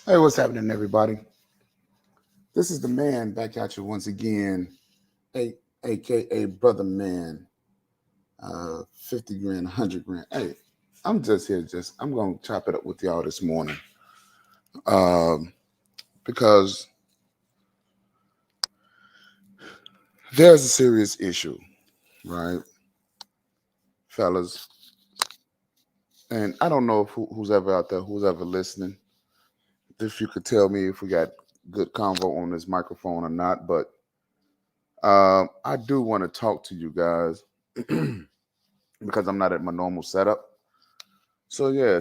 Hey, what's happening, everybody? This is the man back at you once again, aka Brother Man. 50 grand, 100 grand. Hey, I'm just here, I'm going to chop it up with y'all this morning. Um, because there's a serious issue, right, fellas? And I don't know if who's ever out there, who's ever listening, if you could tell me if we got good convo on this microphone or not, but I do want to talk to you guys because I'm not at my normal setup. So yeah,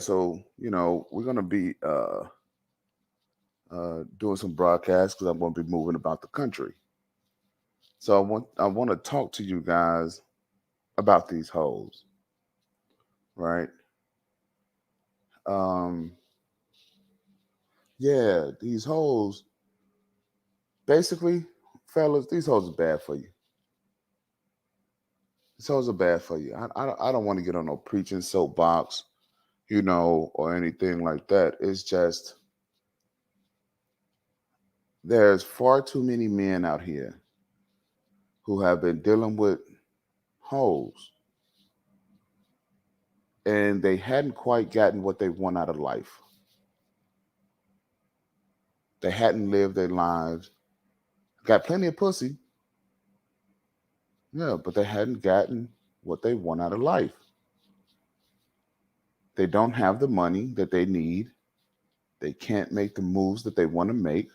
we're gonna be doing some broadcasts because I'm gonna be moving about the country. So I want to talk to you guys about these hoes, right? Um, yeah, these hoes. Basically, fellas, these hoes are bad for you. These hoes are bad for you. I don't want to get on no preaching soapbox, or anything like that. It's just there's far too many men out here who have been dealing with hoes and they hadn't quite gotten what they want out of life. They hadn't lived their lives, got plenty of pussy, yeah, but they hadn't gotten what they want out of life. They don't have the money that they need. They can't make the moves that they want to make,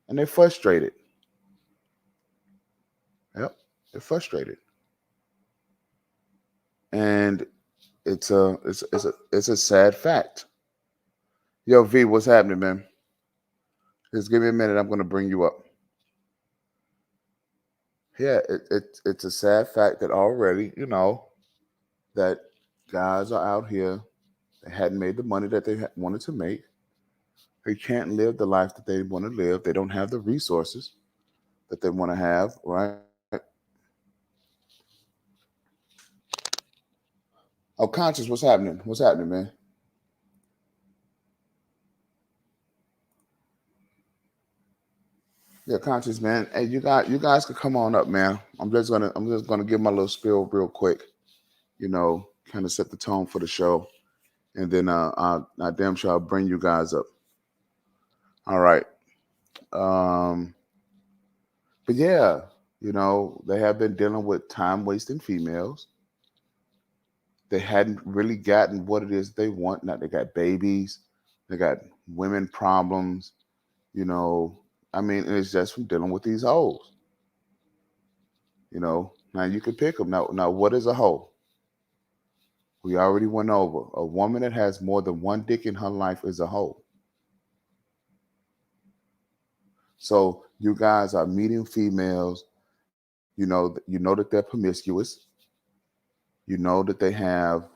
and they're frustrated. Yep, they're frustrated, and it's a sad fact. Yo, V, what's happening, man? Just give me a minute. I'm gonna bring you up. Yeah, it's a sad fact that already, that guys are out here. They hadn't made the money that they wanted to make. They can't live the life that they want to live. They don't have the resources that they want to have, right? Oh, conscious, what's happening? What's happening, man? Yeah, conscious, man. Hey, you guys can come on up, man. I'm just gonna give my little spiel real quick. Kind of set the tone for the show, and then I damn sure I'll bring you guys up. All right. Um, but yeah, they have been dealing with time wasting females. They hadn't really gotten what it is they want. Now they got babies, they got women problems, you know. I mean, and it's just from dealing with these hoes, Now you can pick them. Now what is a hoe? We already went over. A woman that has more than one dick in her life is a hoe. So you guys are meeting females, you know that they're promiscuous. You know that they have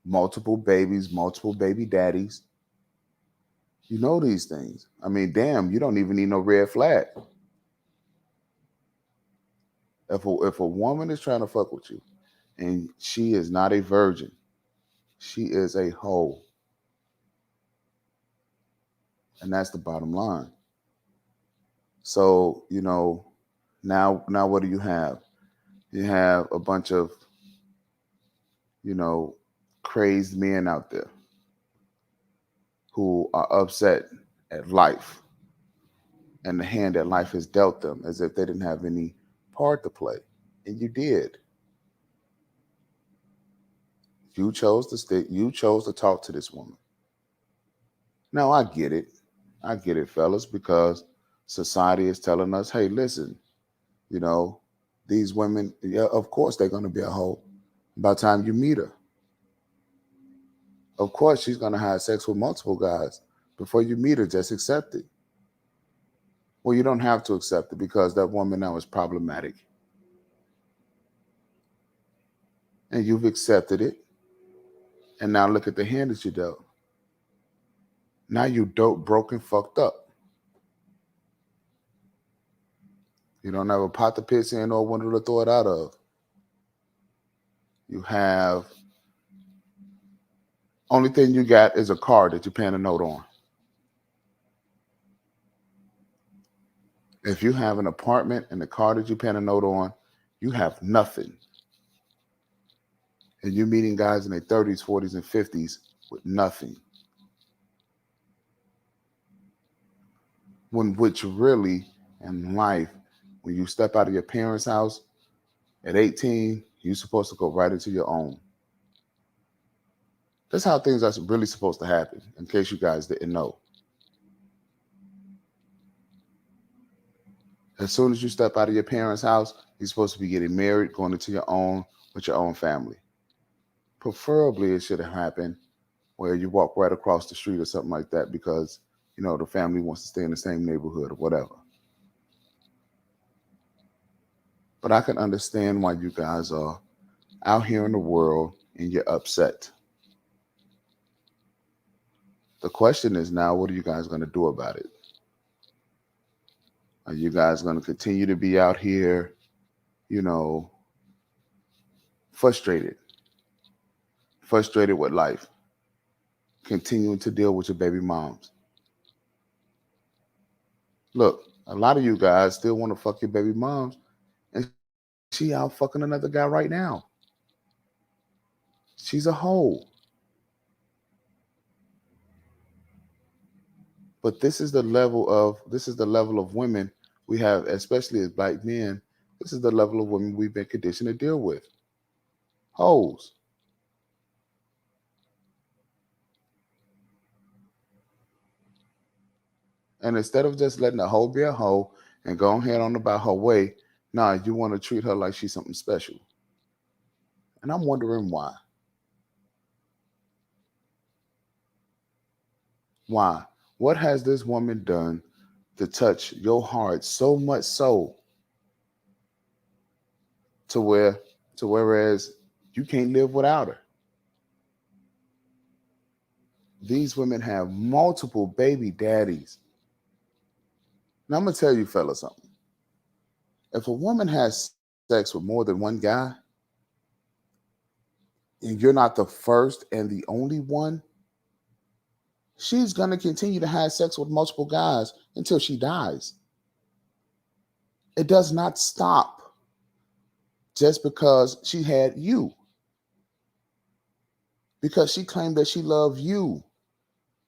multiple babies, multiple baby daddies. You know these things. I mean, damn, you don't even need no red flag. If a woman is trying to fuck with you and she is not a virgin, she is a hoe. And that's the bottom line. So, now what do you have? You have a bunch of, you know, crazed men out there who are upset at life and the hand that life has dealt them as if they didn't have any part to play. And you did. You chose to stick, you chose to talk to this woman. Now I get it. I get it, fellas, because society is telling us, hey, listen, you know, these women, yeah, of course they're gonna be a hoe by the time you meet her. Of course she's gonna have sex with multiple guys. Before you meet her, just accept it. Well, you don't have to accept it because that woman now is problematic. And you've accepted it. And now look at the hand that you dealt. Now you dope, broken, fucked up. You don't have a pot to piss in or one to throw it out of. You have only thing you got is a car that you're paying a note on. If you have an apartment and the car that you paying a note on, you have nothing. And you're meeting guys in their 30s, 40s, and 50s with nothing. When which really in life, when you step out of your parents' house at 18, you're supposed to go right into your own. That's how things are really supposed to happen, in case you guys didn't know. As soon as you step out of your parents' house, you're supposed to be getting married, going into your own with your own family. Preferably, it should have happened where you walk right across the street or something like that because, the family wants to stay in the same neighborhood or whatever. But I can understand why you guys are out here in the world and you're upset. The question is now, what are you guys going to do about it? Are you guys going to continue to be out here, you know, frustrated, frustrated with life, continuing to deal with your baby moms? Look, a lot of you guys still want to fuck your baby moms, and she out fucking another guy right now. She's a hoe. But this is the level of women we have, especially as black men. This is the level of women we've been conditioned to deal with. Hoes. And instead of just letting a hoe be a hoe and go ahead on about her way, nah, you want to treat her like she's something special. And I'm wondering why. Why? What has this woman done to touch your heart so much so to where to whereas you can't live without her? These women have multiple baby daddies. Now I'm gonna tell you fellas something. If a woman has sex with more than one guy and you're not the first and the only one, she's gonna continue to have sex with multiple guys until she dies. It does not stop just because she had you, because she claimed that she loved you.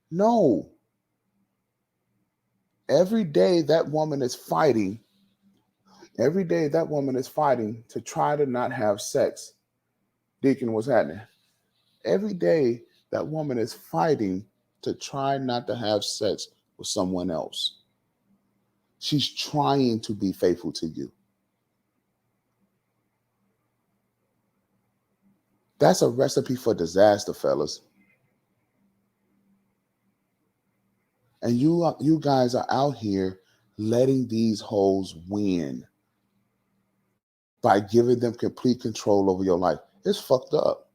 No. Every day that woman is fighting, every day that woman is fighting to try to not have sex. Deacon, what's happening? Every day that woman is fighting to try not to have sex with someone else. She's trying to be faithful to you. That's a recipe for disaster, fellas. And you guys are out here letting these hoes win by giving them complete control over your life. It's fucked up.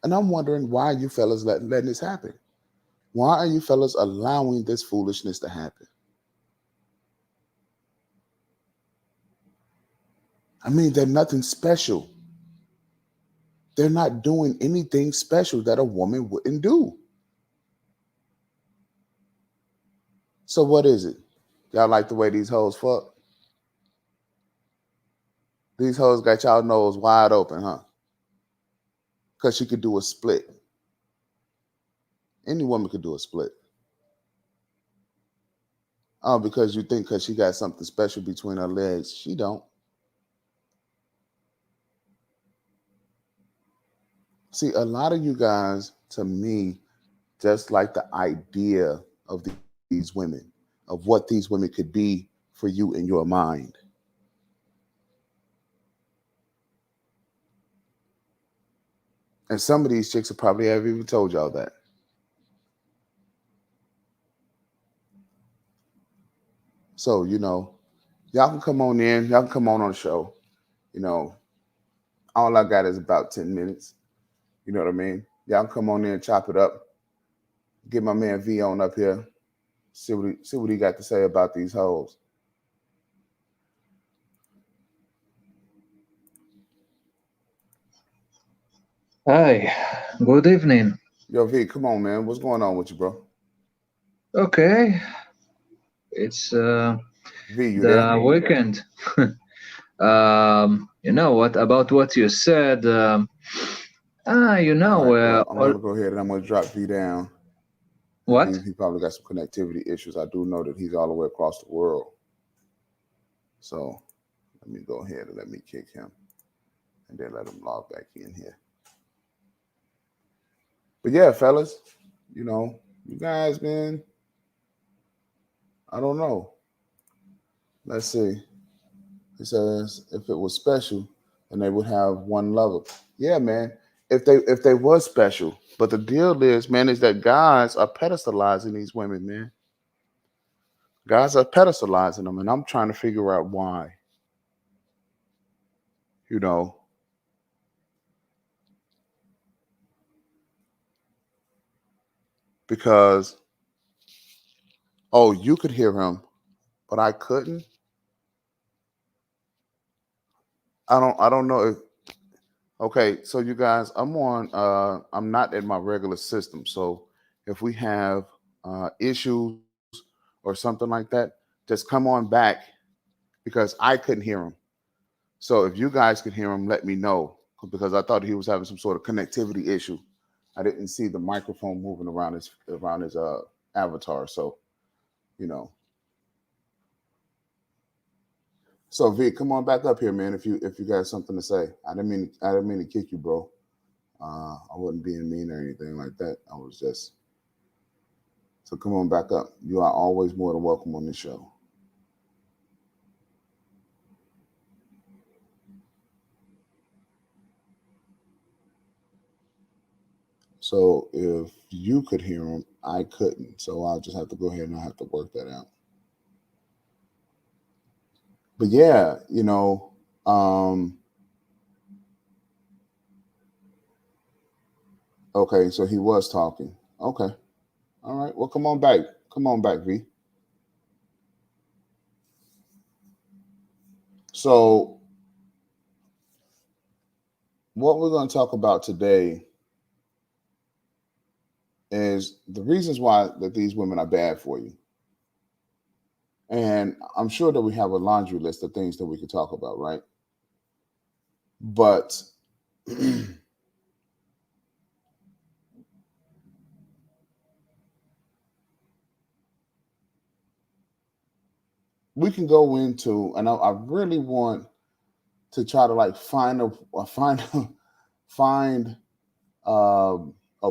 And I'm wondering why you fellas letting this happen. Why are you fellas allowing this foolishness to happen? I mean, they're nothing special. They're not doing anything special that a woman wouldn't do. So what is it? Y'all like the way these hoes fuck? These hoes got y'all nose wide open, huh? Because she could do a split. Any woman could do a split. Oh, because you think because she got something special between her legs. She don't. See, a lot of you guys, to me, just like the idea of these women, of what these women could be for you in your mind. And some of these chicks will probably have even told y'all that. So, y'all can come on in. Y'all can come on the show. You know, all I got is about 10 minutes. You know what I mean? Y'all can come on in and chop it up. Get my man V on up here. See what he got to say about these hoes. Hi, good evening. Yo, V, come on, man. What's going on with you, bro? Okay, it's V, you there? the weekend. What about what you said? All right. Well, I'm all, gonna go ahead and I'm gonna drop V down. what? He probably got some connectivity issues. I do know that he's all the way across the world. So let me go ahead and let me kick him and then let him log back in here. But yeah, fellas, you guys, man, I don't know. Let's see. It says if it was special, then they would have one lover. Yeah, man. If they was special, but the deal is, man, is that guys are pedestalizing these women, man. Guys are pedestalizing them, and I'm trying to figure out why. You know, because oh, you could hear him, but I couldn't. I don't know if okay, so you guys, I'm not in my regular system. So if we have issues or something like that, just come on back because I couldn't hear him. So if you guys could hear him, let me know because I thought he was having some sort of connectivity issue. I didn't see the microphone moving around his avatar. So, you know. So Vic, come on back up here, man. If you got something to say, I didn't mean to kick you, bro. I wasn't being mean or anything like that. I was just so come on back up. You are always more than welcome on this show. So if you could hear him, I couldn't. So I'll just have to go ahead and I have to work that out. But yeah, okay, so he was talking. Okay. All right. Well, come on back. Come on back, V. So what we're going to talk about today is the reasons why that these women are bad for you. And I'm sure that we have a laundry list of things that we could talk about, right? But we can go into, and I really want to try to like find a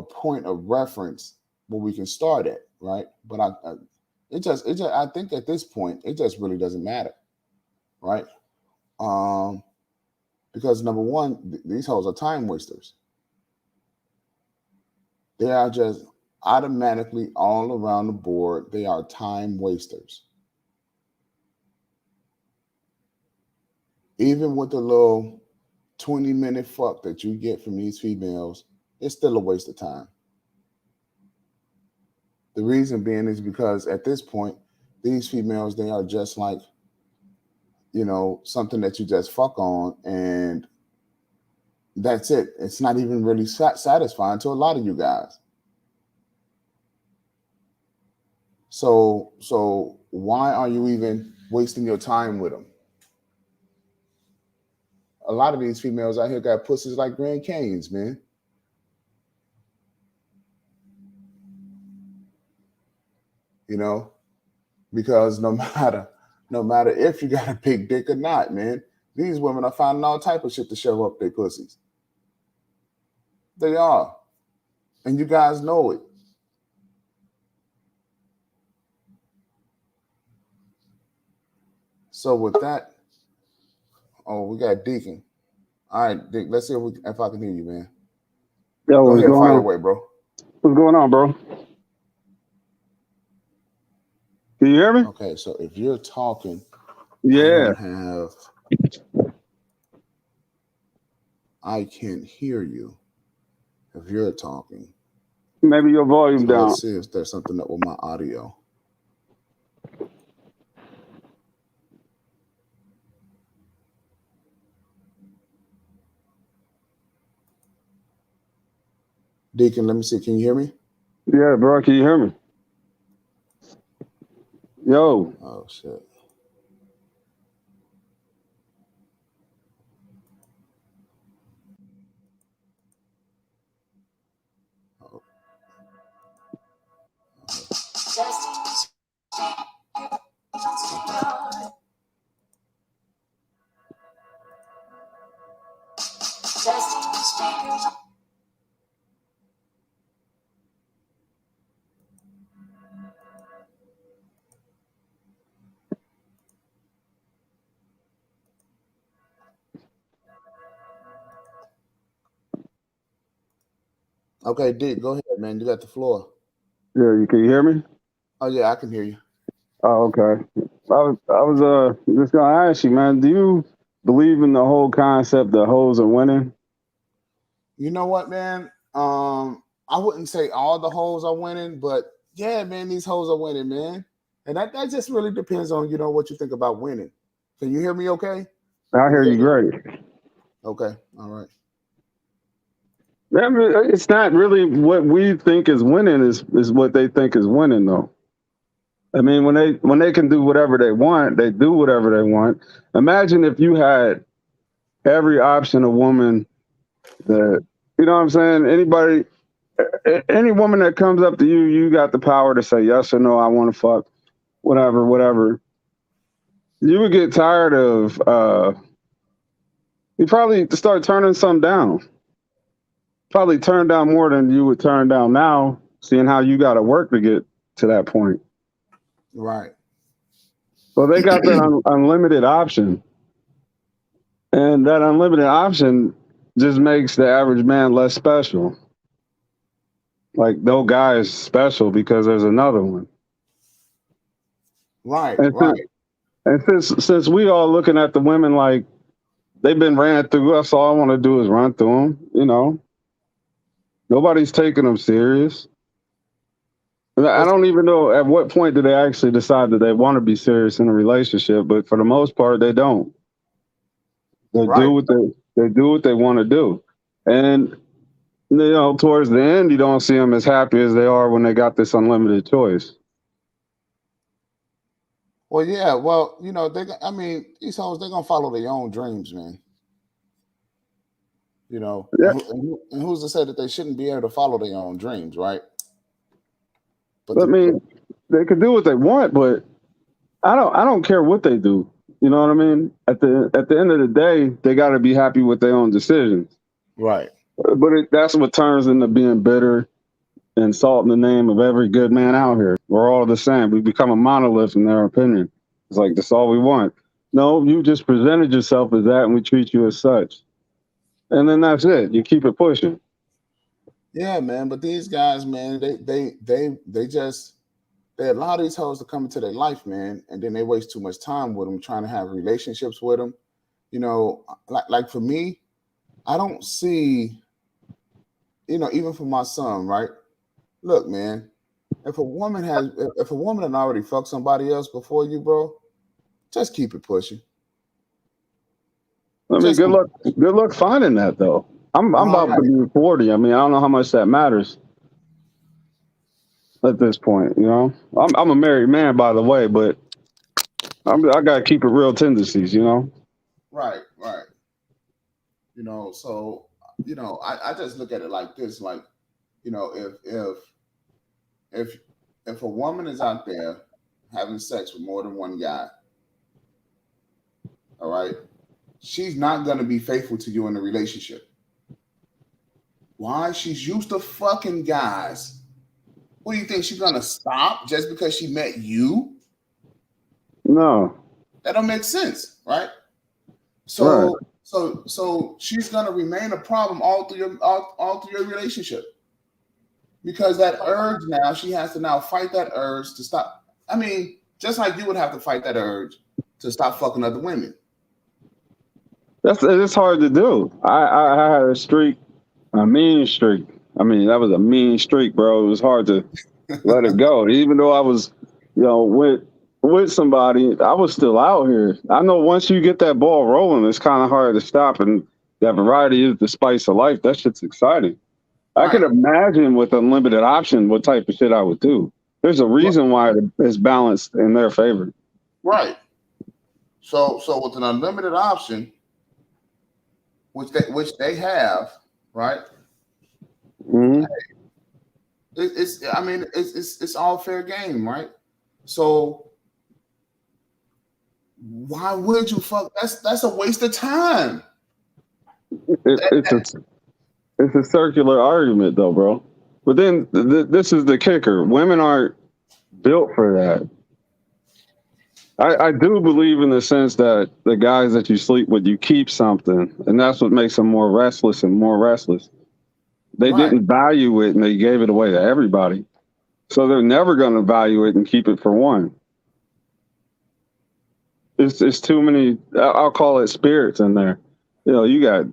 point of reference where we can start at, right? But it just I think at this point it just really doesn't matter, right? Um, because number one, these hoes are time wasters. They are just automatically all around the board. They are time wasters. Even with the little 20-minute fuck that you get from these females, it's still a waste of time. The reason being is because at this point, these females, they are just like, something that you just fuck on and that's it. It's not even really satisfying to a lot of you guys. So why are you even wasting your time with them? A lot of these females out here got pussies like Grand Canyons, man. You know, because no matter if you got a big dick or not, man, these women are finding all type of shit to shove up their pussies. They are, and you guys know it. So with that, oh, we got Deacon. All right, Dick. Let's see if I can hear you, man. Yo, Go what's ahead, going fire on? away, bro. What's going on, bro? Can you hear me? Okay, so if you're talking, I Yeah, don't have. I can't hear you if you're talking. maybe your volume So let's down. see if there's something up with my audio. Deacon, let me see. Can you hear me? Yeah, bro. Can you hear me? Yo. Oh shit. Oh. Okay, Dick, go ahead, man. You got the floor. Yeah, you can you hear me? Oh yeah, I can hear you. Oh, okay. I was just gonna ask you, man. Do you believe in the whole concept that hoes are winning? You know what, man? I wouldn't say all the hoes are winning, but yeah, man, these hoes are winning, man. And that just really depends on, what you think about winning. Can you hear me okay? I Can hear you you hear me? great. Okay, all right. It's not really what we think is winning is what they think is winning, though. I mean, when they can do whatever they want, they do whatever they want. Imagine if you had every option a woman that you know what I'm saying. Any woman that comes up to you, you got the power to say yes or no. I want to fuck, whatever, whatever. You would get tired of. You probably start turning some down. Probably turn down more than you would turn down now, seeing how you got to work to get to that point. Right. So they got that unlimited option, and that unlimited option just makes the average man less special. Like no guy is special because there's another one. Right, And since, right. and since we all looking at the women like they've been ran through us, all I want to do is run through them. Nobody's taking them serious. And I Well, don't even know at what point do they actually decide that they want to be serious in a relationship, but for the most part, they don't. They do right. what they do what they want to do, and towards the end, you don't see them as happy as they are when they got this unlimited choice. Well, yeah. Well, I mean, these hoes, they're gonna follow their own dreams, man. Yeah, And who's to say that they shouldn't be able to follow their own dreams, right? But I but mean, they can do what they want, but I don't care what they do. You know what I mean? At the end of the day, they got to be happy with their own decisions. right, But that's what turns into being bitter and insulting the name of every good man out here. We're all the same. We become a monolith in their opinion. It's like that's all we want. No, you just presented yourself as that, and we treat you as such. And then that's it. You keep it pushing. yeah, man. But these guys, man, they just they allow these hoes to come into their life, man, and then they waste too much time with them trying to have relationships with them. Like for me, I don't see, even for my son, right? Look, man, if a woman had already fucked somebody else before you, bro, just keep it pushing. I mean, Just good keep luck. Good luck finding that though. I'm all about to right, be 40. I mean, I don't know how much that matters at this point. I'm a married man, by the way, but I got to keep it real tendencies. right, right. So I just look at it like this, like, if if a woman is out there having sex with more than one guy, all right, she's not gonna be faithful to you in a relationship. Why? She's used to fucking guys. What do you think she's gonna stop just because she met you? No, That don't make sense, right? right. So she's gonna remain a problem all through your relationship because that urge now she has to now fight that urge to stop. I mean, just like you would have to fight that urge to stop fucking other women. It's hard to do. I had a streak, a mean streak. I mean, that was a mean streak, bro. It was hard to let it go. Even though I was, with somebody, I was still out here. I know once you get that ball rolling, it's kind of hard to stop. And that variety is the spice of life. That shit's exciting. I could imagine with unlimited option what type of shit I would do. There's a reason why it's balanced in their favor. Right. So with an unlimited option, which they have, right? Mm-hmm. It's all fair game, right? So why would you fuck? That's a waste of time. It's a circular argument, though, bro. But then this is the kicker: women aren't built for that. I do believe in the sense that the guys that you sleep with, you keep something, and that's what makes them more restless and more restless. They didn't value it, and they gave it away to everybody, so they're never going to value it and keep it for one. It's too many. I'll call it spirits in there. You know, you got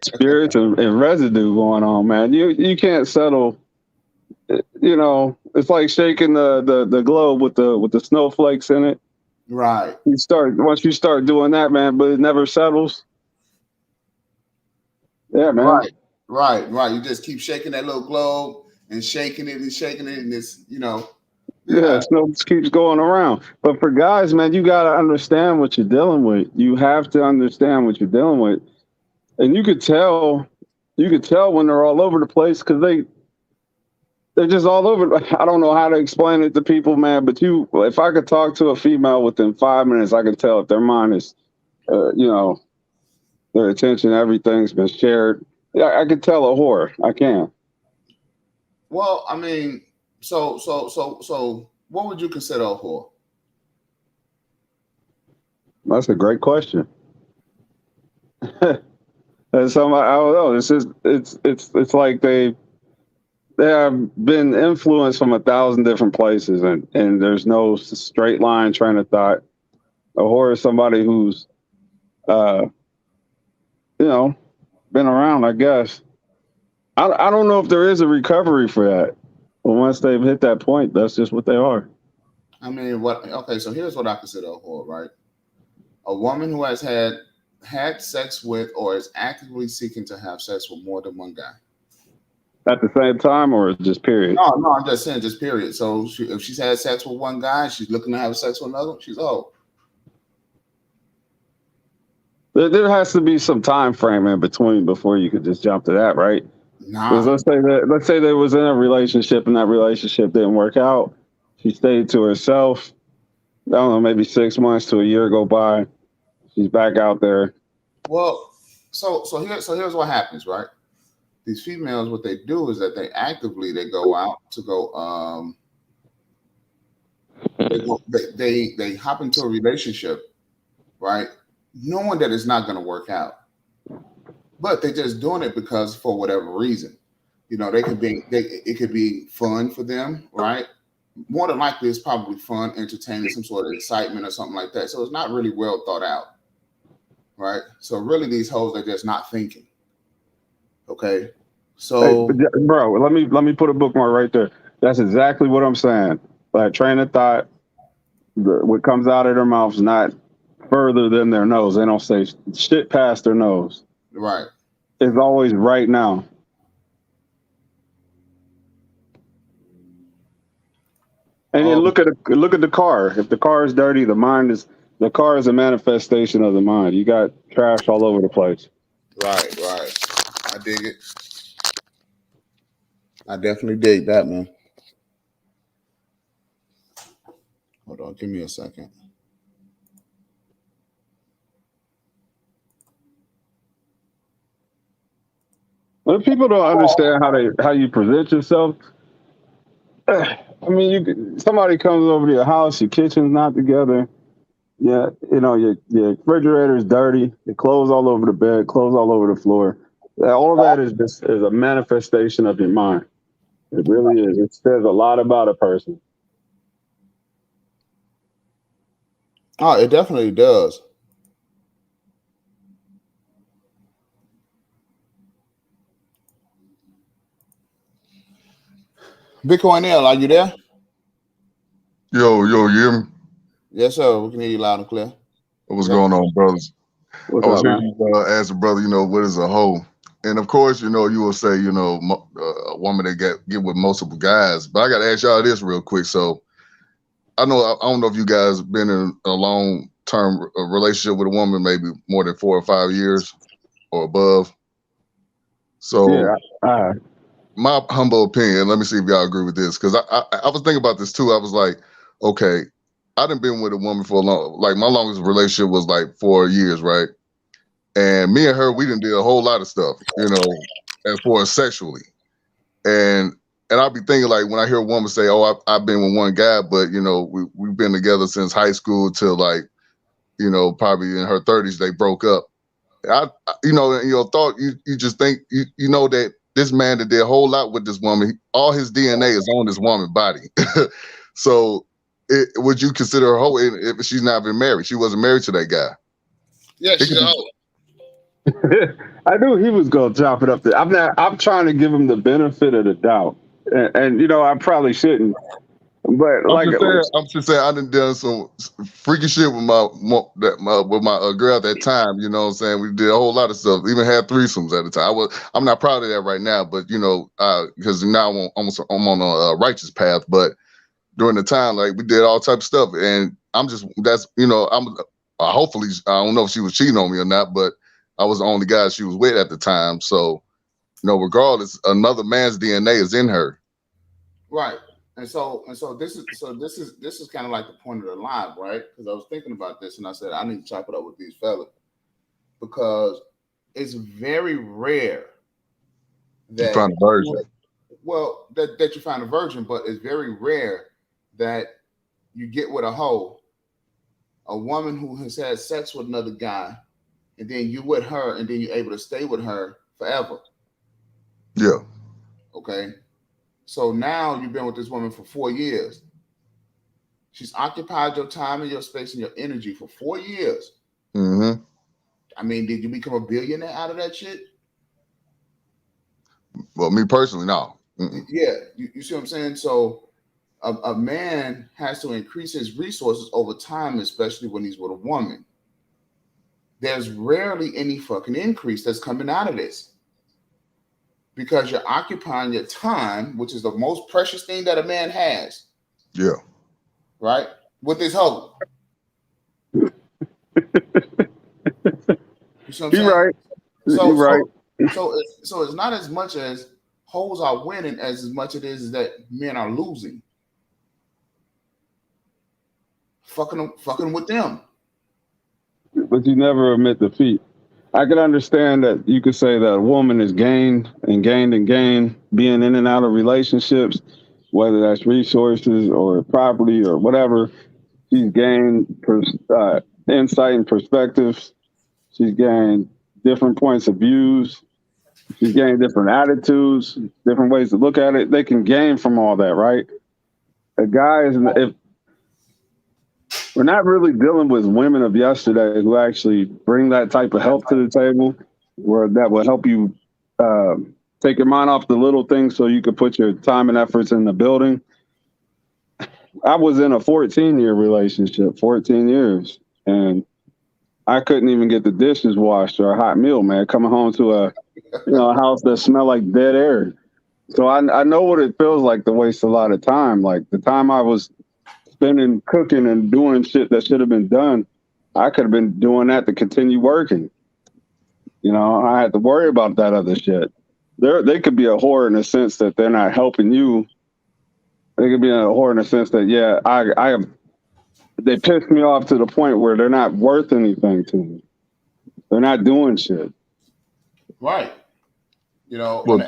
spirits and residue going on, man. You can't settle. You know, it's like shaking the globe with the snowflakes in it. Right. Once you start doing that, man, but it never settles. Yeah, man. Right. You just keep shaking that little globe and shaking it, and it's, you know. Yeah, snow keeps going around. But for guys, man, you got to understand what you're dealing with. You have to understand what you're dealing with. And you could tell when they're all over the place because they're just all over. I don't know how to explain it to people, man, but if I could talk to a female within 5 minutes, I could tell if their mind is, you know, their attention, everything's been shared. Yeah, I could tell a whore. I can. Well, I mean, so what would you consider a whore? That's a great question. And so I don't know. It's like they have been influenced from 1,000 different places, and there's no straight line train of thought. A whore is somebody who's, you know, been around, I guess. I don't know if there is a recovery for that. But once they've hit that point, that's just what they are. I mean, okay, so here's what I consider a whore, right? A woman who has had sex with or is actively seeking to have sex with more than one guy. At the same time, or just period? No, I'm just saying just period. So if she's had sex with one guy, she's looking to have sex with another, she's old. There has to be some time frame in between before you could just jump to that, right? Because let's say they was in a relationship and that relationship didn't work out. She stayed to herself. I don't know, maybe 6 months to a year go by. She's back out there. Well, so here's what happens, right? These females, what they do is that they go out to go. They hop into a relationship, right? Knowing that it's not going to work out, but they're just doing it because for whatever reason, you know, it could be fun for them, right? More than likely, it's probably fun, entertaining, some sort of excitement or something like that. So it's not really well thought out, right? So really, these hoes are just not thinking. Okay, so hey, bro, let me put a bookmark right there. That's exactly what I'm saying. Like train of thought, what comes out of their mouth is not further than their nose. They don't say shit past their nose. Right. It's always right now. And then look at the car. If the car is dirty, the car is a manifestation of the mind. You got trash all over the place. Right. I dig it. I definitely dig that, man. Hold on, give me a second. But if people don't understand how you present yourself, I mean, somebody comes over to your house, your kitchen's not together. Yeah, you know, your refrigerator's dirty, your clothes all over the bed, clothes all over the floor. All of that is a manifestation of your mind. It really is. It says a lot about a person. Oh, it definitely does. Bitcoin L, are you there? Yo, you hear me? Yes, sir. We can hear you loud and clear. What's going on, brothers? What's I was up, man? hearing you ask a brother, you know, what is a hoe? And of course, you know, you will say, you know, a woman that get with multiple guys. But I got to ask y'all this real quick. So I don't know if you guys been in a long-term relationship with a woman, maybe more than 4 or 5 years or above. So Yeah. my humble opinion, let me see if y'all agree with this, because I was thinking about this too. I was like, okay, I done been with a woman for a long, like my longest relationship was like 4 years, right? And me and her, we done did a whole lot of stuff, you know, as far as sexually. And I'll be thinking, like, when I hear a woman say, "Oh, I've been with one guy, but you know, we've been together since high school till like, you know, probably in her 30s they broke up." You know, in your thought, you just think you know that this man that did a whole lot with this woman, all his DNA is on this woman's body. So, would you consider her whole if she's not been married? She wasn't married to that guy. Yeah, It she's could be, old. I knew he was gonna chop it up there. I'm trying to give him the benefit of the doubt, and you know I probably shouldn't, but I'm like just saying. I'm just saying. I done some freaky shit with my girl at that time. You know what I'm saying? We did a whole lot of stuff. Even had threesomes at the time. I'm not proud of that right now, but you know, because now I'm on a righteous path. But during the time, like we did all type of stuff, and that's you know hopefully I don't know if she was cheating on me or not, but I was the only guy she was with at the time. So you know, regardless, another man's DNA is in her. Right. And so this is kind of like the point of the line, right? Because I was thinking about this and I said I need to chop it up with these fellas because it's very rare You that find a version. that you find a virgin, but it's very rare that you get with a woman who has had sex with another guy, and then you with her, and then you're able to stay with her forever. Yeah. Okay. So now you've been with this woman for 4 years. She's occupied your time and your space and your energy for 4 years. Mm-hmm. I mean, did you become a billionaire out of that shit? Well, me personally, no. Mm-mm. Yeah, you see what I'm saying? So a man has to increase his resources over time, especially when he's with a woman. There's rarely any fucking increase that's coming out of this because you're occupying your time, which is the most precious thing that a man has, Yeah. right? With his hoe. You see what I'm you're saying? right, you're So right. it's not as much as hoes are winning as much it is that men are losing. Fucking with them. But you never admit defeat. I can understand that you could say that a woman has gained and gained and gained being in and out of relationships, whether that's resources or property or whatever. She's gained insight and perspectives. She's gained different points of views. She's gained different attitudes, different ways to look at it. They can gain from all that, right? A guy is if we're not really dealing with women of yesterday who actually bring that type of help to the table, where that will help you take your mind off the little things so you could put your time and efforts in the building. I was in a 14-year relationship, 14 years, and I couldn't even get the dishes washed or a hot meal, man, coming home to a house that smelled like dead air. So I know what it feels like to waste a lot of time. Like the time I was spending cooking and doing shit that should have been done, I could have been doing that to continue working. You know, I had to worry about that other shit. They could be a whore in the sense that they're not helping you. They could be a whore in the sense that they piss me off to the point where they're not worth anything to me. They're not doing shit. Right. You know, Well,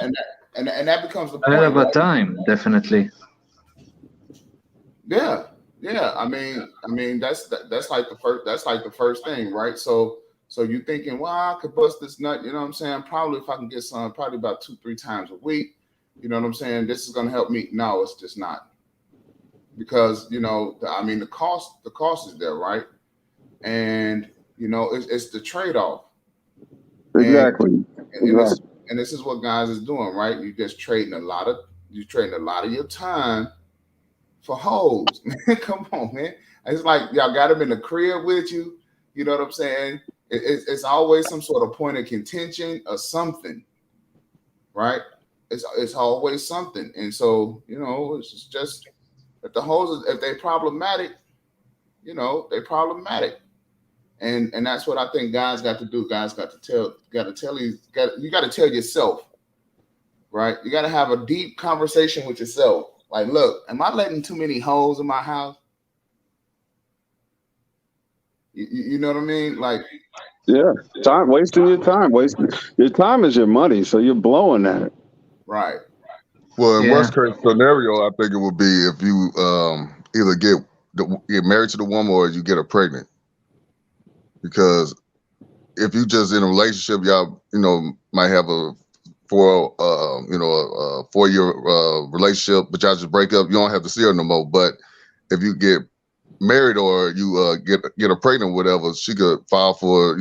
and that becomes the I have point, a right? time, definitely. Yeah, yeah. I mean that's like the first thing, right? So you thinking, well, I could bust this nut, you know what I'm saying? Probably if I can get some, probably about 2-3 times a week. You know what I'm saying? This is gonna help me. No, it's just not because the cost is there, right? And it's the trade off, and Exactly. and this Exactly. and this is what guys is doing, right? You trading a lot of your time for hoes, man. Come on, man. It's like y'all got them in the crib with you. You know what I'm saying? It's always some sort of point of contention or something. right? It's always something, and so it's just if the hoes if they problematic, they problematic, and that's what I think guys got to do. Guys got to tell you got to tell yourself, right? You got to have a deep conversation with yourself. Like, look, am I letting too many hoes in my house? You know what I mean? Like, Yeah, wasting your time. Wasting your time is your money, so you're blowing at it. right. Well, in Yeah. worst case scenario, I think it would be if you either get married to the woman or you get her pregnant. Because if you just in a relationship, y'all might have a 4-year relationship, but y'all just break up. You don't have to see her no more. But if you get married or you get her pregnant, whatever, she could file for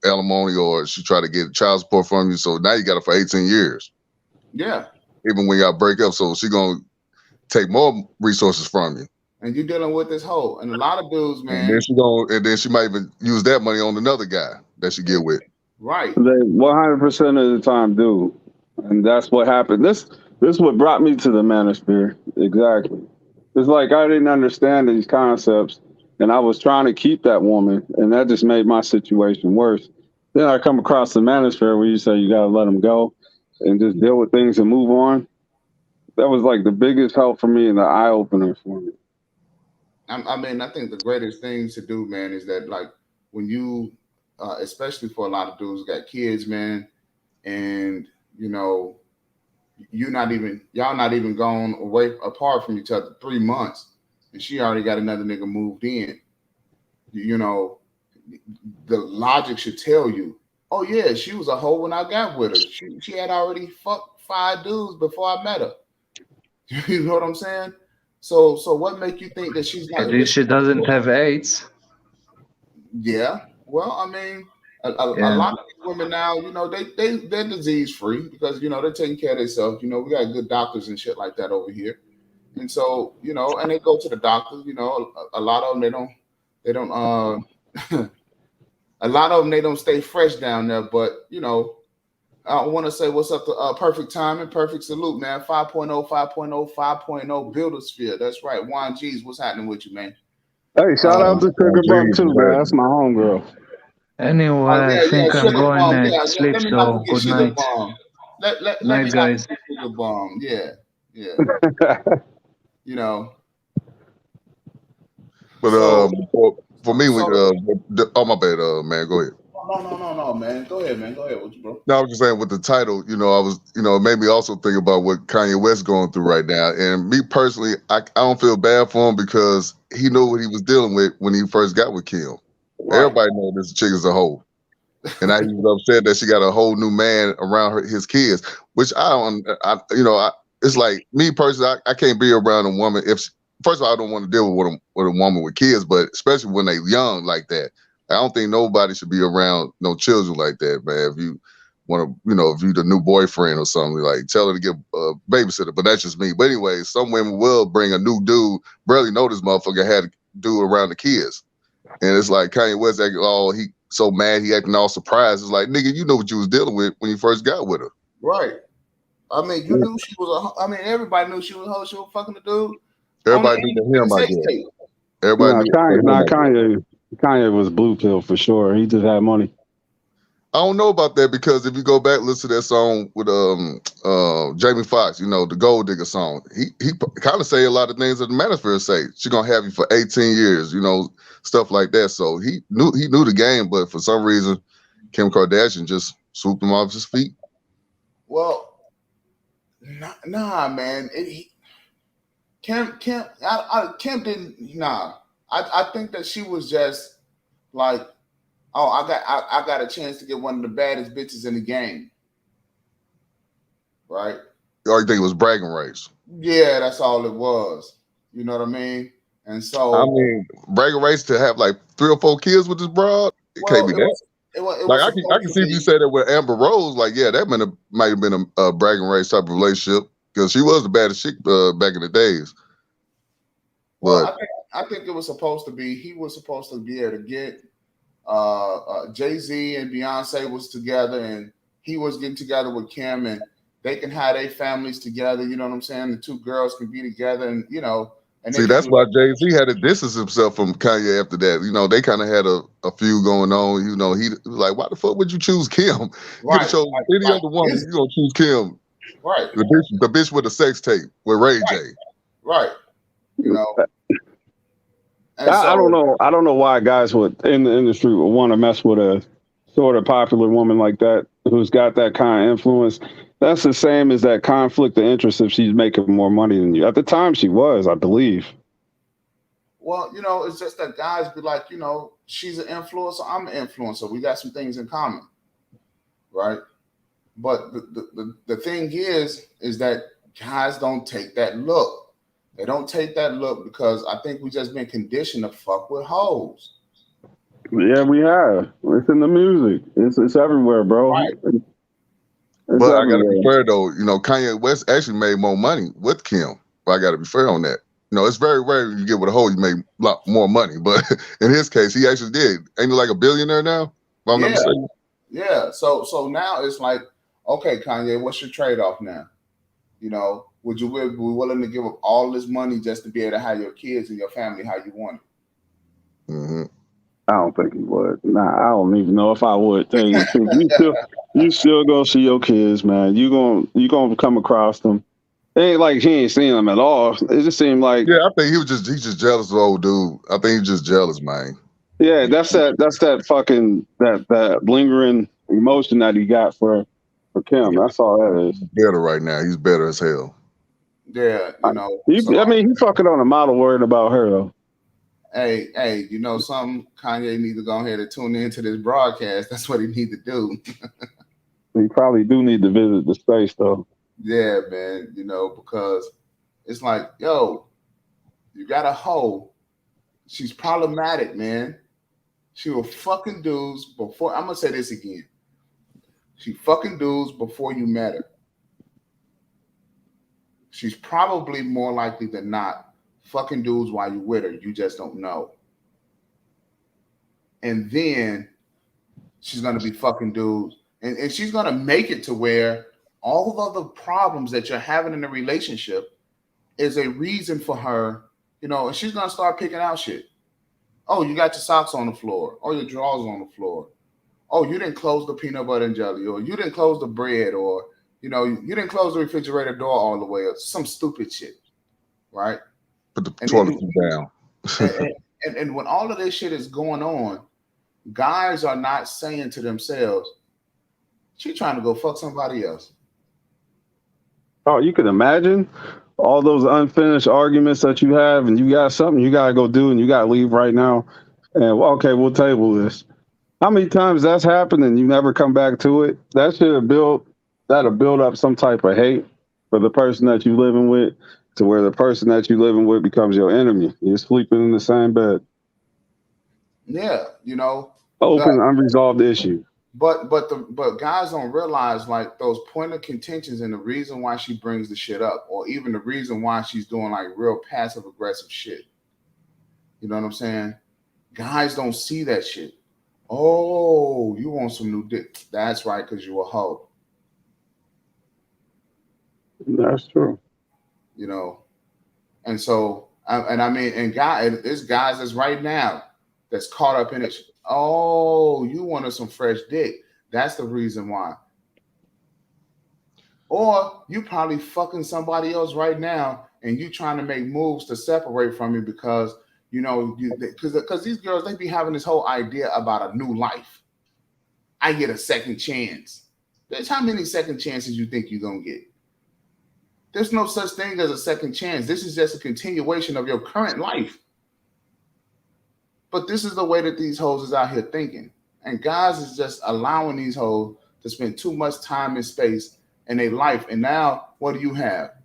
alimony, or she try to get child support from you. So now you got her for 18 years. Yeah. Even when y'all break up, so she gonna take more resources from you. And you're dealing with this hoe, and a lot of dudes, man. And then she might even use that money on another guy that she get with. Right. They 100% of the time do, and that's what happened. This is what brought me to the manosphere. Exactly. It's like I didn't understand these concepts, and I was trying to keep that woman, and that just made my situation worse. Then I come across the manosphere where you say you gotta let them go, and just deal with things and move on. That was like the biggest help for me and the eye opener for me. I mean, I think the greatest thing to do, man, is that like when you, especially for a lot of dudes who got kids, man, and y'all not even gone away apart from each other 3 months, and she already got another nigga moved in. The logic should tell you, oh yeah, she was a hoe when I got with her. She had already fucked 5 dudes before I met her. You know what I'm saying? So what make you think that she's At not? least she doesn't have AIDS. Yeah. Well, I mean, a Yeah. lot of these women now, they're disease free because they're taking care of themselves. We got good doctors and shit like that over here, and so and they go to the doctors. A lot of them they don't a lot of them they don't stay fresh down there, but I want to say what's up to Perfect Timing, Perfect Salute, man. 5.0, 5.0, 5.0 Builder Sphere. That's right. Juan G's, what's happening with you, man? Hey, shout out to Sugar Buck geez, too, man. man. That's my homegirl. Anyway, I think I'm Sugar going Bomb. to Yeah, sleep, let me so not forget good Sugar night. Bomb. Let Night, me not guys. forget Sugar Bomb. Yeah, yeah. But So, for me, so oh my bad, man, go ahead. no, man. Go ahead, man. Go ahead with you, bro. No, I was just saying with the title, I was, it made me also think about what Kanye West going through right now. And me personally, I don't feel bad for him because he knew what he was dealing with when he first got with Kim. Right. Everybody knows this chick is a hoe. And now he was upset that she got a whole new man around his kids, which it's like me personally, I can't be around a woman first of all, I don't want to deal with a woman with kids, but especially when they young like that. I don't think nobody should be around no children like that, man. If you want to, if you the new boyfriend or something, like tell her to get a babysitter. But that's just me. But anyway, some women will bring a new dude, barely know this motherfucker had to do around the kids. And it's like Kanye West acting he so mad, he acting all surprised. It's like, nigga, you know what you was dealing with when you first got with her. Right. I mean, you knew she was everybody knew she was a hoe. She was fucking the dude. Everybody knew for him, I guess. Everybody knew for him. Kanye was blue pill for sure. He just had money. I don't know about that because if you go back, listen to that song with Jamie Foxx, the Gold Digger song. He kind of say a lot of things that the manosphere say. She gonna have you for 18 years, stuff like that. So he knew the game, but for some reason, Kim Kardashian just swooped him off his feet. Well, nah, man. Kim didn't. Nah, I think that she was just like, oh, I got a chance to get one of the baddest bitches in the game, right? Or you think it was bragging rights? Yeah, that's all it was. You know what I mean? And so, I mean, bragging rights to have like 3 or 4 kids with this broad, it can't be that. It Like was I can see if you say that with Amber Rose, like that might have been a bragging rights type of relationship because she was the baddest chick back in the days. Well, But I think it was supposed to be. He was supposed to be able to get Jay-Z and Beyonce was together, and he was getting together with Kim, and they can have their families together. You know what I'm saying? The two girls can be together, and you know, and See, that's why Jay-Z had to distance himself from Kanye after that. You know, they kind of had a feud going on. You know, he was like, why the fuck would you choose Kim? You could have chosen any other woman. You gonna choose Kim. Right. The bitch with a sex tape with Ray J. Right. You know. I don't know. I don't know why guys in the industry would want to mess with a sort of popular woman like that who's got that kind of influence. That's the same as that conflict of interest if she's making more money than you. At the time, she was, I believe. Well, you know, it's just that guys be like, you know, she's an influencer, I'm an influencer. We got some things in common, right? But the thing is that guys don't take that look. They don't take that look because I think we just been conditioned to fuck with hoes. Yeah, we have. It's in the music. It's everywhere, bro. Right. But I gotta be fair though. You know, Kanye West actually made more money with Kim. But I gotta be fair on that. You know, it's very rare you get with a hoe you make a lot more money. But in his case, he actually did. Ain't he like a billionaire now? If I'm not mistaken. Yeah. So now it's like, okay, Kanye, what's your trade-off now? You know, would you be willing to give up all this money just to be able to have your kids and your family how you want it? Mm-hmm. I don't think he would. Nah, I don't even know if I would. Tell you the truth. You still gonna see your kids, man. You gonna come across them. It ain't like he ain't seen them at all. It just seemed like I think he's just jealous of the old dude. I think he's just jealous, man. Yeah, that's that fucking that lingering emotion that he got for Kim. That's all that is. He's better right now. He's better as hell. Yeah, you know. I mean, he fucking on a model worried about her though. Hey, you know something? Kanye need to go ahead and tune into this broadcast. That's what he need to do. He probably do need to visit the space though. Yeah, man. You know, because it's like, yo, you got a hoe. She's problematic, man. She was fucking dudes before. I'm gonna say this again. She fucking dudes before you met her. She's probably more likely than not fucking dudes while you with her. You just don't know. And then she's gonna be fucking dudes, and she's gonna make it to where all of the problems that you're having in the relationship is a reason for her, you know, and she's gonna start picking out shit. Oh, you got your socks on the floor. Oh, your drawers on the floor. Oh, you didn't close the peanut butter and jelly, or you didn't close the bread, or you know, you didn't close the refrigerator door all the way, or some stupid shit, right? Put the toilet seat down. and when all of this shit is going on, guys are not saying to themselves, "She's trying to go fuck somebody else." Oh, you can imagine all those unfinished arguments that you have, and you got something you gotta go do, and you gotta leave right now. And okay, we'll table this. How many times that's happened and you never come back to it? That'll build up some type of hate for the person that you're living with, to where the person that you're living with becomes your enemy. You're sleeping in the same bed. Yeah, you know, open unresolved issue. But guys don't realize like those point of contentions and the reason why she brings the shit up, or even the reason why she's doing like real passive aggressive shit. You know what I'm saying? Guys don't see that shit. Oh, you want some new dick? That's right, because you're a hoe. That's true. You know, and so and there's guys that's right now that's caught up in it. Oh, you wanted some fresh dick. That's the reason why. Or you probably fucking somebody else right now, and you trying to make moves to separate from you because you know because these girls, they be having this whole idea about a new life. I get a second chance. Bitch, how many second chances you think you're gonna get? There's no such thing as a second chance. This is just a continuation of your current life. But this is the way that these hoes is out here thinking. And guys is just allowing these hoes to spend too much time and space in their life. And now what do you have?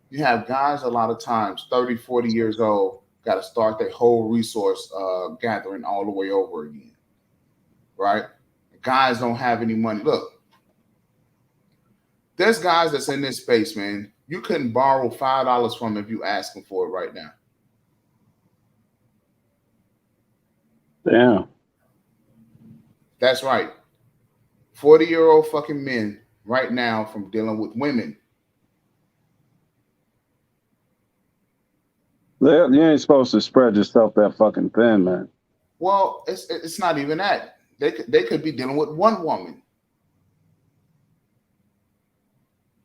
You have guys a lot of times, 30, 40 years old, got to start their whole resource gathering all the way over again. Right? Guys don't have any money. Look, there's guys that's in this space, man. You couldn't borrow $5 from them if you ask them for it right now. Yeah. That's right. 40-year-old fucking men right now from dealing with women. You ain't supposed to spread yourself that fucking thin, man. Well, it's not even that. They could be dealing with one woman.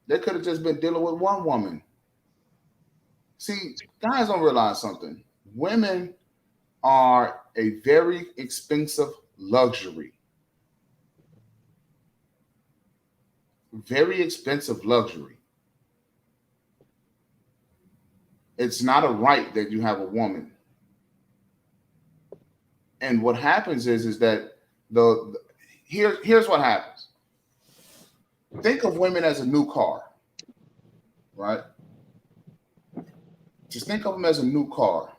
They could have just been dealing with one woman. See, guys don't realize something. Women are a very expensive luxury. Very expensive luxury. It's not a right that you have a woman. And what happens is that here's what happens. Think of women as a new car, right? Just think of them as a new car,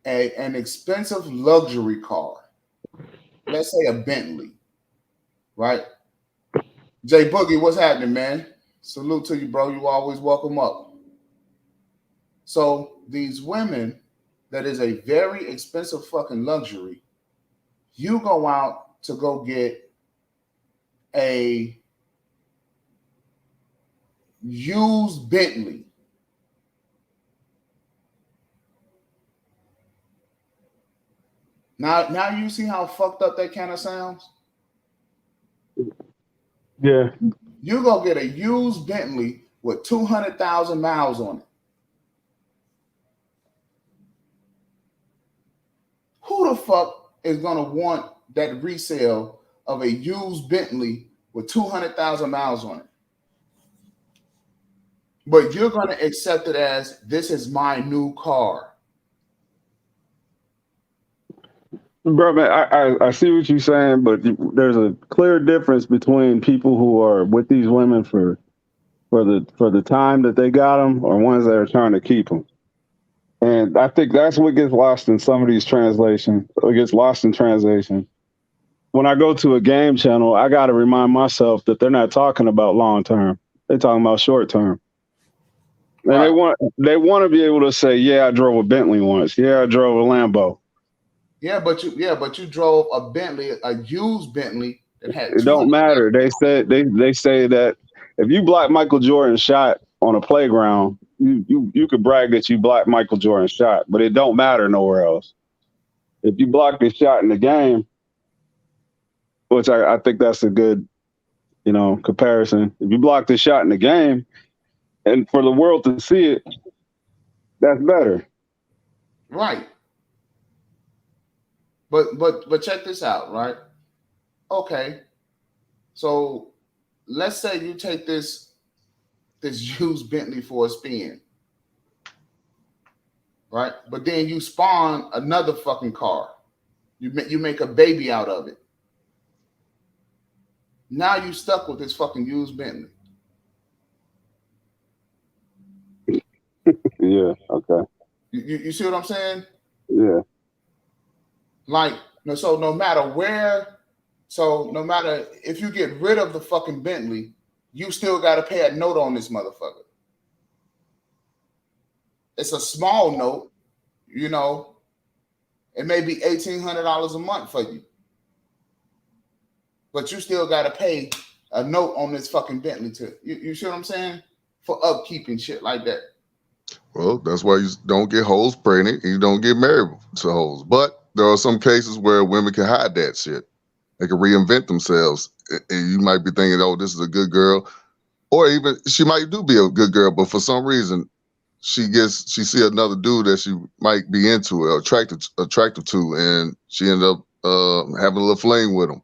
an expensive luxury car. Let's say a Bentley, right? Jay Boogie, what's happening, man? Salute to you, bro. You always welcome up. So these women, that is a very expensive fucking luxury. You go out to go get a used Bentley. Now you see how fucked up that kind of sounds? Yeah. You go get a used Bentley with 200,000 miles on it. Who the fuck is gonna want that resale of a used Bentley with 200,000 miles on it? But you're gonna accept it as this is my new car. Bro, man, I see what you're saying, but there's a clear difference between people who are with these women for the time that they got them, or ones that are trying to keep them. And I think that's what gets lost in some of these translations. It gets lost in translation. When I go to a game channel, I got to remind myself that they're not talking about long term. They're talking about short term. And Right. they want to be able to say, yeah, I drove a Bentley once. Yeah, I drove a Lambo. Yeah, but you drove a Bentley, a used Bentley that had It don't 200,000. matter. They say that if you block Michael Jordan's shot on a playground, you could brag that you blocked Michael Jordan's shot, but it don't matter nowhere else. If you block his shot in the game, which I think that's a good, comparison. If you block the shot in the game, and for the world to see it, that's better. Right. But check this out, right? Okay. So let's say you take this used Bentley for a spin, right? But then you spawn another fucking car. You make a baby out of it. Now you stuck with this fucking used Bentley. Yeah. Okay. You see what I'm saying? Yeah. Like, so no matter if you get rid of the fucking Bentley, you still got to pay a note on this motherfucker. It's a small note, It may be $1,800 a month for you, but you still got to pay a note on this fucking Bentley too. You see what I'm saying? For upkeep and shit like that. Well, that's why you don't get hoes pregnant and you don't get married to hoes. But there are some cases where women can hide that shit. They can reinvent themselves. And you might be thinking, oh, this is a good girl. Or even she might be a good girl, but for some reason she see another dude that she might be into or attractive to, and she ended up having a little fling with him.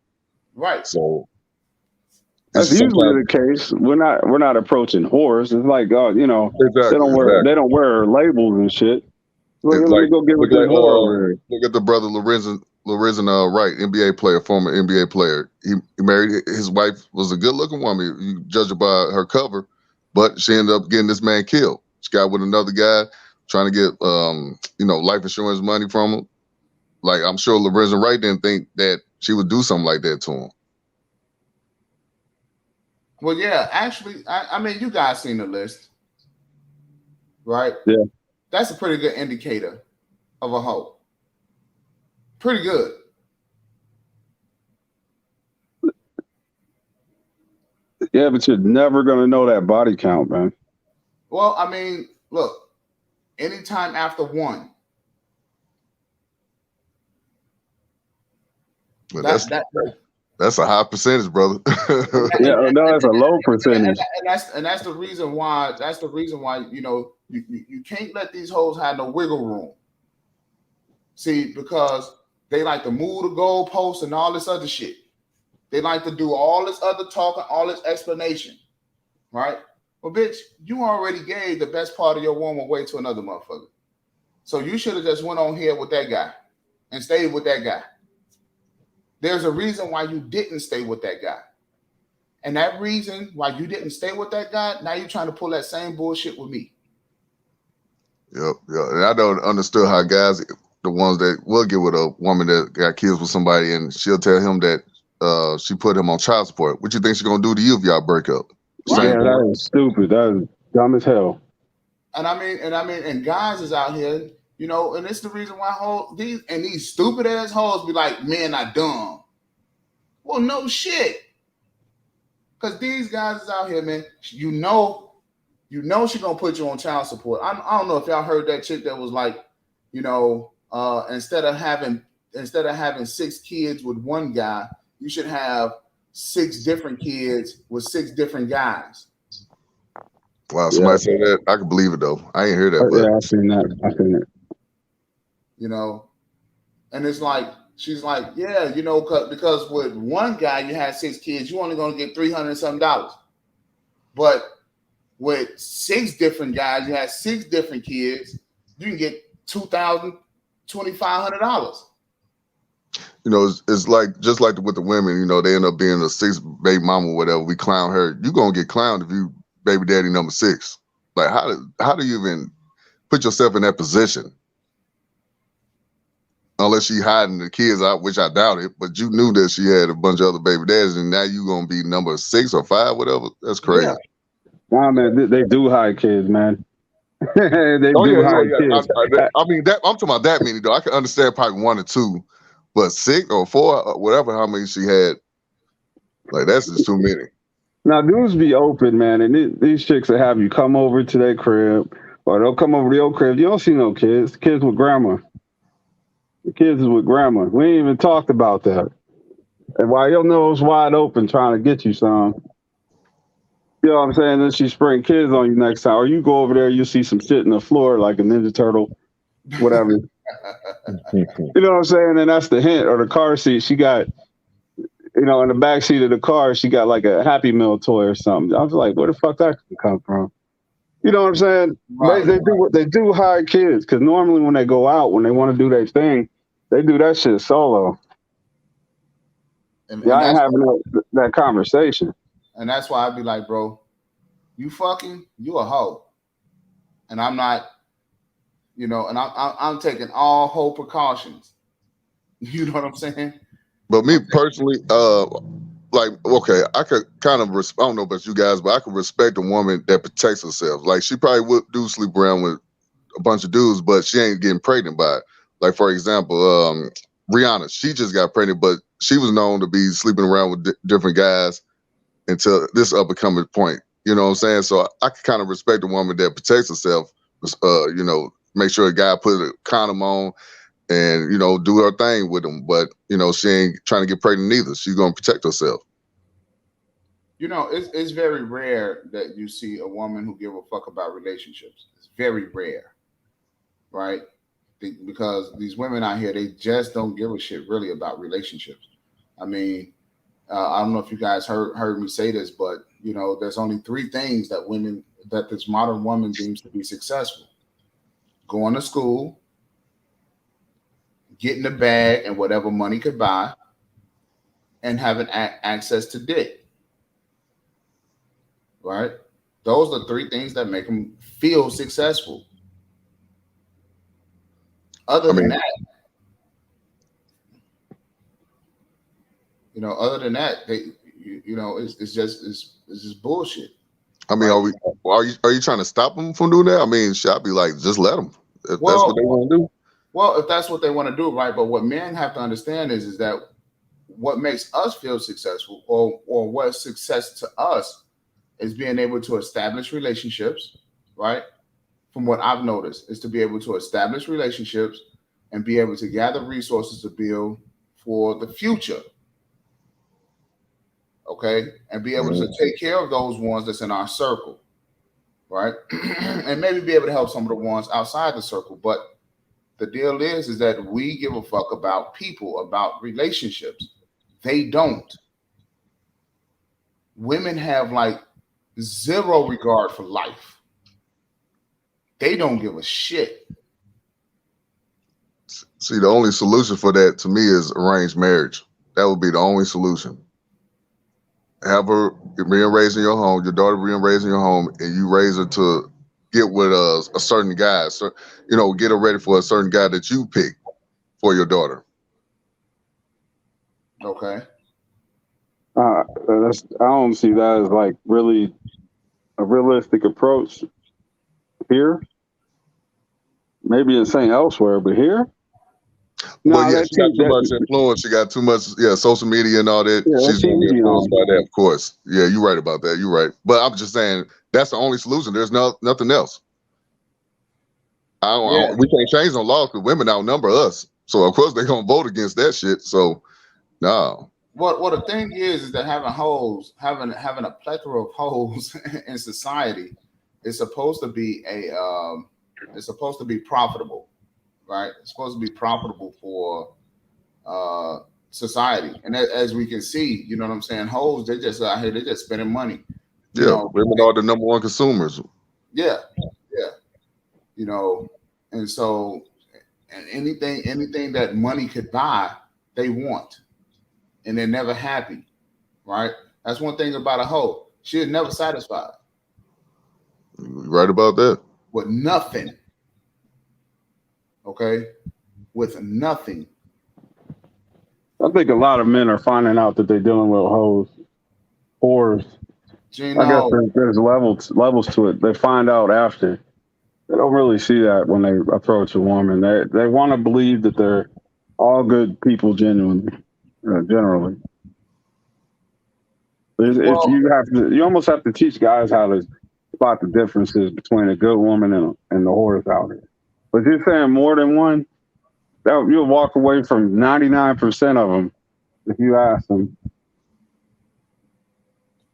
Right. So that's usually the case. We're not approaching whores. It's like, exactly, they don't wear labels and shit. Let me go get with this whore over here. Look at the brother Lorenzen Wright, NBA player, former NBA player. He married, his wife was a good looking woman. You judge her by her cover, but she ended up getting this man killed. She got with another guy trying to get life insurance money from him. Like, I'm sure Lorenzen Wright didn't think that she would do something like that to him. Well, yeah, actually, I mean, you guys seen the list, right? Yeah. That's a pretty good indicator of a hoe. Pretty good. Yeah, but you're never gonna know that body count, man. Well, I mean, look, anytime after one, But that that's a high percentage, brother. Yeah, no, that's a low percentage. and that's the reason why you know you can't let these hoes have no wiggle room. See, because they like to move the goalposts and all this other shit. They like to do all this other talking, all this explanation, right? Well, bitch, you already gave the best part of your woman away to another motherfucker. So you should have just went on here with that guy and stayed with that guy. There's a reason why you didn't stay with that guy. And that reason why you didn't stay with that guy, now you're trying to pull that same bullshit with me. Yep. And I don't understand how guys, the ones that will get with a woman that got kids with somebody, and she'll tell him that she put him on child support. What you think she's gonna do to you if y'all break up? Right. Yeah, that is stupid. That is dumb as hell. And guys is out here, you know, and it's the reason why these stupid ass hoes be like, men are dumb. Well, no shit. Because these guys is out here, man. You know she's gonna put you on child support. I don't know if y'all heard that chick that was like, you know, instead of having 6 kids with one guy, you should have 6 different kids with 6 different guys. Wow, somebody said that. I can believe it though. I ain't hear that. But Yeah, I seen that. You know, and it's like she's like, yeah, you know, because with one guy you had 6 kids, you only gonna get $300 something. But with 6 different guys, you had 6 different kids, you can get $2,000, $2,500. you know, it's like just like with the women, you know, they end up being a 6th baby mama or whatever. We clown her. You gonna get clowned if you baby daddy number 6. Like how do you even put yourself in that position? Unless she hiding the kids out, which I doubt it, but you knew that she had a bunch of other baby daddies, and now you gonna be number 6 or 5, whatever. That's crazy. Yeah. Nah, man, they do hide kids, man. They do hide kids. I mean, I'm talking about that many though. I can understand probably 1 or 2, but 6 or 4, or whatever, how many she had, like that's just too many. Now, dudes be open, man, and these chicks will have you come over to their crib, or they'll come over to your crib. You don't see no kids. The kids with grandma. The kids is with grandma. We ain't even talked about that. And while your nose wide open trying to get you some, you know what I'm saying? Then she spring kids on you next time. Or you go over there, you see some shit in the floor like a Ninja Turtle, whatever. You know what I'm saying? And that's the hint. Or the car seat, she got, you know, in the back seat of the car, she got like a Happy Meal toy or something. I was like, where the fuck that can come from? You know what I'm saying? Right. They do hire kids, because normally when they go out, when they want to do their thing, they do that shit solo. And I ain't having that conversation. And that's why I'd be like, bro, you a hoe. And I'm not, you know, and I'm taking all whole precautions. You know what I'm saying? But me personally, like, okay, I could kind of, I don't know about you guys, but I could respect a woman that protects herself. Like, she probably would sleep around with a bunch of dudes, but she ain't getting pregnant by it. Like, for example, Rihanna, she just got pregnant, but she was known to be sleeping around with different guys until this up and coming point. You know what I'm saying? So I can kind of respect a woman that protects herself, you know, make sure a guy put a condom on and, you know, do her thing with him. But, you know, she ain't trying to get pregnant either. She's going to protect herself. You know, it's very rare that you see a woman who give a fuck about relationships. It's very rare, right? Because these women out here, they just don't give a shit really about relationships. I mean, I don't know if you guys heard me say this, but, you know, there's only 3 things that this modern woman deems to be successful: going to school, getting the bag and whatever money could buy, and having access to dick. Right? Those are 3 things that make them feel successful. Other than that, it's just bullshit. I mean, right? Are you trying to stop them from doing that? I mean, should I be like, just let them if that's what they want to do? Well, if that's what they want to do, right? But what men have to understand is that what makes us feel successful, or what's success to us, is being able to establish relationships, right? From what I've noticed, is to be able to establish relationships and be able to gather resources to build for the future, okay? And be able to take care of those ones that's in our circle, right? And maybe be able to help some of the ones outside the circle. But the deal is that we give a fuck about people, about relationships. They don't. Women have like zero regard for life. They don't give a shit. See, the only solution for that to me is arranged marriage. That would be the only solution. Have her being raised in your home, your daughter being raised in your home, and you raise her to get with a certain guy. So, get her ready for a certain guy that you pick for your daughter. Okay. I don't see that as like really a realistic approach here. Maybe it's saying elsewhere, but here. Well, yeah, she got too much influence. She got too much, social media and all that. Yeah, she's going to be influenced by that, of course. Yeah, you're right about that. You're right. But I'm just saying that's the only solution. There's nothing else. We can't change no laws because women outnumber us. So, of course, they're going to vote against that shit. So, no. What the thing is that having hoes, having a plethora of hoes in society is supposed to be it's supposed to be profitable, right? It's supposed to be profitable for society. And as we can see, you know what I'm saying, hoes, they just out here, they're just spending money. Women are the number one consumers. Yeah. And so anything that money could buy, they want. And they're never happy, right? That's one thing about a hoe. She is never satisfied. Right about that. With nothing. Okay? With nothing. I think a lot of men are finding out that they're dealing with hoes, whores. Gino, I guess there's levels to it. They find out after. They don't really see that when they approach a woman. They want to believe that they're all good people genuinely. Generally, you almost have to teach guys how to spot the differences between a good woman and the whores out here. But you're saying more than one, you'll walk away from 99% of them if you ask them.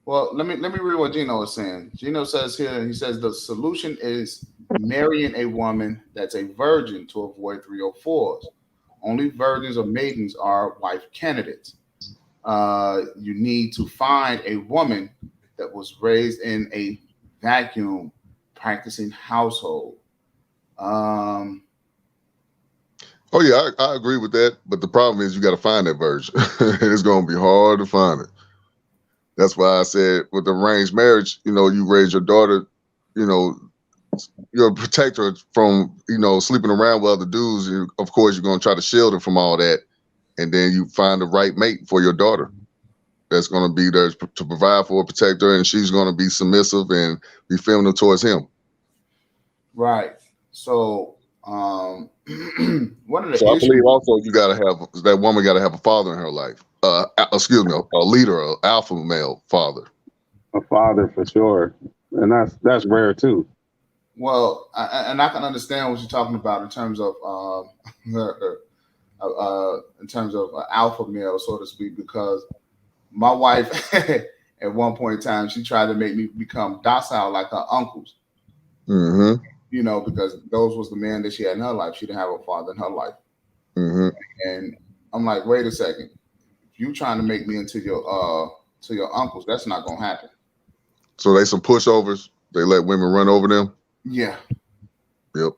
Well, let me read what Gino is saying. Gino says here, he says the solution is marrying a woman that's a virgin to avoid 304s. Only virgins or maidens are wife candidates. You need to find a woman that was raised in a vacuum practicing household. Oh yeah, I agree with that. But the problem is you got to find that virgin. It's going to be hard to find it. That's why I said with arranged marriage, you raise your daughter, you're a protector from, sleeping around with other dudes. Of course, you're going to try to shield her from all that. And then you find the right mate for your daughter that's going to be there to provide for her, protect her, and she's going to be submissive and be feminine towards him. Right. So, one of the issues, I believe also that woman got to have a father in her life. A leader, an alpha male father. A father for sure, and that's rare too. Well, I can understand what you're talking about in terms of alpha male, so to speak, because my wife at one point in time she tried to make me become docile like her uncles. Mm-hmm. Because those was the man that she had in her life. She didn't have a father in her life. Mm-hmm. And I'm like, wait a second. If you trying to make me into your uncles, that's not gonna happen. So they some pushovers. They let women run over them. Yeah. Yep.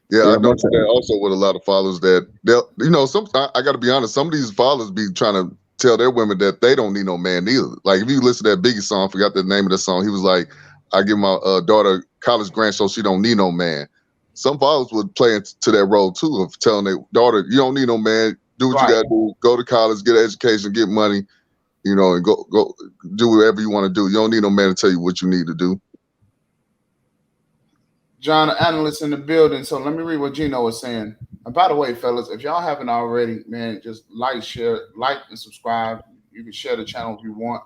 Yeah, I noticed that also with a lot of fathers that they'll, I got to be honest. Some of these fathers be trying to tell their women that they don't need no man either. Like if you listen to that Biggie song, I forgot the name of the song. He was like, "I give my daughter college grant so she don't need no man." Some fathers would play into that role too of telling their daughter, "You don't need no man. Do what you got to do. Go to college, get an education, get money, and go do whatever you want to do. You don't need no man to tell you what you need to do." John, an analyst in the building. So let me read what Gino was saying. And by the way, fellas, if y'all haven't already, man, just like, share, like, and subscribe. You can share the channel if you want,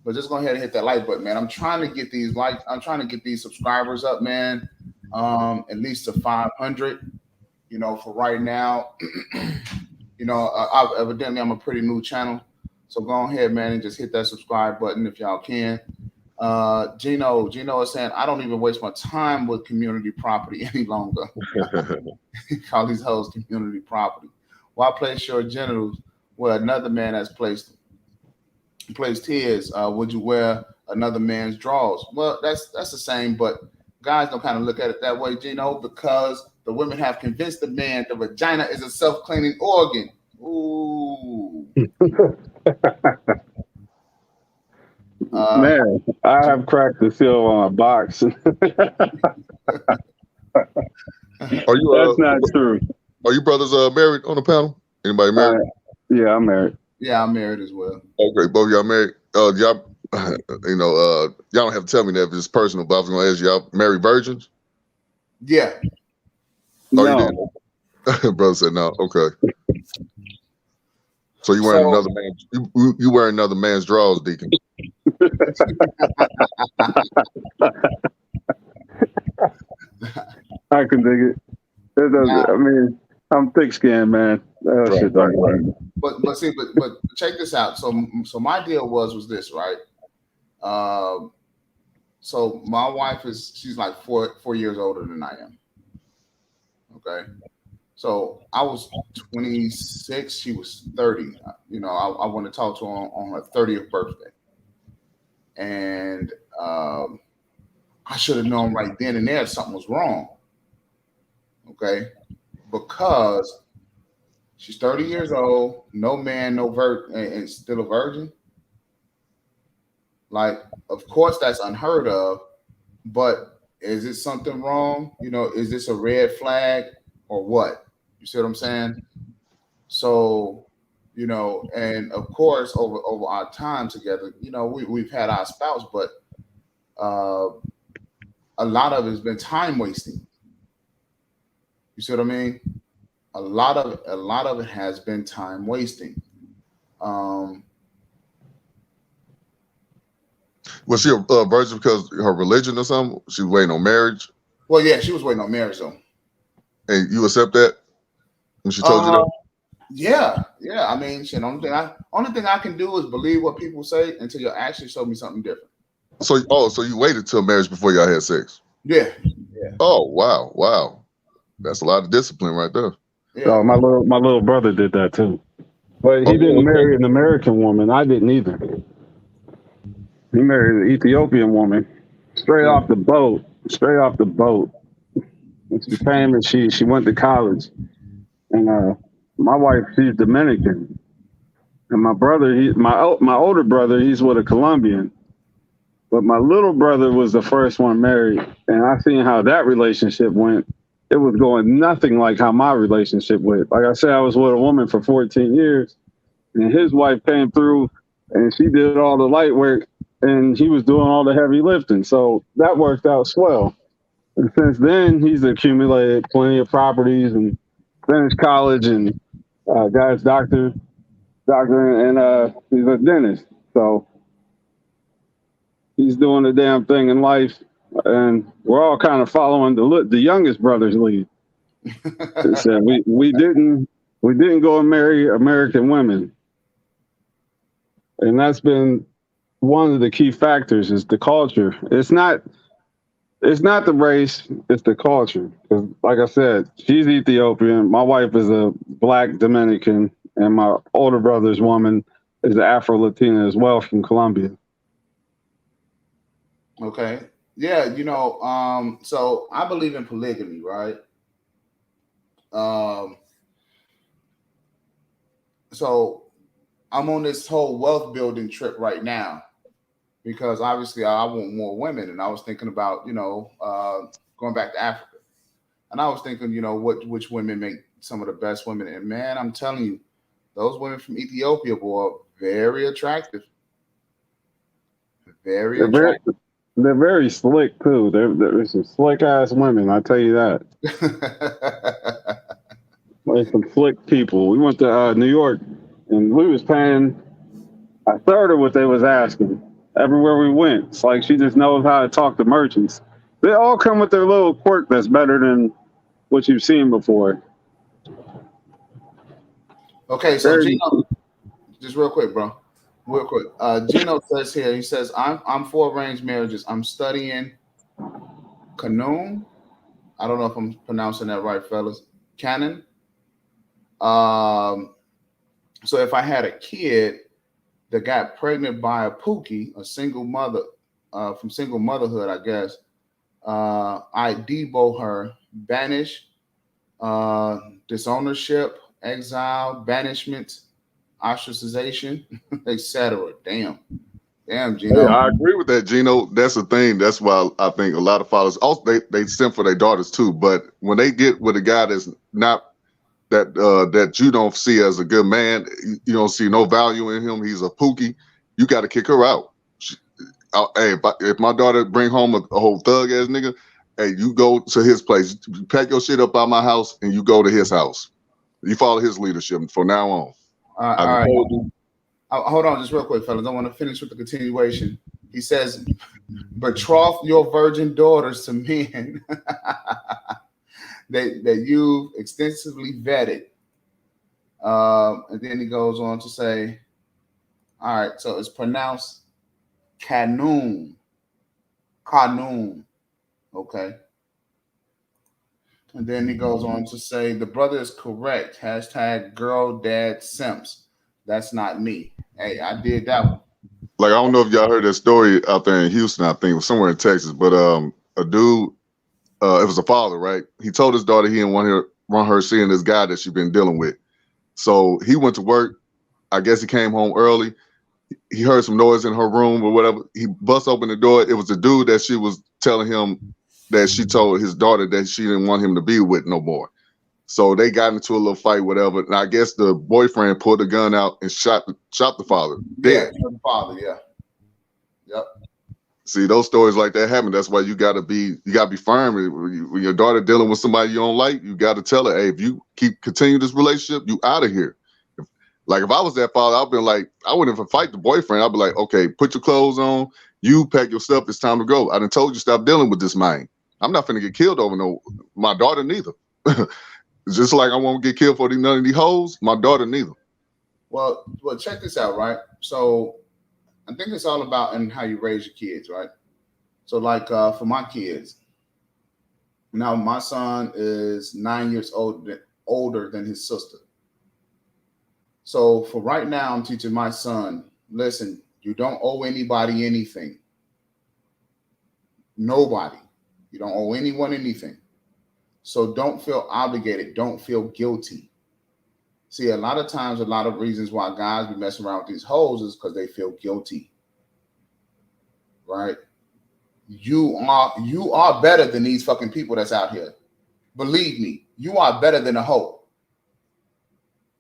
but just go ahead and hit that like button, man. I'm trying to get these like, I'm trying to get these subscribers up, man. At least to 500. You know, for right now. You know, evidently I'm a pretty new channel, so go ahead, man, and just hit that subscribe button if y'all can. Gino is saying I don't even waste my time with community property any longer. Call these hoes community property. Why place your genitals where another man has placed his? Would you wear another man's drawers? Well, that's the same, but guys don't kind of look at it that way, Gino, because the women have convinced the man the vagina is a self-cleaning organ. Ooh. Man, I have cracked the seal on a box. Are you That's not true. Are you brothers married on the panel? Anybody married? Yeah, I'm married. Yeah, I'm married as well. Okay, both y'all married. Y'all, y'all don't have to tell me that if it's personal, but I was gonna ask y'all married virgins? Yeah. Oh, No. you did. Brother said no. Okay. So you wearing another man? You wearing another man's drawers, Deacon? I can dig it. It doesn't. I mean, I'm thick-skinned, man. That shit don't work. But check this out. So my deal was this, right? So my wife she's like four years older than I am. Okay. So I was 26, she was 30. You know, I want to talk to her on her 30th birthday. And I should have known right then and there something was wrong. Okay. Because she's 30 years old, no man, and still a virgin. Like, of course, that's unheard of, but is it something wrong? You know, is this a red flag or what? You see what I'm saying? So, you know, and of course, over our time together, you know, we've had our spouse, but a lot of it has been time wasting. You see what I mean? A lot of it has been time wasting. Was she a virgin because her religion or something? She was waiting on marriage. Well, yeah, she was waiting on marriage though. And you accept that when she told you that? Yeah. I mean, shit. Only thing I can do is believe what people say until you actually show me something different. So you waited till marriage before y'all had sex? Yeah. Oh wow, that's a lot of discipline right there. Yeah. So my little brother did that too, but he didn't marry an American woman. I didn't either. He married an Ethiopian woman, straight off the boat. And she came and she went to college, and my wife, she's Dominican, and my brother, my older brother, he's with a Colombian, but my little brother was the first one married, and I seen how that relationship went. It was going nothing like how my relationship went. Like I said, I was with a woman for 14 years, and his wife came through, and she did all the light work, and he was doing all the heavy lifting. So that worked out swell. And since then, he's accumulated plenty of properties and finished college and got his doctorate, and he's a dentist. So he's doing the damn thing in life, and we're all kind of following the youngest brother's lead. So we didn't go and marry American women, and that's been one of the key factors is the culture. It's not the race, it's the culture. 'Cause like I said, she's Ethiopian. My wife is a Black Dominican, and my older brother's woman is an Afro-Latina as well from Colombia. Okay. Yeah, you know, so I believe in polygamy, right? So I'm on this whole wealth building trip right now because obviously I want more women, and I was thinking about, you know, going back to Africa, and I was thinking, you know, which women make some of the best women, and man, I'm telling you, those women from Ethiopia, boy, very attractive, very attractive. They're very slick too. They're some slick ass women, I tell you that. It's some slick people. We went to New York, and we was paying a third of what they was asking everywhere we went. It's like she just knows how to talk to merchants. They all come with their little quirk that's better than what you've seen before. Okay, so Very, Gino, just real quick, bro. Real quick. Gino says here, he says, I'm for arranged marriages. I'm studying Canoon. I don't know if I'm pronouncing that right, fellas. Canon. Um, so if I had a kid that got pregnant by a Pookie, a single mother, from single motherhood, I guess, I debo her, banish, disownership, exile, banishment, ostracization, etc. Damn, Hey, Gino. I agree with that, Gino. That's the thing. That's why I think a lot of fathers also they send for their daughters too. But when they get with a guy that's not that you don't see as a good man, you don't see no value in him. He's a Pookie. You got to kick her out. Hey, if my daughter bring home a whole thug ass nigga, hey, you go to his place, you pack your shit up by my house, and you go to his house. You follow his leadership from now on. I All right. told you. Hold on, just real quick, fellas. I want to finish with the continuation. He says, betroth your virgin daughters to men that you've extensively vetted. And then he goes on to say, all right, so it's pronounced Canoon. Canoon. Okay. And then he goes on to say, the brother is correct. Hashtag girl dad simps. That's not me. Hey, I did that one. Like, I don't know if y'all heard that story out there in Houston, I think it was somewhere in Texas, but a dude, it was a father, right? He told his daughter he didn't want her seeing this guy that she'd been dealing with. So he went to work. I guess he came home early. He heard some noise in her room or whatever. He bust open the door. It was the dude that she was telling him that she told his daughter that she didn't want him to be with no more. So they got into a little fight, whatever. And I guess the boyfriend pulled the gun out and shot the father dead. Yeah, the father, yeah. Yep. See, those stories like that happen. That's why you gotta be firm. When your daughter dealing with somebody you don't like, you gotta tell her, hey, if you continue this relationship, you out of here. Like if I was that father, I'd been like, I wouldn't even fight the boyfriend. I'd be like, okay, put your clothes on, you pack your stuff, it's time to go. I done told you stop dealing with this man. I'm not finna get killed over my daughter neither. Just like I won't get killed for none of these hoes, my daughter neither. Well, check this out, right? So I think it's all about in how you raise your kids, right? So like for my kids, now my son is 9 years older than his sister. So for right now, I'm teaching my son, listen, you don't owe anybody anything. Nobody. You don't owe anyone anything. So don't feel obligated. Don't feel guilty. See, a lot of times, a lot of reasons why guys be messing around with these hoes is because they feel guilty. Right? You are better than these fucking people that's out here. Believe me, you are better than a hoe.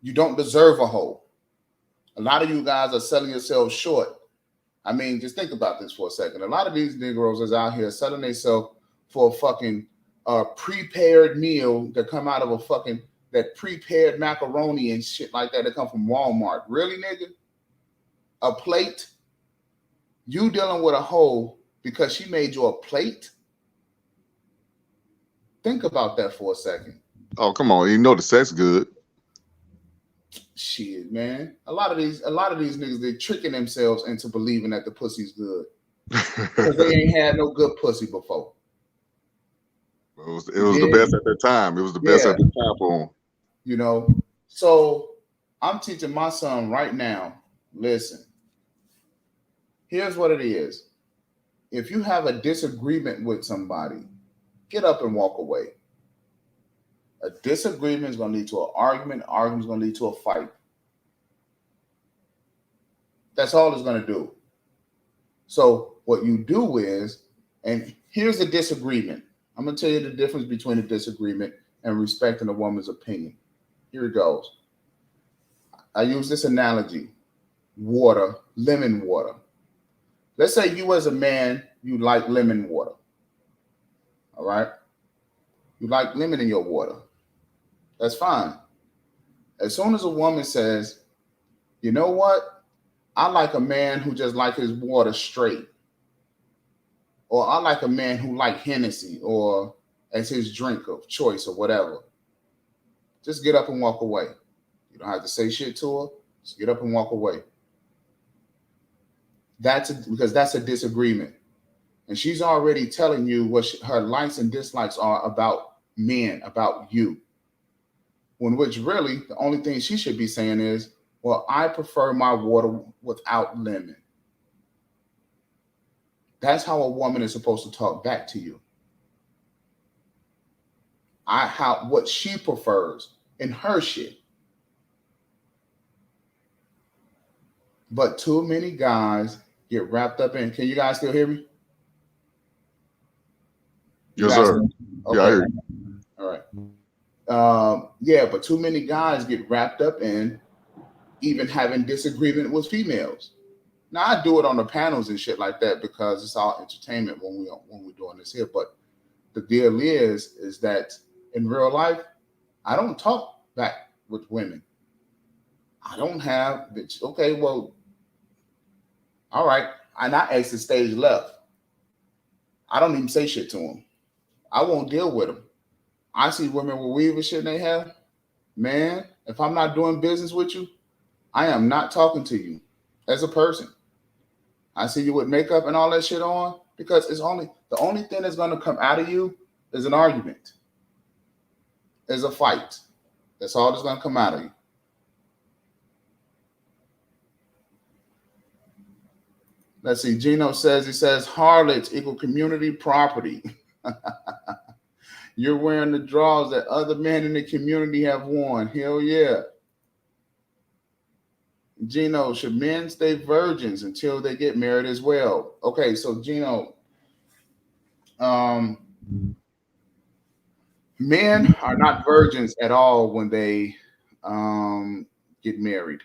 You don't deserve a hoe. A lot of you guys are selling yourselves short. I mean, just think about this for a second. A lot of these Negroes is out here selling themselves for a fucking prepared meal that come out of a fucking that prepared macaroni and shit like that come from Walmart. Really, nigga? A plate? You dealing with a hoe because she made you a plate? Think about that for a second. Oh, come on. You know the sex good. Shit, man. A lot of these niggas, they're tricking themselves into believing that the pussy's good. Because they ain't had no good pussy before. It was the best at that time. It was the best at the time for him. You know, so I'm teaching my son right now, listen, here's what it is. If you have a disagreement with somebody, get up and walk away. A disagreement is going to lead to an argument. Argument is going to lead to a fight. That's all it's going to do. So what you do is, and here's the disagreement. I'm going to tell you the difference between a disagreement and respecting a woman's opinion. Here it goes. I use this analogy. Water, lemon water. Let's say you as a man, you like lemon water. All right? You like lemon in your water. That's fine. As soon as a woman says, you know what, I like a man who just like his water straight, or I like a man who like Hennessy or as his drink of choice or whatever, just get up and walk away. You don't have to say shit to her. Just get up and walk away. Because that's a disagreement, and she's already telling you what her likes and dislikes are about men, about you. When which really the only thing she should be saying is, "Well, I prefer my water without lemon." That's how a woman is supposed to talk back to you. What she prefers in her shit. But too many guys get wrapped up in. Can you guys still hear me? Yes, sir. Okay. Yeah, I hear you. All right. Yeah, but too many guys get wrapped up in even having disagreement with females. Now I do it on the panels and shit like that because it's all entertainment when we're doing this here. But the deal is that in real life, I don't talk back with women. I don't have bitch. Okay, well, all right. And I exit stage left. I don't even say shit to them. I won't deal with them. I see women with weave and shit in their hair. Man, if I'm not doing business with you, I am not talking to you as a person. I see you with makeup and all that shit on because the only thing that's going to come out of you is an argument, is a fight. That's all that's going to come out of you. Let's see. Gino says harlots equal community property. You're wearing the drawers that other men in the community have worn. Hell yeah. Gino, should men stay virgins until they get married as well? Okay, so Gino, men are not virgins at all when they get married.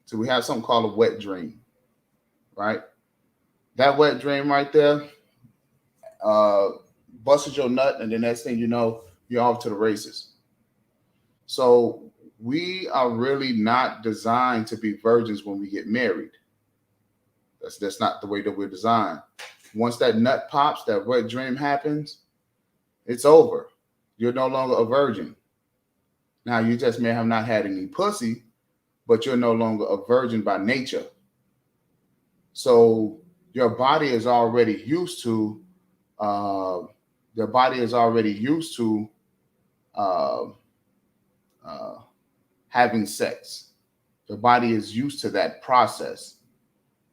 So we have something called a wet dream, right? That wet dream right there busted your nut, and the next thing you know, you're off to the races. So we are really not designed to be virgins when we get married. That's not the way that we're designed. Once that nut pops, that wet dream happens, it's over. You're no longer a virgin. Now you just may have not had any pussy, but you're no longer a virgin by nature. So your body is already used to having sex. The body is used to that process,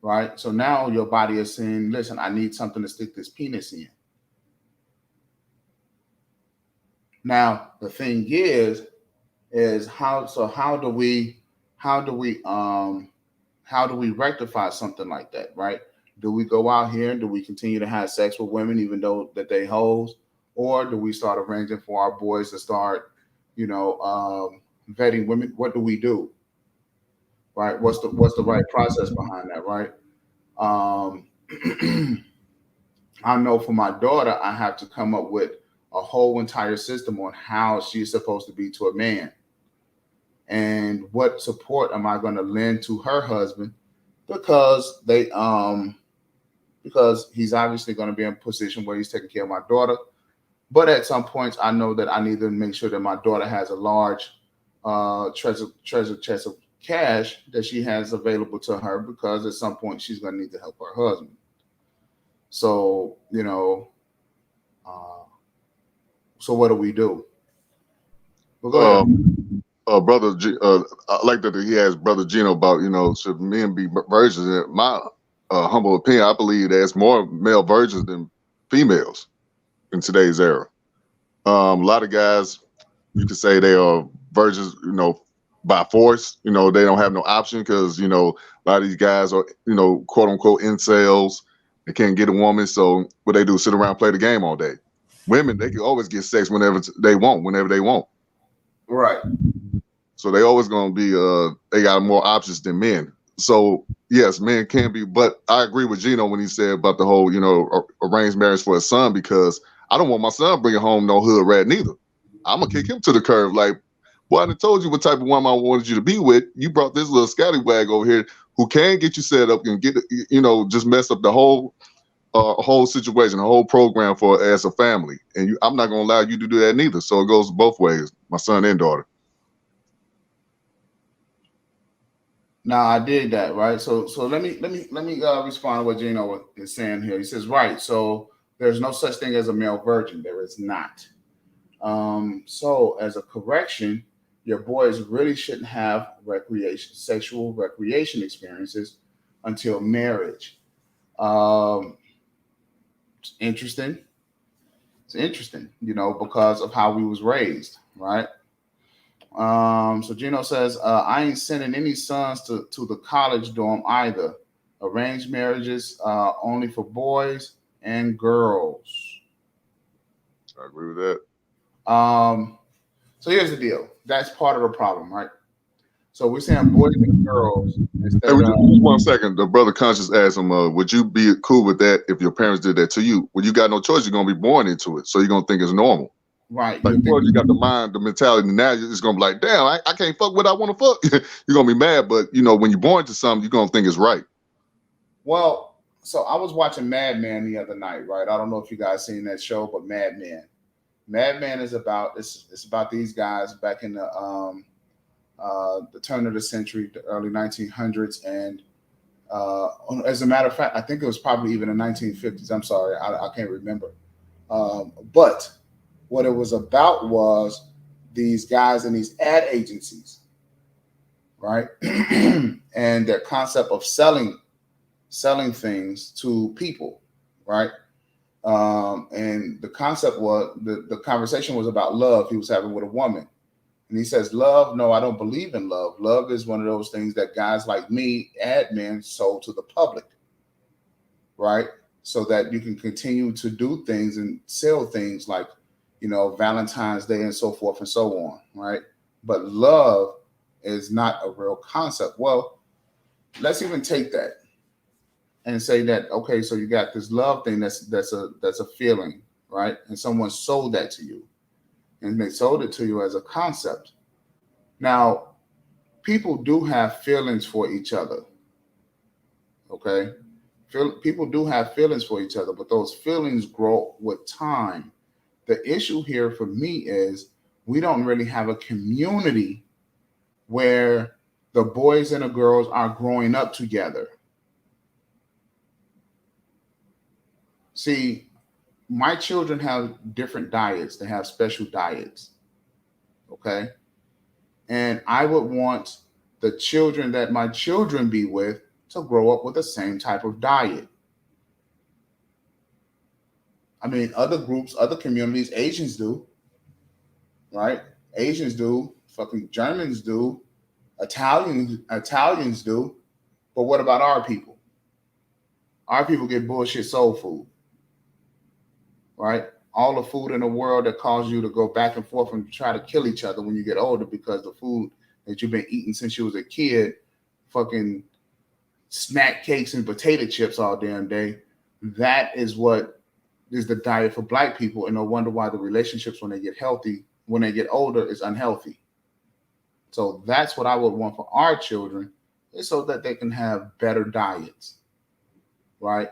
right? So now your body is saying, listen, I need something to stick this penis in. Now, the thing is how do we rectify something like that, right? Do we go out here and do we continue to have sex with women even though that they hoes? Or do we start arranging for our boys to start, vetting women? What do we do? Right? What's the right process behind that, right? I know for my daughter, I have to come up with a whole entire system on how she's supposed to be to a man. And what support am I going to lend to her husband? Because because he's obviously going to be in a position where he's taking care of my daughter. But at some points, I know that I need to make sure that my daughter has a large treasure chest of cash that she has available to her, because at some point she's going to need to help her husband. So, so what do we do? Well, go ahead. Brother, I like that he has Brother Gino about, should men be virgins? In my humble opinion, I believe there's more male virgins than females in today's era. A lot of guys, you could say they are virgins, by force. They don't have no option because, a lot of these guys are, quote unquote incels. They can't get a woman. So what they do, sit around, play the game all day. Women, they can always get sex whenever they want. Right. So they always going to be, they got more options than men. So yes, men can be, but I agree with Gino when he said about the whole, arranged marriage for his son, because I don't want my son bringing home no hood rat neither. I'm going to kick him to the curb. Like, Boy, I done told you what type of woman I wanted you to be with. You brought this little scallywag over here who can get you set up and get, just mess up the whole situation, the whole program for as a family. And I'm not gonna allow you to do that neither. So it goes both ways, my son and daughter. Now I did that, right? So let me respond to what Gino is saying here. He says, right. So there's no such thing as a male virgin. There is not. So as a correction, your boys really shouldn't have sexual recreation experiences until marriage. It's interesting. It's interesting, because of how we was raised, right? So Gino says, I ain't sending any sons to the college dorm either. Arranged marriages only for boys and girls. I agree with that. So here's the deal. That's part of the problem, right? So we're saying boys and girls. Hey, just 1 second. The brother Conscious asked him, would you be cool with that if your parents did that to you? Well, you got no choice. You're going to be born into it. So you're going to think it's normal. Right. Like, you got the mind, the mentality. Now you're just going to be like, damn, I can't fuck what I want to fuck. You're going to be mad. But, when you're born to something, you're going to think it's right. Well, so I was watching Mad Men the other night, right? I don't know if you guys seen that show, but Mad Men. Mad Men is about it's about these guys back in the turn of the century, the early 1900s, and as a matter of fact, I think it was probably even the 1950s. I'm sorry, I can't remember. But what it was about was these guys in these ad agencies, right? And their concept of selling things to people, right? And the concept was the conversation was about love he was having with a woman. And he says, love, no, I don't believe in love. Love is one of those things that guys like me, ad men, sold to the public, right? So that you can continue to do things and sell things like, Valentine's Day and so forth and so on, right? But love is not a real concept. Well, let's even take that and say that, okay, so you got this love thing that's a feeling, right? And someone sold that to you. And they sold it to you as a concept. Now, people do have feelings for each other. Okay? People do have feelings for each other, but those feelings grow with time. The issue here for me is we don't really have a community where the boys and the girls are growing up together. See, my children have different diets. They have special diets. Okay. And I would want the children that my children be with to grow up with the same type of diet. I mean, other groups, other communities, Asians do, right? Asians do, fucking Germans do, Italians do. But what about our people? Our people get bullshit soul food, right? All the food in the world that causes you to go back and forth and try to kill each other when you get older because the food that you've been eating since you was a kid, fucking snack cakes and potato chips all damn day. That is what is the diet for black people. And no wonder why the relationships when they get older is unhealthy. So that's what I would want for our children, is so that they can have better diets, right?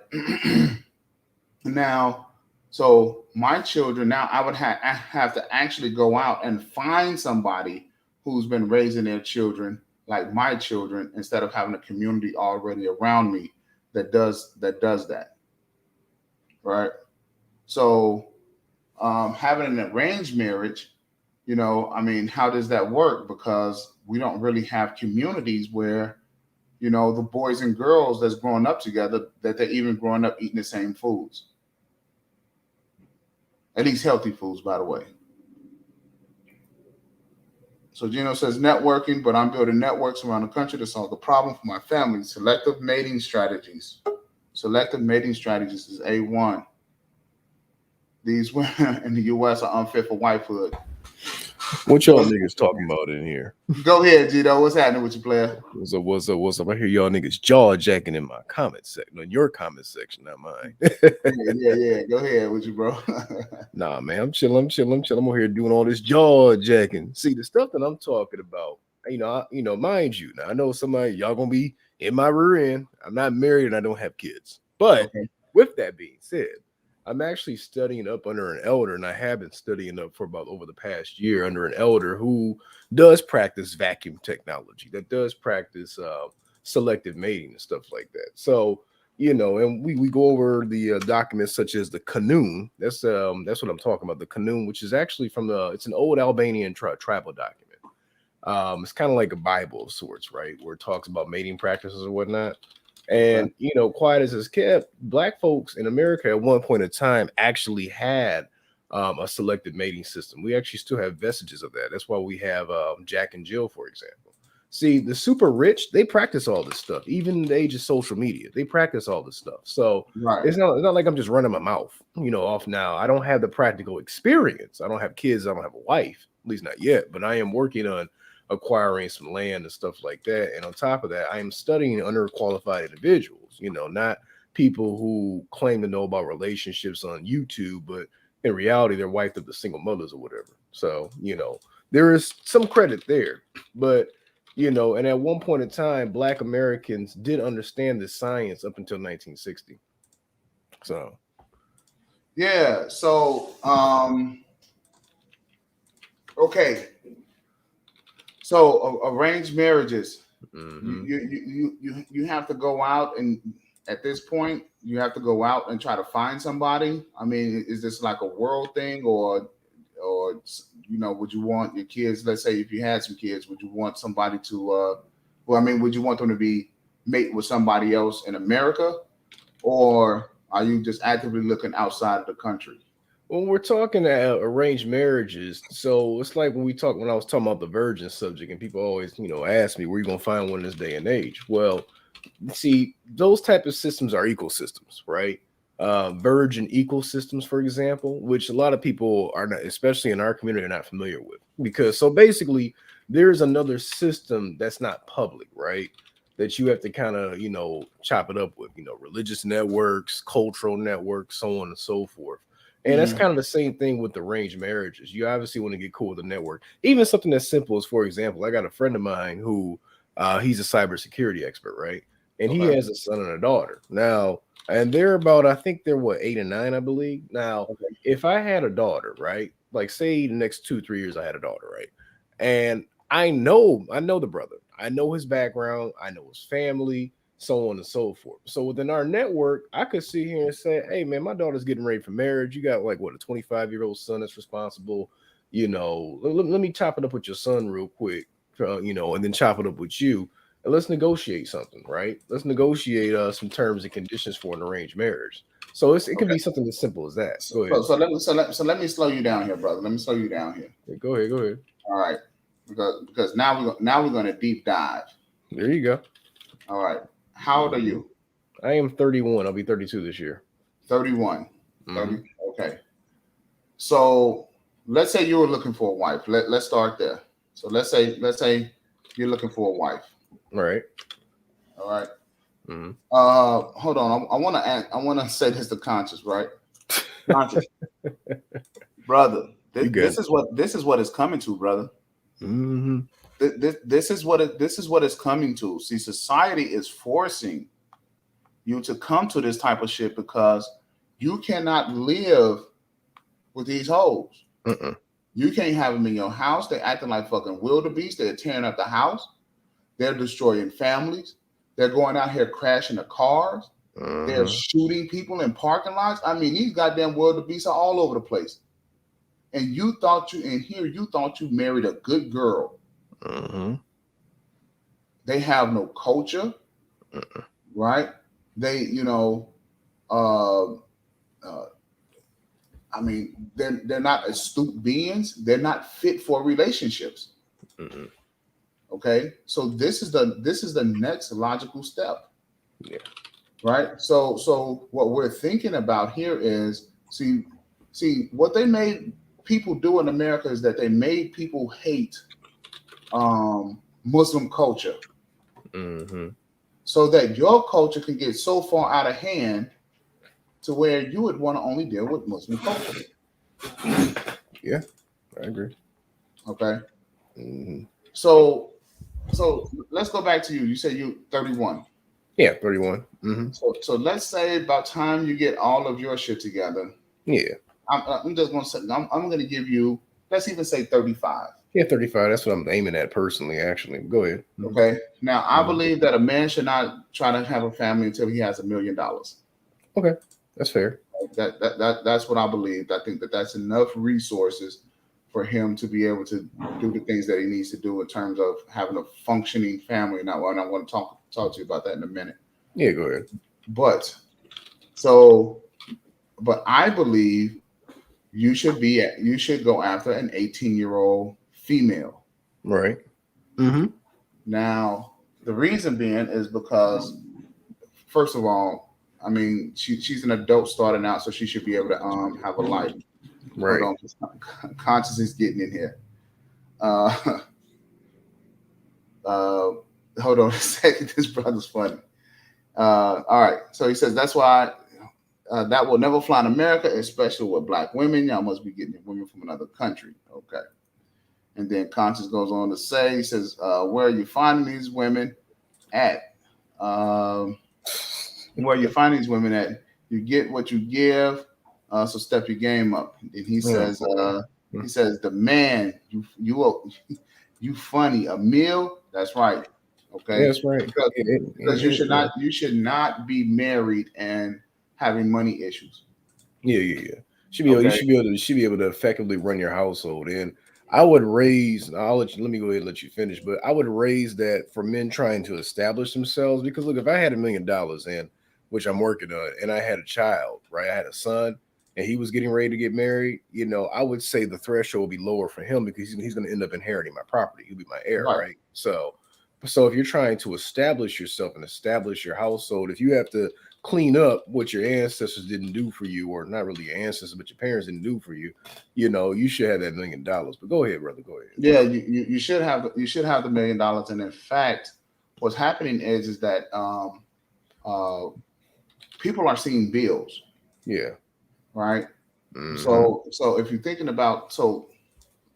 Now, so my children, now I would have to actually go out and find somebody who's been raising their children like my children, instead of having a community already around me that does that, right? So having an arranged marriage, I mean, how does that work? Because we don't really have communities where, the boys and girls that's growing up together, that they're even growing up eating the same foods. At least healthy foods, by the way. So Gino says networking, but I'm building networks around the country to solve the problem for my family. Selective mating strategies. Selective mating strategies is A1. These women in the U.S. are unfit for wifehood. What y'all niggas talking about in here? Go ahead, Gito. What's happening with you, player? What's up? I hear y'all niggas jaw jacking in my comment section, in your comment section, not mine. yeah. Go ahead with you, bro. Nah, man, I'm chilling. I'm over here doing all this jaw jacking. See, the stuff that I'm talking about, mind you, now I know somebody y'all gonna be in my rear end. I'm not married and I don't have kids. But with that being said, I'm actually studying up under an elder, and I have been studying up for about over the past year under an elder who does practice vacuum technology, that does practice selective mating and stuff like that. So, and we go over the documents such as the Kanun. That's what I'm talking about. The Kanun, which is actually it's an old Albanian tribal document. It's kind of like a Bible of sorts, right? Where it talks about mating practices and whatnot. And quiet as it's kept, Black folks in America at one point in time actually had a selective mating system. We actually still have vestiges of that. That's why we have Jack and Jill, for example. See, the super rich, they practice all this stuff. Even in the age of social media, they practice all this stuff. So it's not like I'm just running my mouth, off now. I don't have the practical experience. I don't have kids. I don't have a wife, at least not yet. But I am working on acquiring some land and stuff like that. And on top of that, I am studying underqualified individuals, not people who claim to know about relationships on YouTube, but in reality, they're wiped up the single mothers or whatever. So, there is some credit there. But, and at one point in time, Black Americans did understand this science up until 1960. So, yeah. So, okay. So arranged marriages, you have to go out, and at this point you have to go out and try to find somebody. I mean, is this like a world thing, or would you want your kids? Let's say if you had some kids, would you want somebody to? Would you want them to be mate with somebody else in America, or are you just actively looking outside of the country? When we're talking arranged marriages, so it's like when I was talking about the virgin subject, and people always, ask me, where you gonna find one in this day and age? Well, see, those type of systems are ecosystems, right? Virgin ecosystems, for example, which a lot of people are not, especially in our community, are not familiar with. Because so basically, there's another system that's not public, right? That you have to kind of, chop it up with, religious networks, cultural networks, so on and so forth. And that's kind of the same thing with arranged marriages. You obviously want to get cool with the network. Even something as simple as, for example, I got a friend of mine who he's a cybersecurity expert, right? And he has a son and a daughter. Now, and they're about, I think they're 8 and 9, I believe. Now, if I had a daughter, right? Like say the next 2-3 years I had a daughter, right? And I know the brother. I know his background. I know his family, so on and so forth. So within our network, I could sit here and say, hey, man, my daughter's getting ready for marriage. You got like, what, a 25-year-old son that's responsible. Let me chop it up with your son real quick, and then chop it up with you. And let's negotiate something, right? Let's negotiate some terms and conditions for an arranged marriage. So it can be something as simple as that. Go ahead. So let me slow you down here, brother. Let me slow you down here. Yeah, go ahead. All right, because now we're going to deep dive. There you go. All right. How old are you? I am 31. I'll be 32 this year. 31. 30. Okay. So let's say you were looking for a wife. Let's start there. So let's say you're looking for a wife. All right. Hold on. I want to say this to Conscious, right? Conscious, brother. This is what it's coming to, brother. This is what it's coming to. See, society is forcing you to come to this type of shit because you cannot live with these hoes. You can't have them in your house. They're acting like fucking wildebeest. They're tearing up the house. They're destroying families. They're going out here crashing the cars. They're shooting people in parking lots. I mean, these goddamn wildebeests are all over the place. And you thought you married a good girl. They have no culture, right? They, they're not astute beings. They're not fit for relationships. Okay, so this is the next logical step. Yeah. Right. So what we're thinking about here is see what they made people do in America is that they made people hate Muslim culture, so that your culture can get so far out of hand to where you would want to only deal with Muslim culture. Yeah, I agree. Okay. So let's go back to you. You said you 31. Yeah, 31. So let's say by the time you get all of your shit together. Yeah. I'm just gonna say I'm gonna give you, let's even say 35. Yeah, 35. That's what I'm aiming at personally, actually. Go ahead. Okay. Now I believe that a man should not try to have a family until he has $1 million. Okay, that's fair. That's what I believe. I think that that's enough resources for him to be able to do the things that he needs to do in terms of having a functioning family. Now, and I want to talk to you about that in a minute. Yeah, go ahead. But I believe you should go after an 18-year-old female. Right. Now, the reason being is because, first of all, I mean, she's an adult starting out, so she should be able to have a life. Right. Hold on, conscious is getting in here. Hold on a second. This brother's funny. All right. So he says that's why that will never fly in America, especially with black women. Y'all must be getting women from another country. Okay. And then Conscious goes on to say, he says, where are you finding these women at? Where are you finding these women at? You get what you give. So step your game up. And he says, the man, you funny. A meal, that's right. Okay. Yeah, that's right. Because you should not be married and having money issues. Yeah. You should be able to effectively run your household. And I would raise, let me go ahead and let you finish, but I would raise that for men trying to establish themselves, because look, if I had $1 million in, which I'm working on, and I had a child, right? I had a son and he was getting ready to get married, I would say the threshold would be lower for him because he's going to end up inheriting my property. He'll be my heir, right? So if you're trying to establish yourself and establish your household, if you have to clean up what your ancestors didn't do for you, or not really your ancestors, but your parents didn't do for you, you should have that $1 million. But go ahead, brother. Go ahead. Yeah, you should have the $1 million. And in fact, what's happening is that people are seeing bills. Yeah. Right. So if you're thinking about,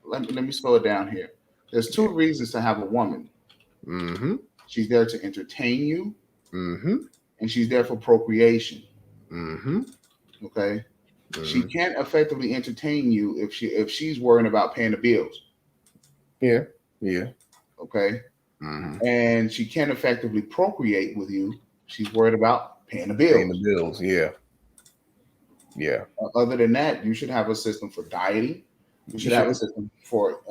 let me slow it down here. There's two reasons to have a woman. She's there to entertain you. And she's there for procreation. Okay. She can't effectively entertain you if she's worrying about paying the bills. Yeah. Okay. And she can't effectively procreate with you. She's worried about paying the bills. Yeah. Other than that, you should have a system for dieting. You should have a system for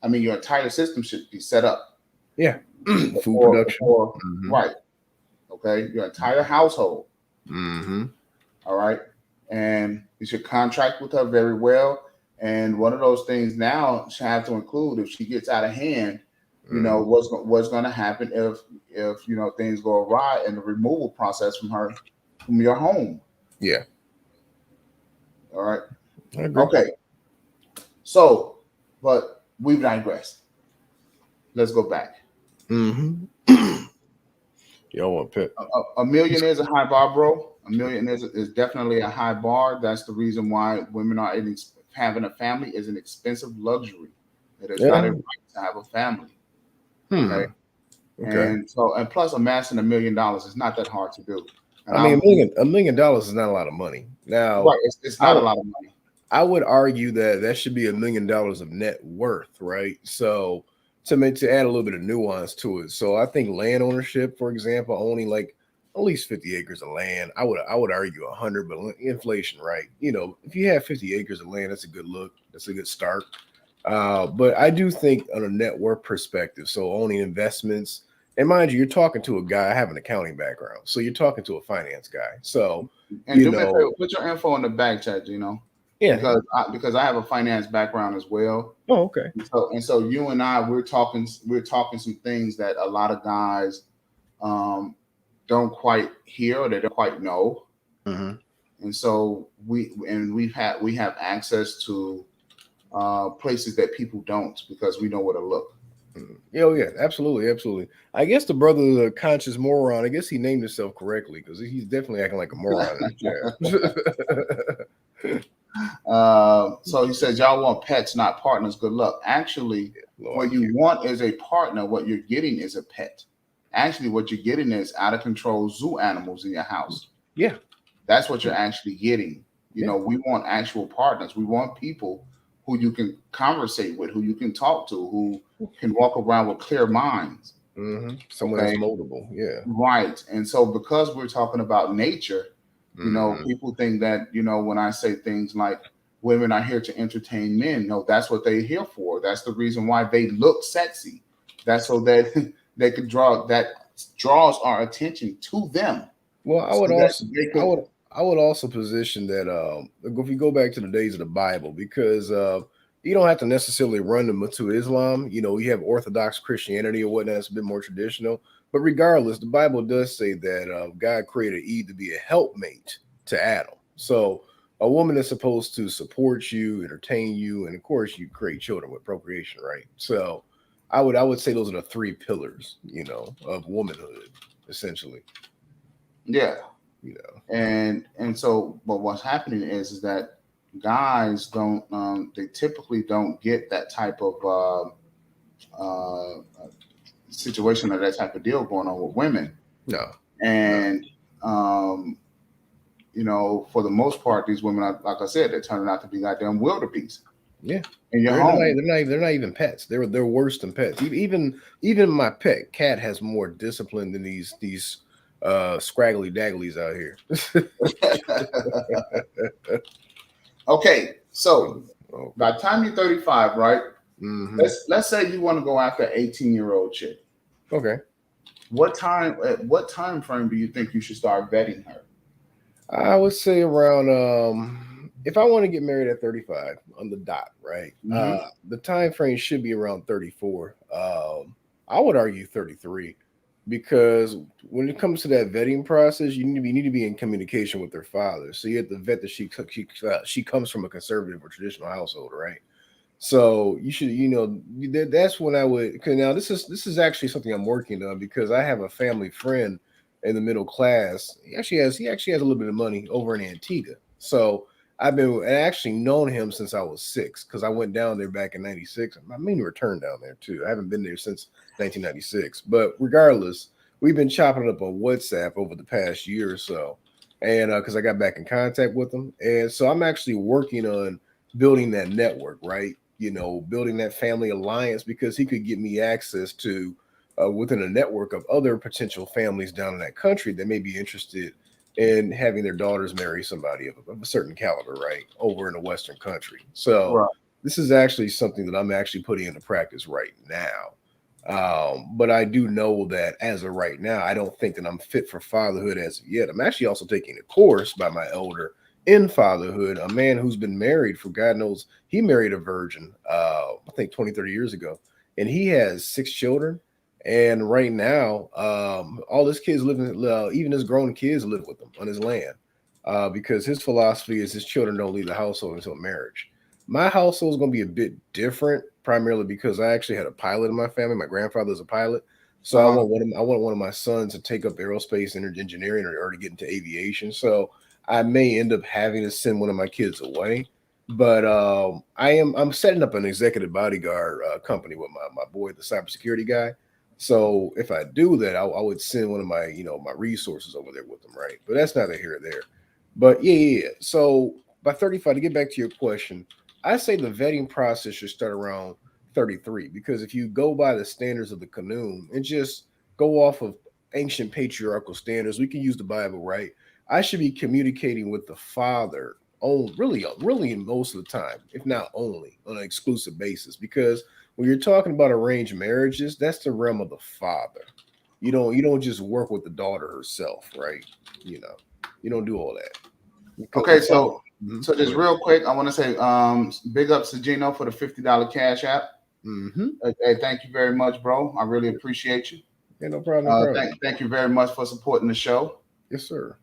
your entire system should be set up. Yeah. Food production. Right. Okay. Your entire household. All right. And you should contract with her very well. And one of those things now should have to include, if she gets out of hand, what's going to happen if things go awry in the removal process from your home. Yeah. All right. I agree. Okay. So, but we've digressed. Let's go back. Y'all want pit? $1 million is a high bar, bro. $1 million is definitely a high bar. That's the reason why women are having a family is an expensive luxury. It is not a right to have a family. Okay. And plus amassing $1 million is not that hard to do. And $1 million is not a lot of money. Now, right, it's not a lot of money. I would argue that should be $1 million of net worth, right? So to add a little bit of nuance to it. So I think land ownership, for example, owning like at least 50 acres of land, I would argue 100, but inflation, right? If you have 50 acres of land, that's a good look. That's a good start. But I do think on a net worth perspective, so owning investments, and mind you, you're talking to a guy, I have an accounting background, so you're talking to a finance guy. So, and do me a favor, put your info in the back chat, yeah, because I have a finance background as well. Oh, okay. And so you and I, we're talking some things that a lot of guys don't quite hear or they don't quite know. And so we have access to places that people don't because we know where to look. Oh yeah, absolutely, absolutely. I guess the brother, the conscious moron, I guess he named himself correctly because he's definitely acting like a moron in the chat. So he says, y'all want pets, not partners. Good luck. Actually, Lord, what you want is a partner. What you're getting is a pet. Actually, what you're getting is out of control zoo animals in your house. Yeah. That's what you're actually getting. You know, we want actual partners. We want people who you can conversate with, who you can talk to, who can walk around with clear minds. Someone that's moldable. Yeah. Right. And so because we're talking about nature, you know, people think that, you know, when I say things like women are here to entertain men, no, that's what they're here for. That's the reason why they look sexy. That's so that they could draws our attention to them. Well, I would also position that if we go back to the days of the Bible, because you don't have to necessarily run them to Islam. You know, you have Orthodox Christianity or whatnot. It's a bit more traditional. But regardless, the Bible does say that God created Eve to be a helpmate to Adam. So a woman is supposed to support you, entertain you, and of course, you create children with procreation, right? So I would say those are the three pillars, you know, of womanhood, essentially. Yeah. You know, and so, but what's happening is that guys don't they typically don't get that type of situation or that type of deal going on with women. No. And you know, for the most part, these women, like I said, they're turning out to be goddamn wildebeest. Yeah. In your home. They're not even pets. They're worse than pets. Even my pet cat has more discipline than these scraggly dagglies out here. Okay, so by the time you're 35, right? Let's say you want to go after an 18-year-old chick. Okay. What time frame do you think you should start vetting her? I would say around if I want to get married at 35 on the dot, right? The time frame should be around 34. I would argue 33. Because when it comes to that vetting process, you need to be in communication with their father. So you have to vet that she comes from a conservative or traditional household, right? So you should, you know, that's when I would. Because now this is actually something I'm working on because I have a family friend in the middle class. He actually has a little bit of money over in Antigua. So I've actually known him since I was 6 because I went down there back in '96. I mean, returned down there too. I haven't been there since 1996. But regardless, we've been chopping it up on WhatsApp over the past year or so, and because I got back in contact with him, and so I'm actually working on building that network, right? You know, building that family alliance because he could get me access to within a network of other potential families down in that country that may be interested in having their daughters marry somebody of a certain caliber, right, over in a Western country. So this is actually something that I'm actually putting into practice right now. But I do know that as of right now, I don't think that I'm fit for fatherhood as of yet. I'm actually also taking a course by my elder in fatherhood, a man who's been married for God knows, he married a virgin, I think 20, 30 years ago, and he has 6 children. And right now, all his kids live in, even his grown kids live with him on his land because his philosophy is his children don't leave the household until marriage. My household is going to be a bit different, primarily because I actually had a pilot in my family. My grandfather's a pilot. So I want one of my sons to take up aerospace engineering or to get into aviation. So I may end up having to send one of my kids away. But I'm setting up an executive bodyguard company with my boy, the cybersecurity guy. So if I do that, I would send one of my, my resources over there with them, right? But that's neither here or there. But yeah. So by 35, to get back to your question, I say the vetting process should start around 33 because if you go by the standards of the Qanun and just go off of ancient patriarchal standards, we can use the Bible, right? I should be communicating with the father really most of the time, if not only on an exclusive basis, because when you're talking about arranged marriages, that's the realm of the father. You don't just work with the daughter herself, right? You don't do all that. Okay, so just real quick, I want to say big ups to Gino for the $50 cash app. Hey, thank you very much, bro. I really appreciate you. Yeah, no problem. Thank you very much for supporting the show. Yes, sir.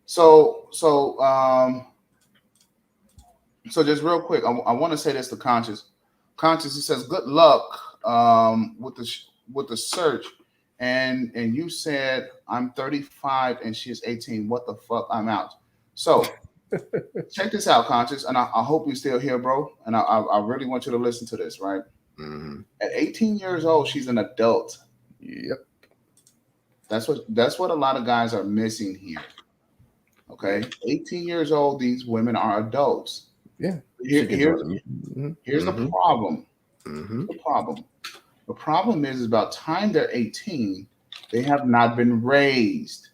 So just real quick, I want to say this to Conscious. Conscious, he says, "Good luck with the search." And you said I'm 35 and she's 18. What the fuck? I'm out. So check this out, Conscious, and I hope you're still here, bro. And I really want you to listen to this, right? Mm-hmm. At 18 years old, she's an adult. Yep. That's what a lot of guys are missing here. Okay, 18 years old, these women are adults. Yeah. Here's Mm-hmm. the problem. Mm-hmm. The problem is about time they're 18, they have not been raised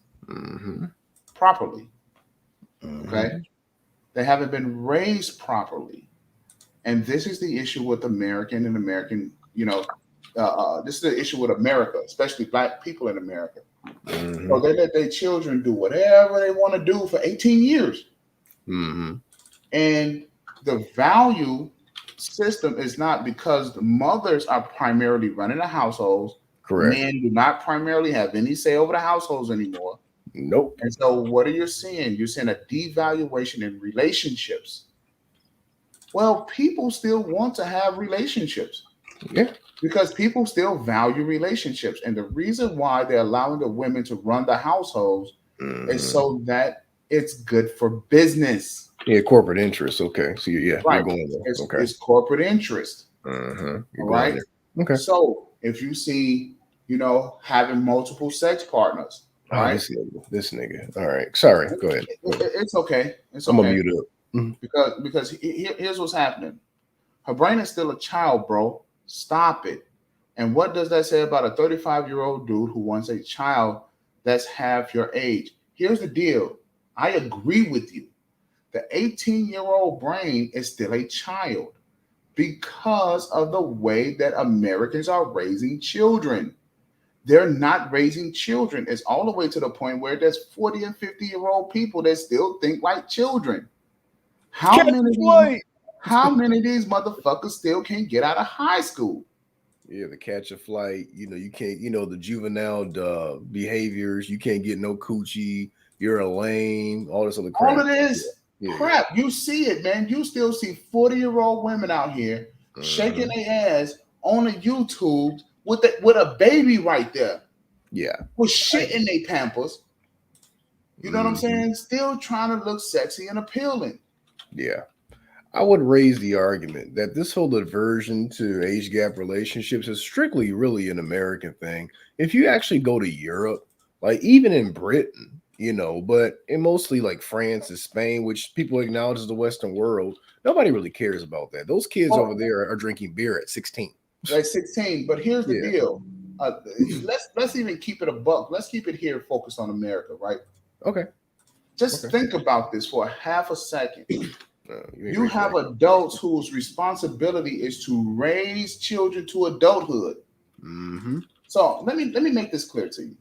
properly. Okay, they haven't been raised properly, and this is the issue with American. This is the issue with America, especially Black people in America. So they let their children do whatever they want to do for 18 years. And the value system is not because the mothers are primarily running the households. Correct. Men do not primarily have any say over the households anymore. Nope. And so what are you seeing? You're seeing a devaluation in relationships. Well, people still want to have relationships. Yeah. Because people still value relationships. And the reason why they're allowing the women to run the households is so that it's good for business. Yeah, corporate interest. Okay. So yeah, right. You're going there. It's corporate interest. All right. Okay. So if you see, having multiple sex partners, right? This nigga. All right. Sorry. Go ahead. It's okay. It's okay. I'm gonna mute up. Because here's what's happening. Her brain is still a child, bro. Stop it. And what does that say about a 35-year-old dude who wants a child that's half your age? Here's the deal. I agree with you. The 18-year-old brain is still a child because of the way that Americans are raising children. They're not raising children. It's all the way to the point where there's 40 and 50-year-old people that still think like children. How many of these motherfuckers still can't get out of high school? Yeah, the catch a flight. You can't. The juvenile behaviors. You can't get no coochie. You're a lame. All this other crap. All of this crap. You see it, man. You still see 40-year-old women out here shaking their ass on a YouTube with a baby right there. Yeah, with shit in their pampers. You know what I'm saying? Still trying to look sexy and appealing. Yeah. I would raise the argument that this whole aversion to age gap relationships is strictly really an American thing. If you actually go to Europe, like even in Britain, but in mostly like France and Spain, which people acknowledge as the Western world, nobody really cares about that. Those kids over there are drinking beer at 16. Like 16. But here's the deal. Let's even keep it a buck. Let's keep it here focused on America, right? Okay. Just think about this for a half a second. You have adults whose responsibility is to raise children to adulthood. So let me make this clear to you.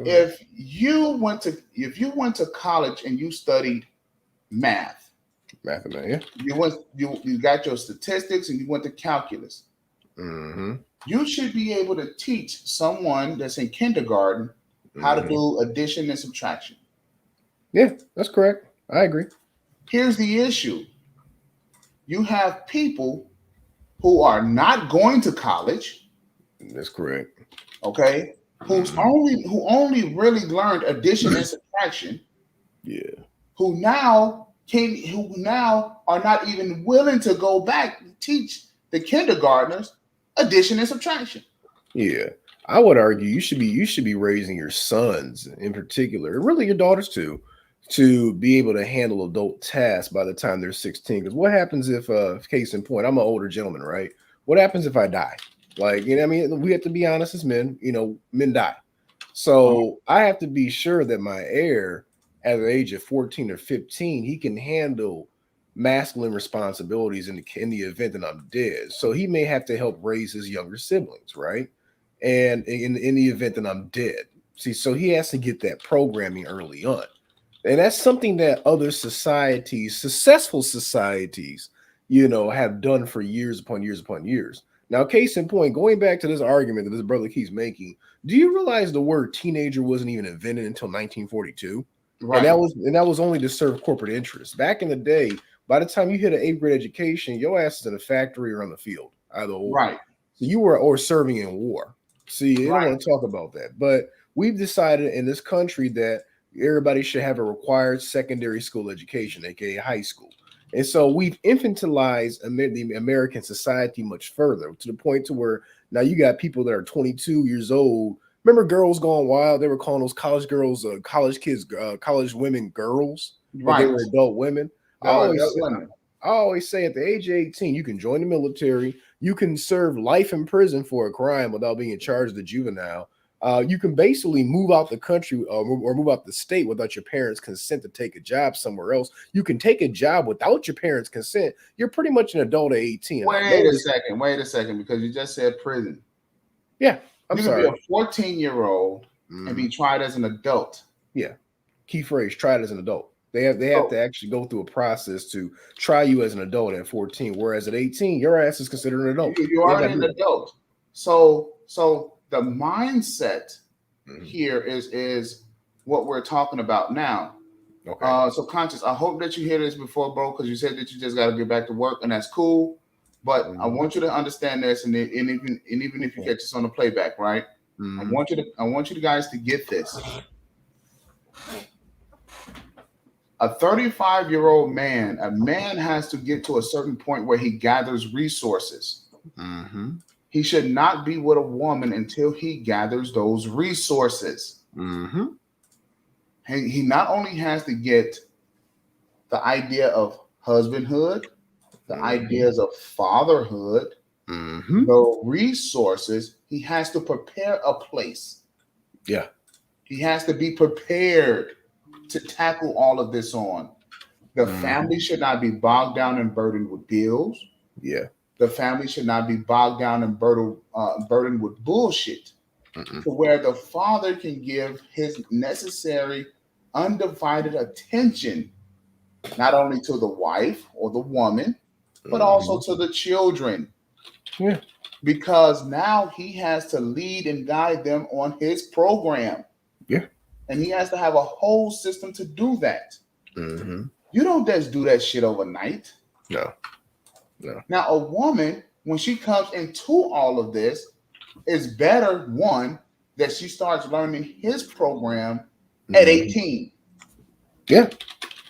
If you went to college and you studied mathematics, you got your statistics and you went to calculus. You should be able to teach someone that's in kindergarten how to do addition and subtraction. Yeah, that's correct. I agree. Here's the issue. You have people who are not going to college. That's correct. Okay. Who only really learned addition and subtraction. Yeah. Who now are not even willing to go back and teach the kindergartners addition and subtraction. Yeah. I would argue you should be raising your sons in particular, really your daughters too, to be able to handle adult tasks by the time they're 16. Because what happens if, case in point, I'm an older gentleman, right? What happens if I die? Like, I mean, we have to be honest as men, men die. So I have to be sure that my heir at the age of 14 or 15, he can handle masculine responsibilities in the event that I'm dead. So he may have to help raise his younger siblings, right? And in the event that I'm dead. See, so he has to get that programming early on. And that's something that other societies, successful societies, have done for years upon years upon years. Now, case in point, going back to this argument that this brother keeps making, do you realize the word teenager wasn't even invented until 1942? Right. And that was only to serve corporate interests. Back in the day, by the time you hit an 8th grade education, your ass is in a factory or on the field, either or. Right. So you were or serving in war. See, they don't want to talk about that. But we've decided in this country that everybody should have a required secondary school education, aka high school. And so we've infantilized the American society much further to the point to where now you got people that are 22 years old. Remember Girls Gone Wild? They were calling those college girls, college kids, college women girls. But they were adult women. I always say at the age of 18, you can join the military. You can serve life in prison for a crime without being charged the juvenile. You can basically move out the country or move out the state without your parents' consent to take a job somewhere else. You can take a job without your parents' consent. You're pretty much an adult at 18. Wait a second, because you just said prison. Yeah, you can be a 14-year-old and be tried as an adult. Yeah, key phrase: tried as an adult. They have to actually go through a process to try you as an adult at 14, whereas at 18, your ass is considered an adult. You are an adult. So the mindset here is what we're talking about now. Okay. So Conscious, I hope that you hear this before, bro, because you said that you just got to get back to work, and that's cool. But I want you to understand this, and even if you catch this on the playback, right? I want you guys to get this. A 35-year-old man, a man has to get to a certain point where he gathers resources. He should not be with a woman until he gathers those resources. He not only has to get the idea of husbandhood, the ideas of fatherhood, the resources, he has to prepare a place. Yeah. He has to be prepared to tackle all of this on. The family should not be bogged down and burdened with bills. Yeah. The family should not be bogged down and burdened with bullshit, to where the father can give his necessary undivided attention, not only to the wife or the woman, but also to the children. Yeah. Because now he has to lead and guide them on his program. Yeah. And he has to have a whole system to do that. You don't just do that shit overnight. No. Now, a woman, when she comes into all of this, is better, one, that she starts learning his program at 18. Yeah.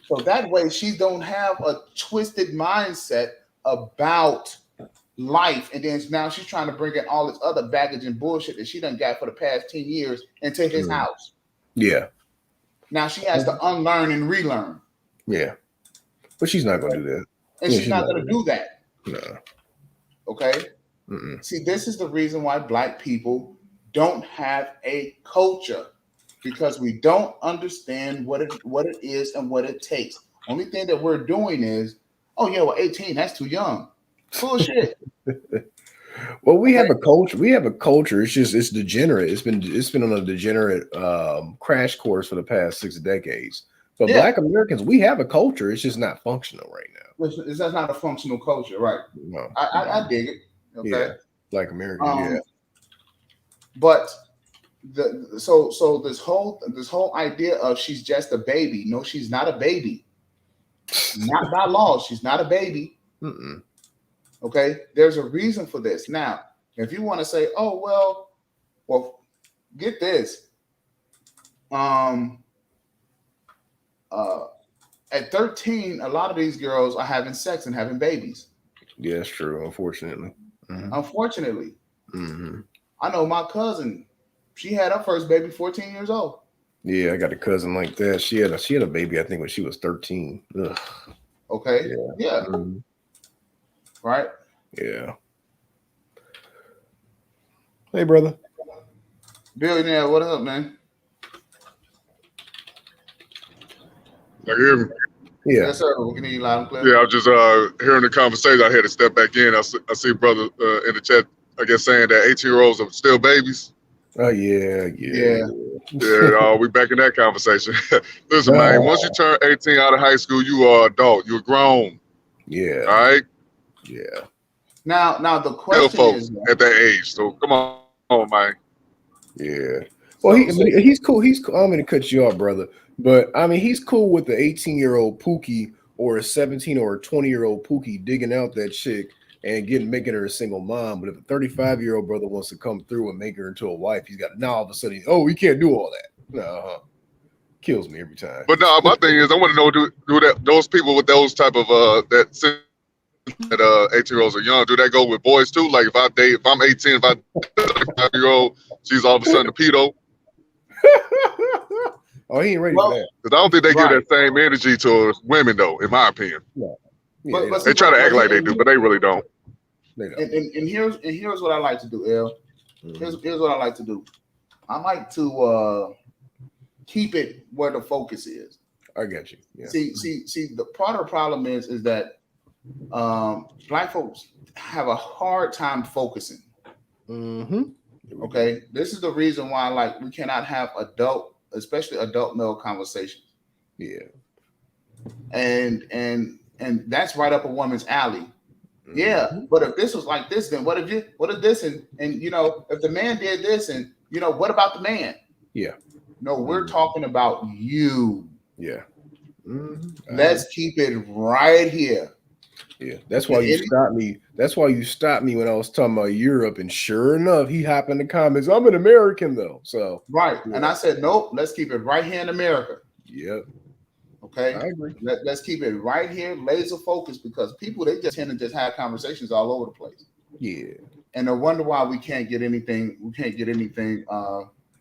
So that way she don't have a twisted mindset about life. And then now she's trying to bring in all this other baggage and bullshit that she done got for the past 10 years into his house. Yeah. Now she has to unlearn and relearn. Yeah. But she's not going to do that. And she's not going to do that. No. Okay. See, this is the reason why Black people don't have a culture, because we don't understand what it is and what it takes. Only thing that we're doing is, oh yeah, well, 18, that's too young. Bullshit. Well, we have a culture. We have a culture. It's degenerate. It's been on a degenerate crash course for the past 6 decades. But Black Americans, we have a culture. It's just not functional right now. It's not a functional culture, right? No. I dig it. Okay. Yeah. Black Americans, But so this whole idea of she's just a baby. No, she's not a baby. Not by law. She's not a baby. Okay. There's a reason for this. Now, if you want to say, oh, well, get this. At 13, a lot of these girls are having sex and having babies. Yeah, that's true. Unfortunately. Unfortunately. I know my cousin. She had her first baby 14 years old. Yeah, I got a cousin like that. She had a baby, I think, when she was 13. Ugh. Okay. Yeah. Right. Yeah. Hey, brother. Billionaire, what up, man? I hear me. Yeah. Yes, sir. We can hear you loud and clear. Yeah, I was just hearing the conversation. I had to step back in. I see brother in the chat, I guess, saying that 18-year-olds are still babies. Oh, yeah. Yeah, we back in that conversation. Listen, man, once you turn 18 out of high school, you are adult. You're grown. Yeah. All right? Yeah. Now the Tell question folks is, at that age. So come on, man. Yeah. Well, he's cool. He's cool. I'm going to cut you off, brother. But I mean, he's cool with the 18-year-old Pookie or a 17 or a 20-year-old Pookie digging out that chick and making her a single mom. But if a 35-year-old brother wants to come through and make her into a wife, he's got now all of a sudden, he can't do all that. No, kills me every time. But no, my thing is, I want to know do that those people with those type of that 18-year-olds are young. Do that go with boys too? Like if I'm 18, if I 35-year-old, she's all of a sudden a pedo. Oh, he ain't ready for that. Because I don't think they give that same energy to women, though, in my opinion. Yeah, they try to act like they do, but they really don't. And here's what I like to do, El. Here's what I like to do. I like to keep it where the focus is. I get you. Yeah. See. The part of the problem is that black folks have a hard time focusing. Mm-hmm. Okay, this is the reason why we cannot have especially adult male conversations. Yeah. And that's right up a woman's alley. Mm-hmm. Yeah, but if this was like this, then what if this and if the man did this and what about the man? Yeah. No, we're talking about you. Yeah. Mm-hmm. Let's keep it right here. Yeah, that's why you stopped me. That's why you stopped me when I was talking about Europe. And sure enough, he hopped in the comments. I'm an American though, so right. Yeah. And I said, nope. Let's keep it right here in America. Yep. Okay. I agree. Let's keep it right here, laser focused, because people they just tend to just have conversations all over the place. Yeah. And I wonder why we can't get anything. We can't get anything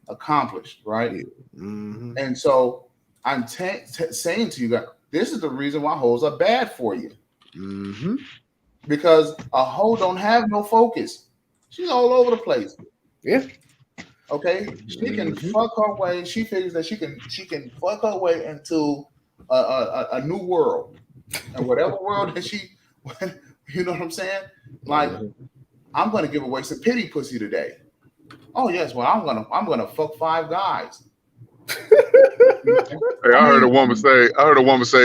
accomplished, right? Yeah. Mm-hmm. And so I'm saying to you guys, this is the reason why hoes are bad for you. Mm-hmm. Because a hoe don't have no focus. She's all over the place. Yeah. Okay. She can fuck her way. She figures that she can fuck her way into a new world. And whatever world that she, you know what I'm saying? Like, I'm gonna give away some pity pussy today. Oh yes, well I'm gonna fuck 5 guys. Hey, I heard a woman say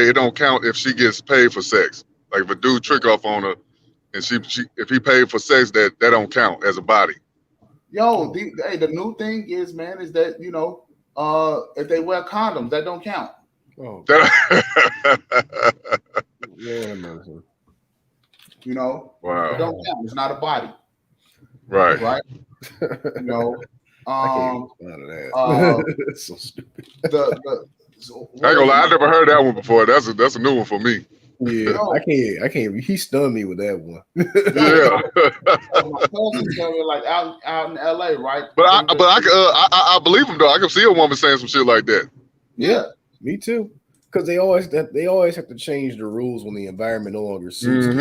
it don't count if she gets paid for sex. Like if a dude trick off on her, and if he paid for sex, that don't count as a body. Yo, the new thing is that if they wear condoms, that don't count. Oh. Wow. It don't count. It's not a body. Right. Right. I can't that. It's so stupid. I ain't gonna lie, I never heard that one before. That's a new one for me. Yeah, I can't. He stunned me with that one. Yeah. My cousin tell me out in LA, right? But I believe him though. I can see a woman saying some shit like that. Yeah, me too. Because they always have to change the rules when the environment no longer suits them.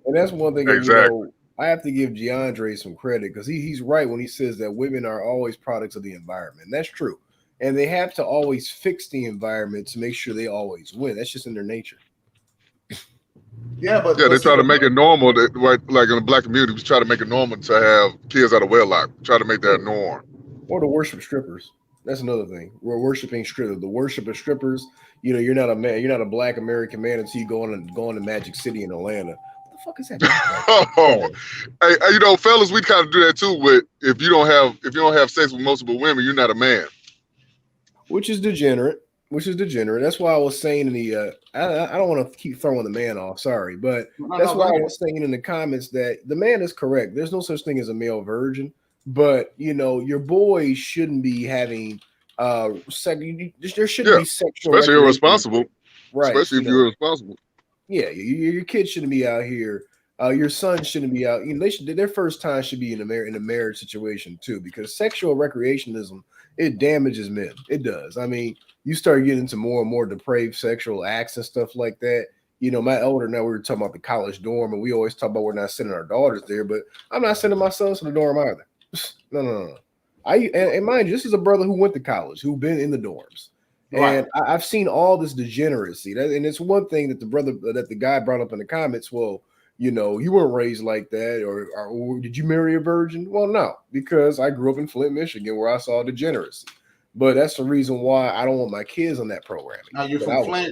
And that's one thing. Exactly. I have to give DeAndre some credit because he's right when he says that women are always products of the environment. That's true. And they have to always fix the environment to make sure they always win. That's just in their nature. Yeah, but they try to make it normal. Like in the black community, we try to make it normal to have kids out of wedlock. Try to make that norm. Or to worship strippers. That's another thing. We're worshiping strippers. The worship of strippers. You're not a man. You're not a black American man until you go on to Magic City in Atlanta. What the fuck is that? Hey, fellas, we kind of do that too. With if you don't have sex with multiple women, you're not a man. Which is degenerate. That's why I was saying in the I don't want to keep throwing the man off, sorry, but that's why I was saying in the comments that the man is correct. There's no such thing as a male virgin, but your boys shouldn't be having there shouldn't be sexual, especially irresponsible, right? Especially if you're irresponsible. Yeah, your kids shouldn't be out here. Your son shouldn't be out. Their first time should be in a marriage situation too, because sexual recreationism, it damages men. It does. I mean, you start getting into more and more depraved sexual acts and stuff like that. My elder, now we were talking about the college dorm, and we always talk about we're not sending our daughters there, but I'm not sending my sons to the dorm either. No. And mind you, this is a brother who went to college, who's been in the dorms. Right. And I've seen all this degeneracy. And it's one thing that the guy brought up in the comments. Well, you weren't raised like that, or did you marry a virgin? Well, no, because I grew up in Flint, Michigan, where I saw degeneracy. But that's the reason why I don't want my kids on that programming. Now you're from Flint?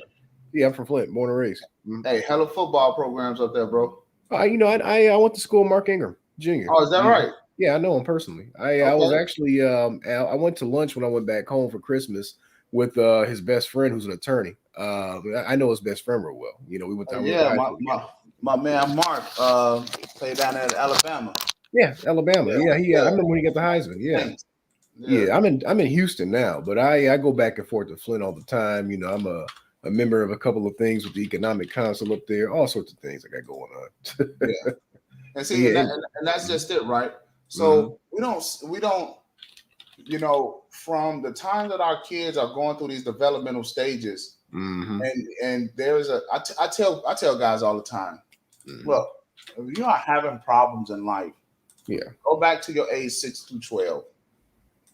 Yeah, I'm from Flint, born and raised. Hey, hella football programs up there, bro. I went to school with Mark Ingram Jr. Oh, is that right? Yeah, I know him personally. I was actually I went to lunch when I went back home for Christmas with his best friend who's an attorney. I know his best friend real well. We went to Yeah, my man Mark played down there at Alabama. Yeah, Alabama. Yeah, I remember when he got the Heisman. Yeah. Yeah, I'm in Houston now, but I go back and forth to Flint all the time. I'm a member of a couple of things with the Economic Council up there, all sorts of things I got going on. Yeah. And see, and that's just it, right? So we don't, from the time that our kids are going through these developmental stages, and there's I tell guys all the time, look, if you are having problems in life, go back to your age 6 through 12.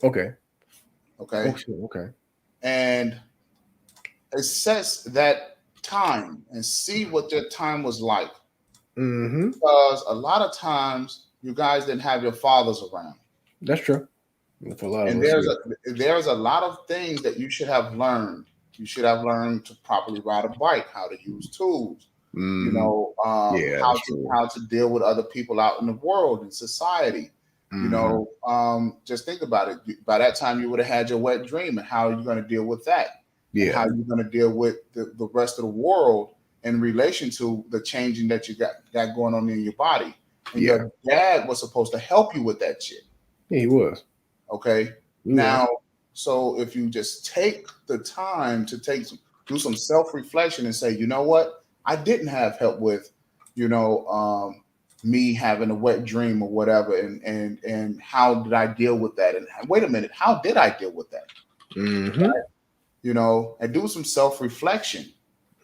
Okay. Okay. Okay. And assess that time and see what your time was like. Because a lot of times you guys didn't have your fathers around. That's true. For a lot of and us, there's a lot of things that you should have learned. You should have learned to properly ride a bike, how to use tools, how to deal with other people out in the world and society. Just think about it. By that time, you would have had your wet dream, and how are you going to deal with that? And how are you going to deal with the rest of the world in relation to the changing that you got going on in your body? And your dad was supposed to help you with that shit. Yeah, he was. Okay. Now, so if you just take the time to do some self-reflection and say, you know what, I didn't have help with, me having a wet dream or whatever, and how did I deal with that? And wait a minute, how did I deal with that? Right? And do some self-reflection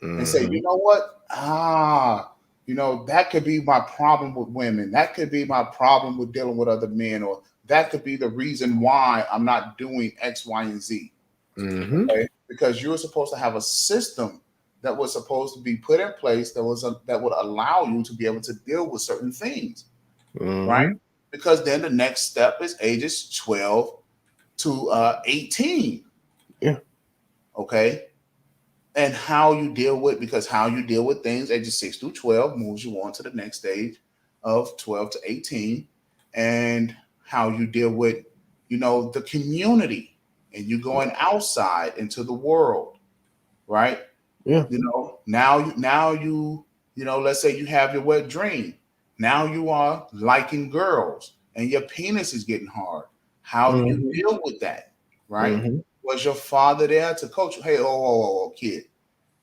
and say, you know what? That could be my problem with women. That could be my problem with dealing with other men, or that could be the reason why I'm not doing X, Y, and Z. Okay? Because you were supposed to have a system that was supposed to be put in place that would allow you to be able to deal with certain things, right? Because then the next step is ages 12 to 18. Yeah. Okay. And how you deal with things ages 6 through 12 moves you on to the next stage of 12 to 18, and how you deal with, the community, and you going outside into the world, right? Yeah. Now you let's say you have your wet dream. Now you are liking girls, and your penis is getting hard. How do you deal with that, right? Was your father there to coach you? Hey, kid,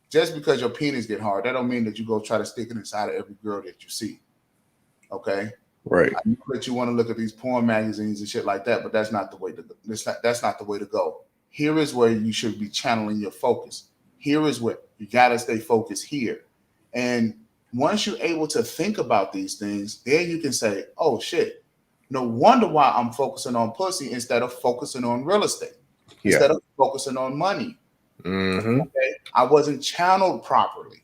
just because your penis get hard, that don't mean that you go try to stick it inside of every girl that you see. Okay. Right. I know that you want to look at these porn magazines and shit like that, but that's not the way to go. That's not the way to go. Here is where you should be channeling your focus. Here is where you gotta stay focused here. And once you're able to think about these things, then you can say, oh shit, no wonder why I'm focusing on pussy instead of focusing on real estate, instead of focusing on money. Okay? I wasn't channeled properly.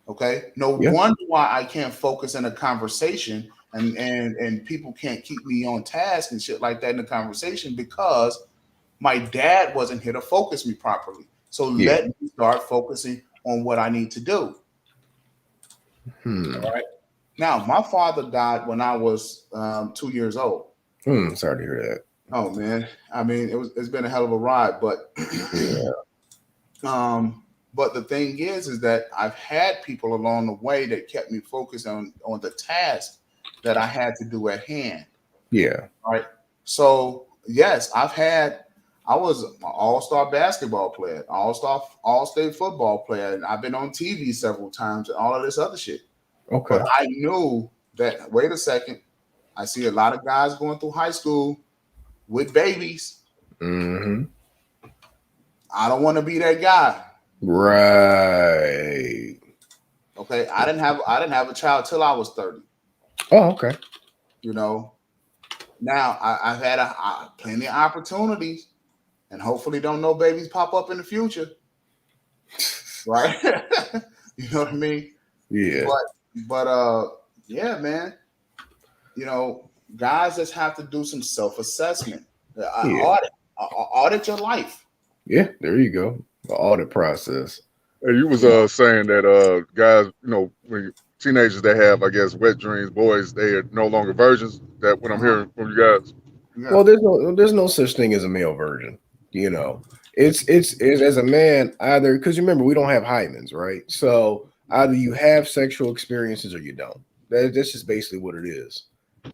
Okay. No wonder why I can't focus in a conversation, and people can't keep me on task and shit like that in the conversation, because my dad wasn't here to focus me properly. So let me start focusing on what I need to do. All right. Now, my father died when I was 2 years old. Sorry to hear that. Oh man. I mean, it's been a hell of a ride, but but the thing is that I've had people along the way that kept me focused on the task that I had to do at hand. Yeah. Right. So yes, I was an all-star basketball player, all-state football player, and I've been on TV several times and all of this other shit. Okay. But I knew that, wait a second, I see a lot of guys going through high school with babies. I don't want to be that guy. Right. Okay. I didn't have a child till I was 30. Oh, okay. Now I've had plenty of opportunities, and hopefully don't no babies pop up in the future. Right. You know what I mean? Yeah. But yeah, man. Guys just have to do some self-assessment. Audit your life. Yeah, there you go. The audit process. Hey, you was saying that guys, you know, when teenagers that have, I guess, wet dreams, boys, they are no longer virgins. That what I'm hearing from you guys. Yeah. Well, there's no such thing as a male virgin. You know, it's as a man either because remember we don't have hymens, right? So either you have sexual experiences or you don't. That's just basically what it is.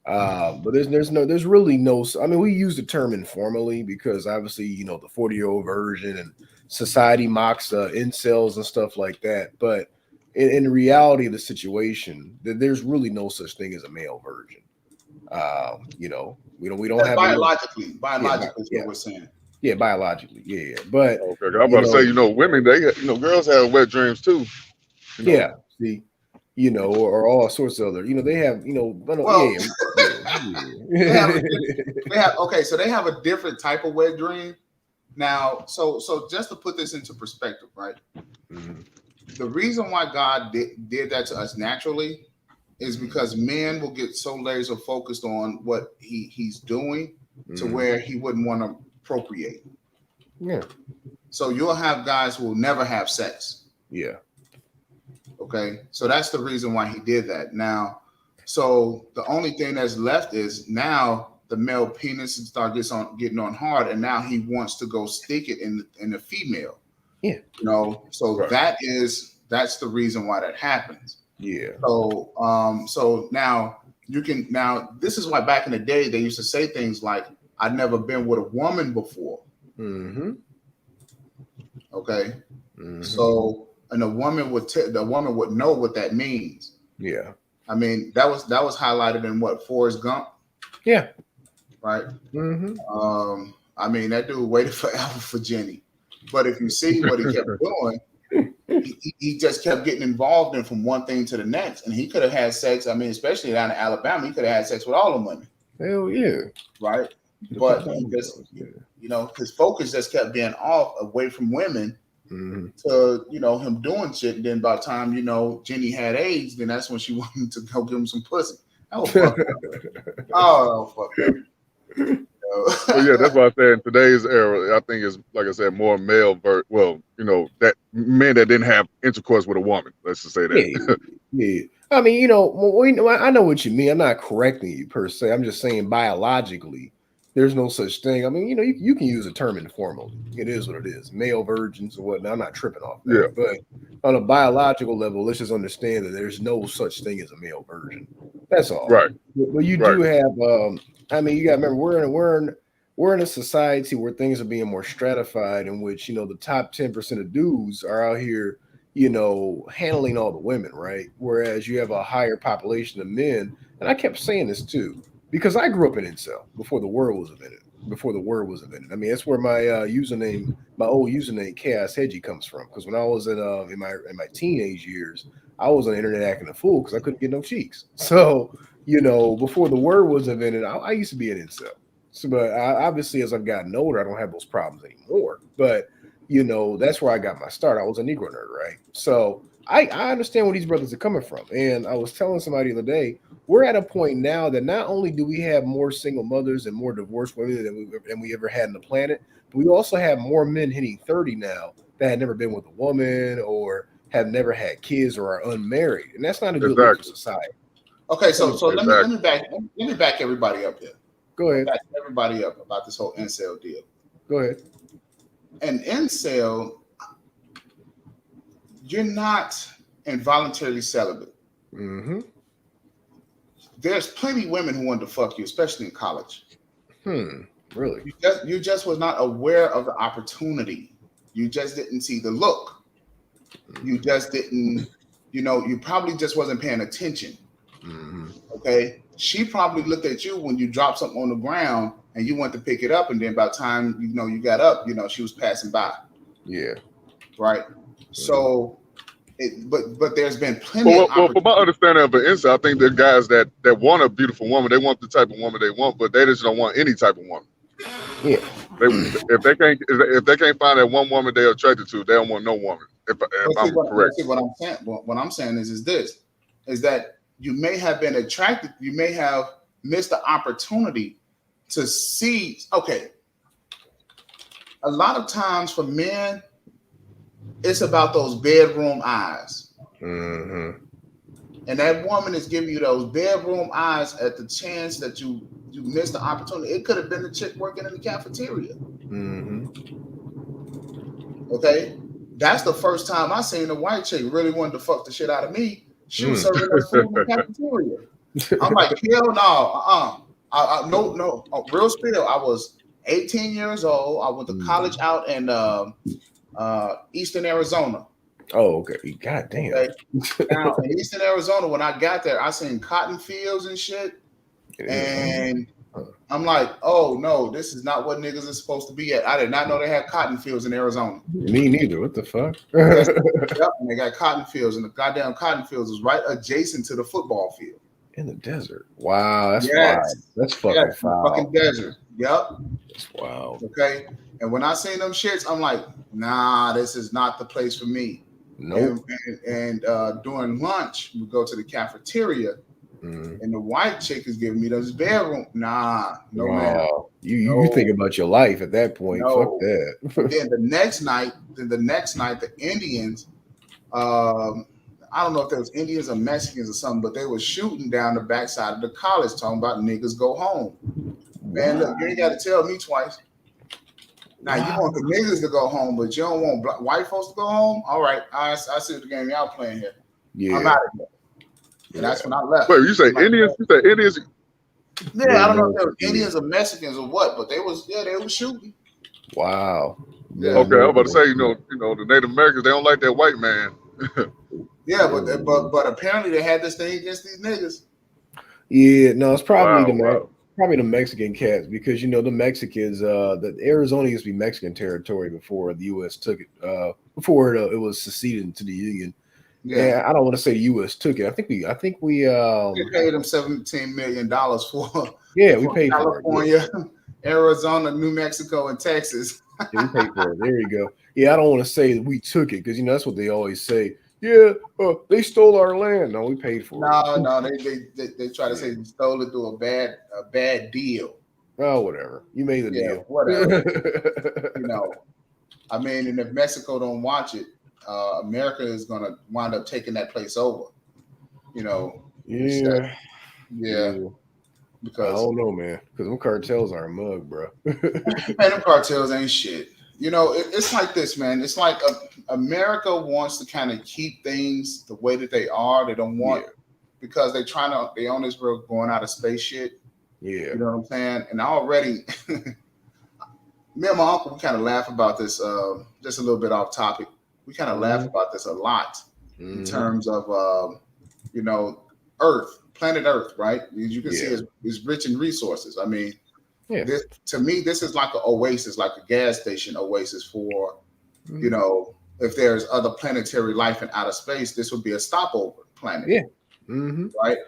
But there's really no. I mean, we use the term informally because obviously you know the 40-year-old version and society mocks incels and stuff like that. But in the reality of the situation, there's really no such thing as a male virgin. You know, we don't have biologically is what we're saying. Yeah, biologically, yeah. But Okay, I'm about to say, you know, women, they, you know, girls have wet dreams too. You know? Yeah, see, you know, or all sorts of other, you know, they have, you know, Well, yeah. they have okay, so they have a different type of wet dream. Now, so just to put this into perspective, right? Mhm. The reason why God did that to us naturally is because men will get so laser focused on what he's doing to where he wouldn't want to procreate. Yeah. So you'll have guys who will never have sex. Yeah. Okay. So that's the reason why he did that. Now, so the only thing that's left is now the male penis starts getting on hard, and now he wants to go stick it in the female. Yeah. You know, so Right. that's the reason why that happens. Yeah. So so now this is why back in the day they used to say things like, I've never been with a woman before. Mm-hmm. Okay. Mm-hmm. So and the woman would know what that means. Yeah. I mean, that was highlighted in what, Forrest Gump? Yeah. Right. Mm-hmm. I mean, that dude waited forever for Jenny. But if you see what he kept doing, he just kept getting involved in from one thing to the next. And he could have had sex. I mean, especially down in Alabama, he could have had sex with all the women. Hell yeah. Right. But he just, you know, his focus just kept being off away from women to, you know, him doing shit. And then by the time, you know, Jenny had AIDS, then that's when she wanted to go give him some pussy. That was fucked up. Oh, fucked up. Well, yeah, that's why I said in today's era, I think it's, like I said, more male well, you know, that men that didn't have intercourse with a woman. Let's just say that. Yeah. I mean, you know, I know what you mean. I'm not correcting you per se. I'm just saying biologically, there's no such thing. I mean, you know, you can use a term informally. It is what it is. Male virgins or whatnot. I'm not tripping off that. Yeah. But on a biological level, let's just understand that there's no such thing as a male virgin. That's all. Right. But you do have. I mean, you got to remember we're in a society where things are being more stratified, in which, you know, the top 10% of dudes are out here, you know, handling all the women, right? Whereas you have a higher population of men. And I kept saying this too, because I grew up in incel before the word was invented. I mean, that's where my username, my old username, Chaos Hedgie, comes from. Because when I was in my teenage years, I was on the internet acting a fool because I couldn't get no cheeks. So, you know, before the word was invented, I used to be an incel. So, but obviously, as I've gotten older, I don't have those problems anymore. But you know, that's where I got my start. I was a Negro nerd, right? So I understand where these brothers are coming from. And I was telling somebody the other day, we're at a point now that not only do we have more single mothers and more divorced women than we ever had on the planet, but we also have more men hitting 30 now that had never been with a woman or have never had kids or are unmarried. And that's not a good look for society. Okay, so let me back everybody up here. Go ahead. Back everybody up about this whole incel deal. Go ahead. An incel, you're not involuntarily celibate. Mm-hmm. There's plenty of women who want to fuck you, especially in college. Really? You just was not aware of the opportunity. You just didn't see the look. You just didn't, you know, you probably just wasn't paying attention. Okay. She probably looked at you when you dropped something on the ground and you went to pick it up, and then by the time you know you got up, you know, she was passing by. Yeah. Right. So but there's been plenty of well, from my understanding of an incel, I think there are guys that want a beautiful woman. They want the type of woman they want, but they just don't want any type of woman. Yeah. If they can't find that one woman they're attracted to, they don't want no woman. If I'm correct. What I'm saying is that you may have been attracted, you may have missed the opportunity to see. Okay, a lot of times for men, it's about those bedroom eyes. Mm-hmm. And that woman is giving you those bedroom eyes at the chance that you missed the opportunity. It could have been the chick working in the cafeteria. Mm-hmm. Okay, that's the first time I seen a white chick really wanted to fuck the shit out of me. She was serving us food in the cafeteria. I'm like, hell no, no, real spill. I was 18 years old. I went to college out in Eastern Arizona. Oh, okay. God damn. Okay. Now in Eastern Arizona, when I got there, I seen cotton fields and shit, and I'm like, oh no, this is not what niggas are supposed to be at. I did not know they had cotton fields in Arizona. Me neither. What the fuck? Yes, yep, and they got cotton fields, and the goddamn cotton fields is right adjacent to the football field. In the desert. Wow, that's Yes. wild. That's fucking foul. Fucking desert. Yep. That's wild. Okay. And when I seen them shits, I'm like, nah, this is not the place for me. Nope. And during lunch, we go to the cafeteria, and the white chick is giving me those bedroom. Nah, no man. You think about your life at that point. No. Fuck that. Then the next night, the Indians, I don't know if there was Indians or Mexicans or something, but they were shooting down the backside of the college, talking about niggas go home. Man, look, you ain't got to tell me twice. Now you want the niggas to go home, but you don't want white folks to go home. All right, I see the game y'all playing here. Yeah. I'm out of here. And that's when I left. Wait, you say Indians? You say Indians? Yeah, I don't know if they were Indians or Mexicans or what, but they was shooting. Wow. Yeah. Okay, I'm about to say, you know, the Native Americans, they don't like that white man. Yeah, but apparently they had this thing against these niggas. Yeah, no, it's probably Wow. probably the Mexican cats, because the Mexicans, the Arizona used to be Mexican territory before the U.S. took it. Before it was seceded into the Union. Yeah, And I don't want to say the U.S. took it. I think we they paid them $17 million for. Yeah, we paid California, for it. Arizona, New Mexico, and Texas. Yeah, we paid for it. There you go. Yeah, I don't want to say that we took it, because that's what they always say. Yeah, they stole our land. No, we paid for it. No, they try to say we stole it through a bad deal. Oh, whatever. You made the deal. Whatever. I mean, and if Mexico don't watch it, America is gonna wind up taking that place over. Yeah. Because I don't know, man. Because them cartels are a mug, bro. man, them cartels ain't shit. It's like this, man. It's like America wants to kind of keep things the way that they are. They don't want because they own this real going out of space shit. Yeah. You know what I'm saying? And already, me and my uncle, we kind of laugh about this, just a little bit off topic. We kind of laugh about this a lot in terms of, Earth, planet Earth, right? As you can see, it's rich in resources. I mean, to me, this is like an oasis, like a gas station oasis for, if there's other planetary life in outer space, this would be a stopover planet. Yeah. Right?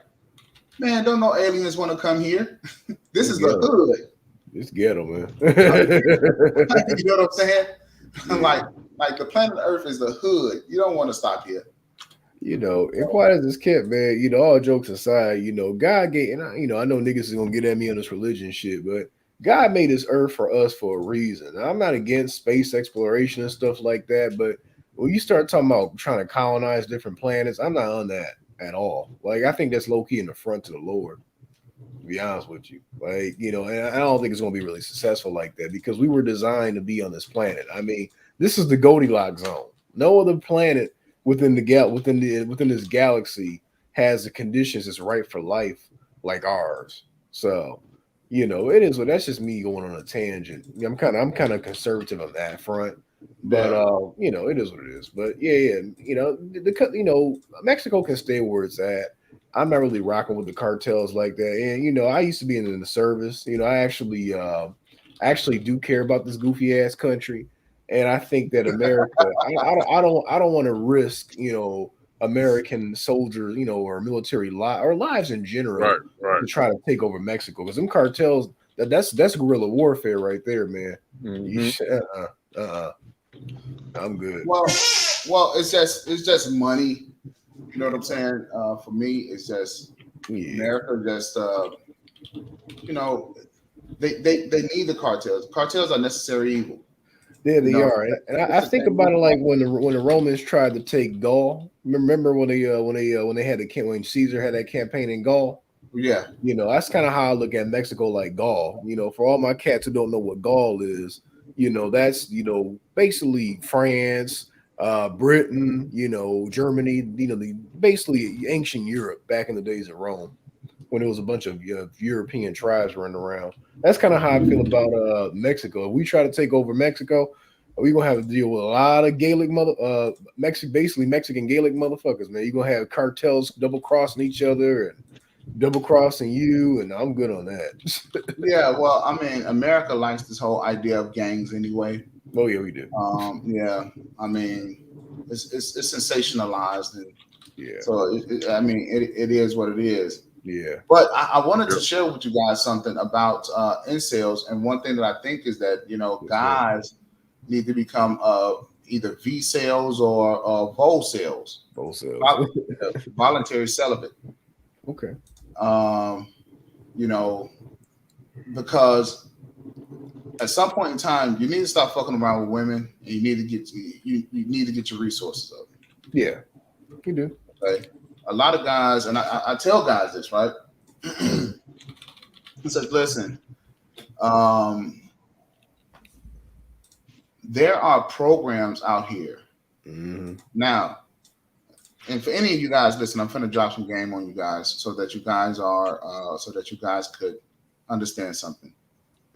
Man, don't no aliens want to come here. This is the hood. It's ghetto, man. You know what I'm saying? Like the planet Earth is the hood. You don't want to stop here. And quiet as this kept, man, all jokes aside, God gave, and I know niggas is gonna get at me on this religion shit, but God made this earth for us for a reason. I'm not against space exploration and stuff like that, but when you start talking about trying to colonize different planets, I'm not on that at all. Like, I think that's low-key in the front to the Lord, to be honest with you. Like, and I don't think it's gonna be really successful like that, because we were designed to be on this planet. I mean, this is the Goldilocks zone. No other planet within this galaxy has the conditions that's right for life like ours. So, it is. Well, that's just me going on a tangent. I'm kind of conservative on that front, but it is what it is. But Mexico can stay where it's at. I'm not really rocking with the cartels like that. And I used to be in the service. I actually do care about this goofy ass country. And I think that America, I don't want to risk, American soldiers, or military lives in general, to try to take over Mexico, because them cartels, that's guerrilla warfare right there, man. I'm good. Well, it's just money. You know what I'm saying? For me, it's just America. Just they need the cartels. Cartels are necessary evil. Yeah, they know, are, and I it's the think thing. about it like when the Romans tried to take Gaul. Remember when they had when Caesar had that campaign in Gaul? Yeah, You know, that's kind of how I look at Mexico, like Gaul. You know, for all my cats who don't know what Gaul is, you know, that's basically France, Britain, Germany, basically ancient Europe back in the days of Rome when it was a bunch of European tribes running around. That's kind of how I feel about Mexico. If we try to take over Mexico, we're gonna have to deal with a lot of Gaelic basically Mexican Gaelic motherfuckers, man. You're gonna have cartels double crossing each other and double crossing you, and I'm good on that. yeah. Well, I mean, America likes this whole idea of gangs anyway. Oh yeah, we do. Yeah. I mean, it's sensationalized, and Yeah, so I mean, it is what it is. yeah. But I wanted to share with you guys something about incels, and one thing that I think is that guys need to become either V sales or vol sales, Both sales. voluntary celibate. Okay. Because at some point in time, you need to stop fucking around with women, and you need to get your resources up. Yeah, you do. Okay, a lot of guys, and I tell guys this, right? He says, "Listen, there are programs out here now." And for any of you guys, listen, I'm going to drop some game on you guys so that you guys could understand something.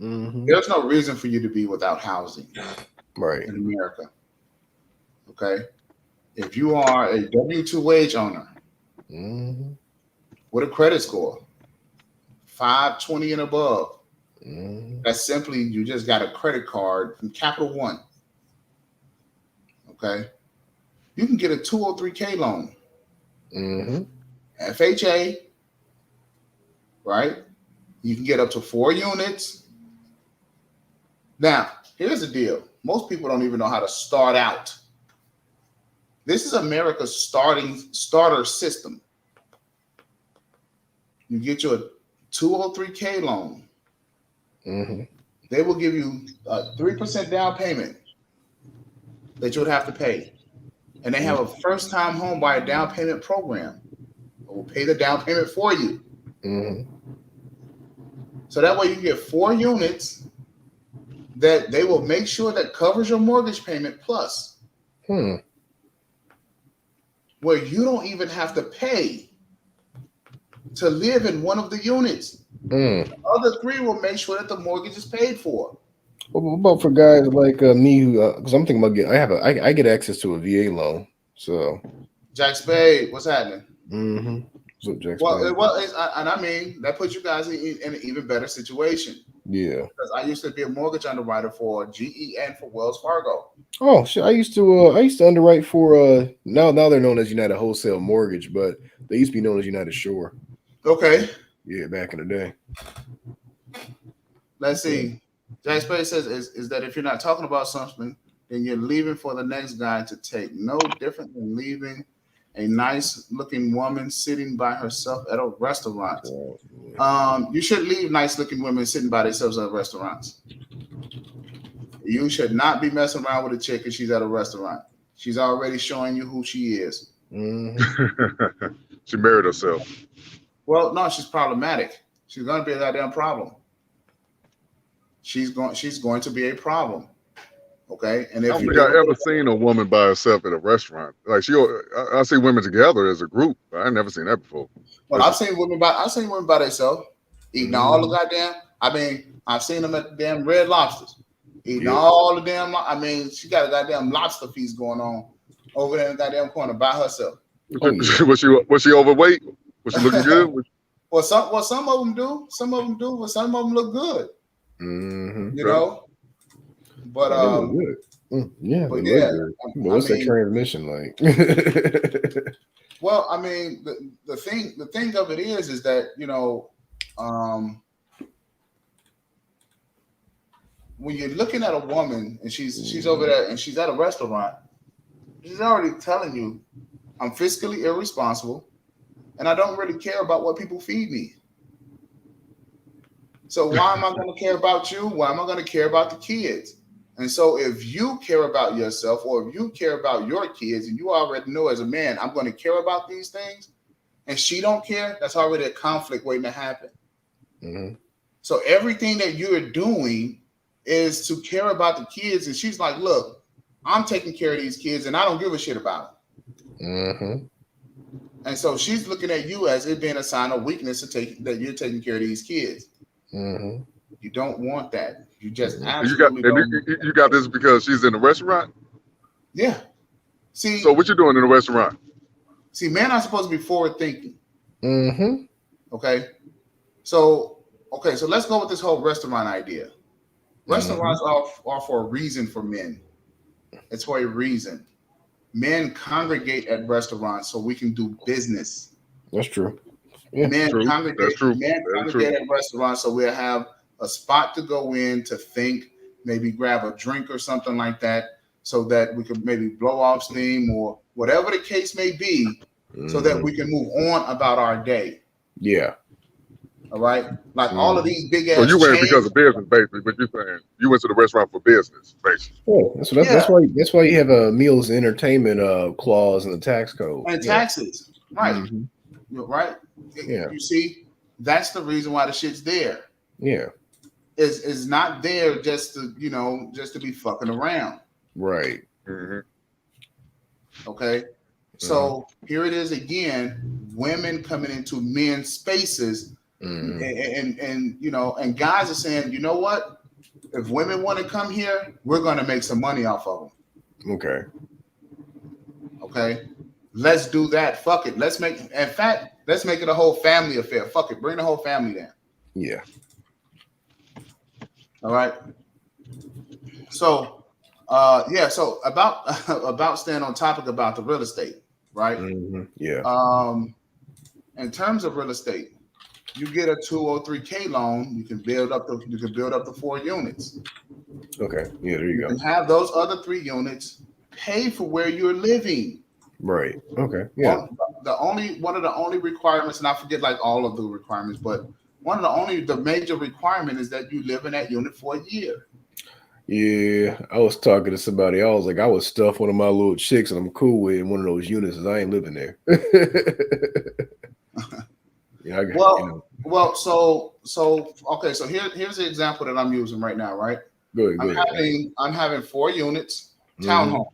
There's no reason for you to be without housing, right, in America. Okay, if you are a W-2 wage owner with a credit score 520 and above, that's simply you just got a credit card from Capital One. Okay, you can get a 203K loan. FHA, right? You can get up to 4 units. Now, here's the deal. Most people don't even know how to start out. This is America's starter system. You get you a 203K loan. They will give you a 3% down payment that you would have to pay. And they have a first-time home buyer down payment program. It will pay the down payment for you. So that way you get 4 units that they will make sure that covers your mortgage payment plus. Where you don't even have to pay to live in one of the units. The other 3 will make sure that the mortgage is paid for. What about for guys like me, who because I'm thinking about I get access to a VA loan. So, Jack Spade, what's happening? What's up, Jack Spade? Well, and I mean that puts you guys in an even better situation. Yeah, because I used to be a mortgage underwriter for GE and for Wells Fargo. Oh shit! I used to underwrite for now they're known as United Wholesale Mortgage, but they used to be known as United Shore. Okay. Yeah, back in the day. Let's see. Jack Spade says is that if you're not talking about something, then you're leaving for the next guy to take. No different than leaving a nice looking woman sitting by herself at a restaurant. You should leave nice looking women sitting by themselves at restaurants. You should not be messing around with a chick if she's at a restaurant. She's already showing you who she is. She married herself. Well, no, she's problematic. She's going to be a goddamn problem. She's going to be a problem. Okay, and if I don't think I ever seen a woman by herself at a restaurant. Like I see women together as a group, but I never seen that before. Well, I've seen women by themselves eating all the goddamn. I mean, I've seen them at the damn Red Lobsters eating all the damn. I mean, she got a goddamn lobster feast going on over there in the goddamn corner by herself. Was she overweight? Was she looking good? Well, some of them do. Some of them do, but some of them look good. You know. But yeah, but yeah. What's that transmission like? Well, I mean, the thing of it is that when you're looking at a woman and she's over there and she's at a restaurant, she's already telling you, I'm fiscally irresponsible, and I don't really care about what people feed me. So why am I going to care about you? Why am I going to care about the kids? And so if you care about yourself or if you care about your kids and you already know as a man, I'm going to care about these things, and she don't care, that's already a conflict waiting to happen. Mm-hmm. So everything that you're doing is to care about the kids. And she's like, look, I'm taking care of these kids and I don't give a shit about them. Mm-hmm. And so she's looking at you as it being a sign of weakness to take that you're taking care of these kids. Mm-hmm. You don't want that. You just You absolutely you got this because she's in the restaurant. Yeah. See, So what you doing in the restaurant? See, men are supposed to be forward thinking. Mm-hmm. Okay. So let's go with this whole restaurant idea. Restaurants are for a reason for men. It's for a reason. Men congregate at restaurants so we can do business. That's true. Yeah, men true. congregate. That's true. Men That's congregate true. at restaurants so we'll have a spot to go in to think, maybe grab a drink or something like that, so that we could maybe blow off steam or whatever the case may be, so that we can move on about our day. Yeah. All right. Like all of these big ass. So you went chains, because of business, basically. But you're saying you went to the restaurant for business, basically. Yeah, that's why you have a meals and entertainment clause in the tax code and taxes, right? Mm-hmm. Right. Yeah. You see, that's the reason why the shit's there. Yeah. Is not there just to just to be fucking around. Right. Mm-hmm. Okay. So here it is again, women coming into men's spaces, and and guys are saying, you know what? If women want to come here, we're going to make some money off of them. Okay. Okay. Let's do that. Fuck it. Let's make it a whole family affair. Fuck it. Bring the whole family down. Yeah. All right. So, So about staying on topic about the real estate, right? Mm-hmm. Yeah. In terms of real estate, you get a 203K loan. You can build up the 4 units. Okay. Yeah. There you go. And have those other 3 units pay for where you're living. Right. Okay. Yeah. One of the only requirements, and I forget like all of the requirements, but the major requirement is that you live in that unit for a year. Yeah, I was talking to somebody. I was like, I would stuff one of my little chicks and I'm cool with in one of those units as I ain't living there. Yeah, So here's the example that I'm using right now, right? Good. I'm having 4 units, townhomes.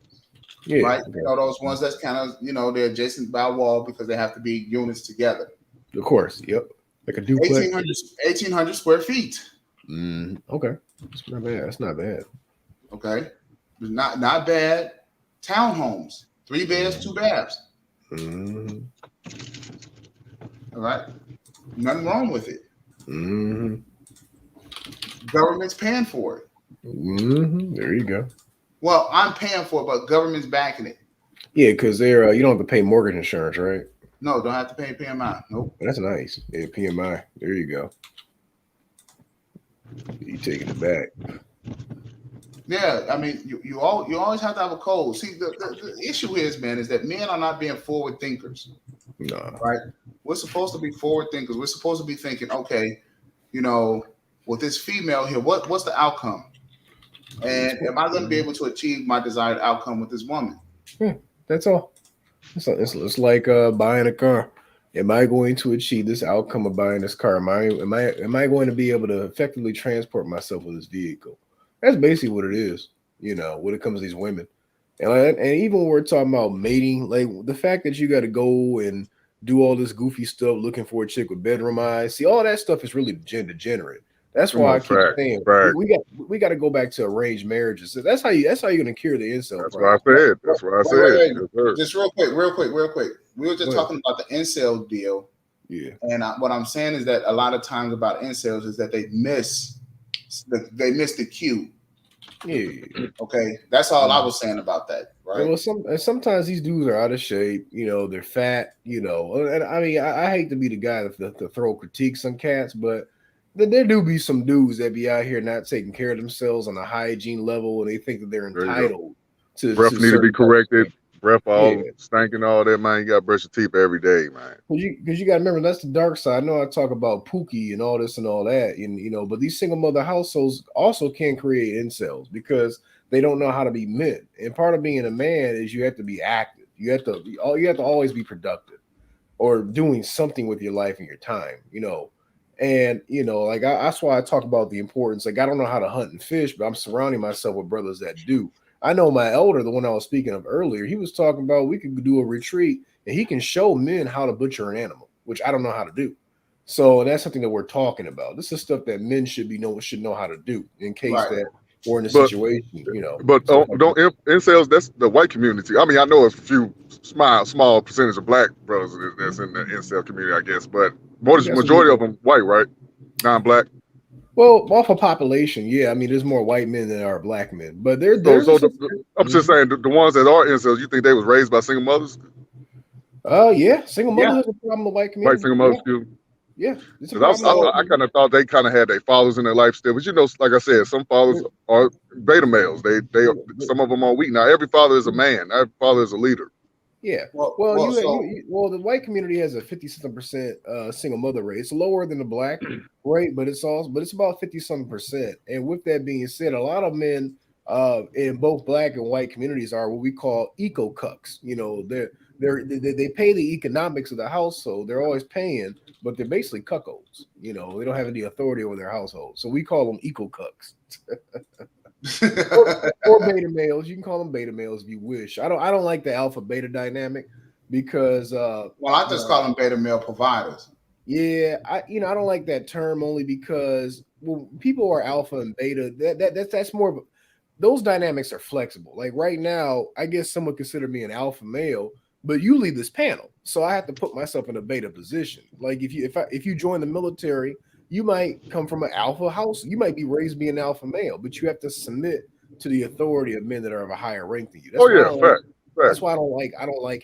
Yeah, right. okay. Those ones that's kind of they're adjacent by a wall because they have to be units together. Of course. Yep. Like a duplex. 1,800 square feet. Okay. That's not bad. That's not bad. Okay. Not bad. Townhomes, 3 beds, 2 baths. All right. Nothing wrong with it. Government's paying for it. There you go. Well, I'm paying for it, but government's backing it. Yeah, because they're you don't have to pay mortgage insurance, right? No, don't have to pay PMI. Nope. That's nice. Yeah, PMI. There you go. You taking it back. Yeah, I mean, you always have to have a code. See, the issue is, man, is that men are not being forward thinkers. No. Right? We're supposed to be forward thinkers. We're supposed to be thinking, okay, with this female here, what's the outcome? And am I going to be able to achieve my desired outcome with this woman? That's all. It's like buying a car. Am I going to achieve this outcome of buying this car? Am I going to be able to effectively transport myself with this vehicle? That's basically what it is, when it comes to these women. And even when we're talking about mating, like the fact that you got to go and do all this goofy stuff looking for a chick with bedroom eyes, see, all that stuff is really degenerate. That's why I keep saying we got to go back to arranged marriages. So that's how you're gonna cure the incel. That's what I said. That's what I said. Wait. Just real quick. We were just talking about the incel deal. Yeah. And what I'm saying is that a lot of times about incels is that they miss the cue. Yeah. Okay. That's all I was saying about that. Right. Well, sometimes these dudes are out of shape. They're fat. And I mean, I hate to be the guy to throw critiques on cats, but there do be some dudes that be out here not taking care of themselves on a hygiene level, and they think that they're entitled to. Breath need to be corrected. Breath all stinking, all that, man. You got to brush your teeth every day, man. Because you got to remember, that's the dark side. I know I talk about Pookie and all this and all that, and but these single mother households also can create incels because they don't know how to be men. And part of being a man is you have to be active. You have to always be productive or doing something with your life and your time, And like that's why I talk about the importance. Like I don't know how to hunt and fish, but I'm surrounding myself with brothers that do. I know my elder, the one I was speaking of earlier, he was talking about we could do a retreat and he can show men how to butcher an animal, which I don't know how to do. So that's something that we're talking about. This is stuff that men should know how to do in case that we're in a situation, But don't incels. That's the white community. I mean, I know a few small percentage of black brothers that's in the incel community, I guess, but majority of them white, right? Non-black. Well, off of population, yeah. I mean, there's more white men than there are black men, but I'm just saying the ones that are incels. You think they was raised by single mothers? Yeah, single mother has a problem with white community. White single mothers, excuse me. Yeah, I kind of thought they kind of had their fathers in their life still, but like I said, some fathers are beta males. They some of them are weak. Now every father is a man. Every father is a leader. Yeah. Well, the white community has a 50-something% single mother rate. It's lower than the black rate, but it's about 50-something%. And with that being said, a lot of men in both black and white communities are what we call eco cucks. They pay the economics of the household. They're always paying, but they're basically cuckolds. They don't have any authority over their household. So we call them eco cucks. or beta males. You can call them beta males if you wish. I don't like the alpha beta dynamic because I just call them beta male providers. Yeah, I don't like that term only because when people are alpha and beta, that's more of those dynamics are flexible. Like right now, I guess some would consider me an alpha male, but you lead this panel, so I have to put myself in a beta position. Like if you join the military, you might come from an alpha house. You might be raised being an alpha male, but you have to submit to the authority of men that are of a higher rank than you. Fact. That's why I don't like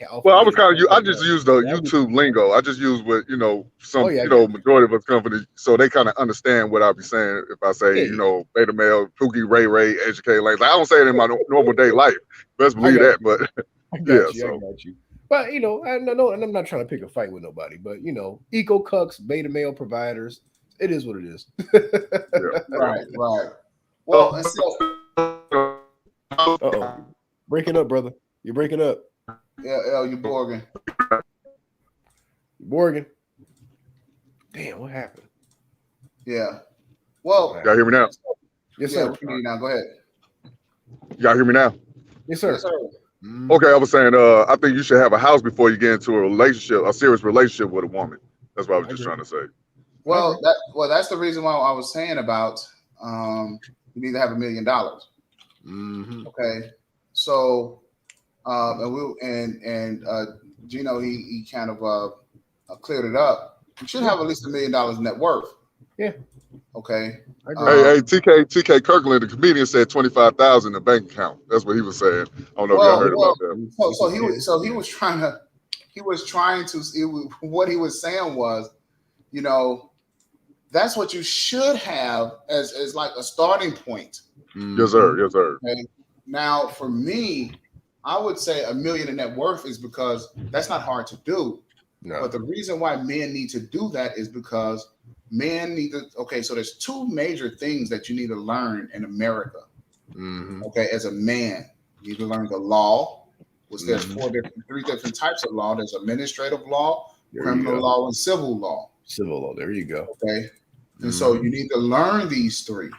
alpha. Well, I was I just use the YouTube lingo. I just use what majority of us companies, so they kind of understand what I'll be saying if I say beta male, Pookie, Ray, educated. Like I don't say it in my normal day life. Best believe that, but I got you. But I know, and I'm not trying to pick a fight with nobody. But eco cucks, beta male providers. It is what it is. Right. Well, uh-oh. Breaking up, brother. You're breaking up. Yeah, you Borgin. Damn, what happened? Yeah. Well, y'all hear me now? Yes, sir. We can hear you now. Go ahead. Y'all hear me now? Yes, sir. Okay, I was saying, I think you should have a house before you get into a serious relationship with a woman. That's what I was just trying to say. Well, that's the reason why I was saying about you need to have $1 million. Mm-hmm. Okay, so Gino he kind of cleared it up. You should have at least $1 million net worth. Yeah. Okay. Hey, TK Kirkland, the comedian, said 25,000 in the bank account. That's what he was saying. I don't know if y'all heard about that. So he was trying to. What he was saying was, that's what you should have as like a starting point. Yes, sir. Okay? Now, for me, I would say $1 million in net worth is because that's not hard to do. No. But the reason why men need to do that is because men need to. Okay, so there's two major things that you need to learn in America. Mm-hmm. Okay, as a man, you need to learn the law, which there's three different types of law. There's administrative law, criminal law, and civil law. Civil law. There you go. Okay. And so you need to learn these three,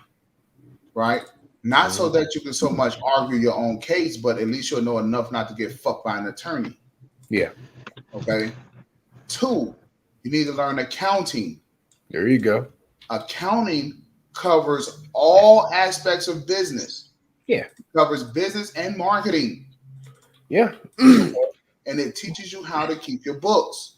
right? Not so that you can so much argue your own case, but at least you'll know enough not to get fucked by an attorney. Yeah. Okay. 2, you need to learn accounting. There you go. Accounting covers all aspects of business. Yeah. It covers business and marketing. Yeah. And it teaches you how to keep your books.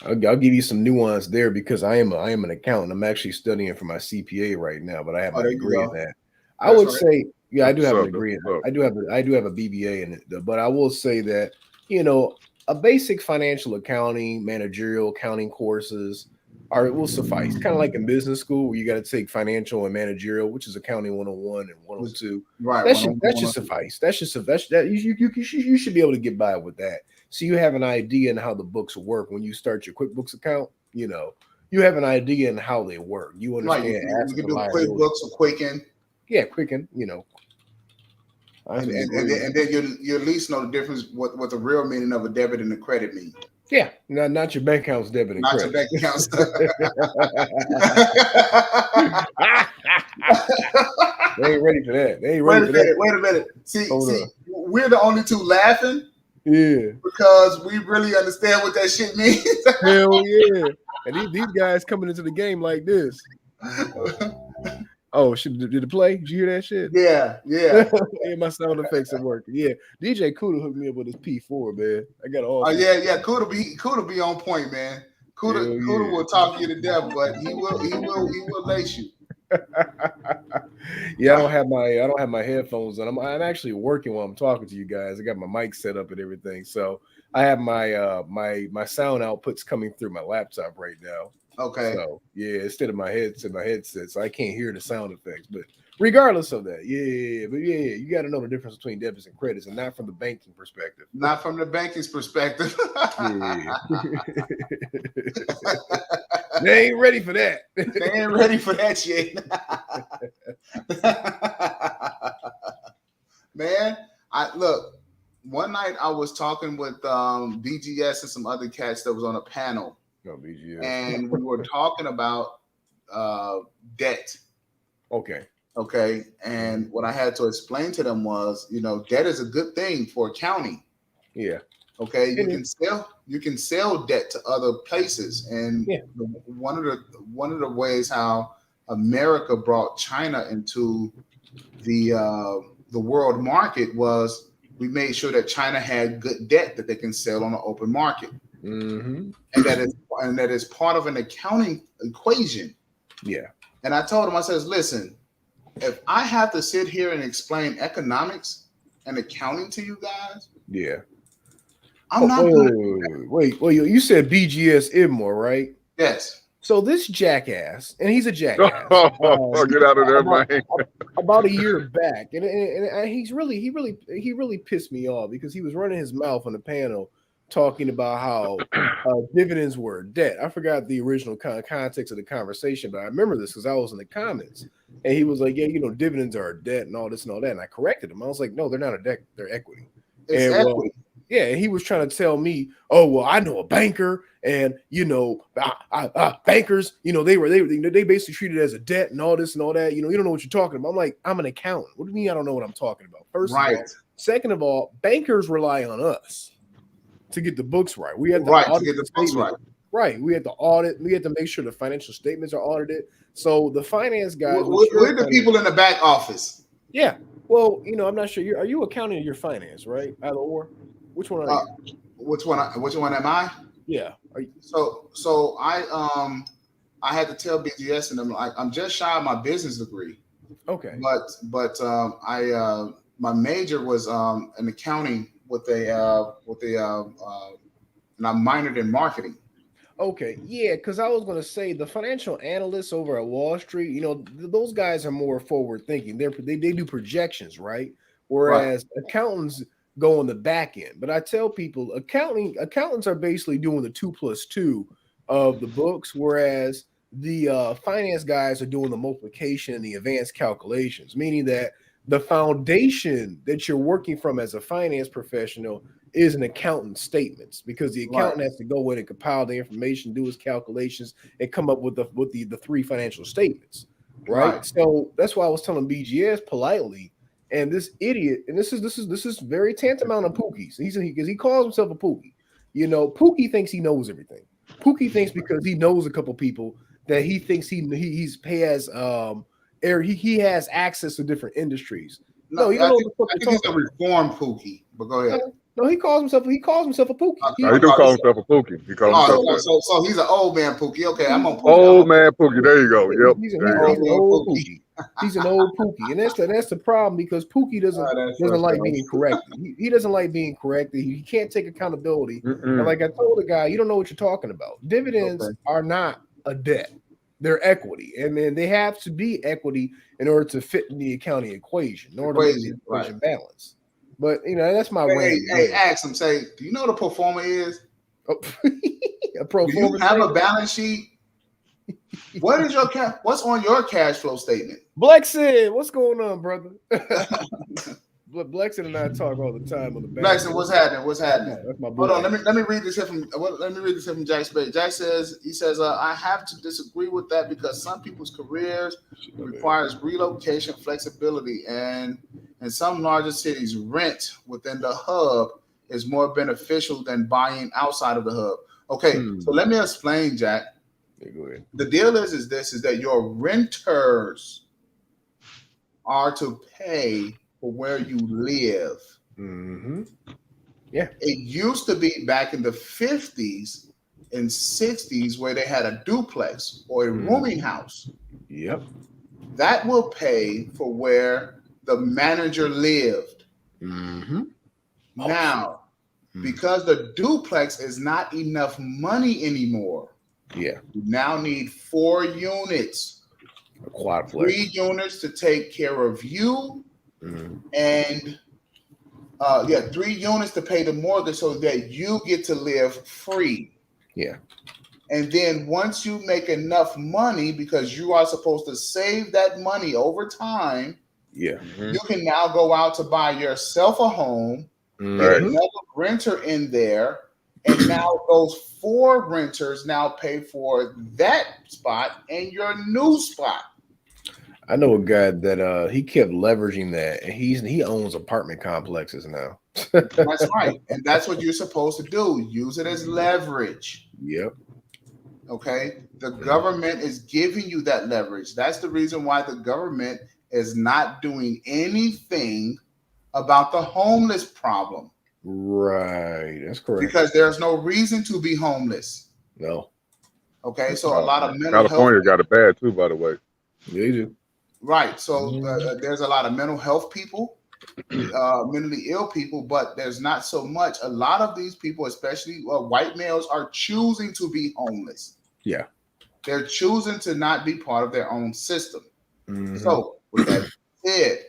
I'll give you some nuance there because I am an accountant. I'm actually studying for my CPA right now, but I have a degree in that. I would say, I do have a degree in that. I do have a BBA in it, but I will say that, a basic financial accounting, managerial accounting courses will suffice. Kind of like in business school where you got to take financial and managerial, which is accounting 101 and 102. Right. That should suffice. You should be able to get by with that. So you have an idea on how the books work when you start your QuickBooks account. You have an idea on how they work. You understand. Right. You can do QuickBooks or Quicken. Yeah, Quicken. And then you at least know the difference what the real meaning of a debit and a credit mean. Yeah, not your bank account's debit and Not credit. your bank accounts. They ain't ready for that. They ain't ready for that. Wait a minute. See, we're the only two laughing. Yeah. Because we really understand what that shit means. Hell yeah. And these guys coming into the game like this. Oh, shit, did it play? Did you hear that shit? Yeah. Yeah, my sound effects are working. Yeah. DJ Kuda hooked me up with his P4, man. I got all. Oh yeah. Kuda be on point, man. Kuda will talk you to death, but he will lace you. Yeah, I don't have my headphones on. I'm actually working while I'm talking to you guys. I got my mic set up and everything, so I have my my sound outputs coming through my laptop right now. Okay. So yeah, instead of my headset, so I can't hear the sound effects. But regardless of that, you got to know the difference between debits and credits, and not from the banking perspective. Not from the banking's perspective. They ain't ready for that. They ain't ready for that shit. Man, one night I was talking with BGS and some other cats that was on a panel. No, BGS. And we were talking about debt. Okay. And what I had to explain to them was, debt is a good thing for accounting. Yeah. Okay. You can sell debt to other places. And one of the ways how America brought China into the world market was we made sure that China had good debt that they can sell on the open market. Mm-hmm. And that is part of an accounting equation. Yeah. And I told him, I says, listen, if I have to sit here and explain economics and accounting to you guys, I'm not doing Wait, you said BGS Ibmore, right? Yes. So this jackass, and he's a jackass. Get out of there, man. About a year back, and he really pissed me off because he was running his mouth on the panel talking about how dividends were debt. I forgot the original context of the conversation, but I remember this because I was in the comments, and he was like, "Yeah, dividends are a debt and all this and all that." And I corrected him. I was like, "No, they're not a debt; they're equity." It's equity. And he was trying to tell me, "Oh, well, I know a banker, and bankers, they basically treat it as a debt and all this and all that. You don't know what you're talking about." I'm like, I'm an accountant. What do you mean I don't know what I'm talking about? First of all, second of all, bankers rely on us to get the books right. We have to to get the books right. Right. We had to audit. We had to make sure the financial statements are audited. So the finance guys, we're the people in the back office. Yeah. Well, I'm not sure. Are you accounting or your finance, right? Either or. Which one are you? Which one am I? Yeah. So I had to tell BGS and I'm just shy of my business degree. Okay. But my major was in accounting with and I minored in marketing. Okay, yeah, because I was going to say the financial analysts over at Wall Street, those guys are more forward thinking. They do projections, right? Whereas accountants go on the back end. But I tell people accountants are basically doing the 2+2 of the books, whereas the finance guys are doing the multiplication and the advanced calculations, meaning that the foundation that you're working from as a finance professional is an accountant's statements, because the accountant has to go in and compile the information, do his calculations, and come up with the three financial statements, right? So that's why I was telling BGS politely, and this idiot, and this is very tantamount to Pookie. So because he calls himself a Pookie. Pookie thinks he knows everything. Pookie thinks because he knows a couple people that he thinks he has access to different industries. No, you don't know what I think he's a reformed Pookie. But go ahead. No, he calls himself a Pookie. He do call himself a Pookie. He calls himself so he's an old man Pookie. Okay, I'm on Pookie. Old man Pookie. There you go. Yep. He's an old Pookie. He's an old Pookie, and that's the problem, because Pookie doesn't like being corrected. He doesn't like being corrected. He can't take accountability. And like I told the guy, you don't know what you're talking about. Dividends are not a debt. They're equity, and then they have to be equity in order to fit in the accounting equation, in order to make the equation balance. But that's my way. Hey, ask him. Say, do you know what a pro forma is? A pro forma. Do you have a balance sheet? What is what's on your cash flow statement? Blexit, what's going on, brother? Blackson and I talk all the time on the back. Blackson, what's happening? What's happening? That's my boy. Hold on, let me read this here from Jack Spade. Jack says I have to disagree with that because some people's careers requires relocation flexibility, and in some larger cities, rent within the hub is more beneficial than buying outside of the hub. Okay, so let me explain, Jack. Yeah, go ahead. The deal is that your renters are to pay for where you live. Mm-hmm. Yeah. It used to be back in the 50s and 60s where they had a duplex or a rooming house. Yep. That will pay for where the manager lived. Mm-hmm. Now, because the duplex is not enough money anymore, yeah, you now need 4 units. A quadplex. 3 units to take care of you, and 3 units to pay the mortgage so that you get to live free. Yeah. And then once you make enough money, because you are supposed to save that money over time, yeah, you can now go out to buy yourself a home, get another renter in there, and now those 4 renters now pay for that spot and your new spot. I know a guy that he kept leveraging that, and he owns apartment complexes now. That's right, and that's what you're supposed to do. Use it as leverage. Yep. Okay, the government is giving you that leverage. That's the reason why the government is not doing anything about the homeless problem. Right, that's correct. Because there's no reason to be homeless. No. Okay, so a lot of mental California health. got it bad too, by the way. Yeah, you do. Right, so there's a lot of mental health people, mentally ill people, but there's not so much. A lot of these people, especially white males, are choosing to be homeless. Yeah. They're choosing to not be part of their own system. So with that said,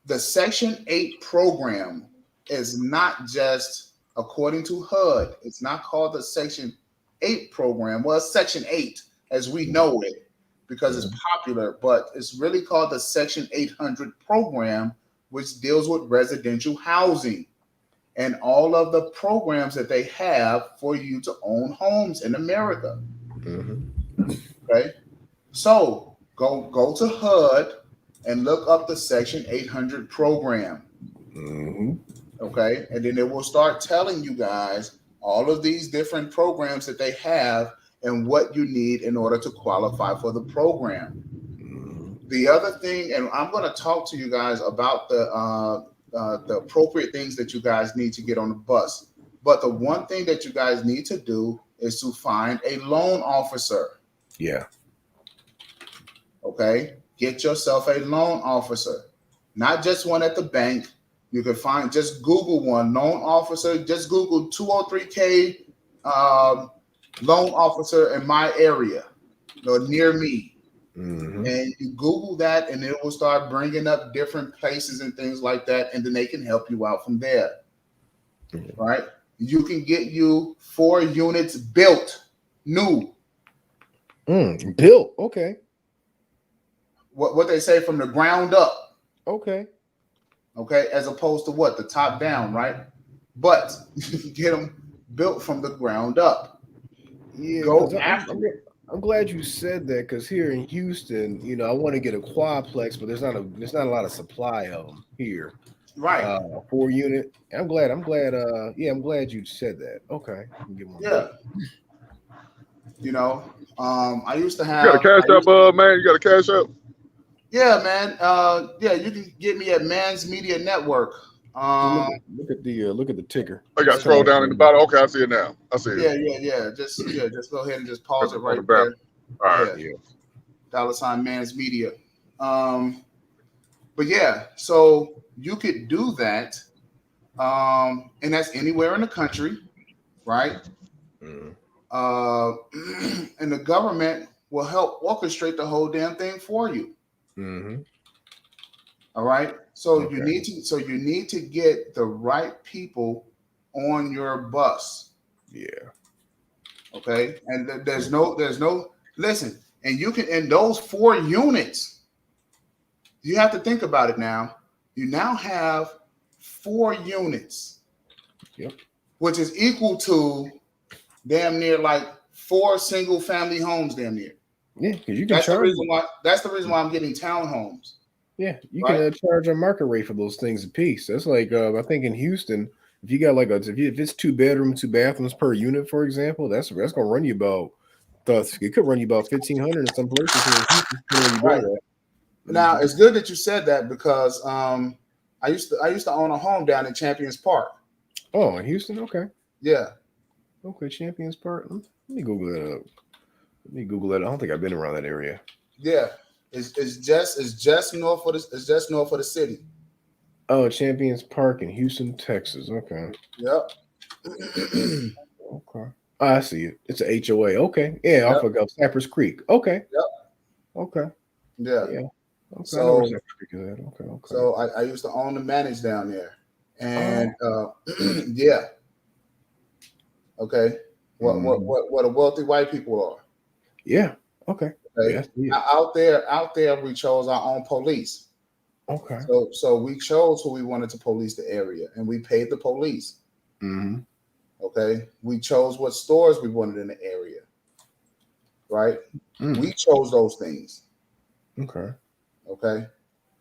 the Section 8 program is not just, according to HUD, it's not called the Section 8 program. Well, it's Section 8 as we know it because it's popular, but it's really called the Section 800 program, which deals with residential housing and all of the programs that they have for you to own homes in America. Okay, so go to HUD and look up the Section 800 program. Okay, and then it will start telling you guys all of these different programs that they have and what you need in order to qualify for the program. The other thing, and I'm going to talk to you guys about the appropriate things that you guys need to get on the bus. But the one thing that you guys need to do is to find a loan officer. Yeah. Okay. Get yourself a loan officer, not just one at the bank. You can find, just Google one, loan officer. Just Google 203K loan officer in my area or near me. And you Google that, and it will start bringing up different places and things like that, and then they can help you out from there. Right? You can get you 4 units built, new. Built, okay. What they say, from the ground up. Okay. Okay, as opposed to what? The top down, right? But you can get them built from the ground up. Yeah, Go after it. I'm glad you said that, because here in Houston, you know, I want to get a quadplex, but there's not a lot of supply of them here. Right. 4 unit. I'm glad you said that. Okay. Yeah. You know, I used to have. You got a cash up, man. You got a cash up. Yeah, man. Yeah, you can get me at Man's Media Network. Look at the ticker. I got to scroll down in the bottom. Okay, I see it now. I see it. Yeah. Just go ahead and just pause it right the there. All right. Yeah. $ Man's Media. But yeah, so you could do that. And that's anywhere in the country, right? And the government will help orchestrate the whole damn thing for you. All right. So you need to get the right people on your bus. Yeah. Okay. And there's no listen, and you can, in those 4 units, you have to think about it now. You now have 4 units, Yep. which is equal to damn near like 4 single family homes, damn near. Yeah, because you can That's the charge. reason why. That's the reason why I'm getting townhomes. Yeah, you Right. can charge a market rate for those things a piece. That's like I think in Houston, if you got like if it's 2 bedrooms, 2 bathrooms per unit, for example, that's gonna run you about. It could run you about 1,500 in some places here in Houston. Where you Right. build that. Now it's good that you said that because I used to own a home down in Champions Park. Oh, in Houston, okay. Yeah. Okay, Champions Park. Let me Google that up. Let me Google that. I don't think I've been around that area. Yeah. It's just north of the city. Oh, Champions Park in Houston, Texas. Okay. Yep. Okay. Oh, I see it. It's a HOA. Okay. Yeah, Yep. off of Cypress Creek. Okay. Yep. Okay. Yeah. Yeah. Okay. So, I know where Cypress Creek is at. Okay. So I used to own and manage down there. And yeah. Okay. What a wealthy white people are. Yeah. Okay. Okay. Yeah, out there, we chose our own police. Okay. So we chose who we wanted to police the area, and we paid the police. Mm-hmm. Okay. We chose what stores we wanted in the area. Right. We chose those things. Okay. Okay.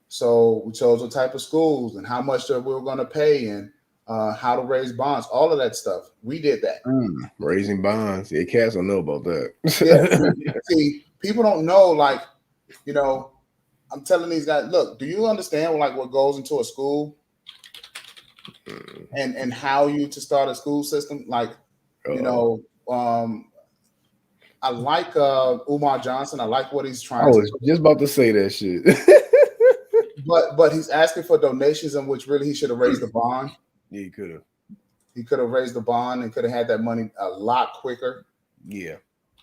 So we chose what type of schools and how much that we were going to pay and how to raise bonds, all of that stuff. We did that. Raising bonds. Yeah, cats don't know about that. Yeah. See, people don't know, like, I'm telling these guys, look, do you understand like what goes into a school and how you to start a school system? Like, I like Umar Johnson. I like what he's trying to do. Just about to say that shit. But he's asking for donations in which really he should have raised the bond. Yeah, he could have. He could have raised the bond and could have had that money a lot quicker. Yeah.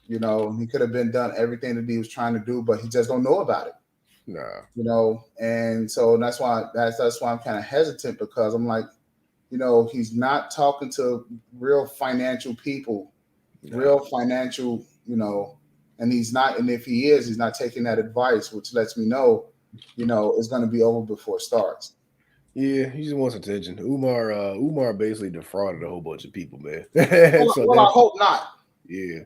He could have been done everything that he was trying to do, but he just don't know about it. Nah. And so that's why I'm kind of hesitant, because I'm like, he's not talking to real financial people, real financial, and he's not, and if he is, he's not taking that advice, which lets me know, it's going to be over before it starts. Yeah, he just wants attention. Umar basically defrauded a whole bunch of people, man. Well, I hope not. Yeah.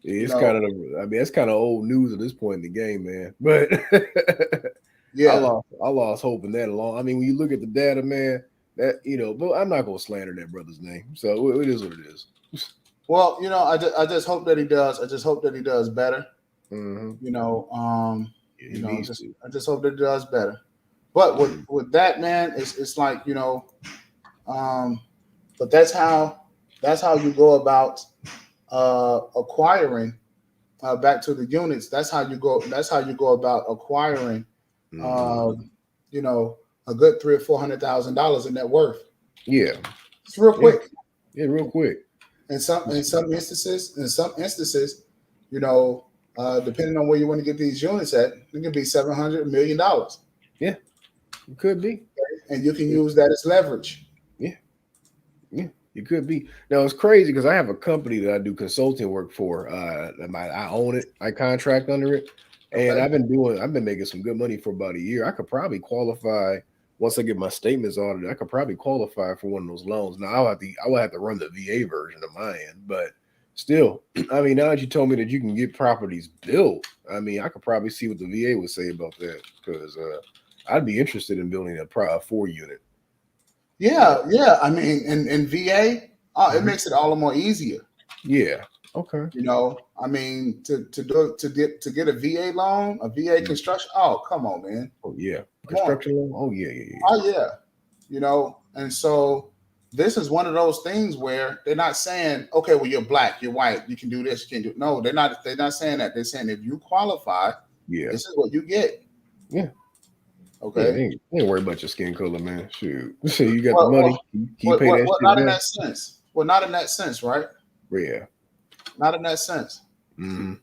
It's kind of, it's kind of old news at this point in the game, man. But yeah, I lost hope in that along. I mean, when you look at the data, man, that but I'm not gonna slander that brother's name. So it is what it is. Well, I just hope that he does. I just hope that he does better. Mm-hmm. I just hope that he does better. But with that, man, it's like, but that's how you go about acquiring back to the units. That's how you go about acquiring a good $300,000 or $400,000 in net worth. Yeah. It's real quick. Yeah, real quick. In some instances, depending on where you want to get these units at, it can be $700 million. Yeah. It could be. And you can use that as leverage. Yeah. Yeah. It could be. Now it's crazy because I have a company that I do consulting work for. I own it. I contract under it, and I've been making some good money for about a year. I could probably qualify once I get my statements audited. I could probably qualify for one of those loans. Now I will have to run the VA version of my end, but still, I mean, now that you told me that you can get properties built, I mean, I could probably see what the VA would say about that, because I'd be interested in building a 4-unit. Yeah. I mean, in VA, it makes it all the more easier. Yeah. Okay. I mean, to get a VA loan, a VA construction. Oh, come on, man. Oh yeah, construction loan. Oh yeah. Oh yeah. And so this is one of those things where they're not saying, okay, well, you're black, you're white, you can do this, you can do. No, they're not saying that. They're saying if you qualify, this is what you get. Yeah. Okay. Yeah, ain't worry about your skin color, man. Shoot. So you got the money. You pay that shit not down. in that sense. Well, not in that sense, right? Yeah. Not in that sense. Mm-hmm.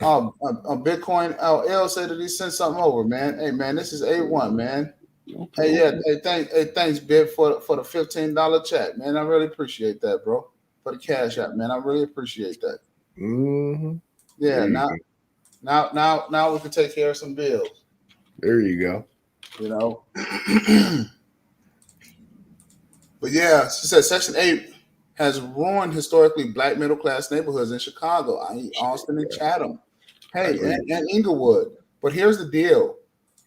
Bitcoin L said that he sent something over, man. Hey, man, this is A1, man. Okay. Hey, thanks, Bib, for the $15 chat, man. I really appreciate that, bro. For the cash app, man. I really appreciate that. Mm-hmm. Yeah. Now we can take care of some bills. There you go. You know. But yeah, she said Section 8 has ruined historically black middle class neighborhoods in Chicago, i.e., Austin and Chatham. Hey, and Inglewood. But here's the deal: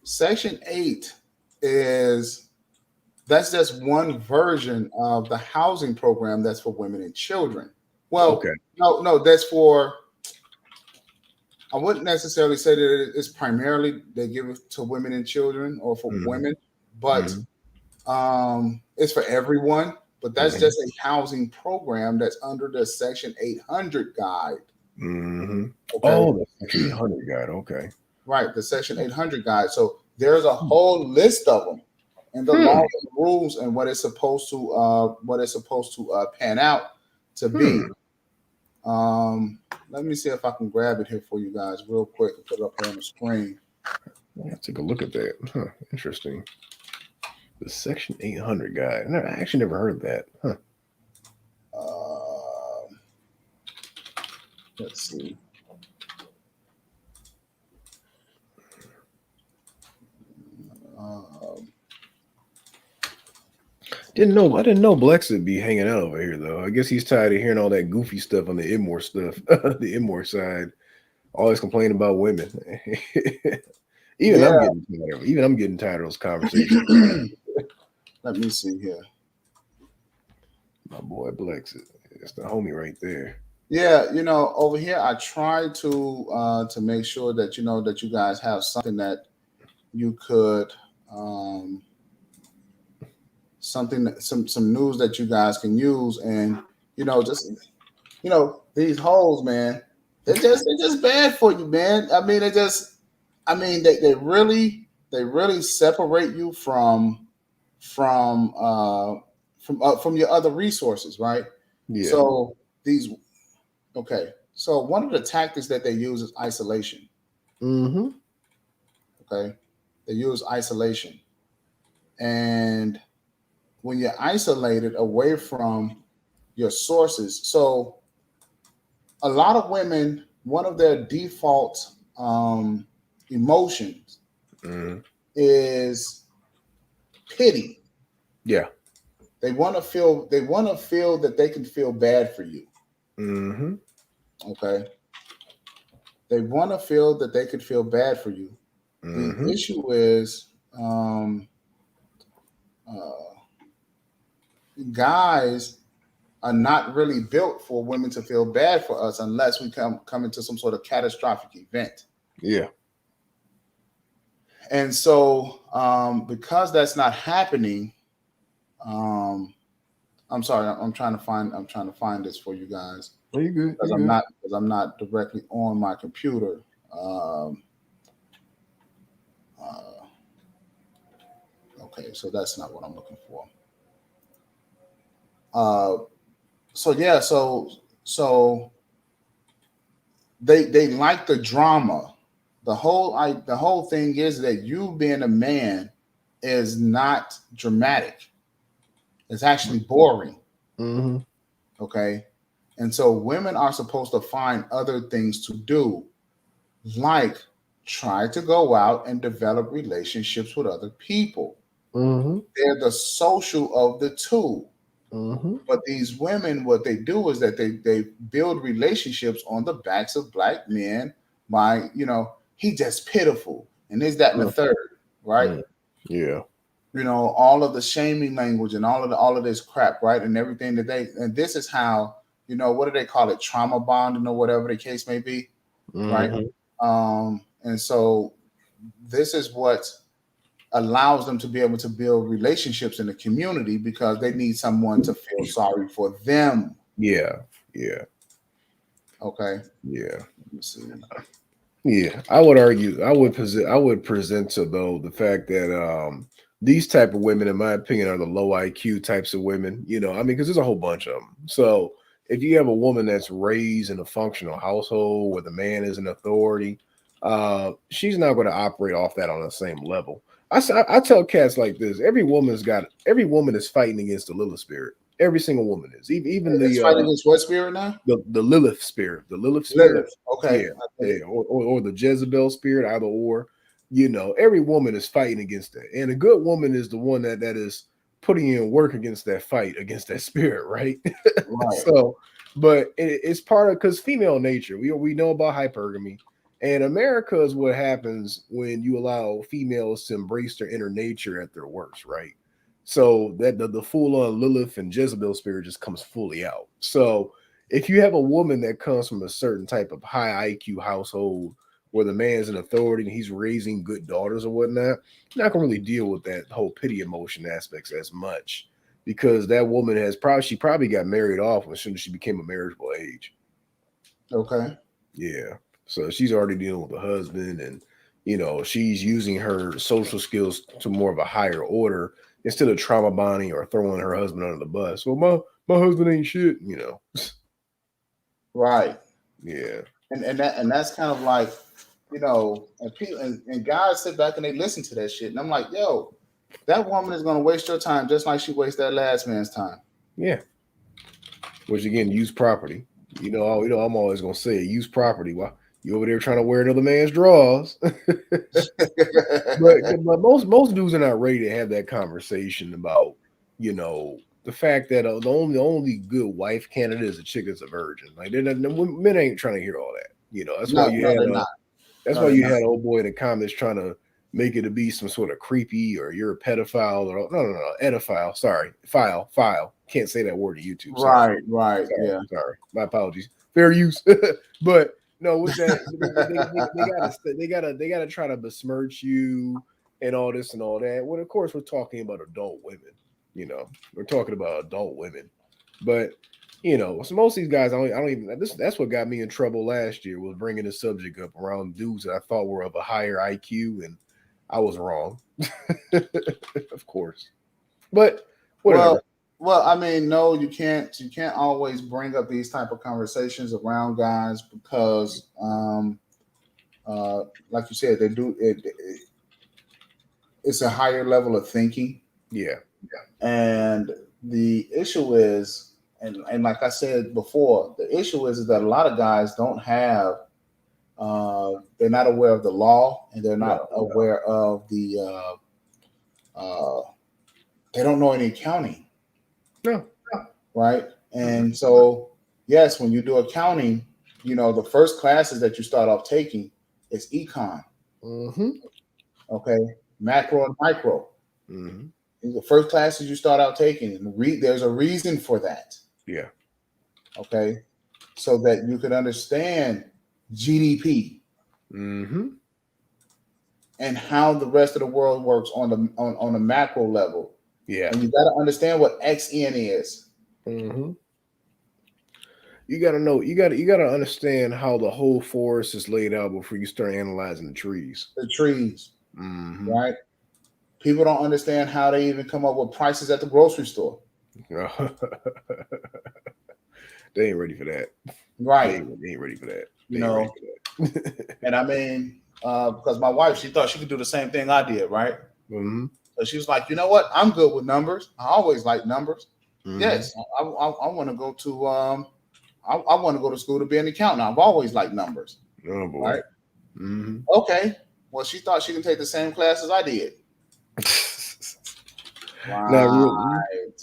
Section 8 that's just one version of the housing program that's for women and children. Well, no, that's for. I wouldn't necessarily say that it's primarily they give it to women and children or for women, but it's for everyone. But that's just a housing program that's under the Section 800 guide. Okay. Oh, the Section 800 guide. Okay. Right, the Section 800 guide. So there's a whole list of them, and the laws and rules and what it's supposed to pan out to be. Let me see if I can grab it here for you guys real quick and put it up here on the screen. I'll take a look at that. Huh, interesting. The Section 800 guide. I actually never heard that. Huh. Let's see. I didn't know Blex would be hanging out over here though. I guess he's tired of hearing all that goofy stuff on the Inmore stuff, the Inmore side. Always complaining about women. I'm getting tired of those conversations. Let me see here. My boy Blex, it's the homie right there. Yeah, over here I try to make sure that that you guys have something that you could some news that you guys can use, and these hoes, man, they're just bad for you, man. I mean, they really separate you from your other resources, right? Yeah. So so one of the tactics that they use is isolation. Okay, they use isolation, and when you're isolated away from your sources, so a lot of women, one of their default emotions is pity. Yeah. They want to feel that they can feel bad for you. Okay. They want to feel that they could feel bad for you. The issue is guys are not really built for women to feel bad for us unless we come into some sort of catastrophic event. Yeah. And so because that's not happening, I'm sorry, I'm trying to find this for you guys. Are you good? Because I'm not directly on my computer. Okay, so that's not what I'm looking for. So they like the drama. The whole thing is that you being a man is not dramatic. It's actually boring. Okay. And so women are supposed to find other things to do, like try to go out and develop relationships with other people. They're the social of the two. But these women, what they do is that they build relationships on the backs of black men by, he just pitiful. And is that and the third, right? Yeah. All of the shaming language and all of this crap, right? And everything and this is how, what do they call it? Trauma bonding or whatever the case may be. Right. And so this is what allows them to be able to build relationships in the community because they need someone to feel sorry for them. Yeah. Yeah. Okay. Yeah. Let me see. Yeah. I would argue, I would present to though the fact that these type of women, in my opinion, are the low IQ types of women, because there's a whole bunch of them. So if you have a woman that's raised in a functional household where the man is an authority, she's not going to operate off that on the same level. I tell cats like this: every woman is fighting against the Lilith spirit. Every single woman is. Even the fighting against what spirit now? The Lilith spirit. The Lilith spirit. Lilith. Okay. Yeah. Or the Jezebel spirit, either or. You know, every woman is fighting against that, and a good woman is the one that is putting in work against that fight, against that spirit, right? Right. So, but it's part of because female nature. We know about hypergamy, and America is what happens when you allow females to embrace their inner nature at their worst, right? So that the full on Lilith and Jezebel spirit just comes fully out. So if you have a woman that comes from a certain type of high IQ household where the man's an authority and he's raising good daughters or whatnot, you're not gonna really deal with that whole pity emotion aspects as much because that woman has probably got married off as soon as she became a marriageable age. Okay. Yeah. So she's already dealing with a husband and you know, she's using her social skills to more of a higher order instead of trauma bonding or throwing her husband under the bus. Well, my husband ain't shit, you know. Right. Yeah. And that's kind of like, you know, and people and guys sit back and they listen to that shit. And I'm like, yo, that woman is gonna waste your time just like she wasted that last man's time. Yeah. Which again, use property. You know, I'm always gonna say use property. While you over there trying to wear another man's drawers. but most dudes are not ready to have that conversation about, you know, the fact that the only good wife candidate is a chick that's a virgin. Like men ain't trying to hear all that. You know, that's why you had old boy in the comments trying to make it to be some sort of creepy or you're a pedophile or no, edophile. Sorry, file. Can't say that word to YouTube. Sorry. Right. Sorry, Yeah. sorry. My apologies. Fair use. But no, with that, they gotta try to besmirch you and all this and all that. Well, of course, we're talking about adult women. You know, we're talking about adult women. But you know, so most of these guys, I don't even. That's what got me in trouble last year was bringing the subject up around dudes that I thought were of a higher IQ, and I was wrong, of course. But whatever. Well, I mean, no, you can't always bring up these type of conversations around guys because, like you said, they do it's a higher level of thinking. Yeah. And the issue is, and like I said before, the issue is that a lot of guys don't have, they're not aware of the law and they're not aware of the, they don't know any accounting. No. Right. And so, yes, when you do accounting, you know, the first classes that you start off taking is econ. Mm-hmm. Okay. Macro and micro. Mm-hmm. The first classes you start out taking, and there's a reason for that. Yeah. Okay. So that you can understand GDP Mm-hmm. and how the rest of the world works on the macro level. Yeah. And you got to understand what XN is. Mm-hmm. You got to know. You got to understand how the whole forest is laid out before you start analyzing the trees. The trees, mm-hmm. Right? People don't understand how they even come up with prices at the grocery store. They ain't ready for that. Right? They ain't ready for that. You know. And I mean, because my wife, she thought she could do the same thing I did, right? Mm-hmm. So she was like, you know what? I'm good with numbers. I always like numbers. Mm-hmm. Yes, I want to go to I want to go to school to be an accountant. I've always liked numbers. Oh boy. Right? Mm-hmm. Okay. Well, she thought she can take the same class as I did.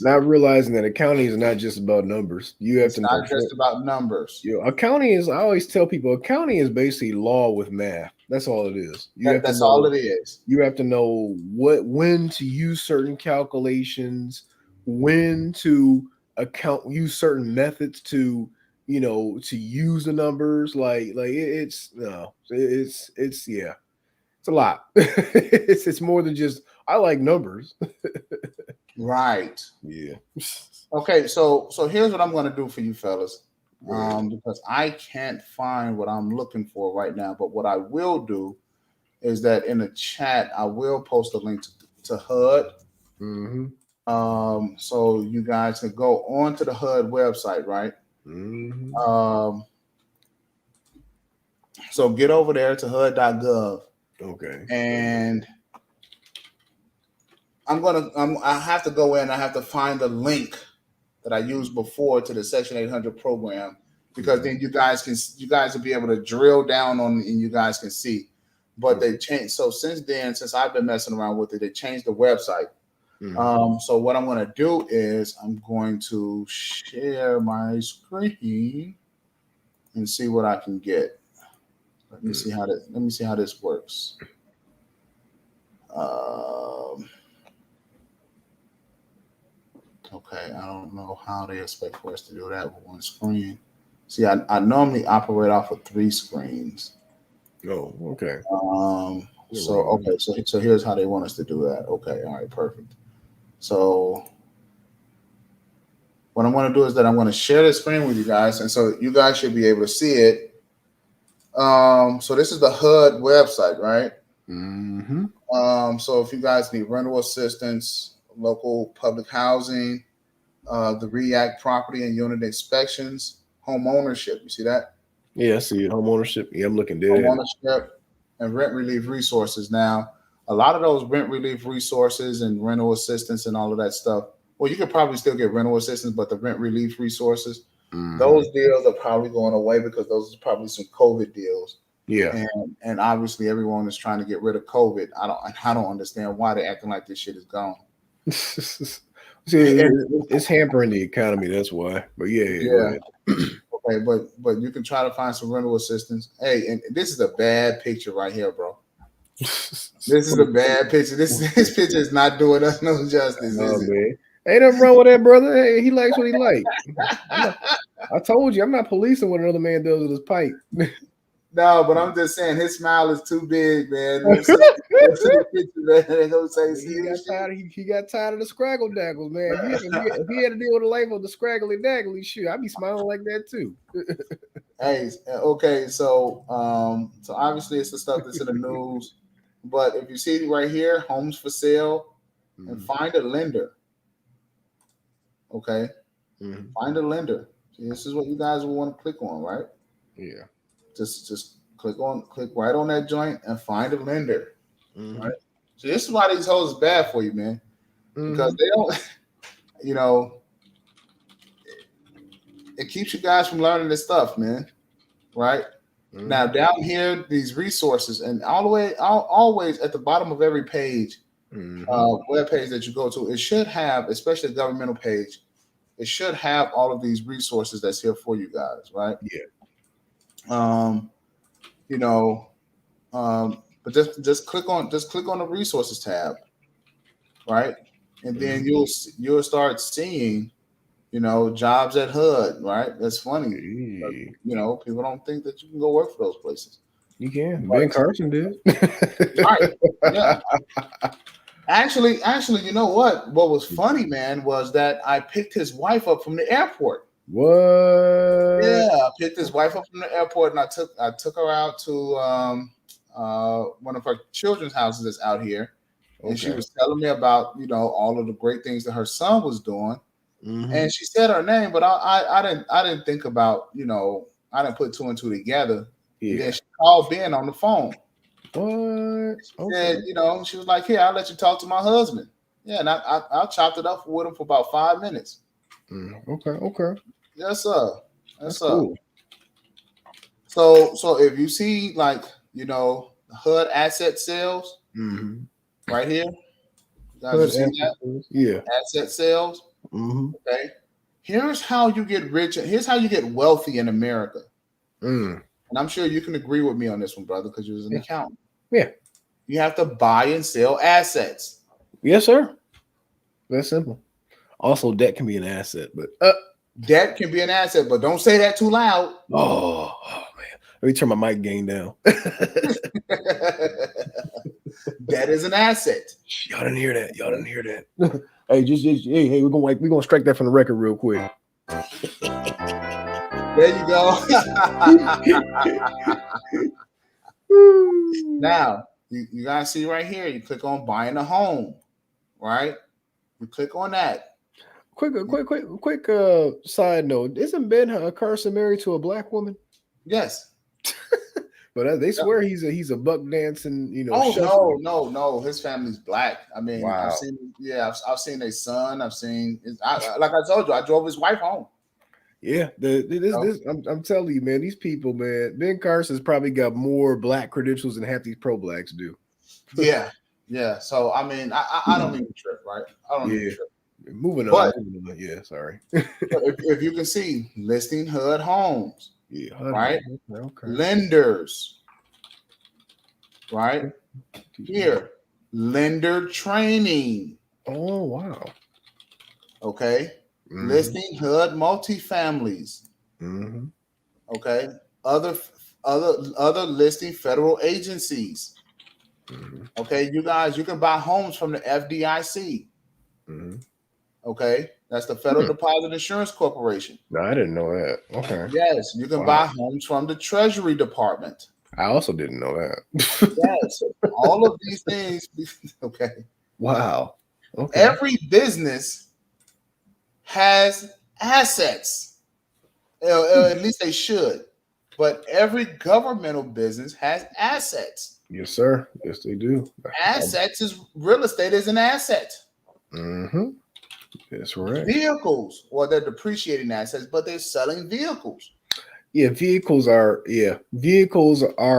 Not realizing that accounting is not just about numbers. You have it's not just about numbers. You know, accounting is. I always tell people, accounting is basically law with math. That's all it is. That's all it is. You have to know when to use certain calculations, when to use certain methods to, you know, to use the numbers. It's a lot. it's more than just I like numbers. Right. Yeah. Okay, so here's what I'm going to do for you fellas. Because I can't find what I'm looking for right now. But what I will do is that in the chat, I will post a link to HUD. Mm-hmm. So you guys can go on to the HUD website, right? Mm-hmm. So get over there to HUD.gov. Okay. And I have to go in. I have to find the link that I used before to the Section 800 program, because then you guys will be able to drill down on and you guys can see. but they changed. So since then, since I've been messing around with it, they changed the website. So what I'm going to do is I'm going to share my screen and see what I can get. Let me see how this works. Okay, I don't know how they expect for us to do that with one screen. See, I normally operate off of 3 screens. Oh, okay. So here's how they want us to do that. Okay, all right, perfect. So what I'm going to do is that I'm going to share the screen with you guys, and so you guys should be able to see it. So this is the HUD website, right? So if you guys need rental assistance, local public housing, the REACT property and unit inspections, home ownership, you see that? Yeah, I see it. Home ownership. Yeah, I'm looking dead. Home ownership and rent relief resources. Now, a lot of those rent relief resources and rental assistance and all of that stuff, well, you could probably still get rental assistance, but the rent relief resources, those deals are probably going away because those are probably some COVID deals. Yeah. And obviously everyone is trying to get rid of COVID. I don't understand why they're acting like this shit is gone. See, it's hampering the economy. That's why. But yeah. Okay, but you can try to find some rental assistance. Hey, and this is a bad picture right here, bro. This is a bad picture. This picture is not doing us no justice, is it? Man. Ain't nothing wrong with that, brother. Hey, he likes what he likes. I told you, I'm not policing what another man does with his pipe. No, but I'm just saying his smile is too big, man. Let's see the picture, man. They gonna say, he got tired of the scraggle daggles, man. If he had to deal with a label of the scraggly daggly, shoot, I'd be smiling like that too. Hey, okay, so obviously it's the stuff that's in the news, but if you see right here, homes for sale, and find a lender. Okay, find a lender. See, this is what you guys will want to click on, right? Yeah. Just click right on that joint and find a lender. Right. So this is why these hoes is bad for you, man, because they don't, it keeps you guys from learning this stuff, man. Right. Now down here, these resources, and always at the bottom of every page, web page that you go to, it should have, especially the governmental page, it should have all of these resources that's here for you guys, right? Yeah. But just click on the resources tab, right? And then you'll start seeing, jobs at HUD, right? That's funny. People don't think that you can go work for those places. You can. Ben Carson did. Right. Yeah. Actually, you know what? What was funny, man, was that I picked his wife up from the airport. What? Yeah, I picked his wife up from the airport, and I took her out to one of her children's houses that's out here, and she was telling me about all of the great things that her son was doing, and she said her name, but I didn't think about I didn't put 2 and 2 together. Yeah. Then she called Ben on the phone. What? She said, she was like, "Here, I'll let you talk to my husband." Yeah, and I chopped it up with him for about 5 minutes. Okay. Yes, sir. That's cool. So if you see HUD asset sales right here, you guys have seen that? Yeah. Asset sales. Okay. Here's how you get rich. Here's how you get wealthy in America. And I'm sure you can agree with me on this one, brother, because you're an accountant. Yeah. You have to buy and sell assets. Yes, sir. That's simple. Also, debt can be an asset, but debt can be an asset, but don't say that too loud. Oh man. Let me turn my mic gain down. Debt is an asset. Y'all didn't hear that. Hey, we're gonna strike that from the record real quick. There you go. Now, you guys see right here, you click on buying a home, right? You click on that. Quick side note. Isn't Ben Carson married to a black woman? Yes. But they swear he's a buck dancing, No. His family's black. I mean, wow. I've seen their son. Like I told you, I drove his wife home. Yeah, I'm telling you, man, these people, man, Ben Carson's probably got more black credentials than half these pro blacks do. Yeah, yeah. So I mean, I don't even trip, right? I don't even trip. Moving But on. Yeah, sorry. if you can see, listing HUD homes, Yeah, right? Okay. Lenders, right? Here, lender training. Oh wow. Okay. Listing HUD multifamilies. Okay. Other listing federal agencies. Okay, you guys, you can buy homes from the FDIC. Okay, that's the Federal Deposit Insurance Corporation. No, I didn't know that. Okay. Yes, you can buy homes from the Treasury Department. I also didn't know that. Yes, all of these things. Okay. Wow. Okay. Every business has assets. At least they should. But every governmental business has assets. Yes, sir. Yes, they do. Assets is real estate is an asset. That's right. Vehicles, well, they're depreciating assets, but they're selling vehicles. Yeah, vehicles are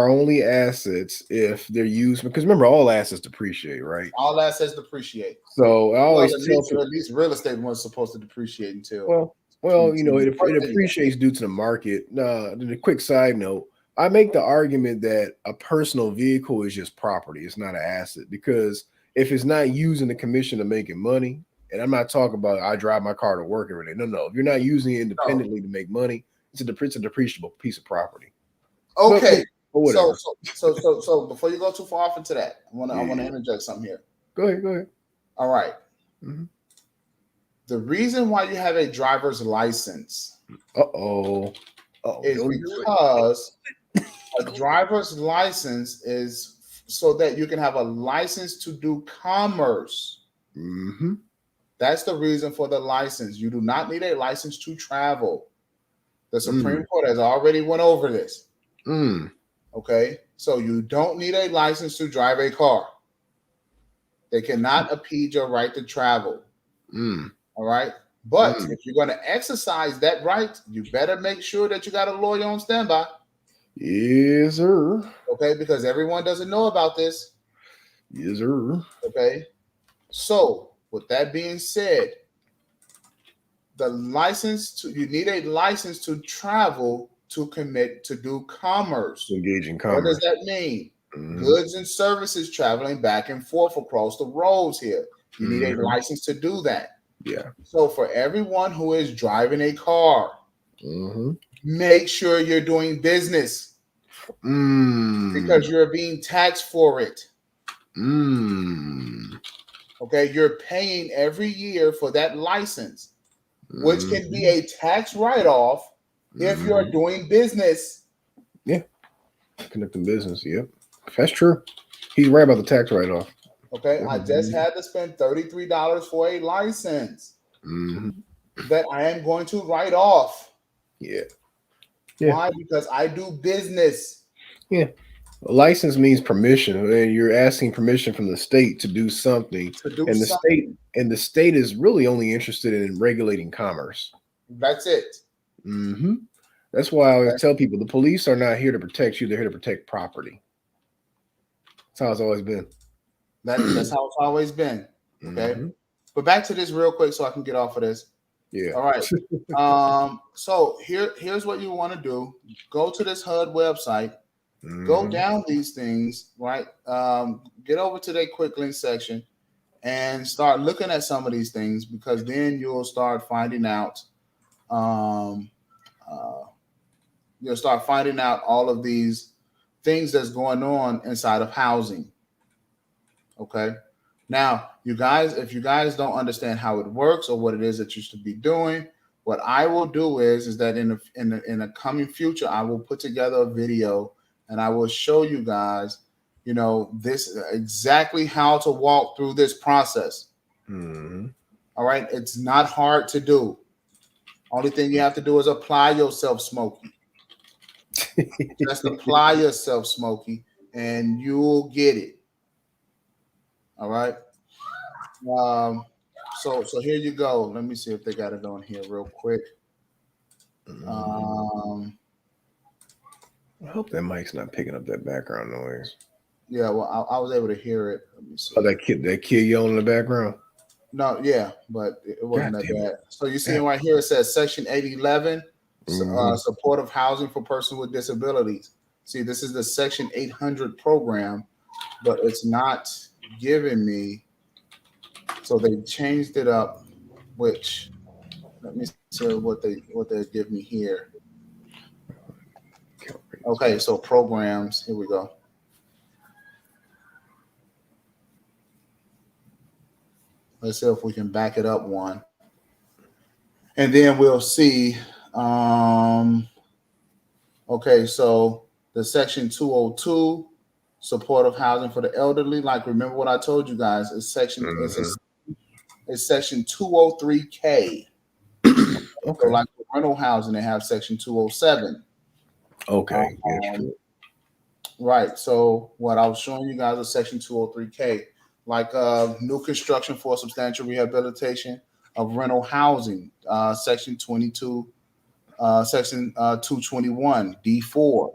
only assets if they're used, because remember, all assets depreciate, right? All assets depreciate. So I always tell people, at least real estate wasn't supposed to depreciate until well, you know, it appreciates due to the market. The quick side note, I make the argument that a personal vehicle is just property. It's not an asset, because if it's not using the commission of making money, and I'm not talking about I drive my car to work every day. No. If you're not using it independently to make money, it's a depreciable piece of property. Okay. But so before you go too far off into that, I want to interject something here. Go ahead. All right. The reason why you have a driver's license is because a driver's license is so that you can have a license to do commerce. That's the reason for the license. You do not need a license to travel. The Supreme Court has already went over this. Okay, so you don't need a license to drive a car. They cannot impede your right to travel. All right, but if you're going to exercise that right, you better make sure that you got a lawyer on standby. Yes, sir. Okay, because everyone doesn't know about this. Yes, sir. Okay, so with that being said, you need a license to travel to do commerce. Engage in commerce. What does that mean? Goods and services traveling back and forth across the roads here. You need a license to do that. Yeah. So for everyone who is driving a car, make sure you're doing business because you're being taxed for it. Okay, you're paying every year for that license, which can be a tax write-off if you're doing business. Yeah, conducting business. Yep, that's true. He's right about the tax write-off. Okay, I just had to spend $33 for a license that I am going to write off. Yeah. Why? Because I do business. Yeah. A license means permission, and you're asking permission from the state to do something. The state is really only interested in regulating commerce. That's it. That's why I always tell people the police are not here to protect you; they're here to protect property. That's how it's always been. That's how it's always been. Okay, but back to this real quick, so I can get off of this. Yeah. All right. So here's what you want to do: go to this HUD website. Go down these things, right? Get over to their quick link section and start looking at some of these things, because then you'll start finding out. You'll start finding out all of these things that's going on inside of housing. Okay. Now, if you guys don't understand how it works or what it is that you should be doing, what I will do is that in the coming future, I will put together a video and I will show you guys, this exactly how to walk through this process. All right. It's not hard to do. Only thing you have to do is apply yourself, Smokey. Just apply yourself, Smokey, and you'll get it. All right. So here you go. Let me see if they got it on here real quick. I hope that mic's not picking up that background noise. Yeah, well, I was able to hear it. Let me see. Oh, that kid yelling in the background. No, yeah, but it wasn't God that damn it. bad. So you see right here, it says Section 811, supportive housing for persons with disabilities. See, this is the Section 800 program, but it's not giving me. So they changed it up, which let me see what they give me here. Okay, so programs. Here we go. Let's see if we can back it up one. And then we'll see. Okay, so the Section 202, supportive housing for the elderly. Like, remember what I told you guys? It's Section it's Section 203K. Okay. So like rental housing, they have Section 207. Okay. Right. So what I was showing you guys is Section 203K, like new construction for substantial rehabilitation of rental housing, Section 22, Section 221, D4.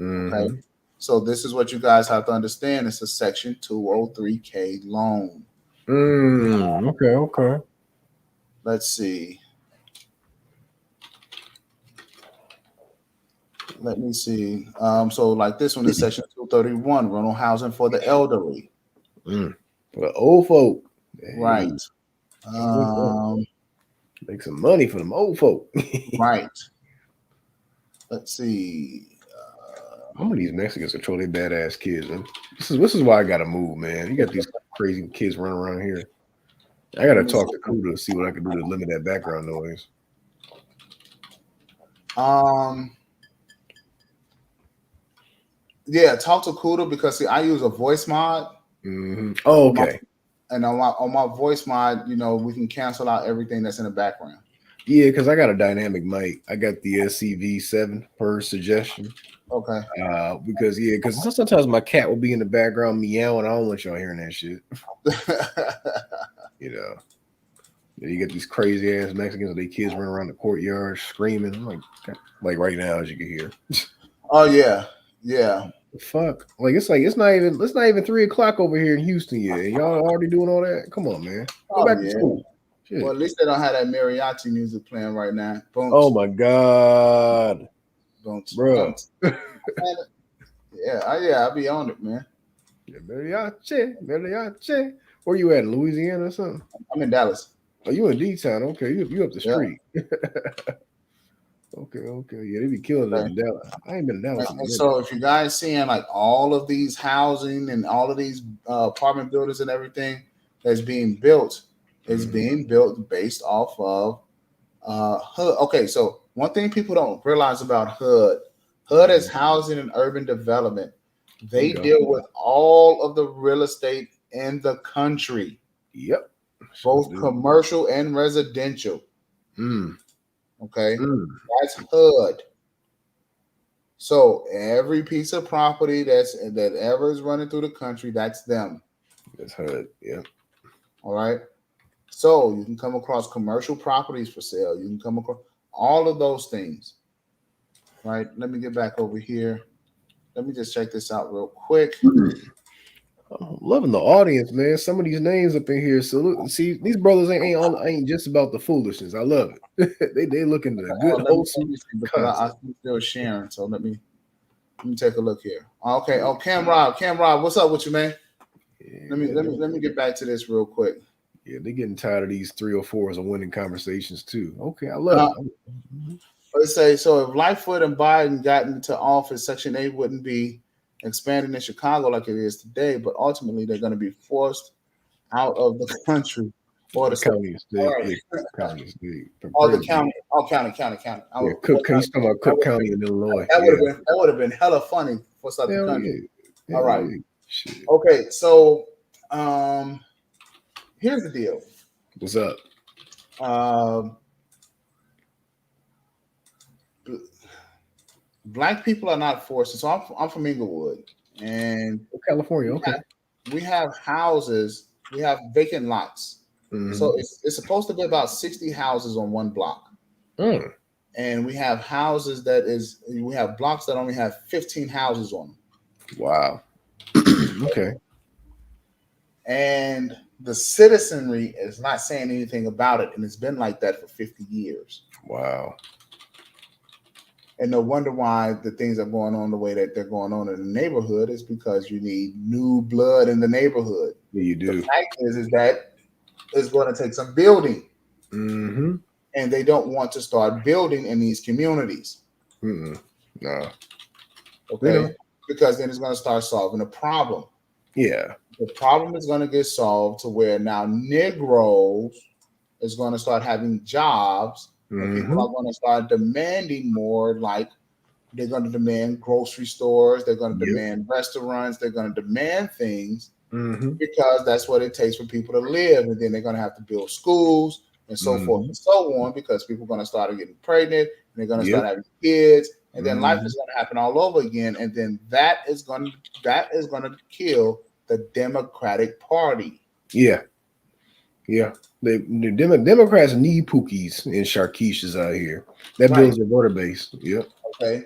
Okay. So this is what you guys have to understand. It's a Section 203K loan. Okay. Let's see. Let me see. So like this one is Section 231, rental housing for the elderly. For the old folk. Right. Make some money for them old folk. Right. Let's see. How many of these Mexicans control their badass kids? Man? This is why I gotta move, man. You got these crazy kids running around here. I gotta talk to Kuda to see what I can do to limit that background noise. Yeah, talk to Kuda because see, I use a voice mod. Oh, okay. And on my voice mod, you know, we can cancel out everything that's in the background. Yeah, because I got a dynamic mic. I got the SCV7 per suggestion. Okay. Because sometimes my cat will be in the background meowing. I don't want y'all hearing that shit. You know. You get these crazy ass Mexicans with their kids running around the courtyard screaming. I'm like right now, as you can hear. Oh yeah. Yeah. Fuck. It's not even 3:00 over here in Houston yet. And y'all already doing all that? Come on, man. Go back to school. Shit. Well, at least they don't have that mariachi music playing right now. Boom. Oh my God. Boom. Bro. Yeah, I'll be on it, man. Yeah, mariachi. Where you at? Louisiana or something? I'm in Dallas. Oh, you in D-Town. Okay, you up the street. Okay. Yeah, they be killing them in Dallas. I ain't been in Dallas. And so if you guys seeing like all of these housing and all of these apartment buildings and everything that's being built is being built based off of HUD. Okay, so one thing people don't realize about HUD is housing and urban development. They deal with all of the real estate in the country. Yep. Both commercial and residential. Okay. That's HUD. So every piece of property that ever is running through the country, that's them. That's HUD. Yeah. All right. So you can come across commercial properties for sale. You can come across all of those things. Right. Let me get back over here. Let me just check this out real quick. I'm loving the audience, man. Some of these names up in here. So see, these brothers ain't just about the foolishness. I love it. they looking at good wholesome. Because I'm still sharing. So let me take a look here. Okay. Oh, Cam Rob, what's up with you, man? Yeah, let me get back to this real quick. Yeah, they're getting tired of these 304s and winning conversations too. Okay, I love it. Let's say so. If Lightfoot and Biden got into office, Section 8 wouldn't be expanding in Chicago like it is today, but ultimately they're going to be forced out of the country or the county state. County state. Oh, the county. Oh, county. Yeah, Cook County in Illinois. That would have been hella funny for such a country. Yeah. All right. Okay, so here's the deal. What's up? Black people are not forced. So I'm from Inglewood, and California. Okay, we have houses. We have vacant lots. So it's supposed to be about 60 houses on one block. and we have houses we have blocks that only have 15 houses on them. Wow. Okay. And the citizenry is not saying anything about it, and it's been like that for 50 years. Wow. And no wonder why the things are going on the way that they're going on in the neighborhood is because you need new blood in the neighborhood. Yeah, you do. The fact is that it's going to take some building. Mm-hmm. And they don't want to start building in these communities. No. Okay. Yeah. Because then it's going to start solving a problem. Yeah. The problem is going to get solved to where now Negroes is going to start having jobs. And people are going to start demanding more, like they're going to demand grocery stores, they're going to demand restaurants, they're going to demand things because that's what it takes for people to live. And then they're going to have to build schools and so forth and so on, because people are going to start getting pregnant and they're going to start having kids, and then life is going to happen all over again. And then that is going to kill the Democratic Party. Yeah. Yeah. The Democrats need Pookies and Sharkeishes out here. That builds their voter base. Yep. Okay.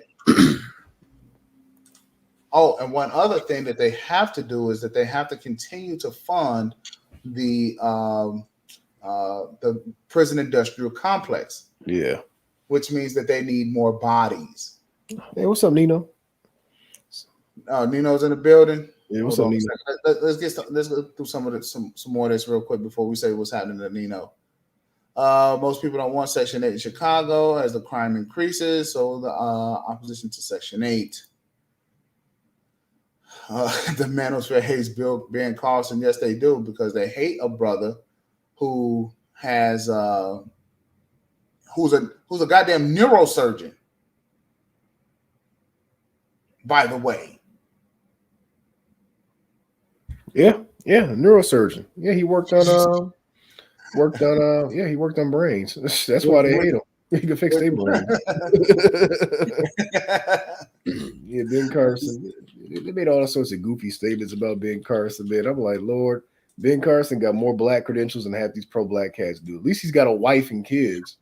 Oh, and one other thing that they have to do is that they have to continue to fund the prison industrial complex. Yeah. Which means that they need more bodies. Hey, what's up, Nino? Nino's in the building. Yeah, what's up, Nino? Let's go through some more of this real quick before we say what's happening to Nino. Most people don't want Section 8 in Chicago as the crime increases, so the opposition to Section 8. The manosphere hates Ben Carson. Yes, they do, because they hate a brother who has who's a goddamn neurosurgeon. By the way. Yeah, neurosurgeon. Yeah, he worked on brains. That's why they hate him. He can fix their brains. Yeah, Ben Carson. They made all sorts of goofy statements about Ben Carson, man. I'm like, Lord, Ben Carson got more black credentials than half these pro-black cats do. At least he's got a wife and kids.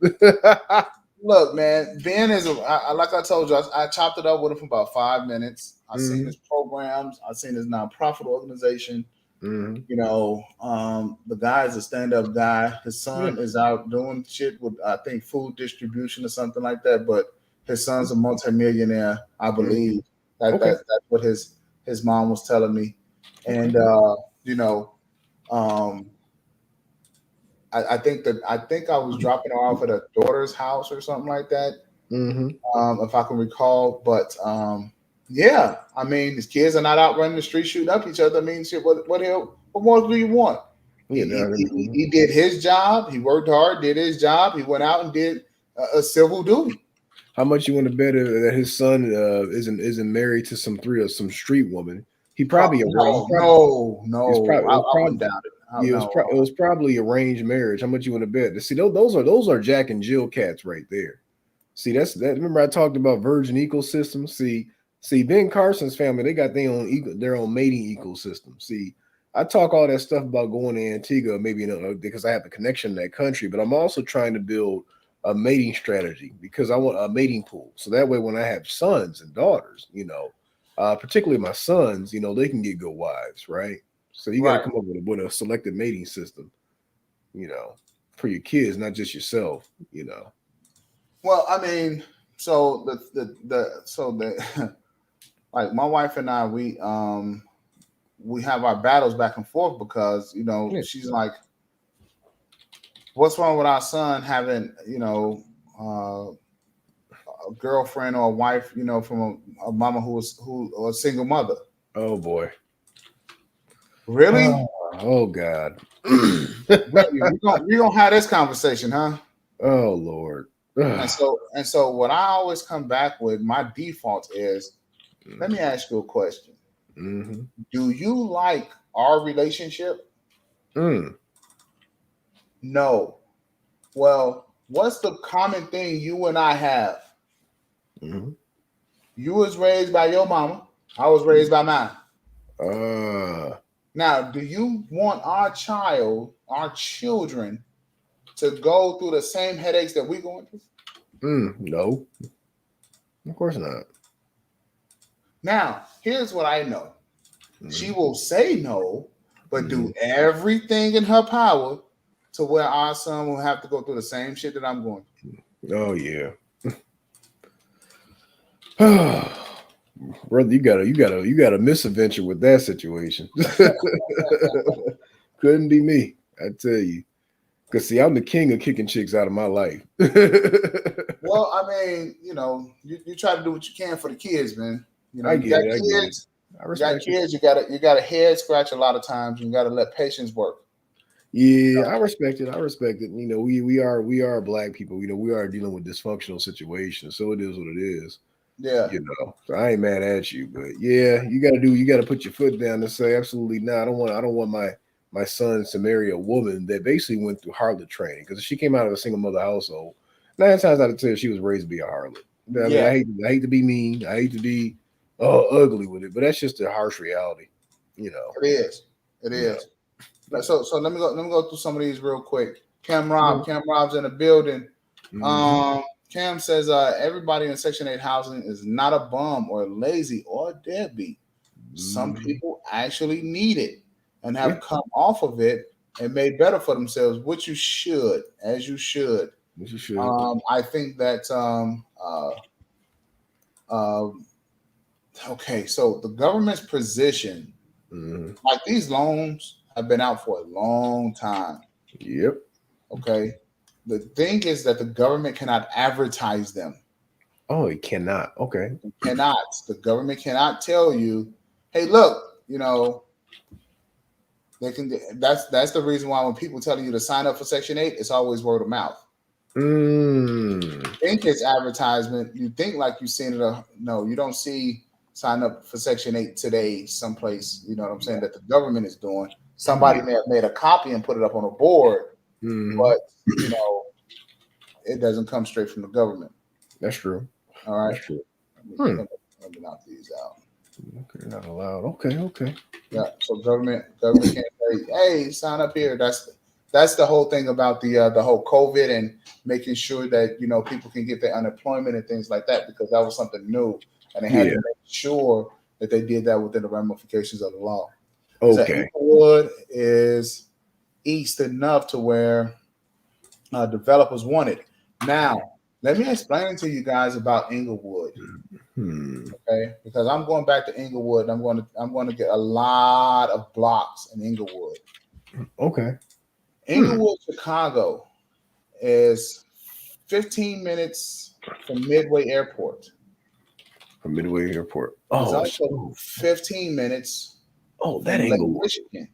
Look, man, Ben is like I told you, I chopped it up with him for about 5 minutes. I've seen his programs. I've seen his nonprofit organization. You know, the guy is a stand-up guy. His son is out doing shit with, I think, food distribution or something like that. But his son's a multimillionaire, I believe. That's what his mom was telling me. And you know, I think I was dropping her off at a daughter's house or something like that. If I can recall. But yeah, I mean, his kids are not out running the street shooting up each other. I mean, shit, what more do you want? He did his job. He worked hard, did his job. He went out and did a civil duty. How much you want to bet that his son isn't married to some street woman? He probably no. I wouldn't doubt it. It was probably arranged marriage. How much you want to bet? See, those are Jack and Jill cats right there. See, that. Remember I talked about virgin ecosystems. See, Ben Carson's family, they got their own mating ecosystem. See, I talk all that stuff about going to Antigua, maybe because I have a connection in that country, but I'm also trying to build a mating strategy because I want a mating pool. So that way, when I have sons and daughters, you know, particularly my sons, you know, they can get good wives, right? So you got to come up with a selected mating system, you know, for your kids, not just yourself, you know. Well, I mean, so the like my wife and I, we have our battles back and forth because, you know, she's like, what's wrong with our son having, you know, a girlfriend or a wife, you know, from a mama who a single mother? Oh boy. Really? Oh God. we gonna have this conversation, huh? Oh Lord. And so what I always come back with, my default is, let me ask you a question. Do you like our relationship? No. Well, what's the common thing you and I have? You was raised by your mama. I was raised by mine. Now, do you want our children, to go through the same headaches that we're going through? No, of course not. Now, here's what I know. She Mhm. will say no, but do Mhm. everything in her power to where our son will have to go through the same shit that I'm going through. Oh yeah. Brother, you got a misadventure with that situation. Couldn't be me, I tell you. Cause see, I'm the king of kicking chicks out of my life. Well, I mean, you know, you try to do what you can for the kids, man. You know, I you get got it. I get it. kids, I you got respect it. kids, you got a head scratch a lot of times, and you got to let patience work. Yeah, I respect it. I respect it. You know, we are black people. You know, we are dealing with dysfunctional situations, so it is what it is. Yeah, You know, so I ain't mad at you, but yeah, you got to put your foot down and say absolutely not. I don't want my son to marry a woman that basically went through harlot training because she came out of a single mother household. 9 times out of 10, she was raised to be a harlot. I mean, yeah, I hate to be mean, I hate to be ugly with it, but that's just the harsh reality. You know, it is. It you know. is. So let me go through some of these real quick. Cam Rob's in the building. Mm-hmm. Cam says everybody in Section 8 housing is not a bum or lazy or deadbeat. Some Mm-hmm. people actually need it and Yeah, have come off of it and made better for themselves, which you should, as you should. yes, you should. I think that uh, okay, so the government's position, Mm-hmm. like these loans have been out for a long time. Yep. Okay. The thing is that the government cannot advertise them. Oh, it cannot. Okay. It cannot. The government cannot tell you, hey, look, you know, they can. That's the reason why when people telling you to sign up for Section 8, it's always word of mouth. Mm. Think it's advertisement. You think like you've seen it. No, you don't see sign up for Section 8 today someplace. You know what I'm saying? That the government is doing. Somebody Yeah. may have made a copy and put it up on a board, Mm-hmm. but you know, it doesn't come straight from the government. That's true. All right. That's true. Let me knock these out. Okay, not allowed. Okay, okay. Yeah. So government can't say, "Hey, sign up here." That's the whole thing about the whole COVID and making sure that you know people can get their unemployment and things like that because that was something new, and they had Yeah. to make sure that they did that within the ramifications of the law. Is that Okay. Inglewood is east enough to where developers want it. Now, let me explain to you guys about Inglewood. Hmm. Okay, because I'm going back to Inglewood. And I'm going to get a lot of blocks in Inglewood. Okay. Inglewood, Chicago is 15 minutes from Midway Airport. From Midway Airport. It's Oh, also 15 minutes that from Lake Englewood. Michigan.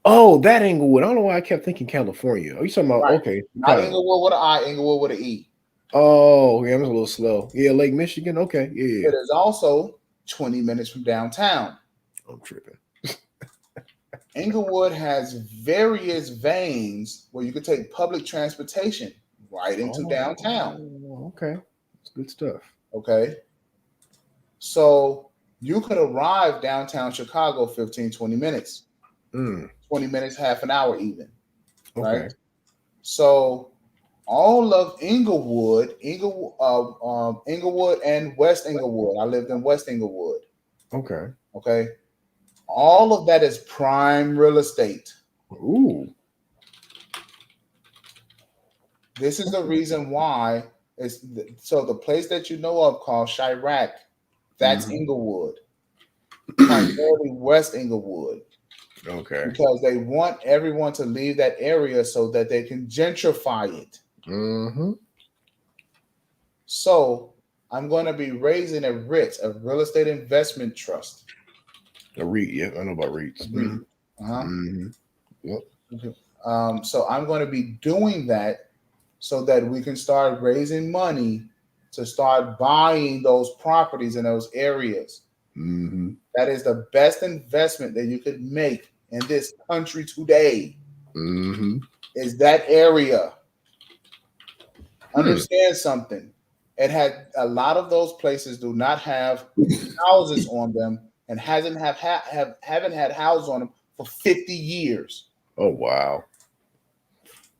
Oh, that Englewood. I don't know why I kept thinking California. Are you talking about? Right. Okay. Not Inglewood with an I, Inglewood with an E. Oh, yeah, I'm a little slow. Yeah, Lake Michigan. Okay. Yeah. It is also 20 minutes from downtown. I'm tripping. Inglewood has various veins where you could take public transportation right into downtown. Okay. That's good stuff. Okay. So you could arrive downtown Chicago 15, 20 minutes, 20 minutes, half an hour even. Okay. Right. So all of Inglewood and West Inglewood. I lived in West Inglewood. Okay. Okay. All of that is prime real estate. Ooh. This is the reason why so the place that you know of called Chirac, that's Inglewood, primarily West Inglewood. Okay. Because they want everyone to leave that area so that they can gentrify it. Mm-hmm. So I'm going to be raising a REIT, a real estate investment trust. A REIT, yeah, I know about REITs. Yep. So I'm going to be doing that so that we can start raising money to start buying those properties in those areas. That is the best investment that you could make in this country today. Is that area. Understand something. It had a lot of those places do not have houses on them and haven't had houses on them for 50 years. Oh wow.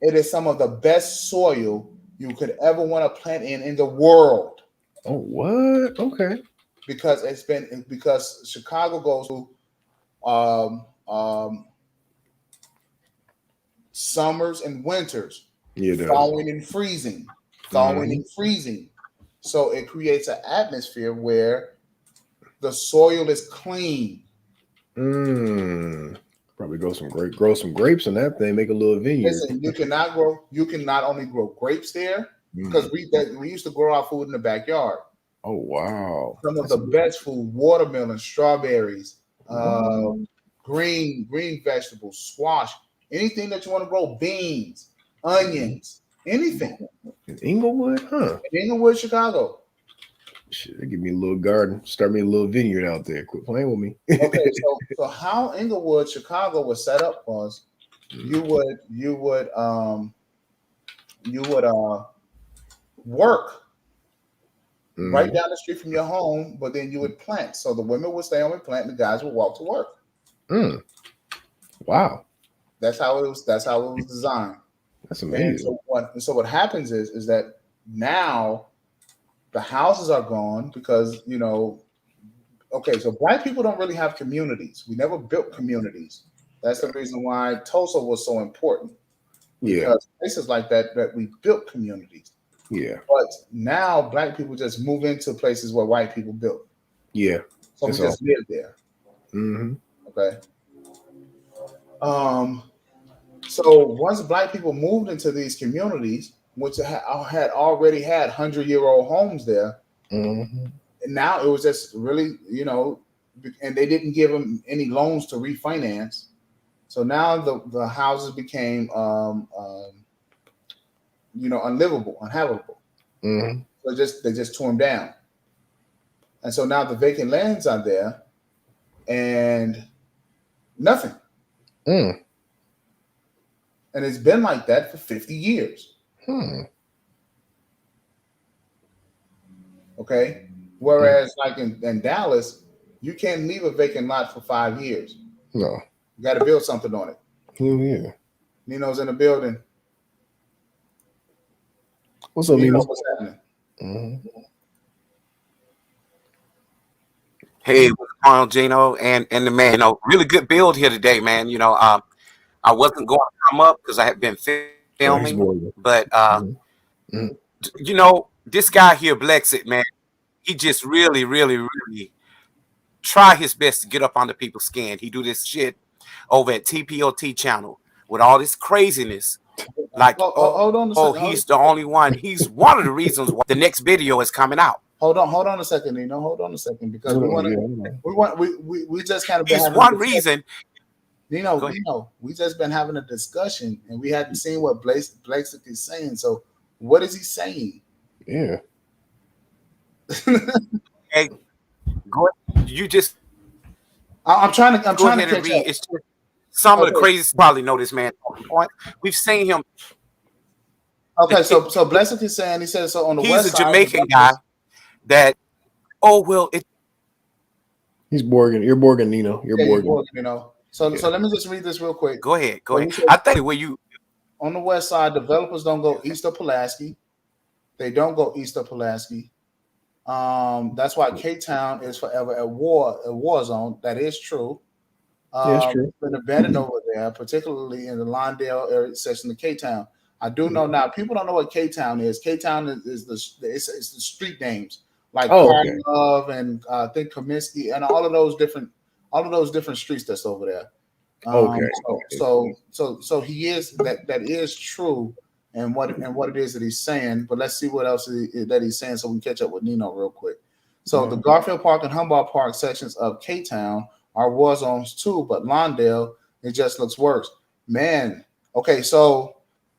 It is some of the best soil you could ever want to plant in the world. Oh, what? Okay. Because Chicago goes to summers and winters, thawing and freezing, and freezing. So it creates an atmosphere where the soil is clean. Probably grow some grapes in that thing, make a little vineyard. Listen, you can not only grow grapes there, because we used to grow our food in the backyard. Oh wow! Some of the best food: watermelon, strawberries, green vegetables, squash, anything that you want to grow, beans, onions, anything. In Inglewood, huh? In Inglewood, Chicago. Shit, they give me a little garden, start me a little vineyard out there. Quit playing with me. Okay, so how Inglewood, Chicago was set up was you would work right down the street from your home, but then you would plant. So the women would stay home and plant, and the guys would walk to work. Wow. That's how it was designed. That's amazing. So what happens is that now the houses are gone because, so Black people don't really have communities. We never built communities. That's the reason why Tulsa was so important. Yeah. Because places like that we built communities. Yeah. But now Black people just move into places where white people built. Yeah. So we just live there. Okay. So once Black people moved into these communities, which had already had 100-year-old homes there, and now it was just really, and they didn't give them any loans to refinance. So now the houses became, unlivable, unhabitable. So they just tore them down, and so now the vacant lands are there, and nothing. And it's been like that for 50 years. Okay. Whereas, like in Dallas, you can't leave a vacant lot for 5 years. No. You got to build something on it. Yeah. Nino's in the building. What's up, Nino? What's happening? Hey, what's going on, Gino and the man? Really good build here today, man. I wasn't going to come up because I had been filming, but this guy here, Blexit, man, he just really, really, really try his best to get up under people's skin. He do this shit over at TPOT channel with all this craziness. Like, hold on a second. He's the only one. He's one of the reasons why the next video is coming out. Hold on a second, Nino. Hold on a second, because we just kind of he's one reason. Nino, we just been having a discussion and we hadn't seen what Blexit is saying. So what is he saying? Yeah. Hey, go ahead. You just. I'm trying to read. It's just some of the craziest. Probably know this man. We've seen him. Okay, so Blexit is saying, he says so on the west side. He's a Jamaican guy. That he's Borgin. You're Borgin, Nino. You're Borgin. So let me just read this real quick. Go ahead. I think where you on the west side, developers don't go east of Pulaski. They don't go east of Pulaski. That's why K-Town is forever a war zone. That is true. It's true. It's been abandoned over there, particularly in the Lawndale area section of K-Town. I do know now. People don't know what K-Town is. K-Town is the street names like Love and I think Comiskey and all of those different streets that's over there. So he is that is true, and what it is that he's saying. But let's see what else that he's saying, so we can catch up with Nino real quick. So the Garfield Park and Humboldt Park sections of K-Town are war zones too, but Lawndale, it just looks worse, man. Okay, so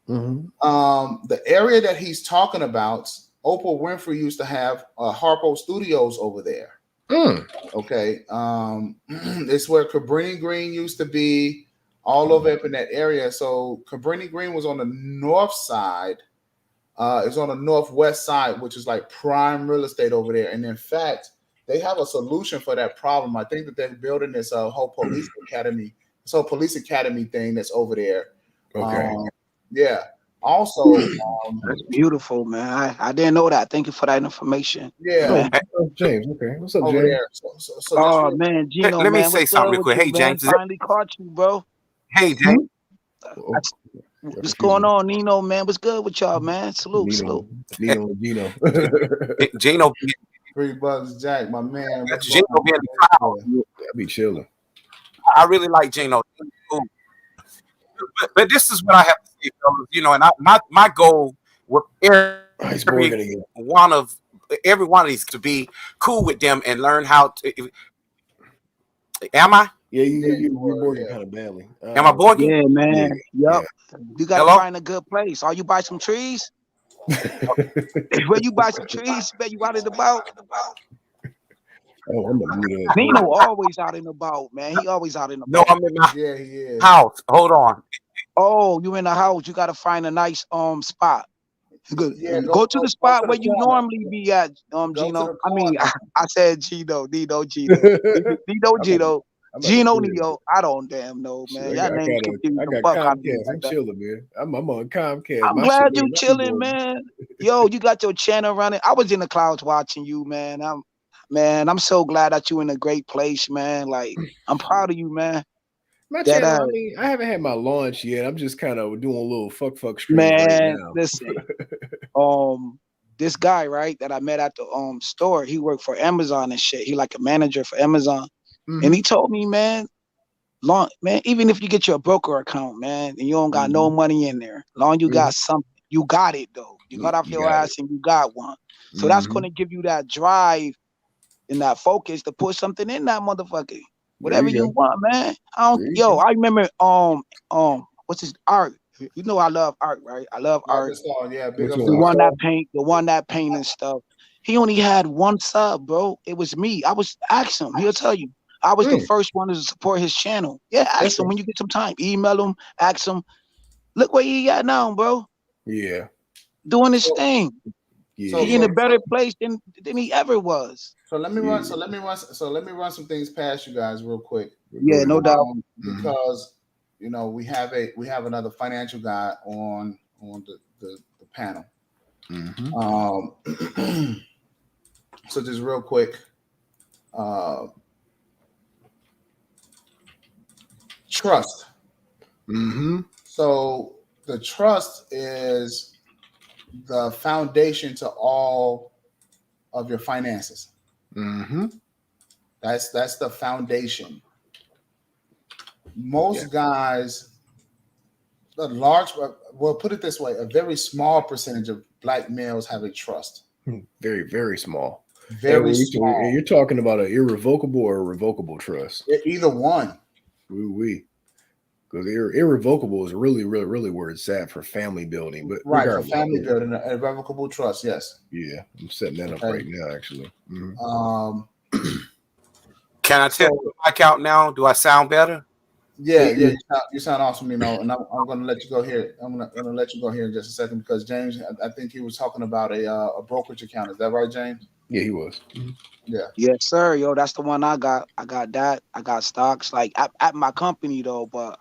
the area that he's talking about, Oprah Winfrey used to have Harpo Studios over there. Okay, it's where Cabrini Green used to be, all over up in that area. So Cabrini Green was on the north side. It's on the northwest side, which is like prime real estate over there. And in fact, they have a solution for that problem. I think that they're building this whole police academy thing that's over there. Okay. Also, That's beautiful, man. I didn't know that. Thank you for that information. yeah, Oh, Man. James. Okay, what's up, over James? there. So just Oh real, man, Gino, Let me man, say what's something good real with quick. you, Hey, man? James. Finally caught you, bro. Hey, James. Oh, What's confused going me. on, Nino, man? What's good with y'all, man? Salute, salute. Nino, and Gino. Gino, $3, Jack, my man. What's Gino going on? being the crowd. I be chilling. I really like Gino. But this is what I have to say, fellas. You know, and my goal with He's bored every again. one of these to be cool with them and learn how to. Am I? Yeah, Yeah, you're you boring yeah. kind of badly. Am I borging? Yeah, man. Yeah. Yep. You gotta Hello? find a good place. Are you buy some trees? When you buy some trees, man, you out and about. Oh, I'm a mute ass Nino nigga. always out and about, man. He always out and No, about. I'm in my Yeah, he is. house. Hold on. Oh, you in the house? You gotta find a nice spot. Yeah, Go to the spot to where the you corner. normally be at, Go to Gino. the I mean, corner. I said Gino, Nino, Gino, I'm at the Gino, crib. Neo. I don't damn know, Shit, man. Y'all names confuse I the got fuck out of me Comcast. like I'm that. chilling, man. I'm on Comcast. I'm My shit glad you ain't nothing chilling, boring. man. Yo, you got your channel running. I was in the clouds watching you, man. I'm so glad that you in a great place, man. Like, I'm proud of you, man. My That channel, I mean, I haven't had my launch yet. I'm just kind of doing a little fuck streams right man, now. listen. This guy, right, that I met at the store, he worked for Amazon and shit. He like a manager for Amazon. And he told me, man, even if you get your broker account, man, and you don't got no money in there, long you got something, you got it though. You got off your ass and you got one. So that's gonna give you that drive and that focus to put something in that motherfucker. Whatever you want, man. I remember what's his art? You know I love art, right? I love art. Yeah, big up The one that paint and stuff. He only had one sub, bro. It was me. I was ask him. He'll tell you. I was the first one to support his channel. Yeah, ask him when you get some time. Email him, ask him. Look where he at now, bro. Yeah. Doing his thing. Yeah. He in a better place than he ever was. So let me run some things past you guys real quick. Yeah, no doubt. Because you know we have another financial guy on the panel. So just real quick, trust. So the trust is the foundation to all of your finances. That's the foundation. Most guys, we'll put it this way, a very small percentage of black males have a trust. Very, very small. Very small. And you're talking about an irrevocable or a revocable trust. Either one. Because irrevocable is really where it's at for family building. But right, for family building, an irrevocable trust, yes. Yeah, I'm setting that up right now, actually. Can I tell you my account now? Do I sound better? Yeah, you sound awesome, and I'm going to let you go here. I'm going to let you go here in just a second because James, I think he was talking about a brokerage account. Is that right, James? Yeah, he was. Yeah. Yes, sir. Yo, that's the one I got. I got that. I got stocks like at my company though, but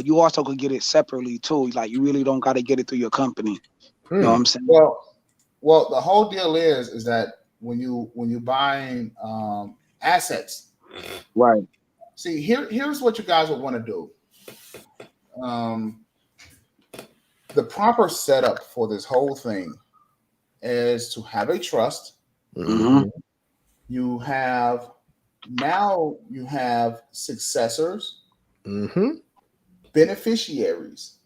you also could get it separately too. Like you really don't got to get it through your company. You know what I'm saying? Well, the whole deal is that when you buying assets, right? See, here's what you guys would want to do. The proper setup for this whole thing is to have a trust. You have successors, beneficiaries,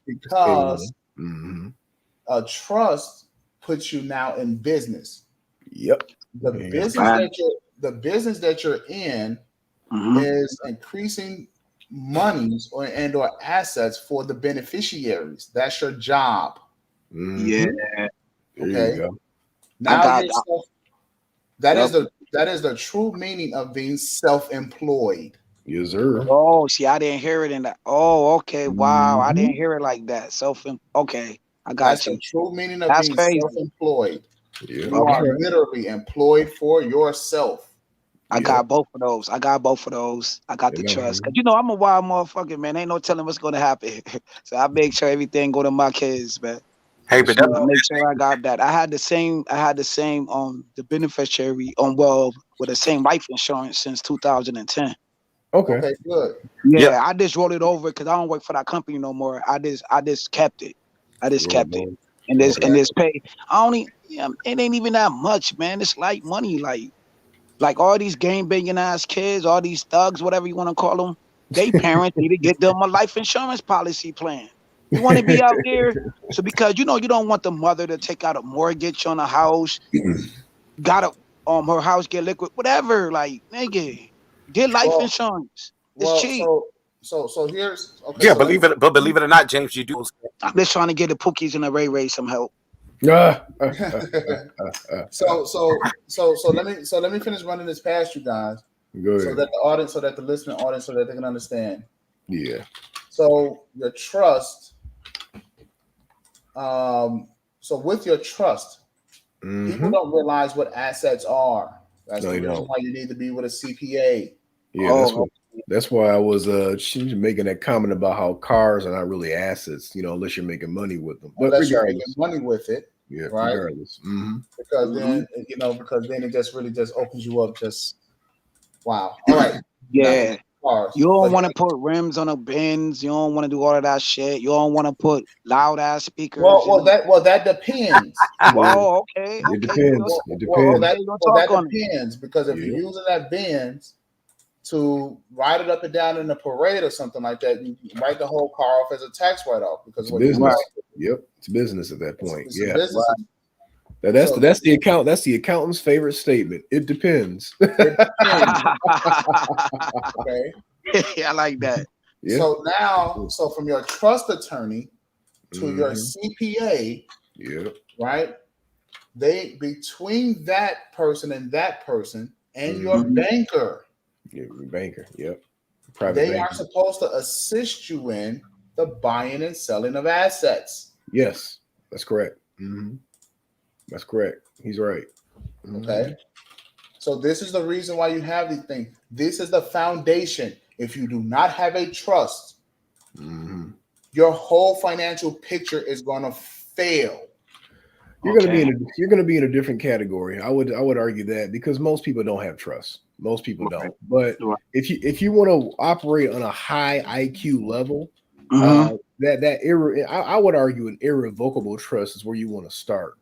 because a trust puts you now in business. Yep. The business that you're in is increasing monies or assets for the beneficiaries. That's your job. Yeah. Okay. Now that is the true meaning of being self-employed. Yes, sir. Oh, see, I didn't hear it in that. Oh, okay. Wow, I didn't hear it like that. Okay, I got That's you. The true meaning of being crazy. self-employed. Yeah. You are literally employed for yourself. I got both of those. I got the trust. Cause I'm a wild motherfucker, man. Ain't no telling what's gonna happen. So I make sure everything go to my kids, man. Hey, but Make sure I got that. I had the same the beneficiary with the same life insurance since 2010. Okay, good. Yeah, I just rolled it over because I don't work for that company no more. I just kept it. And this pay. It ain't even that much, man. It's light money, like all these game banging ass kids, all these thugs, whatever you want to call them, they parents need to get them a life insurance policy plan. You want to be out there, so because you don't want the mother to take out a mortgage on a house, gotta her house get liquid, whatever. Like, nigga, get life insurance. It's cheap. So here's okay. Yeah, believe it or not, James, you do. I'm just trying to get the Pookies and the Ray some help. So let me finish running this past you guys. So that the listening audience, so that they can understand. Yeah. So your trust, so with your trust, people don't realize what assets are. That's the reason why you need to be with a CPA. Yeah, that's why I was making that comment about how cars are not really assets, unless you're making money with them. But unless you're making money with it. Yeah, right. Regardless. Because then it just really just opens you up. Just wow. All right. Yeah. You don't want to put rims on a Benz. You don't want to do all of that shit. You don't want to put loud ass speakers. Well, that depends. Oh, okay. It depends. That depends because if you're using that Benz to ride it up and down in a parade or something like that, you write the whole car off as a tax write-off because it's business. Yep, it's business at that point. It's business. That's the accountant's favorite statement. It depends. Okay. Yeah, I like that. Yeah. So from your trust attorney to your CPA, right? They between that person and your banker. Yeah, banker. Yep. They are supposed to assist you in the buying and selling of assets. Yes, that's correct. That's correct. He's right. Okay. So this is the reason why you have these things. This is the foundation. If you do not have a trust, your whole financial picture is going to fail. You're going to be in a different category. I would argue that because most people don't have trust. Most people don't. But if you want to operate on a high IQ level, I would argue an irrevocable trust is where you want to start.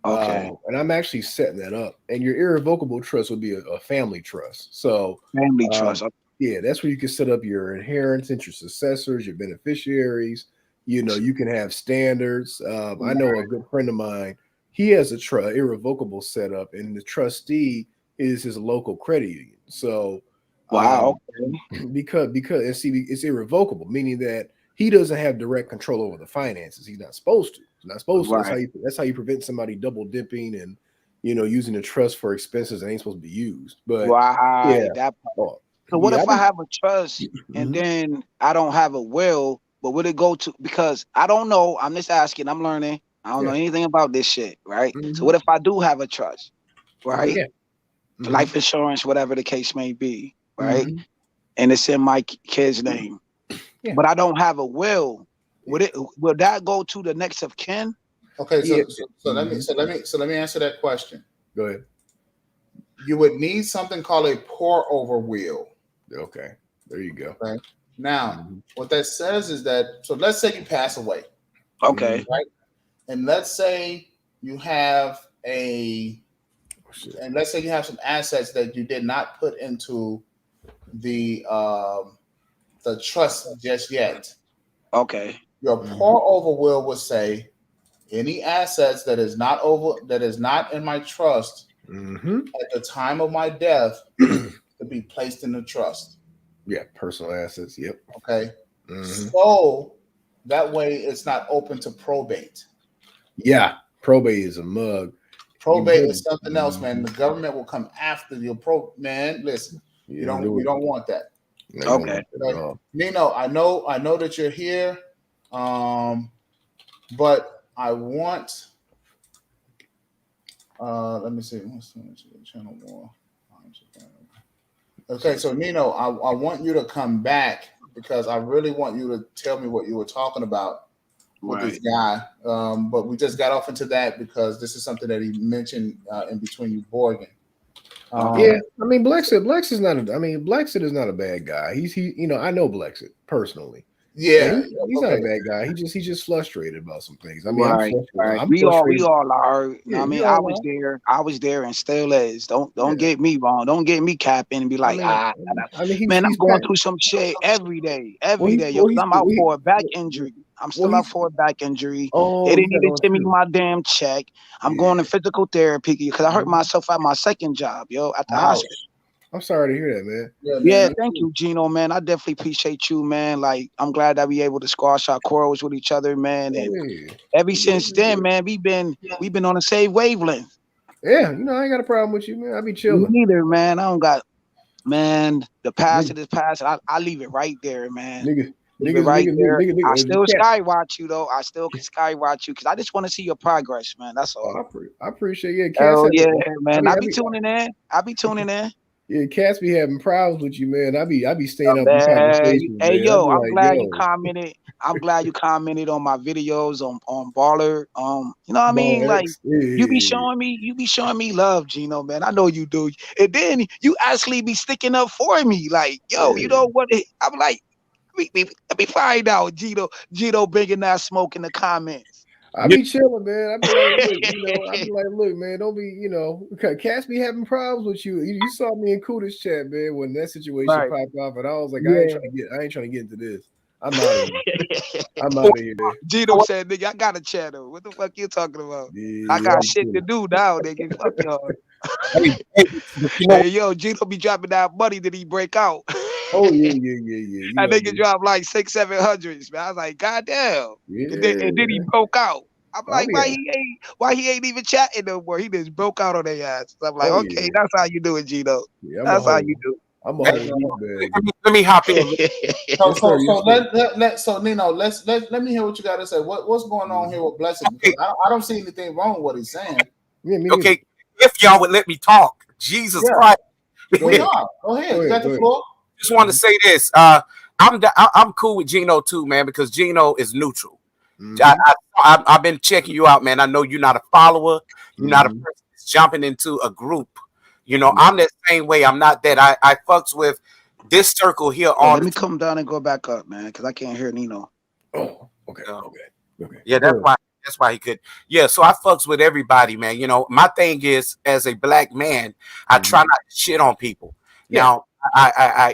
Okay. And I'm actually setting that up. And your irrevocable trust would be a family trust. So family trust. Yeah, that's where you can set up your inheritance, your successors, your beneficiaries. You can have standards. I know a good friend of mine. He has a irrevocable setup, and the trustee is his local credit union. So, because it's irrevocable, meaning that he doesn't have direct control over the finances. He's not supposed to. He's not supposed to. That's how you prevent somebody double dipping and using the trust for expenses that ain't supposed to be used. But so what if I have a trust and then I don't have a will? But would it go to, because I don't know, I'm just asking, I'm learning. I don't know anything about this shit, right? So what if I do have a trust, right? Life insurance, whatever the case may be, right? And it's in my kid's name. But I don't have a will. Will that go to the next of kin? Okay, so let me answer that question. Go ahead. You would need something called a pour over will. Okay, there you go. Okay. Now, what that says is that, so let's say you pass away. Okay. Right? And let's say you have some assets that you did not put into the trust just yet. Okay. Your pour over will would say any assets that is not in my trust at the time of my death to be placed in the trust. Yeah, personal assets. Yep. Okay. So that way it's not open to probate. Yeah, probate is a mug. Probate is something else, man. The government will come after your man. Listen, you don't want that. Okay. Nino, I know that you're here, but I want. Let me see. Channel more. Okay, so Nino, I want you to come back because I really want you to tell me what you were talking about with this guy. But we just got off into that because this is something that he mentioned in between you, Borgen. Yeah, I mean, Blexit is not. Blexit is not a bad guy. I know Blexit personally. Yeah, he's not a bad guy. He's just frustrated about some things. I mean, right, I'm frustrated. right. I'm We frustrated. all are. Yeah, I mean, we I all was are. there. I was there, and still is. Don't Yeah. get me wrong. Don't get me capping and be like, man, I'm going through some shit every day, yo. I'm out for a back injury. I'm still out for a back injury. They didn't even send me my damn check. I'm going to physical therapy because I hurt myself at my second job, yo, at the hospital. I'm sorry to hear that, man. Yeah, thank you, Gino, man. I definitely appreciate you, man. Like, I'm glad that we able to squash our quarrels with each other, man. And ever since then, man, we've been on the same wavelength. Yeah, I ain't got a problem with you, man. I be chilling. Me neither, man. I don't got, man. The past is past. I leave it right there, man. Leave it right there. I still skywatch you though. I still can skywatch you because I just want to see your progress, man. That's all. I appreciate it. Oh yeah, man. I be tuning in. I be tuning in. Yeah, cats be having problems with you, man. I be staying up in conversations. Hey, man. yo, I'm glad you commented. I'm glad you commented on my videos on Baller. You know what I mean? Like you be showing me love, Gino, man. I know you do. And then you actually be sticking up for me. Like, yo, you know what? I'm like, let me find out, Gino bringing that smoke in the comments. I be chilling, man. I be like, look, man, don't be, cats be having problems with you. You saw me in Kuda's chat, man, when that situation popped off, and I was like, I ain't trying to get into this. I'm out of here. I'm out of here. Gino said, nigga, I got a channel. What the fuck you talking about? Yeah, I got shit to do now, nigga. Fuck y'all. Hey, yo, Gino be dropping that money that he break out. Oh yeah. That nigga dropped like 600-700s, man. I was like, God damn. Yeah. And then he broke out. I'm like, why he ain't even chatting no more? He just broke out on their ass. So I'm like, okay, that's how you do it, Gino. Yeah, that's how you do. I'm a whole man. Let me hop in. So Nino, let me hear what you got to say. What's going on here with Blessing? Because I don't see anything wrong with what he's saying. Okay, if y'all would let me talk, Jesus Christ. Go ahead. You got the floor. Just want to say this. I'm cool with Gino too, man, because Gino is neutral. I've been checking you out, man. I know you're not a follower. You're not a person that's jumping into a group. I'm that same way. I'm not that. I fucks with this circle here. Let me come down and go back up, man, because I can't hear Nino. Oh, okay. Yeah, that's why he could. Yeah, so I fucks with everybody, man. My thing is, as a black man, I try not to shit on people. Now, I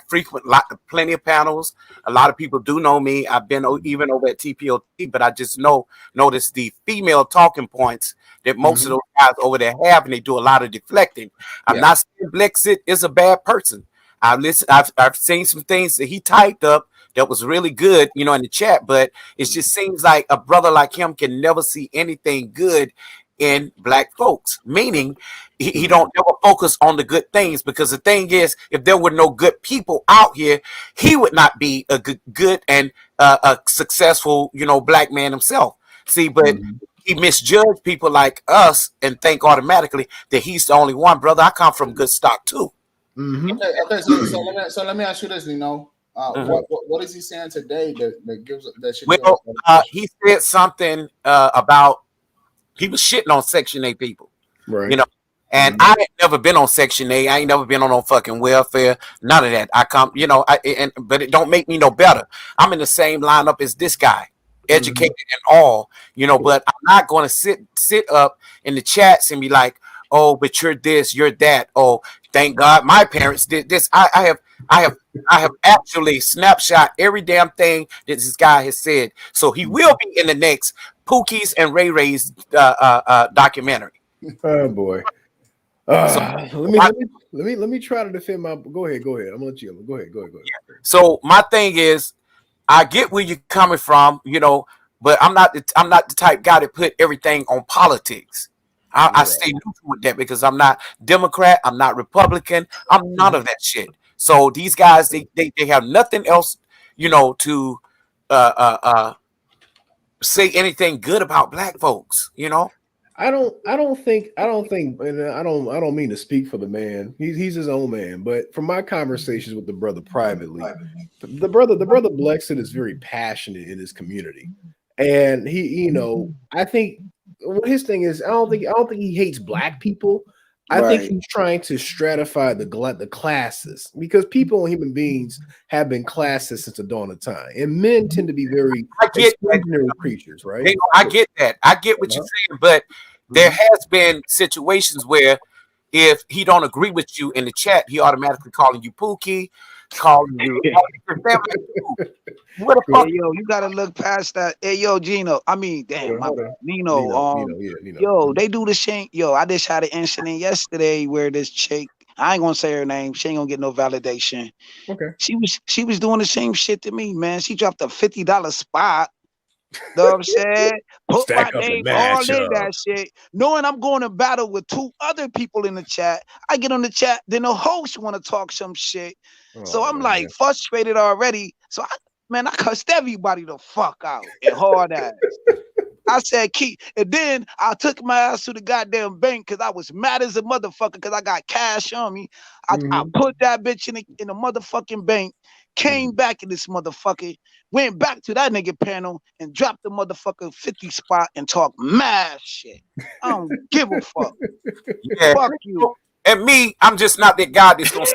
frequent plenty of panels. A lot of people do know me. I've been even over at TPOT, but I just notice the female talking points that most of those guys over there have, and they do a lot of deflecting. I'm not saying Blexit is a bad person. I've seen some things that he typed up that was really good, in the chat, but it just seems like a brother like him can never see anything good in black folks, meaning he don't ever focus on the good things, because the thing is, if there were no good people out here, he would not be a good and a successful, black man himself. See, but he misjudged people like us and think automatically that he's the only one. Brother, I come from good stock too. Okay. So let me ask you this, what is he saying today that gives that should? Well, he said something about he was shitting on Section 8 people, right? And I ain't never been on Section 8. I ain't never been on no fucking welfare. None of that. I come, but it don't make me no better. I'm in the same lineup as this guy, educated and all, but I'm not going to sit up in the chats and be like, oh, but you're this, you're that. Oh, thank God my parents did this. I have actually snapshot every damn thing that this guy has said. So he will be in the next Pookie's and Ray Ray's documentary. Oh boy. Let me try to defend my. Go ahead. I'm gonna let you. Go ahead. Yeah. So my thing is, I get where you're coming from, but I'm not the type guy to put everything on politics. I stay neutral with that because I'm not Democrat, I'm not Republican, I'm none of that shit. So these guys, they have nothing else, to say anything good about black folks, I don't think, and I don't mean to speak for the man. He's his own man. But from my conversations with the brother privately, the brother Blexit is very passionate in his community, and I think what his thing is, I don't think he hates black people. I think Right. he's trying to stratify the classes, because people and human beings have been classes since the dawn of time, and men tend to be very I get that. exclusionary creatures, right? I get that. I get what you're saying, but there has been situations where if he don't agree with you in the chat, he automatically calling you Pookie, calling you. What the Hey, fuck? yo, you gotta look past that. Hey, yo, Gino. I mean, damn, my bad. Nino. Nino. Yo, they do the shit. Yo, I just had an incident yesterday where this chick, I ain't gonna say her name. She ain't gonna get no validation. Okay. She was doing the same shit to me, man. She dropped a $50 spot. Know what I'm saying? Put Stack my up and name all match in up. that shit, knowing I'm going to battle with 2 other people in the chat. I get on the chat, then the host want to talk some shit. So I'm like frustrated already. So I cussed everybody the fuck out and hard ass. I said, keep, and then I took my ass to the goddamn bank because I was mad as a motherfucker because I got cash on me. I put that bitch in the motherfucking bank, came back in this motherfucker, went back to that nigga panel and dropped the motherfucker 50 spot and talked mad shit. I don't give a fuck. Yeah. Fuck you. And me, I'm just not that guy that's gonna.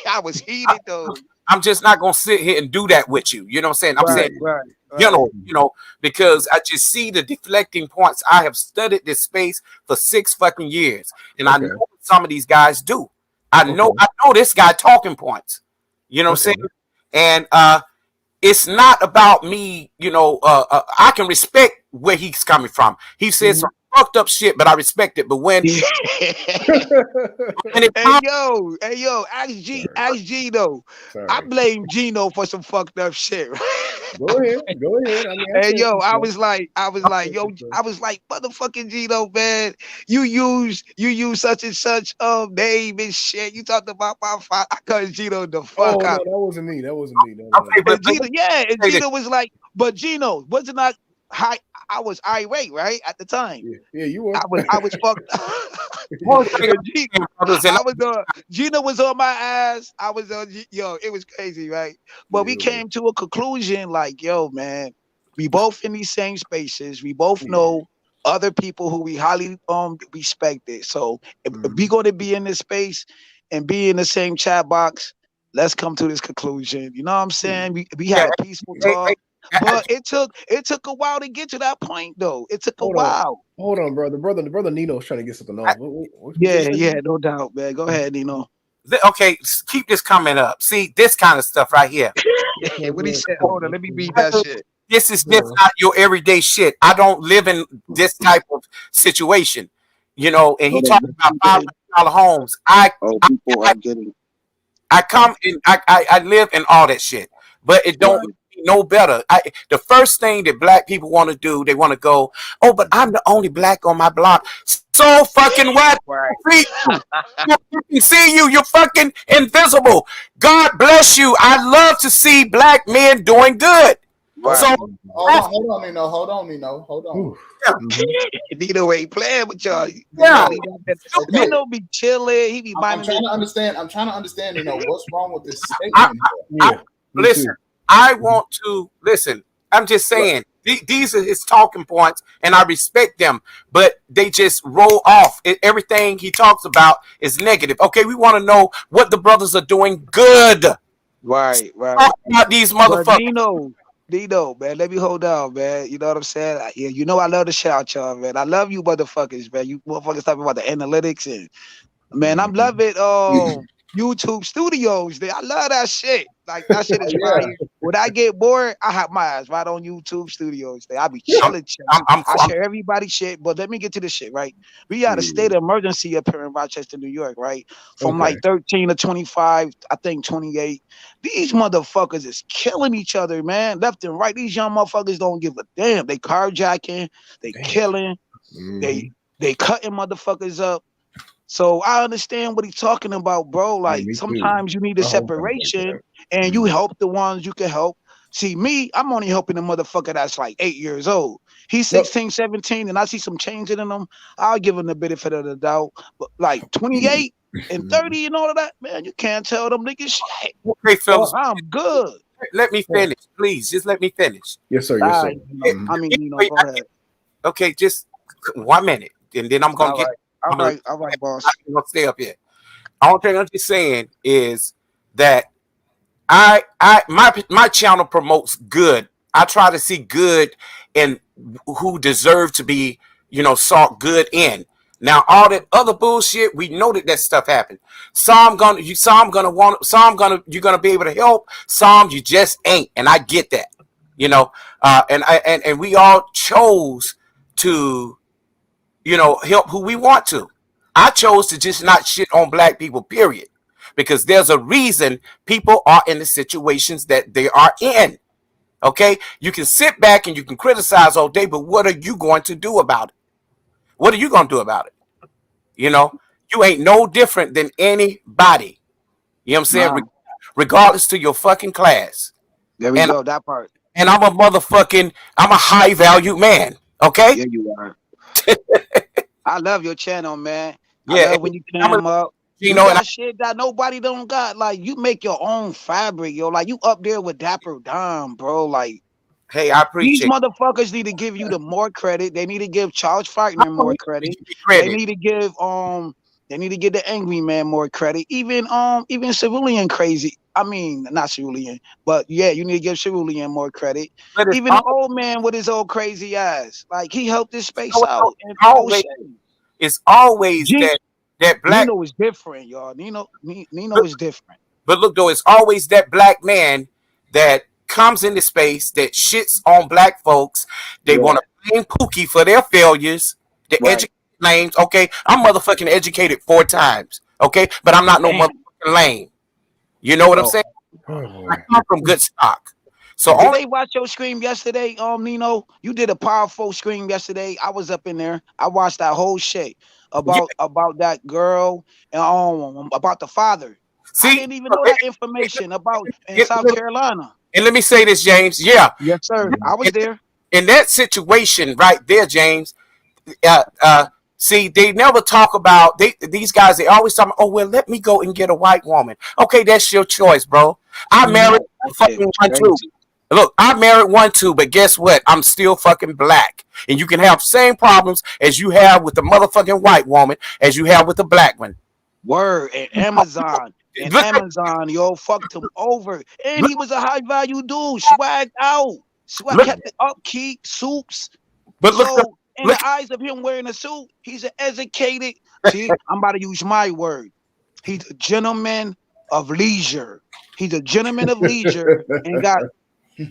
I was heated though. I'm just not gonna sit here and do that with you. You know what I'm saying? I'm saying, Right. you know, because I just see the deflecting points. I have studied this space for 6 fucking years, and I know what some of these guys do. I know this guy talking points. You know what I'm saying? And it's not about me. I can respect where he's coming from. He says some fucked up shit, but I respect it. But when Hey yo, ask Gino. I blame Gino for some fucked up shit. Go ahead. I mean, hey yo, I was like, motherfucking Gino, man. You use such and such name and shit. You talked about my father. I cut Gino the fuck out. No, that wasn't me. No. And Gino was like, but Gino wasn't I high. I was irate, right? At the time. Yeah, you were. I was fucked Gino was on my ass. I was on it was crazy, right? But we came to a conclusion like, yo, man, we both in these same spaces. We both know other people who we highly respected. So if we gonna be in this space and be in the same chat box, let's come to this conclusion. You know what I'm saying? We had a peaceful talk. But it took a while to get to that point, though. It took a while. Hold on, brother. The brother Nino's trying to get something off. Yeah, no doubt, man. Go ahead, Nino. Okay, keep this coming up. See, this kind of stuff right here. What he said? Hold on, let me read that shit. This is just not your everyday shit. I don't live in this type of situation, and he talking about $500 homes. People are getting. I come and I live in all that shit, but it don't no better. The first thing that black people want to do, they want to go, oh, but I'm the only black on my block. So fucking what? You see you, you're fucking invisible. God bless you. I love to see black men doing good. Right. So hold on, Nino. Nino ain't playing with y'all. Yeah. Nino be chilling. He be I'm trying to understand, what's wrong with this statement. Listen. I want to listen. I'm just saying these are his talking points, and I respect them, but they just roll off. Everything he talks about is negative. Okay, we want to know what the brothers are doing good. Right. Talk about these motherfuckers. Nino, man, let me hold on, man. You know what I'm saying? I love to shout y'all, man. I love you motherfuckers, man. You motherfuckers talking about the analytics and man, I'm loving YouTube studios. I love that shit. Like that shit is fire. When I get bored, I have my eyes right on YouTube studios. I be chilling. I share everybody's shit. But let me get to this shit, right? We had a state of emergency up here in Rochester, New York, right? From like 13 to 25, I think 28. These motherfuckers is killing each other, man. Left and right. These young motherfuckers don't give a damn. They carjacking, they killing, they cutting motherfuckers up. So I understand what he's talking about, bro. Like sometimes you need a separation and you help the ones you can help. See, me, I'm only helping a motherfucker that's like 8 years old. He's 16, 17, and I see some change in him. I'll give him the benefit of the doubt. But like 28 and 30 and all of that, man, you can't tell them niggas shit. Okay, fellas, I'm good. let me finish, please. Just let me finish. Yes, sir. Yes, sir. I mean, Anyway, go ahead. Okay, just 1 minute, and then I'm gonna get. All right, boss. I'm gonna stay up here. All thing I'm just saying is that my channel promotes good. I try to see good in who deserve to be, sought good in. Now all that other bullshit, we know that stuff happened. Some you're gonna be able to help. Some you just ain't, and I get that. And we all chose to, help who we want to. I chose to just not shit on black people, period. Because there's a reason people are in the situations that they are in. Okay? You can sit back and you can criticize all day, but what are you going to do about it? What are you going to do about it? You ain't no different than anybody. You know what I'm saying? Wow. Regardless to your fucking class. There we go, that part. And I'm a high value man. Okay? Yeah, you are. I love your channel, man. Yeah, I love when you came up. You know, got shit that nobody don't got. Like, you make your own fabric, yo. Like, you up there with Dapper Dom, bro. Like, hey, I appreciate these motherfuckers need to give you the more credit. They need to give Charles Faulkner more credit. They need to give the Angry Man more credit. Even Cerulean crazy. I mean, not Cerulean, but yeah, you need to give Cerulean more credit. Even the old man with his old crazy ass. Like, he helped this space out. It's always that black. Nino is different, y'all. Nino is different. But look, though, it's always that black man that comes into space that shits on black folks. They want to blame Pookie for their failures. The educated lames. Okay, I'm motherfucking educated 4 times. Okay, but I'm not no motherfucking lame. You know what I'm saying? I come from good stock. So did they watch your stream yesterday, Nino? You did a powerful stream yesterday. I was up in there. I watched that whole shit about that girl and about the father. See, I didn't even know that information about in South Carolina. And let me say this, James. Yeah. Yes, sir. I was there. In that situation right there, James, see, they never talk about these guys. They always talk about, oh, well, let me go and get a white woman. Okay, that's your choice, bro. I married fucking one too. Look, I married one too, but guess what? I'm still fucking black. And you can have same problems as you have with the motherfucking white woman as you have with the black one. Word. And Amazon. And Amazon, yo, fucked him over. And he was a high value dude, swagged out. Kept it upkeep, suits. But look, in the eyes of him wearing a suit, he's an educated. See, I'm about to use my word. He's a gentleman of leisure. He's a gentleman of leisure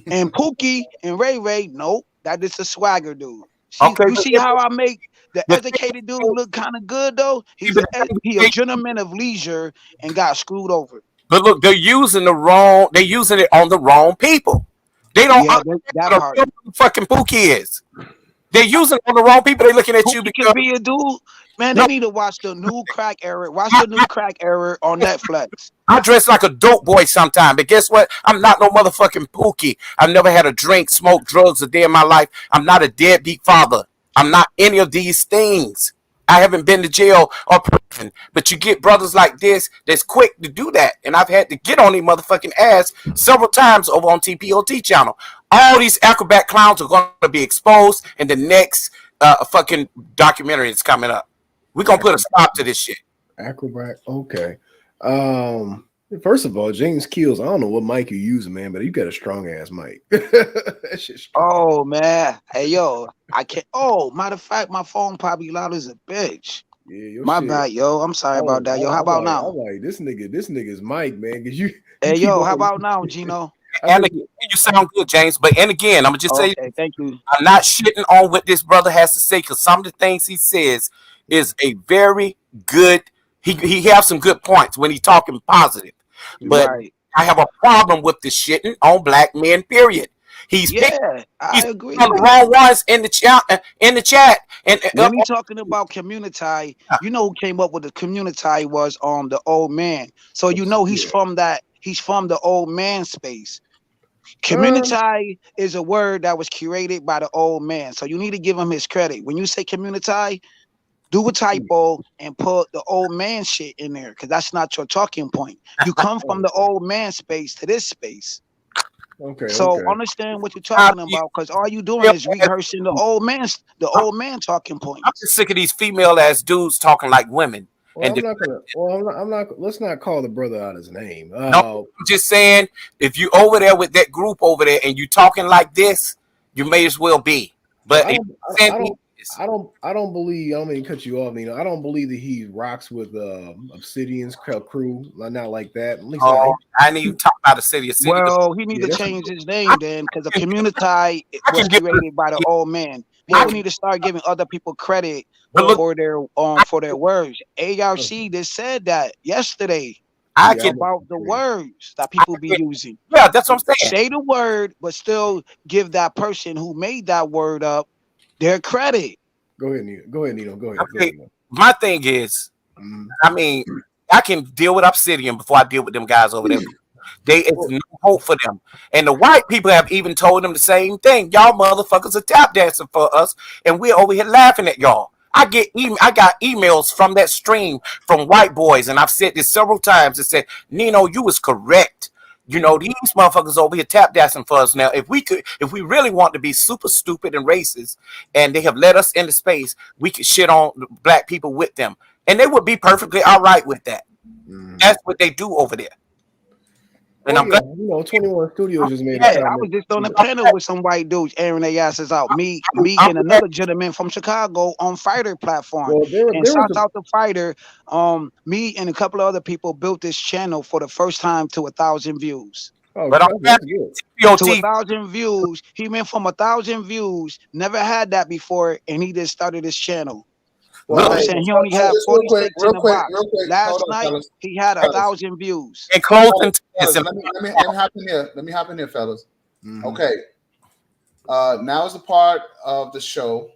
and Pookie and Ray, nope, that is a swagger dude. You see how I make the educated dude look kind of good though? He's a gentleman of leisure and got screwed over. But look, they're using it on the wrong people. They don't that part. Fucking Pookie is. They're using it on the wrong people. They're looking at Pookie you because be a dude. Man, they need to watch the new crack era. Watch the new crack era on Netflix. I dress like a dope boy sometime, but guess what? I'm not no motherfucking Pookie. I've never had a drink, smoke, drugs a day in my life. I'm not a deadbeat father. I'm not any of these things. I haven't been to jail or prison. But you get brothers like this that's quick to do that. And I've had to get on their motherfucking ass several times over on TPOT channel. All these acrobat clowns are going to be exposed in the next fucking documentary that's coming up. We're going to put a stop to this shit. Acrobat, okay. First of all, James Keels, I don't know what mic you're using, man, but you got a strong ass mic. That shit's strong. Oh, man. Hey, yo, I can't. Oh, matter of fact, my phone probably loud as a bitch. Yeah, my bad, yo. I'm sorry about that, yo. How about now? I'm like, this nigga's mic, man. Cause you. Hey, yo, how about now, Gino? And again, you sound good, James. But and again, I'm gonna just say, thank you. I'm not shitting on what this brother has to say because some of the things he says is a very good. He has some good points when he's talking positive. But I have a problem with the shitting on black men. Period. He's I agree. On the wrong ones in the chat. And when we talking about community, you know who came up with the community was the old man. So you know he's from that. He's from the old man space. Community is a word that was curated by the old man, so you need to give him his credit. When you say community, do a typo and put the old man shit in there, because that's not your talking point. You come from the old man space to this space. Okay. So understand what you're talking about, because all you doing is rehearsing the old man talking points. I'm just sick of these female ass dudes talking like women. Well, I'm not gonna. Well, I'm not. Let's not call the brother out his name. No, I'm just saying, if you over there with that group over there and you talking like this, you may as well be. But I don't believe. I don't mean to cut you off, Nino. I don't believe that he rocks with Obsidian's crew. Not like that. At least I need to talk about the city. Well, he need to change his name then, because the community was created by the old man. People need to start giving other people credit for their words. ARC just said that yesterday about the words that people be using. Yeah, that's what I'm saying. Say the word, but still give that person who made that word up their credit. Go ahead, Nino. Go ahead. Okay. My thing is, I mean, I can deal with Obsidian before I deal with them guys over there. It's no hope for them. And the white people have even told them the same thing. Y'all motherfuckers are tap dancing for us, and we're over here laughing at y'all. I got emails from that stream from white boys, and I've said this several times. That said, Nino, you was correct. You know, these motherfuckers over here tap dancing for us now. If we really want to be super stupid and racist, and they have let us into space, we could shit on black people with them, and they would be perfectly all right with that. That's what they do over there. And I'm glad, 21 Studios just made. I was just on a panel with some white dudes airing their asses out. Me, and another gentleman from Chicago on Fighter platform. And shout out to Fighter. Me and a couple of other people built this channel for the first time to 1,000 views. But I'm to 1,000 views. He went from 1,000 views, never had that before, and he just started his channel. Well, I'm saying he only had 46 in the box. Last night he had 1,000 views. And closing. Let me hop in here. Let me hop in here, fellas. Okay. Now is the part of the show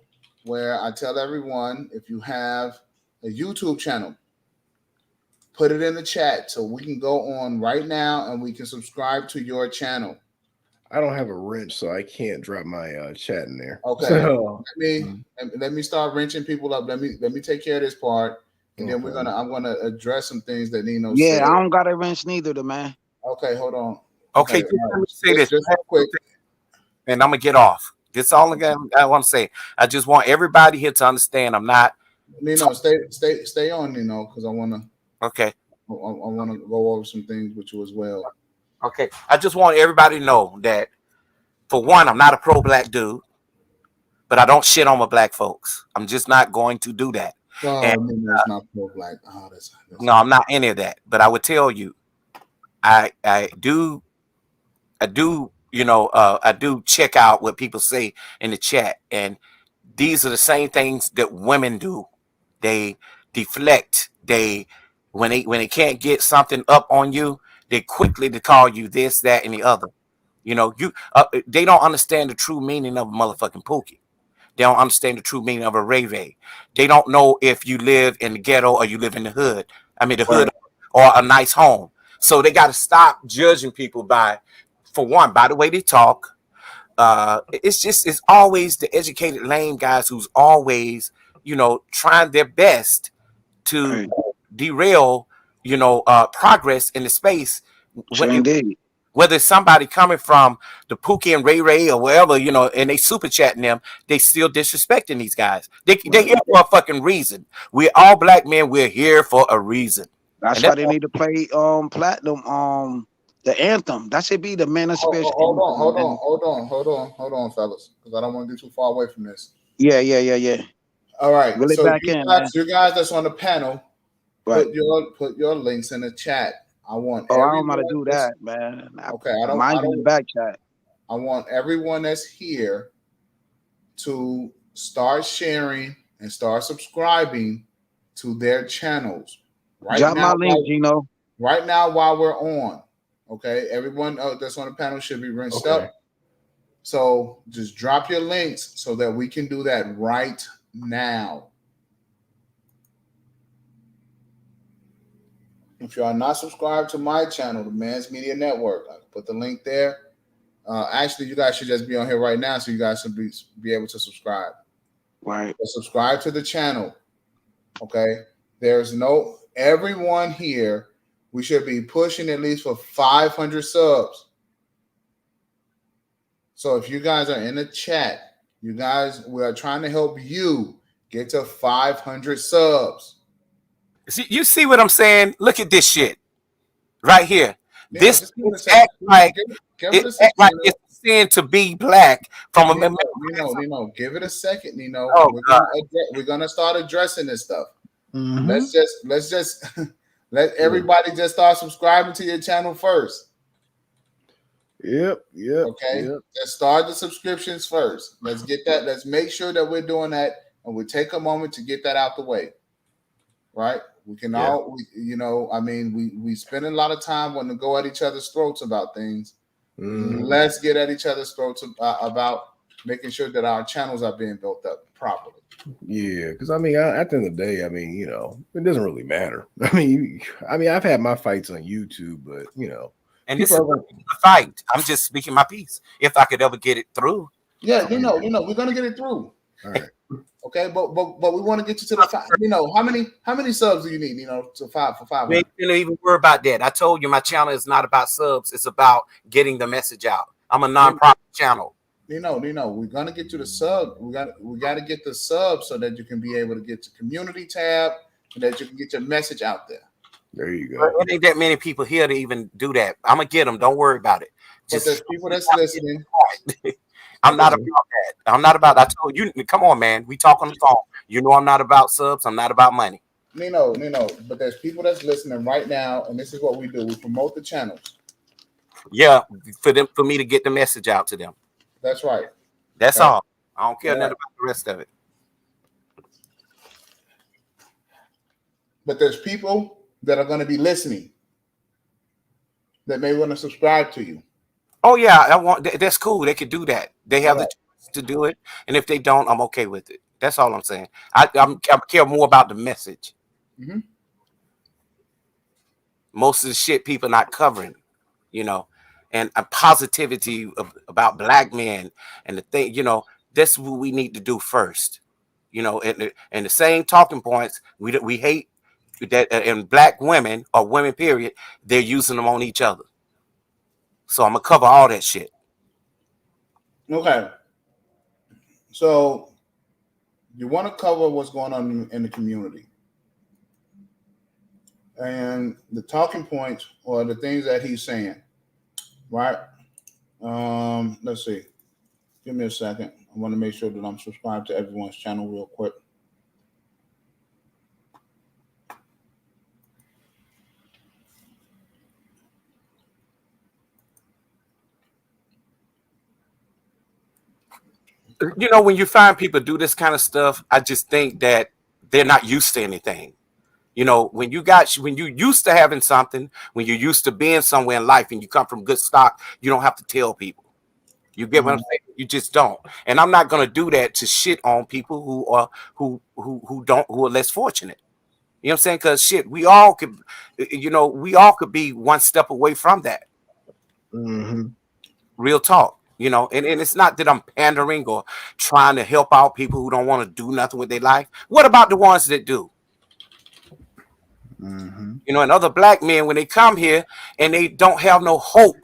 where I tell everyone, if you have a YouTube channel, put it in the chat so we can go on right now and we can subscribe to your channel. I don't have a wrench, so I can't drop my chat in there. Okay. So, let me start wrenching people up. Let me take care of this part, and then I'm gonna address some things that Nino said. I don't got a wrench neither, the man. Okay, hold on. Okay, let me say this just quick, and I'm gonna get off. This is all I want to say. I just want everybody here to understand. I'm not. Nino, stay on, Nino, because I wanna. Okay. I wanna go over some things with you as well. Okay, I just want everybody to know that, for one, I'm not a pro-black dude, but I don't shit on my black folks. I'm just not going to do that. That's not pro-black. No, I'm not any of that. But I would tell you, I do check out what people say in the chat, and these are the same things that women do. They deflect. When they can't get something up on you, they quickly to call you this, that, and the other. You know, they don't understand the true meaning of a motherfucking Pookie. They don't understand the true meaning of a Ray Ray. They don't know if you live in the ghetto or you live in the hood. I mean, the hood or a nice home. So they got to stop judging people by the way they talk. It's always the educated lame guys who's always, trying their best to derail, progress in the space. Whether it's somebody coming from the Pookie and Ray Ray or wherever, and they super chatting them, they still disrespecting these guys. They here for a fucking reason. We're all black men. We're here for a reason. That's why they need to play platinum the anthem. That should be the Man of Spirit. Hold on, fellas, because I don't want to get too far away from this. Yeah. All right. Really so back you guys that's on the panel, put your links in the chat. I want. I don't know how to do that, man. Okay, I don't. Mine's in the back chat. I want everyone that's here to start sharing and start subscribing to their channels. Drop my link, Gino. Right now, while we're on, okay, everyone that's on the panel should be rinsed up. So just drop your links so that we can do that right now. If you are not subscribed to my channel, the Man's Media Network, I put the link there. Actually, you guys should just be on here right now, so you guys should be able to subscribe. Right. So subscribe to the channel. Okay. Everyone here, we should be pushing at least for 500 subs. So if you guys are in the chat, we are trying to help you get to 500 subs. You see what I'm saying? Look at this shit right here. Yeah, this act like it's sin to be black from a Nino, give it a second, Nino. Oh, we're gonna start addressing this stuff. Mm-hmm. Let's just let everybody just start subscribing to your channel first. Yep. Okay. Yep. Let's start the subscriptions first. Let's get that. Let's make sure that we're doing that, and we take a moment to get that out the way. Right? We can we spend a lot of time wanting to go at each other's throats about things. Let's get at each other's throats about making sure that our channels are being built up properly. Yeah, because I mean, at the end of the day, I mean, it doesn't really matter. I mean, I've had my fights on YouTube, but and this is a fight. I'm just speaking my piece. If I could ever get it through. Yeah, we're gonna get it through. All right. Okay, but we want to get you to the five. How many subs do you need? To five for 500. You don't even worry about that. I told you my channel is not about subs. It's about getting the message out. I'm a nonprofit channel. We're gonna get you the sub. We got to get the sub so that you can be able to get your community tab and that you can get your message out there. There you go. It ain't that many people here to even do that. I'm gonna get them. Don't worry about it. But there's people that's listening. I'm not about that. I'm not about. I told you. Come on, man. We talk on the phone. You know I'm not about subs. I'm not about money. Nino. But there's people that's listening right now, and this is what we do. We promote the channels. Yeah, for me to get the message out to them. That's right. That's all. I don't care nothing about the rest of it. But there's people that are going to be listening that may want to subscribe to you. Oh yeah, that's cool. They could do that. They have the chance to do it, and if they don't, I'm okay with it. That's all I'm saying. I care more about the message. Mm-hmm. Most of the shit people not covering, and a positivity about black men and the thing, that's what we need to do first. And the same talking points we hate that in black women or women period, they're using them on each other. So I'm gonna cover all that shit. Okay. So you want to cover what's going on in the community. And the talking points or the things that he's saying. Right? Let's see. Give me a second. I want to make sure that I'm subscribed to everyone's channel real quick. When you find people do this kind of stuff, I just think that they're not used to anything. When you used to having something, when you're used to being somewhere in life and you come from good stock, you don't have to tell people. You get what I'm saying? You just don't. And I'm not going to do that to shit on people who are less fortunate. You know what I'm saying? Because shit, we all could be one step away from that. Mm-hmm. Real talk. And it's not that I'm pandering or trying to help out people who don't want to do nothing with their life. What about the ones that do? Mm-hmm. And other black men, when they come here and they don't have no hope,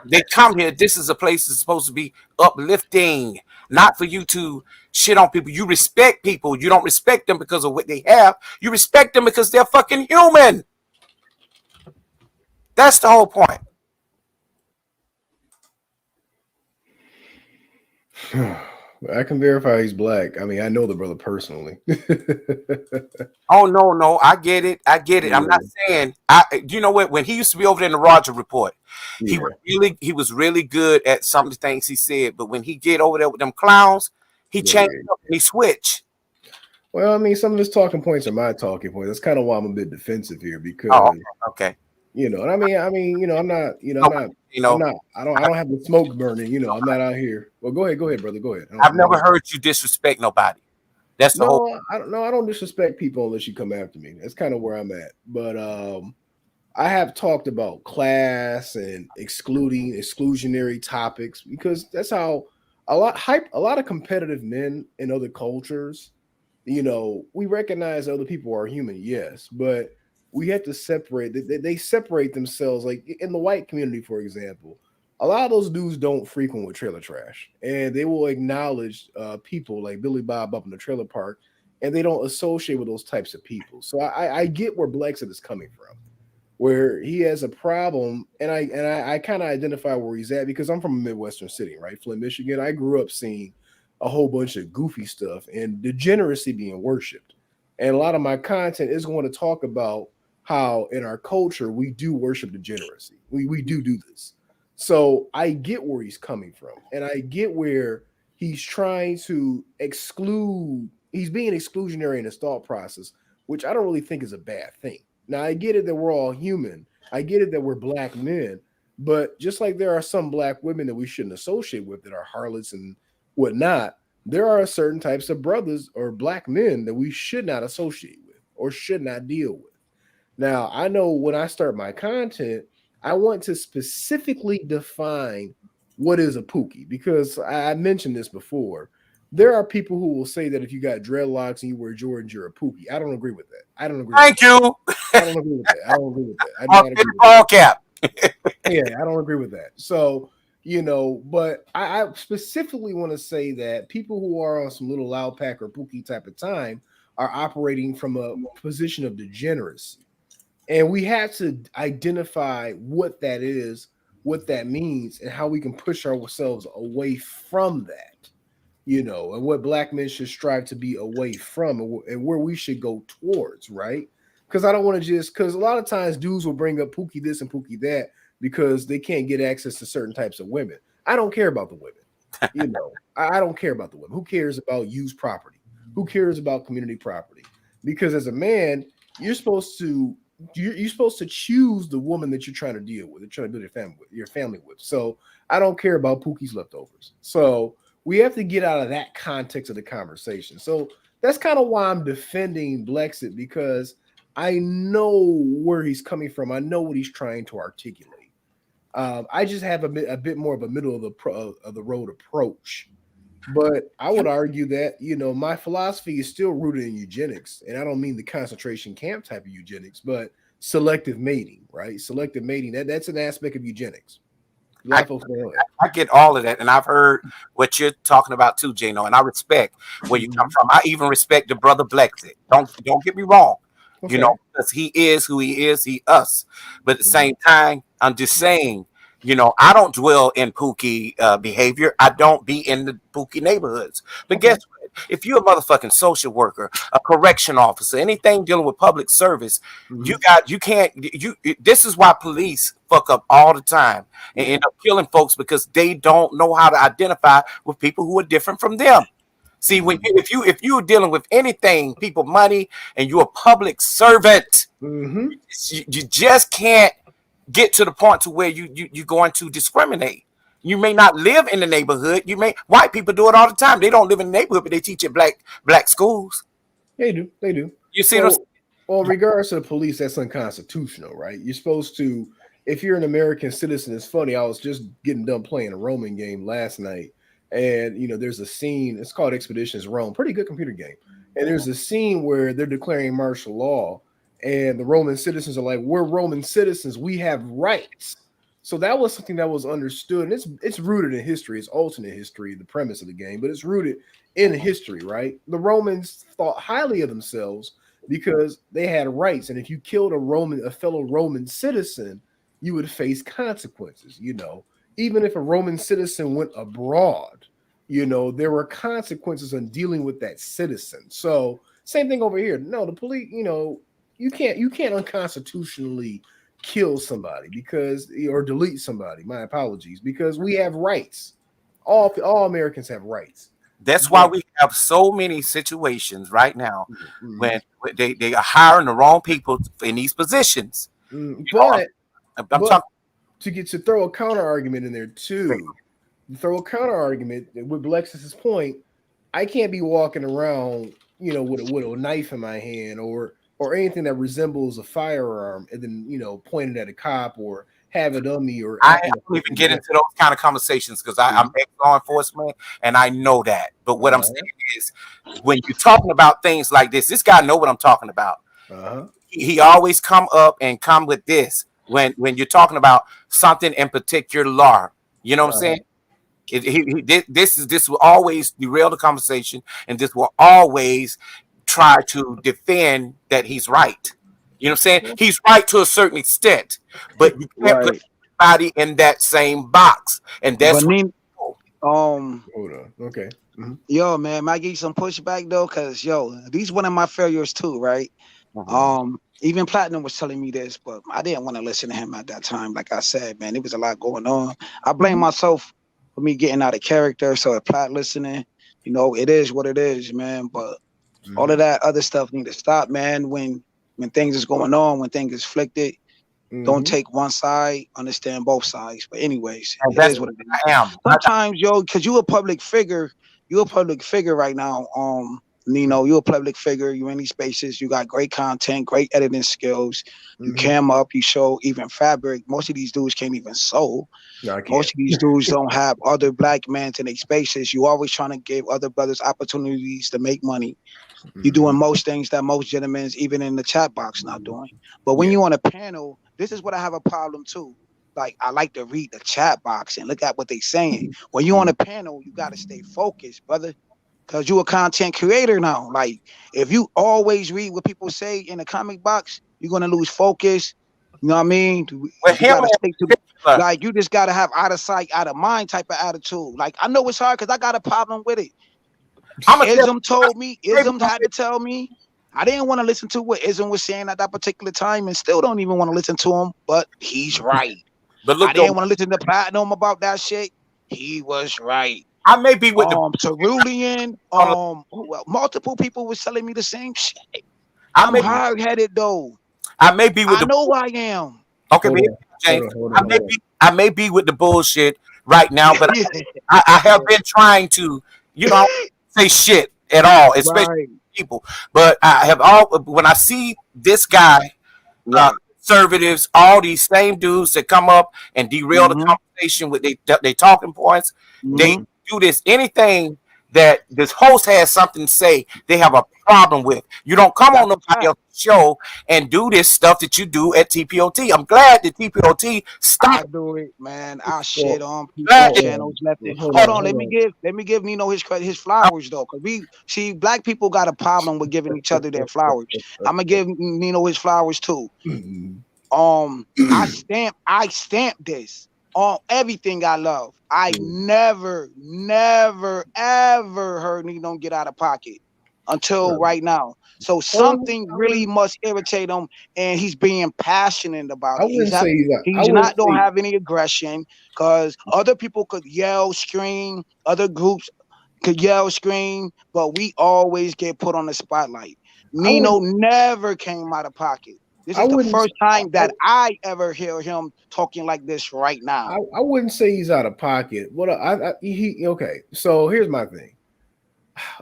they come here. This is a place that's supposed to be uplifting, not for you to shit on people. You respect people. You don't respect them because of what they have. You respect them because they're fucking human. That's the whole point. I can verify he's black. I mean, I know the brother personally. Oh no, I get it. Yeah. I'm not saying when he used to be over there in the Roger Report, he was really good at some of the things he said, but when he get over there with them clowns, he changed up and he switched. Well, I mean, some of his talking points are my talking points. That's kind of why I'm a bit defensive here because okay. And I mean, I'm not, I don't have the smoke burning, I'm not out here. Well, go ahead, brother. Go ahead. I've never heard you disrespect nobody. That's the whole. I don't disrespect people unless you come after me. That's kind of where I'm at. But I have talked about class and exclusionary topics because that's how a lot of competitive men in other cultures, we recognize other people are human, yes, but we have to separate. They separate themselves. Like in the white community, for example, a lot of those dudes don't frequent with trailer trash, and they will acknowledge people like Billy Bob up in the trailer park, and they don't associate with those types of people. So I get where Blexit is coming from, where he has a problem, and I kind of identify where he's at because I'm from a Midwestern city, right? Flint, Michigan. I grew up seeing a whole bunch of goofy stuff and degeneracy being worshipped. And a lot of my content is going to talk about how in our culture we do worship degeneracy. We do this. So I get where he's coming from, and I get where he's trying to exclude. He's being exclusionary in his thought process, which I don't really think is a bad thing. Now I get it that we're all human. I get it that we're black men, but just like there are some black women that we shouldn't associate with that are harlots and whatnot, there are certain types of brothers or black men that we should not associate with or should not deal with. Now, I know when I start my content, I want to specifically define what is a pookie because I mentioned this before. There are people who will say that if you got dreadlocks and you wear Jordans, you're a pookie. I don't agree with that. I don't agree. Thank you. I don't agree with that. I don't agree with that. I do Off not the agree with ball that. cap. Yeah, I don't agree with that. So, but I specifically want to say that people who are on some little loud pack or pookie type of time are operating from a position of degeneracy. And we have to identify what that is, what that means, and how we can push ourselves away from that, and what black men should strive to be away from and where we should go towards, right? Because I don't want to because a lot of times dudes will bring up Pookie this and Pookie that because they can't get access to certain types of women. I don't care about the women. I don't care about the women. Who cares about used property? Who cares about community property? Because as a man, you're supposed to you're supposed to choose the woman that you're trying to deal with, and trying to build your family with. So I don't care about Pookie's leftovers. So we have to get out of that context of the conversation. So that's kind of why I'm defending Blexit because I know where he's coming from. I know what he's trying to articulate. I just have a bit more of a middle of the road approach. But I would argue that, my philosophy is still rooted in eugenics. And I don't mean the concentration camp type of eugenics, but selective mating, right? Selective mating, that's an aspect of eugenics. I get all of that, and I've heard what you're talking about too, Jano, and I respect where you come from. I even respect the brother Blexit. Don't get me wrong, Okay. because he is who he is, he us. But at the same time, I'm just saying, I don't dwell in Pookie behavior. I don't be in the Pookie neighborhoods. But guess what? If you're a motherfucking social worker, a correction officer, anything dealing with public service, this is why police fuck up all the time and end up killing folks because they don't know how to identify with people who are different from them. See, if you're dealing with anything, people, money, and you're a public servant, you just can't get to the point to where you're going to discriminate. You may not live in the neighborhood. White people do it all the time. They don't live in the neighborhood, but they teach at black schools. They do. You see what I'm saying? Well, in regards to the police, that's unconstitutional, right? You're supposed to, if you're an American citizen, it's funny. I was just getting done playing a Roman game last night, and there's a scene. It's called Expeditions Rome, pretty good computer game. And there's a scene where they're declaring martial law, and the Roman citizens are like, "We're Roman citizens. We have rights." So that was something that was understood, and it's rooted in history. It's alternate history, the premise of the game, but it's rooted in history, right? The Romans thought highly of themselves because they had rights, and if you killed a fellow Roman citizen, you would face consequences. Even if a Roman citizen went abroad, there were consequences on dealing with that citizen. So same thing over here. No, the police, you can't unconstitutionally kill somebody or delete somebody. My apologies, because we have rights. All Americans have rights. That's why we have so many situations right now when they are hiring the wrong people in these positions. But I'm talking to throw a counter argument in there too. Throw a counter argument with Alexis's point. I can't be walking around, with a knife in my hand or or anything that resembles a firearm, and then pointed at a cop or have it on me, or I don't even get into those kind of conversations because I'm ex-law enforcement and I know that. But what I'm saying is, when you're talking about things like this guy know what I'm talking about. He always come with this when you're talking about something in particular. You know what I'm saying? This will always derail the conversation, and this will always try to defend that he's right. You know what I'm saying? He's right to a certain extent, but you can't put everybody in that same box, and that's hold on. Okay. Yo, man, might get some pushback though, cause these one of my failures too, right? Even Platinum was telling me this, but I didn't want to listen to him at that time. Like I said, man, there was a lot going on. I blame myself for me getting out of character. So if Plat listening, it is what it is, man. But all of that other stuff need to stop, man. When things is going on, when things is flicked, don't take one side, understand both sides. But anyways, it is what it is. I am. Sometimes, because you a public figure, right now. Nino, you're a public figure. You're in these spaces. You got great content, great editing skills. You cam up. You show even fabric. Most of these dudes can't even sew. Most of these dudes don't have other black men in their spaces. You always trying to give other brothers opportunities to make money. You're doing most things that most gentlemen, even in the chat box, not doing. But when you're on a panel, this is what I have a problem too. Like, I like to read the chat box and look at what they saying. When you're on a panel, you got to stay focused, brother. Because you're a content creator now. Like, if you always read what people say in the comic box, you're going to lose focus. You know what I mean? You gotta stick to, like, you just got to have out of sight, out of mind type of attitude. Like, I know it's hard because I got a problem with it. Ism told me, Ism had to tell me. I didn't want to listen to what Ism was saying at that particular time, and still don't even want to listen to him, but he's right. But look, I didn't want to listen to Platinum about that shit. He was right. I may be with Cerulean, multiple people was telling me the same shit. I'm hard-headed though. I may be with I know I am. Okay, James. I may be with the bullshit right now, but I have been trying to, say shit at all, especially people. But I have when I see this guy, conservatives, all these same dudes that come up and derail the conversation with they talking points, they do this anything that this host has something to say, they have a problem with. You don't come on nobody else's show and do this stuff that you do at TPOT. I'm glad that TPOT stopped. I do it, man. I shit on people channels left it. Hold on, let me give Nino his flowers though, because we see black people got a problem with giving each other their flowers. I'm gonna give Nino his flowers too. I stamp this on everything I love. I never, ever heard Nino get out of pocket until right now. So something really must irritate him, and he's being passionate about it. He's not don't have any aggression, because other people could yell, scream, other groups could yell, scream, but we always get put on the spotlight. Nino never came out of pocket. This is the first time that I ever hear him talking like this right now. I wouldn't say he's out of pocket. Okay. So here's my thing.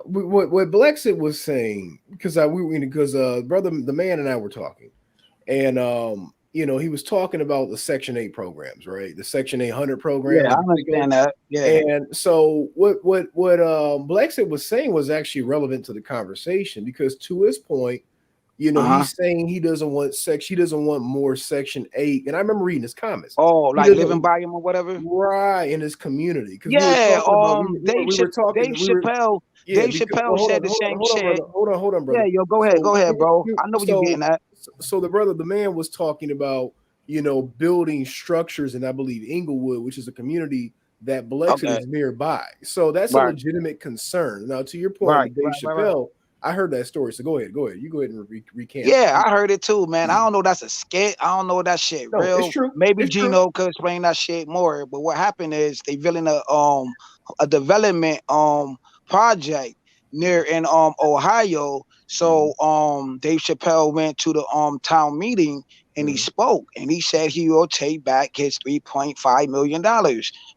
What Blexit was saying, because brother, the man and I were talking, and he was talking about the Section 8 programs, right? The Section 800 program. Yeah, I understand that. Yeah. And so what Blexit was saying was actually relevant to the conversation, because to his point, he's saying he doesn't want more Section 8. And I remember reading his comments. Oh, like living by him or whatever? Right, in his community. Yeah, Dave Chappelle. Dave Chappelle said the same shit. Hold on, brother. Yeah, go ahead, bro. I know what you're getting at. So the man was talking about, building structures in, I believe, Inglewood, which is a community that Blexit is nearby. So that's a legitimate concern. Now, to your point, Dave Chappelle, I heard that story. So go ahead. You go ahead and recant. Yeah, I heard it too, man. I don't know that's a skit. I don't know that shit real. It's true. Maybe Gino could explain that shit more. But what happened is they building a development project near in Ohio. So Dave Chappelle went to the town meeting and he spoke, and he said he will take back his $3.5 million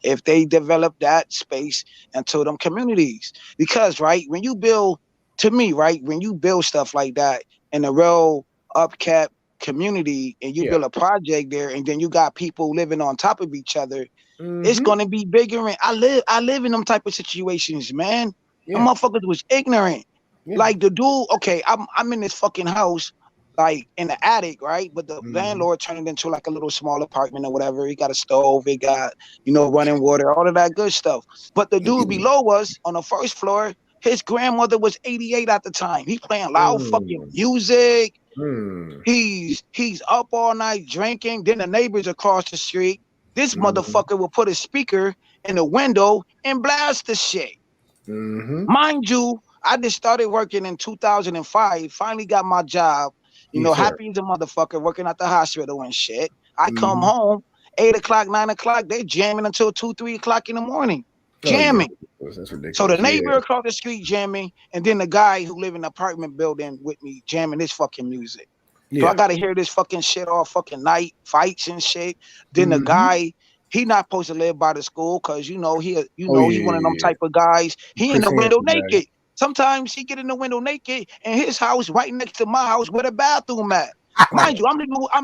if they develop that space into them communities. Because when you build, to me, when you build stuff like that in a real upkept community and you build a project there, and then you got people living on top of each other, it's gonna be bigger. And I live in them type of situations, man. The motherfuckers was ignorant. Like the dude, okay, I'm in this fucking house, like in the attic, right? But the landlord turned it into like a little small apartment or whatever. He got a stove, it got, running water, all of that good stuff. But the dude below us on the first floor, his grandmother was 88 at the time. He playing loud fucking music. He's up all night drinking. Then the neighbors across the street, this motherfucker will put a speaker in the window and blast the shit. Mind you, I just started working in 2005. Finally got my job. Happy as a motherfucker, working at the hospital and shit. I come home 8 o'clock, 9 o'clock. They're jamming until 2, 3 o'clock in the morning. Jamming. That's ridiculous. So the neighbor across the street jamming, and then the guy who live in the apartment building with me jamming his fucking music. So I gotta hear this fucking shit all fucking night, fights and shit. Then the guy, he not supposed to live by the school because he one of them type of guys. He in the window naked. Sometimes he get in the window naked, and his house right next to my house where the bathroom at. Mind you, I'm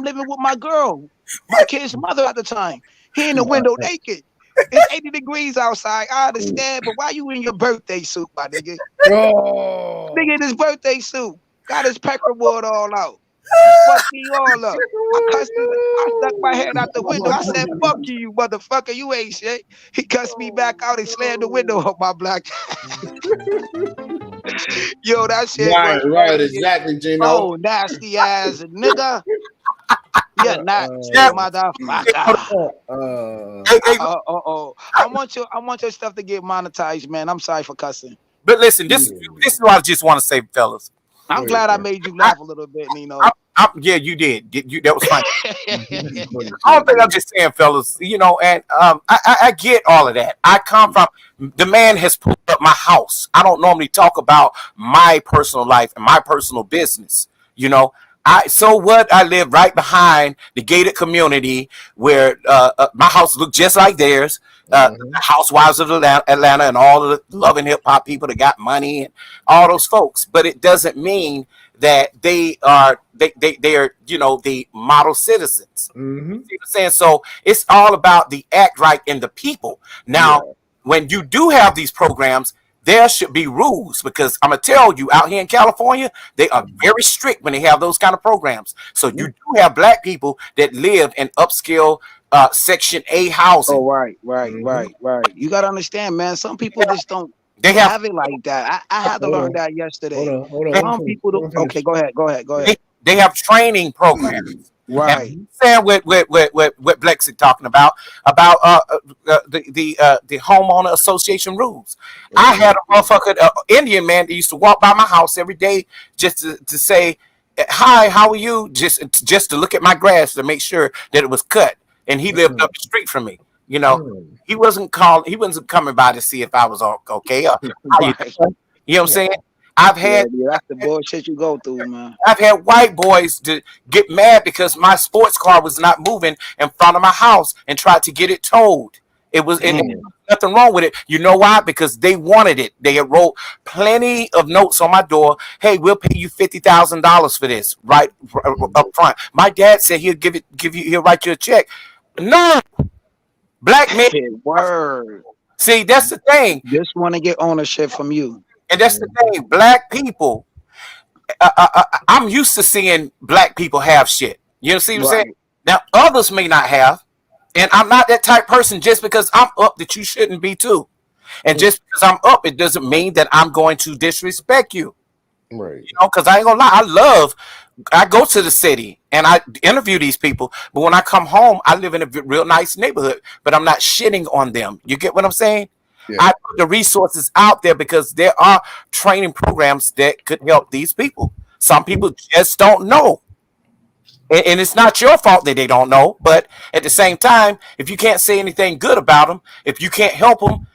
living with my girl, my kid's mother at the time. He in the window naked. It's 80 degrees outside. I understand, but why you in your birthday suit, my nigga? Nigga in his birthday suit. Got his peckerwood all out. Fuck you all up. I stuck my head out the window. I said, fuck you motherfucker. You ain't shit. He cussed me back out and slammed the window on my black. Yo, that shit. Right, exactly, Gino. Oh, nasty ass nigga. Yeah, nasty motherfucker. I want your stuff to get monetized, man. I'm sorry for cussing. But listen, this is what I just want to say, fellas. I'm glad I made you laugh a little bit, Nino. Yeah, you did. That was funny. I don't think I'm just saying, fellas. And I get all of that. I come from the man has pulled up my house. I don't normally talk about my personal life and my personal business. So what? I live right behind the gated community where my house looked just like theirs. The housewives of Atlanta and all of the loving hip hop people that got money and all those folks. But it doesn't mean that they are the model citizens. You see what I'm saying? So it's all about the act right in the people. Now, when you do have these programs, there should be rules, because I'm gonna tell you, out here in California, they are very strict when they have those kind of programs. So you do have black people that live in upscale Section A housing. Oh, right. You gotta understand, man. Some people just don't have it like that. I had to learn that yesterday. Hold on. Some people don't. Okay, go ahead. They have training programs. Right. And saying what Blex is talking about the homeowner association rules. I had a motherfucker Indian man that used to walk by my house every day just to say, "Hi, how are you?" Just to look at my grass to make sure that it was cut. And he lived up the street from me. He wasn't coming by to see if I was okay. You know what I'm saying? I've had that's the bullshit you go through, man. I've had white boys to get mad because my sports car was not moving in front of my house and tried to get it towed. It was nothing wrong with it. You know why? Because they wanted it. They had wrote plenty of notes on my door. Hey, we'll pay you $50,000 for this right up front. My dad said he'll write you a check. No, black men. Word. See, that's the thing. Just want to get ownership from you. And that's the thing. Black people, I'm used to seeing black people have shit. You see what I'm saying? Now, others may not have. And I'm not that type person just because I'm up that you shouldn't be too. And just because I'm up, it doesn't mean that I'm going to disrespect you. Right. Because I ain't gonna lie. I go to the city and I interview these people. But when I come home, I live in a real nice neighborhood. But I'm not shitting on them. You get what I'm saying? Yeah. I put the resources out there because there are training programs that could help these people. Some people just don't know. And it's not your fault that they don't know. But at the same time, if you can't say anything good about them, if you can't help them,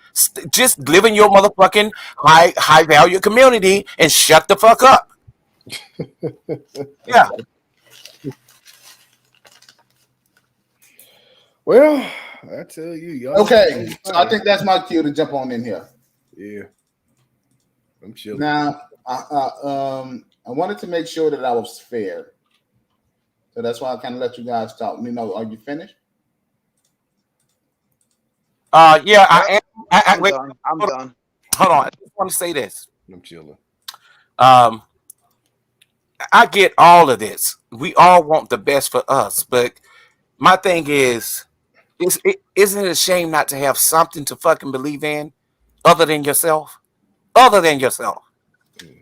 just live in your motherfucking high value community and shut the fuck up. Yeah. Well, I tell you, y'all. Okay, so I think that's my cue to jump on in here. Yeah, I'm chilling. Now, I wanted to make sure that I was fair. So that's why I kind of let you guys talk. You know, are you finished? Yeah, I am. I'm Wait, done. I'm hold done. on. I just want to say this. I'm chilling. I get all of this. We all want the best for us, but my thing is, isn't it a shame not to have something to fucking believe in other than yourself? Other than yourself. You know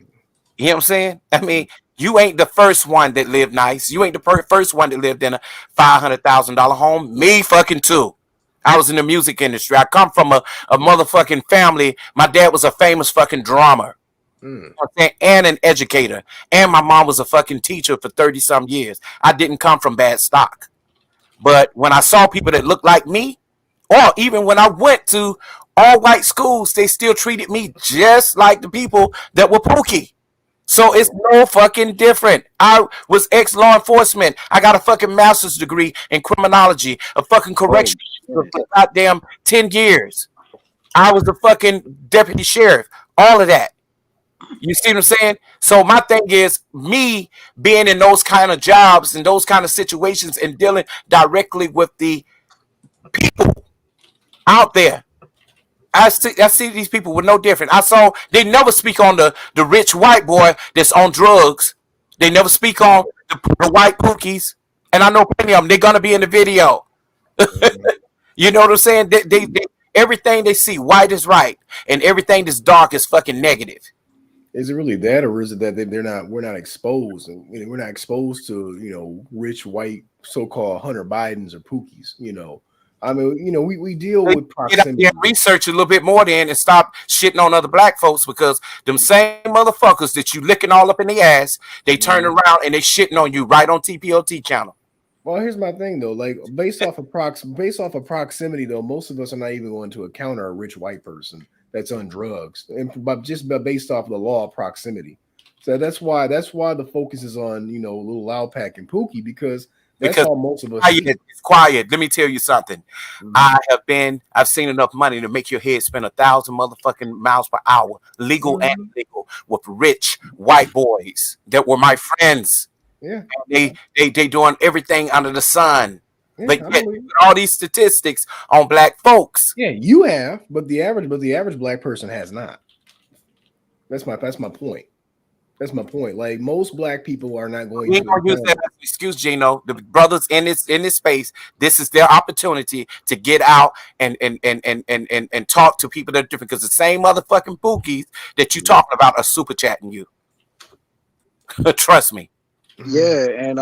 what I'm saying? I mean, you ain't the first one that lived nice. You ain't the first one that lived in a $500,000 home. Me fucking too. I was in the music industry. I come from a motherfucking family. My dad was a famous fucking drummer. And an educator. And my mom was a fucking teacher for 30 some years. I didn't come from bad stock. But when I saw people that looked like me, or even when I went to all white schools, they still treated me just like the people that were Pookie. So it's no fucking different. I was ex-law enforcement. I got a fucking master's degree in criminology, a fucking correction for goddamn 10 years. I was the fucking deputy sheriff, all of that. You see what I'm saying? So my thing is, me being in those kind of jobs and those kind of situations and dealing directly with the people out there. I see these people with no different. I saw they never speak on the rich white boy that's on drugs. They never speak on the white pookies. And I know plenty of them. They're gonna be in the video. You know what I'm saying? They everything they see white is right, and everything that's dark is fucking negative. Is it really that, or is it that we're not exposed, and we're not exposed to rich white so-called Hunter Bidens or Pookies? I mean, we deal with proximity. Research a little bit more then and stop shitting on other black folks, because them same motherfuckers that you licking all up in the ass, they turn around and they shitting on you right on TPOT channel. Well, here's my thing though. Like based off of proximity, though, most of us are not even going to encounter a rich white person that's on drugs, and based off of the law of proximity. So that's why the focus is on little Loud Pack and Pookie, because how most of us. It's quiet. Let me tell you something. I've seen enough money to make your head spin 1,000 motherfucking miles per hour, legal and illegal, with rich white boys that were my friends. Yeah, they doing everything under the sun. Yeah, but yet, all these statistics on black folks. Yeah, you have, but the average black person has not. That's my point. That's my point. Like most black people are not going to use that as an excuse, Gino. The brothers in this space, this is their opportunity to get out and talk to people that are different. Because the same motherfucking bookies that you talking about are super chatting you. Trust me. Yeah, and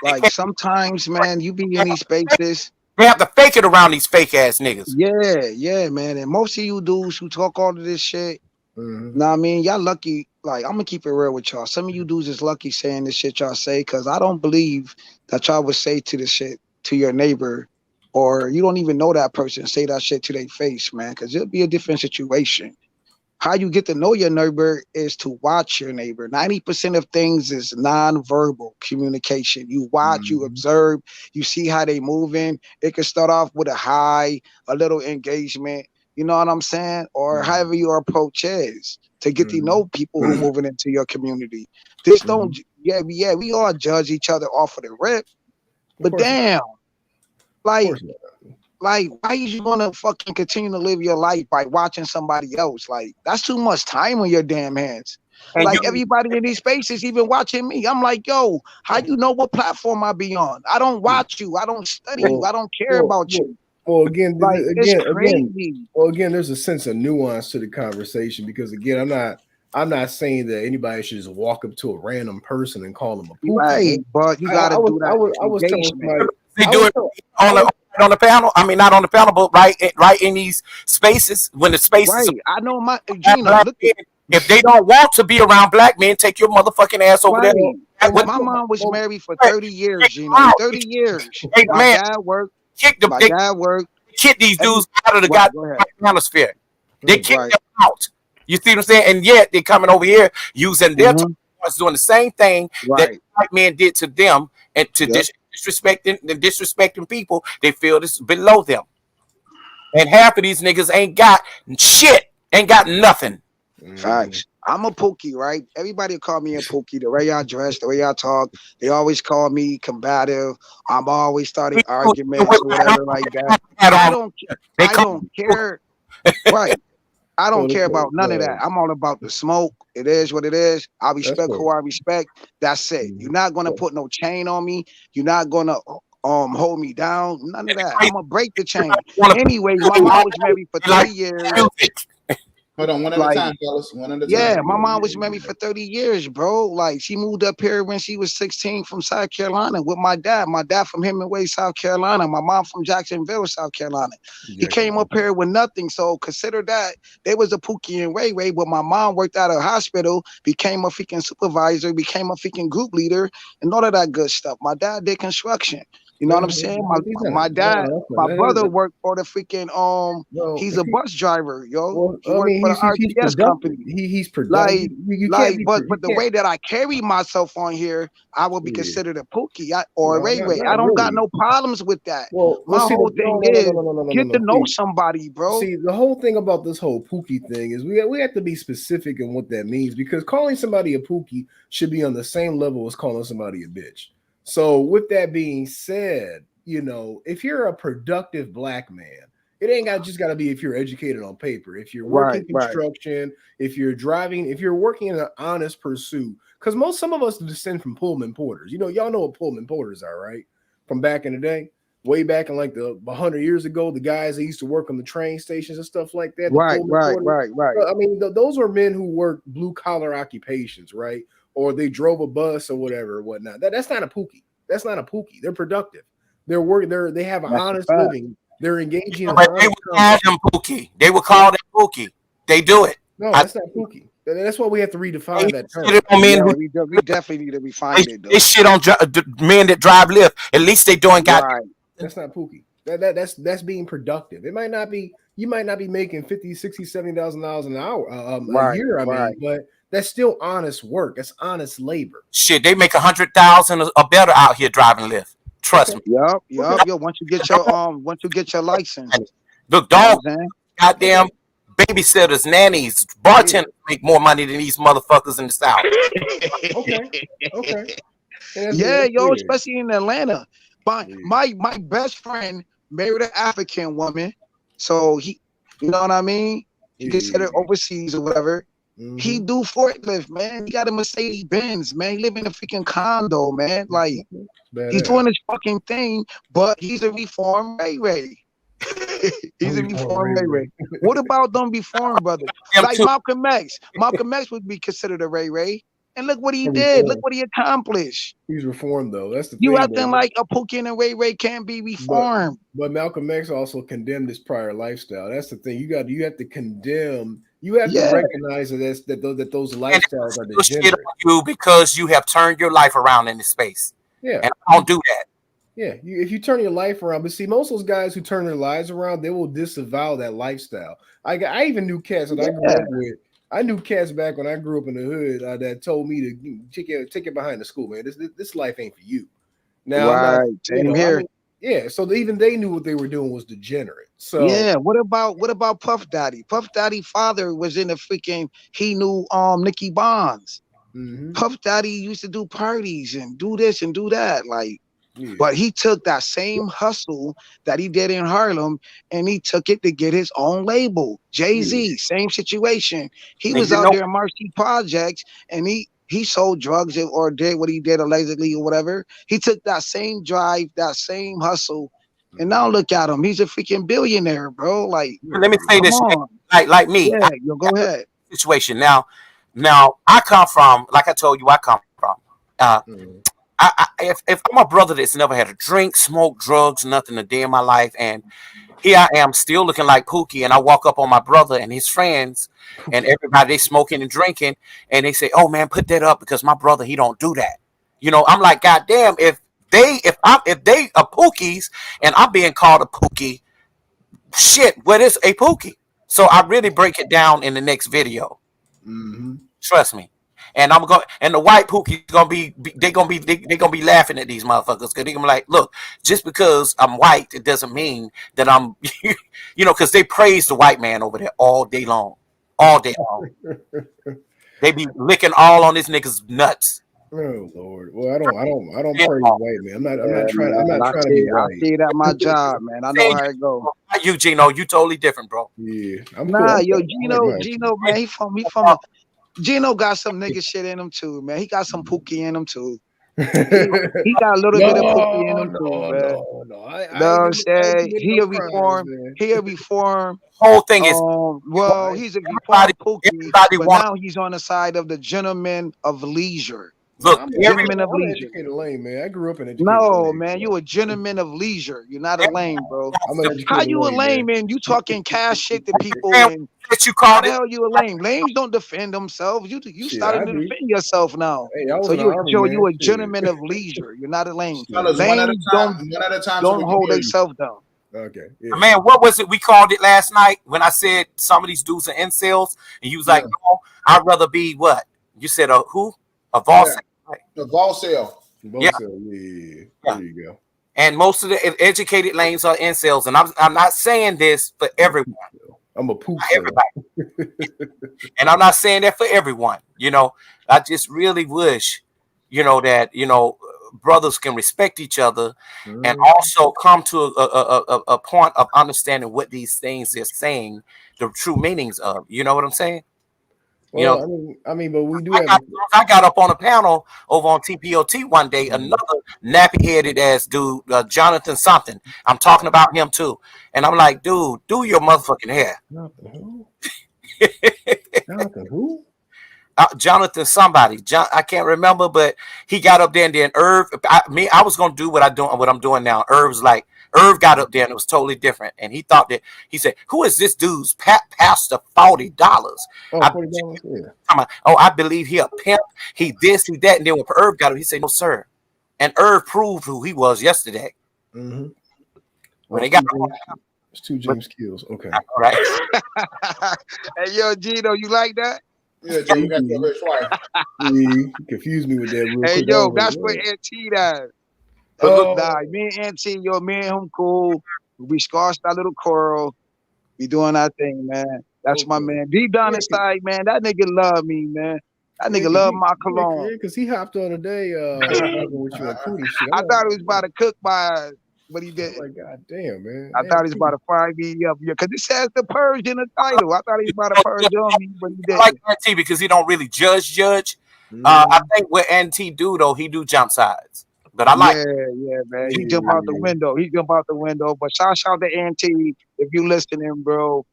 like sometimes, man, you be in these spaces. They have to fake it around these fake ass niggas. Yeah, man. And most of you dudes who talk all of this shit, nah, I mean, y'all lucky. Like, I'm gonna keep it real with y'all. Some of you dudes is lucky saying this shit y'all say, because I don't believe that y'all would say to this shit to your neighbor, or you don't even know that person, say that shit to their face, man, because it'll be a different situation. How you get to know your neighbor is to watch your neighbor. 90% of things is non-verbal communication. You watch, you observe, you see how they moving. It can start off with a hi, a little engagement, you know what I'm saying? Or however your approach is to get to know people who moving into your community. This don't, we all judge each other off of the rip, but damn, like, why is you gonna fucking continue to live your life by watching somebody else? Like, that's too much time on your damn hands. And like everybody in these spaces, even watching me, I'm like, yo, how you know what platform I be on? I don't watch you. I don't study you. I don't care about you. Well, again, there's a sense of nuance to the conversation, because again, I'm not saying that anybody should just walk up to a random person and call them a pookie. Right, but you gotta do that. I was telling somebody, they do it on the panel. I mean, not on the panel, but right in these spaces. When the spaces, right. I know my Gino. If they don't want to be around black men, take your motherfucking ass over there. And my mom was married for 30 years, Gino. 30 years. Hey, my dad worked. Kick these dudes out of the goddamn atmosphere. They kick them out. You see what I'm saying? And yet they're coming over here using their doing the same thing that white men did to them, and to disrespecting people they feel is below them. And half of these niggas ain't got shit, ain't got nothing. Facts. I'm a Pookie, right? Everybody call me a Pookie. The way I dress, the way I talk, they always call me combative. I'm always starting arguments or whatever like that. I don't. They I call don't care. Right. I don't care about none of that. I'm all about the smoke. It is what it is. I respect who I respect. That's it. You're not gonna put no chain on me. You're not gonna hold me down. None of that. I'm gonna break the chain. Anyways, my mom was married for 30 years. Hold on, one at a Like, time, fellas. One at a yeah, time. my mom was married for 30 years, bro. Like, she moved up here when she was 16 from South Carolina with my dad. My dad from Hemingway, South Carolina. My mom from Jacksonville, South Carolina. He came up here with nothing. So consider that they was a Pookie and Ray Ray, but my mom worked at a hospital, became a freaking supervisor, became a freaking group leader, and all of that good stuff. My dad did construction. You know what I'm saying? My dad, my brother worked for the freaking he's a bus driver, yo. Well, He worked for the RTS company. He's productive. But the way that I carry myself on here, I will be considered a Pookie or a Ray Ray. I don't got no problems with that. My whole thing is get to know somebody, bro. See, the whole thing about this whole Pookie thing is we have to be specific in what that means, because calling somebody a Pookie should be on the same level as calling somebody a bitch. So with that being said, you know, if you're a productive black man, it ain't just got to be if you're educated on paper. If you're working construction, if you're driving, if you're working in an honest pursuit, because some of us descend from Pullman porters. You know, y'all know what Pullman porters are, right? From back in the day, way back in like the 100 years ago, the guys that used to work on the train stations and stuff like that. Right. I mean, those were men who worked blue collar occupations, right? Or they drove a bus or whatever or whatnot. That's not a Pookie. That's not a Pookie. They're productive. They're working. They have an honest living. They're engaging. But they would call them Pookie. They would call them Pookie. They do it. No, that's not Pookie. That's why we have to redefine that term. We definitely need to refine it. Though. They shit on men that drive Lyft. At least they doing That's not Pookie. That's being productive. It might not be. You might not be making 50, 60, $70,000 an hour a year. I mean, but that's still honest work. That's honest labor. Shit, they make 100,000 or better out here driving Lyft. Trust me. Yup. Yo, once you get your license. Look, dog, goddamn babysitters, nannies, bartenders make more money than these motherfuckers in the South. Okay. Yeah, yo, especially in Atlanta. My best friend married an African woman, so he, you know what I mean? He considered overseas or whatever. Mm-hmm. He do forklift, man. He got a Mercedes Benz, man. He live in a freaking condo, man. Like he's doing his fucking thing, but he's a reformed Ray Ray. He's a reformed Ray Ray. What about them reformed brothers? Like Malcolm X. Malcolm X would be considered a Ray Ray. And look what he did. Look what he accomplished. He's reformed, though. That's the thing. You acting like a Pookie and a Ray Ray can't be reformed. But Malcolm X also condemned his prior lifestyle. That's the thing. You have to condemn. You have to recognize that those lifestyles are degenerate. You because you have turned your life around in this space. Yeah, and I don't do that. Yeah, if you turn your life around, but see, most of those guys who turn their lives around, they will disavow that lifestyle. I even knew cats that I grew up with. I knew cats back when I grew up in the hood that told me to take it behind the school, man. This life ain't for you. Now, same here. So even they knew what they were doing was degenerate. So yeah, what about Puff Daddy? Puff Daddy's father was in the freaking. He knew Nicky Bonds. Mm-hmm. Puff Daddy used to do parties and do this and do that, like. Yeah. But he took that same hustle that he did in Harlem and he took it to get his own label. Jay-Z, same situation. He was out there in Marcy Projects and he sold drugs or did what he did allegedly or whatever. He took that same drive, that same hustle, and now look at him. He's a freaking billionaire, bro. Like, let me say this, like me. Yeah, go ahead. Situation now. I come from, like I told you, if I'm a brother that's never had a drink, smoke, drugs, nothing a day in my life, and here I am still looking like Pookie, and I walk up on my brother and his friends, and everybody they smoking and drinking, and they say, "Oh man, put that up because my brother he don't do that." You know, I'm like, God damn, if they are Pookies and I'm being called a Pookie, shit, what is a Pookie? So I really break it down in the next video. Mm-hmm. Trust me. And and the white Pookie they're gonna be laughing at these motherfuckers because they're gonna be like, look, just because I'm white, it doesn't mean that I'm, you know, because they praise the white man over there all day long. They be licking all on this nigga's nuts. Oh Lord. Well, I don't praise white man. I'm not trying to be I white. see it at my job, man. I know how it goes. You, Gino, you totally different, bro. Yeah, I'm Nah, cool. yo, I like Gino, man, he from Gino got some nigga shit in him too, man. He got some pookie in him too. He got a little bit of pookie in him too, man. No. No, say he'll crimes, reform. man. He'll reform. Whole thing is, well, he's a reformed pookie, but now he's on the side of the gentleman of leisure. Look, I'm gentleman of an leisure. educated lame, man. I grew up in educated No, lame, man, so. you a gentleman of leisure. You're not a lame, bro. I'm an educated How you a lame, lame man. and you talking cash shit to people and that you how called the it. hell you a lame? Lames don't defend themselves. You Shit, starting I to do. defend yourself now. Hey, I was So in the army, man. you a Shit. gentleman of leisure. You're not a lame. Fellas, one at a Lames time. One at a time. So we don't can hold hear you. themselves down. Okay. Yeah. Man, what was it we called it last night when I said some of these dudes are incels? And you was like, no, I'd rather be what? You said a who? A Volcel. Right? The Volcel. Yeah. Yeah. There you go. And most of the educated lanes are incels. And I'm not saying this for everyone. I'm a poop everybody. And I'm not saying that for everyone. You know, I just really wish, you know, that, you know, brothers can respect each other and also come to a point of understanding what these things they're saying, the true meanings of. You know what I'm saying? Well, you know, I mean, but we do I got up on a panel over on TPOT one day. Another nappy-headed ass dude, Jonathan something. I'm talking about him too, and I'm like, dude, do your motherfucking hair. Jonathan who? Jonathan somebody. I can't remember, but he got up there and then Irv. I was gonna do what I'm doing now. Irv got up there and it was totally different. And he thought that he said, "Who is this dude's pastor? $40." Oh, $40. Yeah. I believe he a pimp. He this, he that, and then when Irv got him, he said, "No, sir." And Irv proved who he was yesterday. Mm-hmm. When they got it's two James Kills. Okay. All right. Hey, yo, Gino, you like that? Yeah, Jay, you got your rich wife. You confused me with that real Hey, quick. yo, that's what Auntie does. But look, nah, me and Auntie, yo, me and him cool. We squashed our little quarrel. We doing our thing, man. That's my man. Deep down inside, man, that nigga love me, man. That nigga love my cologne. Yeah, because he hopped on a day with you and Cootie shit. I thought he was about to cook my, but he didn't. Like, God damn, man. I thought he was about to fry me up. Yeah, because it says the purge in the title. I thought he was about to purge on me, but he didn't. I like Auntie because he don't really judge. I think what Auntie do though, he do jump sides. But I like yeah, man. He jump out the window. He jump out the window. But shout out to Auntie if you listening, bro.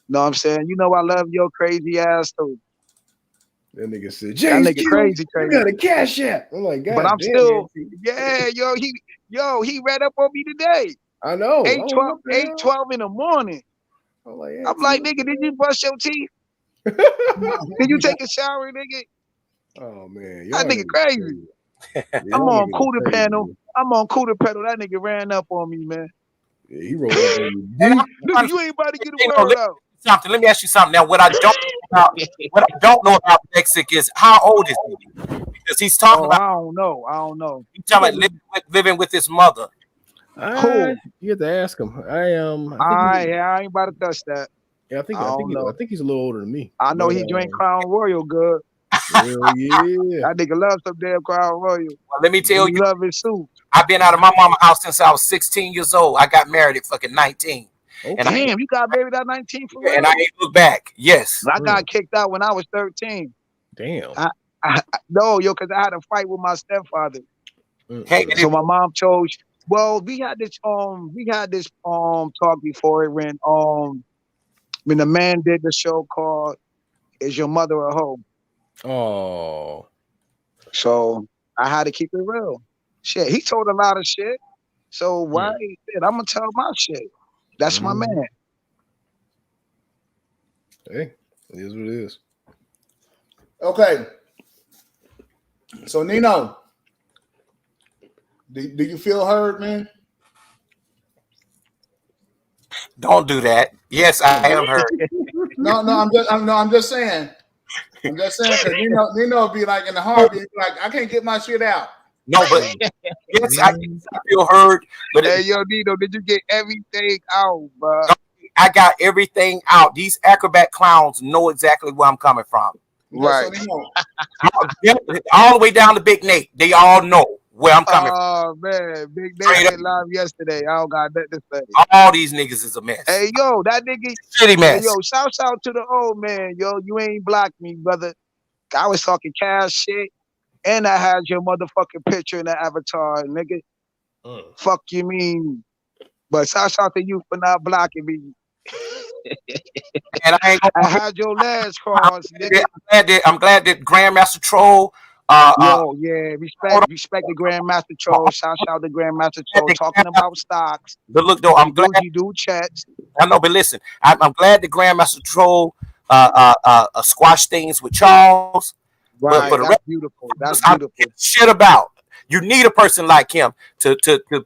Know what I'm saying? You know I love your crazy ass too. That nigga said, that nigga crazy. You got a cash app. I'm like, God but I'm damn, still, Auntie. he read up on me today. I know. 8:12 in the morning. I'm like, nigga, did you brush your teeth? Did you take a shower, nigga? Oh man, that nigga crazy. I'm on Cooter panel. I'm on Cooter pedal. That nigga ran up on me, man. Yeah, he rolled up on you. Nigga, you ain't about to get a word out. Something. Let me ask you something. Now, what I don't know about Mexic is how old is he? Because he's talking about. I don't know. He's talking about living with his mother. Cool. You have to ask him. I ain't about to touch that. Yeah, I think he's a little older than me. I know he drank Crown Royal good. Hell yeah. That nigga loves some damn Crown Royal. Well, let me tell you, love his soup. I've been out of my mama's house since I was 16 years old. I got married at fucking 19. Okay. And you got married at 19 for real? And I ain't look back. Yes. I got kicked out when I was 13. Damn. No, because I had a fight with my stepfather. So my mom chose. Well, we had this talk before it when the man did the show called "Is Your Mother a Hoe?" Oh. So I had to keep it real. Shit, he told a lot of shit. So why? I'm gonna tell my shit. That's my man. Hey, it is what it is. Okay. So Nino, do you feel heard, man? Don't do that. Yes, I am heard. No, I'm just saying. I'm just saying because Nino be like in the heartbeat, like I can't get my shit out. No, but yes, I feel heard. But hey, yo, Nino, did you get everything out, bro? I got everything out. These acrobat clowns know exactly where I'm coming from. Right. All the way down to Big Nate. They all know where I'm coming from. Oh man, Big Straight Nate up. live yesterday. I don't got nothing to say. All these niggas is a mess. Hey yo, that nigga. Shitty Hey, mess. yo, shout out to the old man, yo. You ain't blocked me, brother. I was talking cash shit, and I had your motherfucking picture in the avatar, nigga. Fuck you mean? But shout out to you for not blocking me. And I ain't gonna I had your last cross, nigga. I'm glad that Grandmaster Troll. Yo, yeah, respect the Grandmaster Troll. Shout out to Grandmaster Troll talking about stocks. But look though, I'm glad you do checks. I know, but listen, I'm glad the Grandmaster Troll squash things with Charles. Right, but for the that's rest, beautiful. That's beautiful. Shit about. You need a person like him to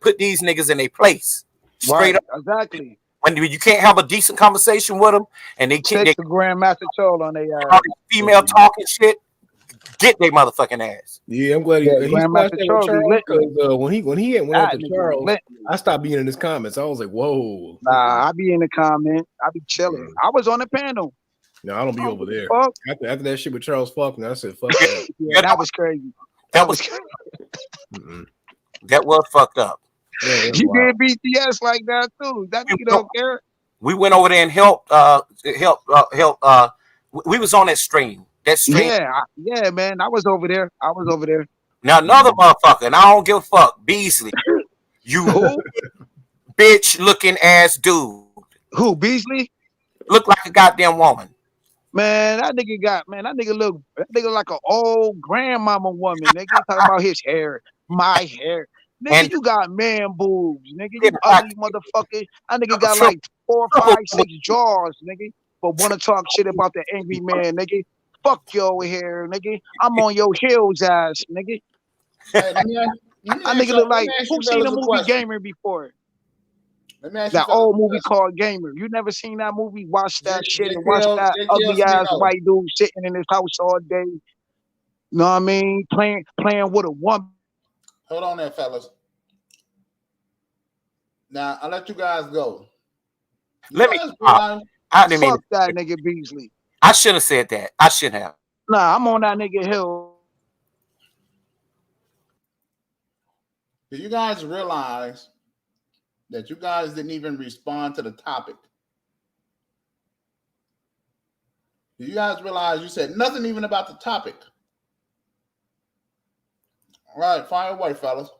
put these niggas in their place. Straight up. Exactly. When you can't have a decent conversation with them, and they can't. Take the Grandmaster Troll on their ass. Female talking shit. Get their motherfucking ass. Yeah, I'm glad he smashed that with Charles because when he went after Charles, I stopped being in his comments. I was like, whoa. Nah, I be in the comment. I be chilling. I was on the panel. No, I don't be over there. After that shit with Charles Faulkner, I said, fuck that. Yeah, that was crazy. That was crazy. That was fucked up. Yeah, you did BTS like that too. That nigga don't care. We went over there and helped. We was on that stream. That stream. Yeah, man. I was over there. Now another motherfucker, and I don't give a fuck. Beasley, you bitch looking ass dude. Who, Beasley? Look like a goddamn woman. Man, that nigga look like an old grandmama woman. Nigga talking about his hair, my hair. Nigga, you got man boobs, nigga. You ugly motherfucker. That nigga got like 4, 5, 6 jaws, nigga. But wanna talk shit about the angry man, nigga. Fuck your hair, nigga. I'm on your heels, ass, nigga. That nigga look like, who seen the movie Gamer before? That old movie called Gamer. You never seen that movie? Watch that shit and watch that ugly ass white dude sitting in his house all day. You know what I mean? Playing with a woman. Hold on there, fellas. Now I'll let you guys go. I didn't mean fuck that nigga Beasley. I should have said that. I should have. Nah, I'm on that nigga hill. Do you guys realize that you guys didn't even respond to the topic? Do you guys realize you said nothing even about the topic? All right, fire away, fellas.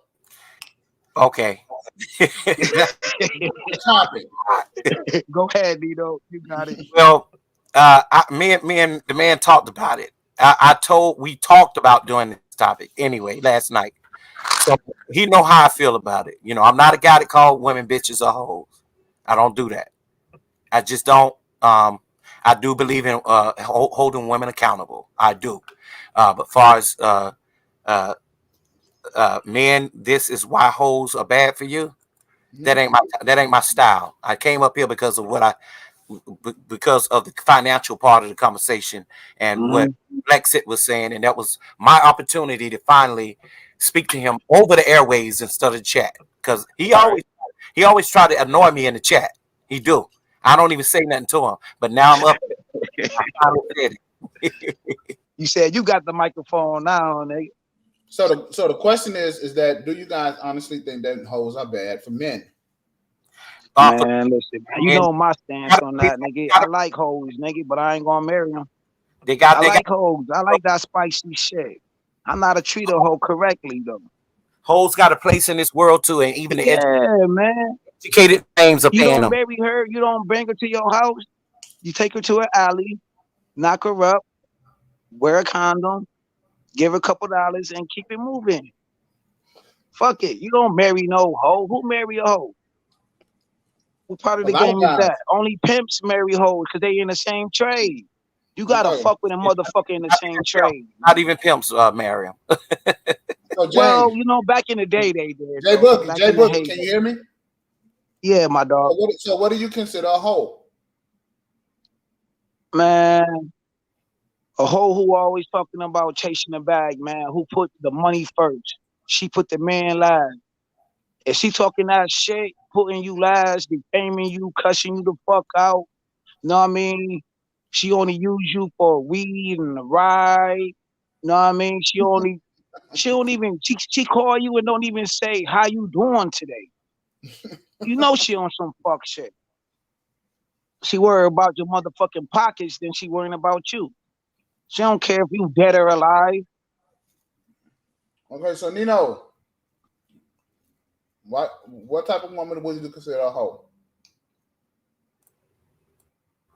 Okay. Topic. Go ahead, Nito. You got it. Well, me and the man talked about it. We talked about doing this topic anyway last night. So he know how I feel about it. You know, I'm not a guy that call women bitches or hoes. I don't do that. I just don't. I do believe in holding women accountable. I do. But far as men, this is why hoes are bad for you. That ain't my style. I came up here because of because of the financial part of the conversation and what Lexit was saying, and that was my opportunity to finally speak to him over the airways instead of chat, because he always tried to annoy me in the chat. He do. I don't even say nothing to him, but now I'm up. You said you got the microphone now, nigga. So the question is that do you guys honestly think that hoes are bad for men? Man, listen, you know my stance on that, nigga. I like hoes, nigga, but I ain't gonna marry them. I like hoes. I like that spicy shit. I'm not a treat a hoe correctly though. Hoes got a place in this world too, and even the man. Educated names of you don't marry her, you don't bring her to your house. You take her to an alley, knock her up, wear a condom, give her a couple dollars, and keep it moving. Fuck it. You don't marry no hoe. Who marry a hoe? What part of the game is that? Only pimps marry hoes because they in the same trade. You gotta fuck with a motherfucker in the same trade. Not even pimps marry them. Well, you know, back in the day they did. Jay Boogie, can you hear me? Yeah, my dog. So what do you consider a hoe? Man, a hoe who always talking about chasing the bag, man, who put the money first. She put the man last. If she talking that shit, putting you last, defaming you, cussing you the fuck out, know what I mean? She only use you for weed and a ride. You know what I mean? She don't even she call you and don't even say how you doing today. You know she on some fuck shit. She worry about your motherfucking pockets than she worrying about you. She don't care if you dead or alive. Okay, so Nino, what type of woman would you consider a hoe?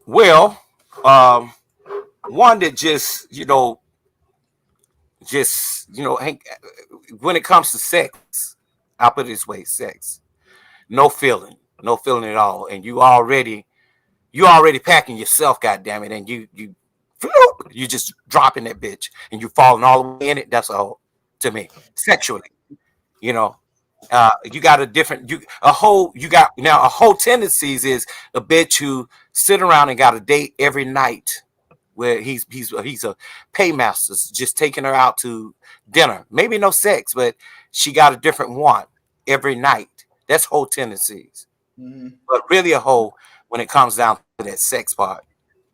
Well, one that just when it comes to sex, I'll put it this way: sex, no feeling at all, and you already packing yourself, goddamn it, and you just dropping that bitch, and you falling all the way in it. That's a hoe to me, sexually. You know, you got a whole tendencies is a bitch who sit around and got a date every night where he's a paymaster, just taking her out to dinner. Maybe no sex, but she got a different one every night. That's whole tendencies. Mm-hmm. But really a hoe when it comes down to that sex part.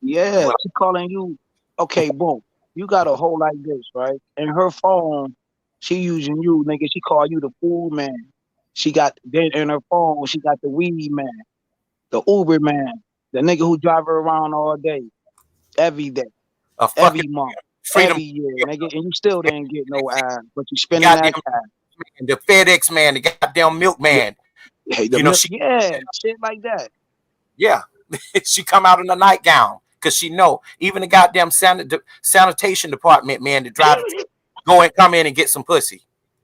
Yeah, she calling you. Okay, boom. You got a hoe like this, right? And her phone, she using you, nigga. She call you the food man. She got then in her phone. She got the weed man, the Uber man, the nigga who drive her around all day, every day, A every fucking month, freedom. every year, nigga. And you still didn't get no ass, but you spending Goddamn that cash. man, the FedEx man, the goddamn milkman. Hey, She shit like that. yeah. She come out in a nightgown because she know even the goddamn sanitation department man to drive go and come in and get some pussy.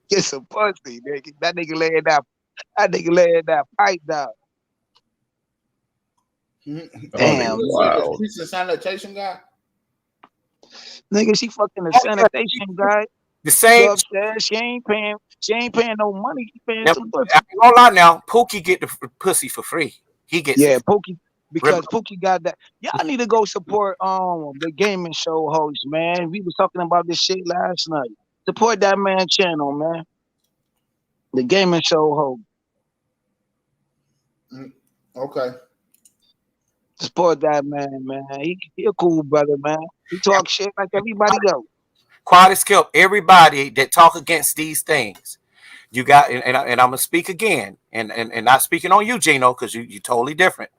Get some pussy, nigga. That nigga laying that pipe down. Mm-hmm. Damn, wow. She's a sanitation guy. nigga, she fucking the sanitation guy. The same. Upstairs, she ain't paying no money. She paying Now, some pussy. I ain't gonna lie now. Pookie get the pussy for free. He gets Yeah, it. Pookie, because Pookie got that. Y'all need to go support the gaming show host, man. We was talking about this shit last night. Support that man channel, man. The gaming show host. Okay. Support that man, man. He a cool brother, man. He talk shit like everybody else. Quiet as kept. Everybody that talk against these things, you got, and I'm gonna speak again, and not speaking on you, Gino, because you totally different.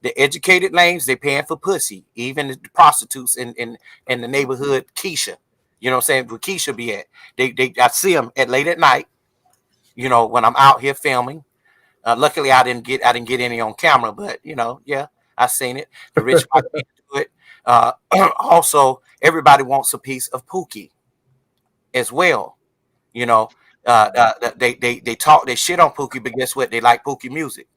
The educated lanes, they paying for pussy. Even the prostitutes in the neighborhood, Keisha. You know what I'm saying? Where Keisha be at. I see them at late at night. You know, when I'm out here filming. Luckily, I didn't get any on camera, but yeah, I seen it. The rich white men do it. Also, everybody wants a piece of Pookie as well. You know, they talk they shit on Pookie, but guess what? They like Pookie music.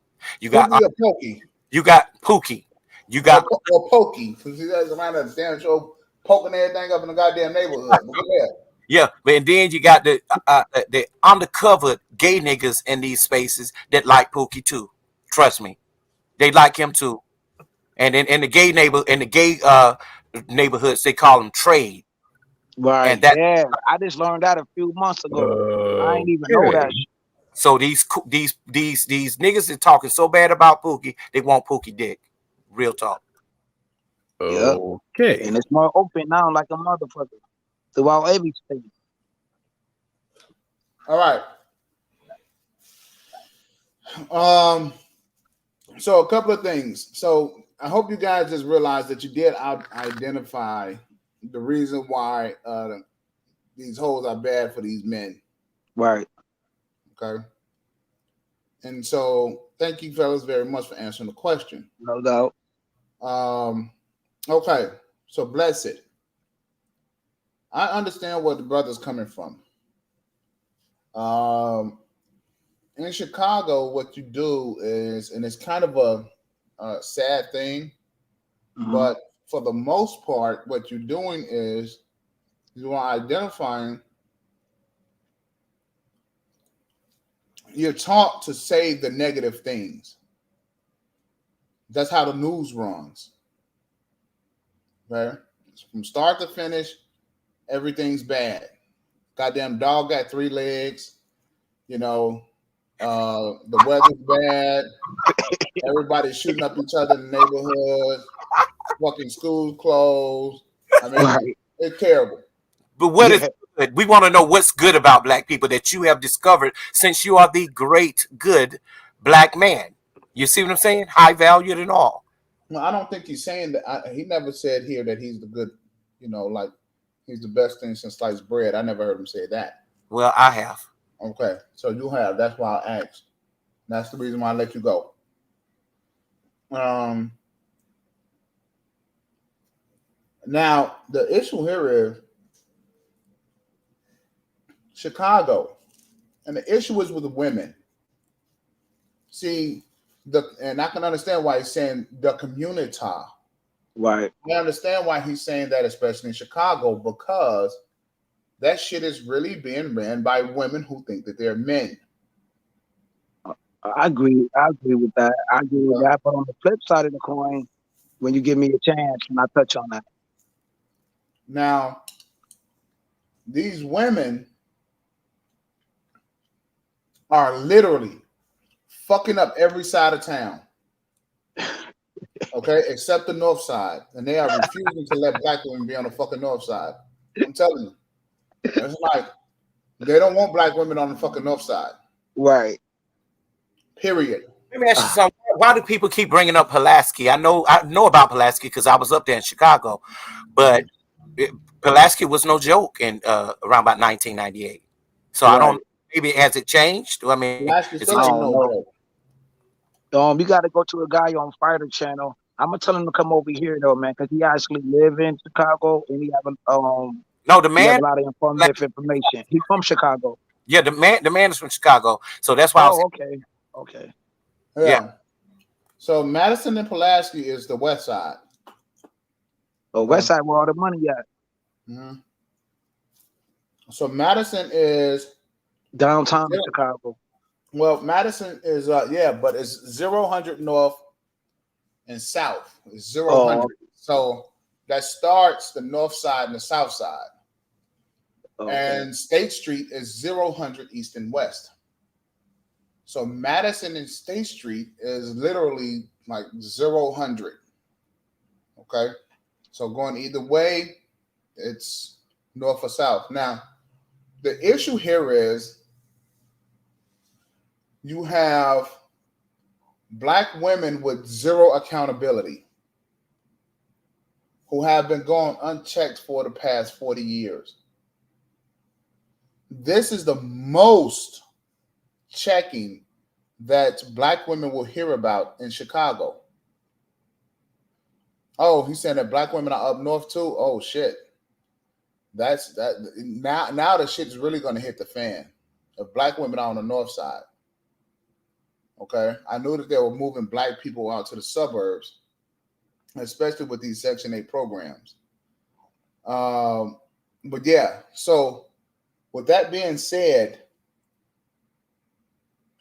You got Pookie or Pokey? you got Pookie. You got or Pokey, because he does around the damn show poking everything up in the goddamn neighborhood. But go ahead. yeah, but then you got the undercover gay niggas in these spaces that like Pookie too. Trust me, they like him too. And in the gay neighborhoods, they call them trade. Right. And that Yeah. I just learned that a few months ago. I ain't even know that. So these niggas is talking so bad about Pookie, they want Pookie dick. Real talk. Yeah. Okay. And it's more open now, like a motherfucker, throughout every state. All right. So a couple of things. So I hope you guys just realized that you did identify the reason why these hoes are bad for these men. Right. Okay. And so thank you fellas very much for answering the question. No doubt. Okay. So Blessed. I understand where the brother's coming from. In Chicago, what you do is, and it's kind of a sad thing, but for the most part, what you're doing is you are identifying. You're taught to say the negative things. That's how the news runs. Okay, from start to finish, everything's bad. Goddamn dog got 3 legs. You know, The weather's bad. Everybody's shooting up each other in the neighborhood. Fucking schools closed. I mean, Right. it's terrible. But what is Yeah. good? We want to know what's good about black people that you have discovered since you are the great, good black man. You see what I'm saying? High valued and all. No, I don't think he's saying that. He never said here that he's the good, like he's the best thing since sliced bread. I never heard him say that. Well, I have. Okay, so you have. That's why I asked. That's the reason why I let you go. Now the issue here is Chicago, and the issue is with the women. See, and I can understand why he's saying the community. Right. I understand why he's saying that, especially in Chicago, because that shit is really being ran by women who think that they're men. I agree with that. I agree with that. But on the flip side of the coin, when you give me a chance, and I touch on that. Now, these women are literally fucking up every side of town. Okay, except the north side. And they are refusing to let black women be on the fucking north side. I'm telling you. It's like they don't want black women on the fucking north side. Right. Period. Let me ask you something. Why do people keep bringing up Pulaski? I know about Pulaski because I was up there in Chicago, but Pulaski was no joke in around about 1998. So right. I don't. Maybe has it changed? I mean, Pulaski still ain't no joke. You got to go to a guy on Fighter Channel. I'm gonna tell him to come over here though, man, because he actually live in Chicago and he have no, the man a lot of informative information. He's from Chicago. Yeah, the man is from Chicago, so that's why. Okay. Yeah. So Madison and Pulaski is the west side. Oh, west side where all the money at. Mm-hmm. So Madison is downtown Chicago. Well, Madison is but it's 0-100 north and south. It's 0-100. So that starts the north side and the south side. Okay. And State Street is 0-100 east and west. So Madison and State Street is literally like 0-100. Okay. So going either way, it's north or south. Now, the issue here is you have black women with zero accountability who have been going unchecked for the past 40 years. This is the most checking that black women will hear about in Chicago. Oh, he's saying that black women are up north too? Oh, shit. That's that. Now the shit is really going to hit the fan. If black women are on the north side. Okay, I knew that they were moving black people out to the suburbs, especially with these Section 8 programs. But yeah, so with that being said,